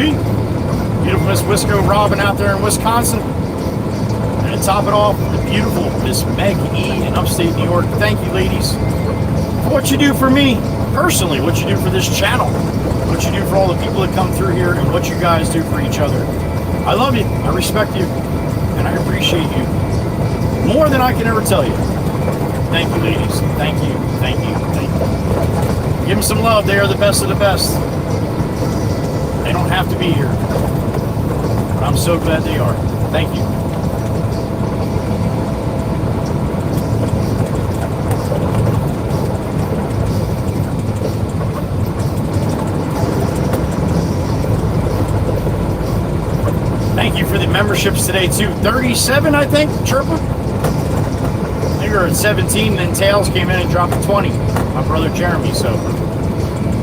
beautiful Miss Wisco Robin out there in Wisconsin, and to top it off, the beautiful Miss Meg E in upstate New York. Thank you, ladies, for what you do for me personally, what you do for this channel, what you do for all the people that come through here, and what you guys do for each other. I love you, I respect you, and I appreciate you more than I can ever tell you. Thank you, ladies. Thank you, thank you, thank you. Give them some love. They are the best of the best. They don't have to be here, but I'm so glad they are. Thank you. Thank you for the memberships today, too. 37, I think, Chirpa. I think we were at 17, and then Tails came in and dropped to 20. My brother Jeremy, so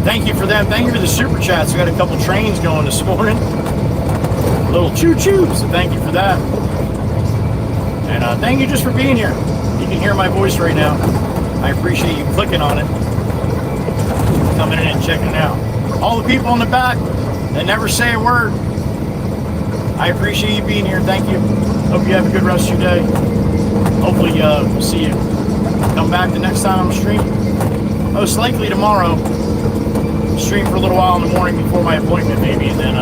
thank you for them. Thank you for the super chats. We got a couple trains going this morning. A little choo-choo, so thank you for that. And thank you just for being here. You can hear my voice right now. I appreciate you clicking on it, coming in and checking it out. All the people in the back that never say a word, I appreciate you being here. Thank you. Hope you have a good rest of your day. Hopefully we'll see you. Come back the next time I'm streaming. Most likely tomorrow. Stream for a little while in the morning before my appointment maybe. And then,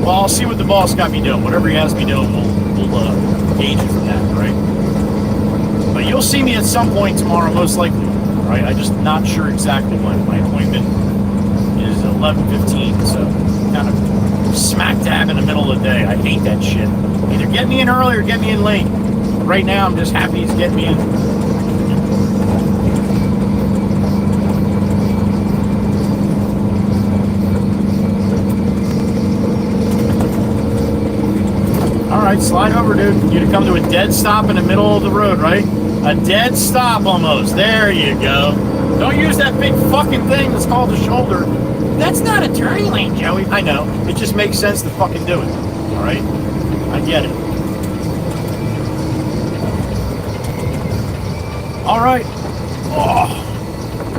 well, I'll see what the boss got me doing. Whatever he has me doing, we'll gauge it from that, right? But you'll see me at some point tomorrow, most likely. Right? I'm just not sure exactly when. My appointment is 11:15, so kind of smack dab in the middle of the day. I hate that shit. Either get me in early or get me in late. Right now, I'm just happy he's getting me in. All right, slide over, dude. You'd come to a dead stop in the middle of the road, right? A dead stop almost. There you go. Don't use that big fucking thing that's called a shoulder. That's not a turning lane, Joey. I know. It just makes sense to fucking do it. All right? I get it. All right.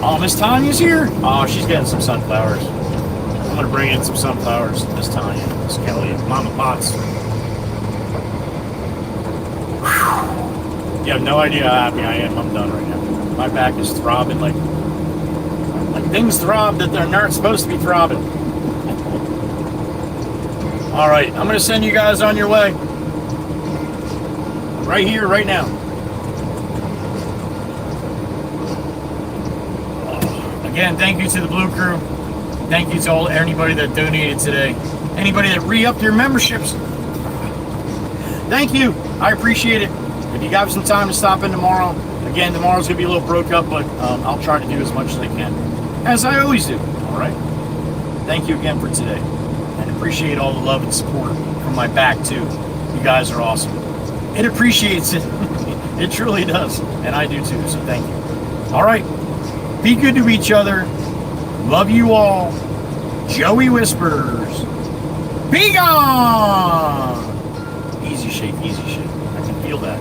Oh, Miss Tanya's here? Oh, she's getting some sunflowers. I'm going to bring in some sunflowers. Miss Tanya, Miss Kelly, Mama Potts. Whew. You have no idea how happy I am. I'm done right now. My back is throbbing like things throb that they're not supposed to be throbbing. All right, I'm going to send you guys on your way. Right here, right now. Again, thank you to the Blue Crew. Thank you to anybody that donated today. Anybody that re-upped your memberships. Thank you. I appreciate it. If you got some time to stop in tomorrow, again, tomorrow's going to be a little broke up, but I'll try to do as much as I can. As I always do. All right. Thank you again for today. And appreciate all the love and support from my back, too. You guys are awesome. It appreciates it. It truly does. And I do, too. So thank you. All right. Be good to each other. Love you all. Joey Whispers. Be gone! Easy shake, easy shake. I can feel that.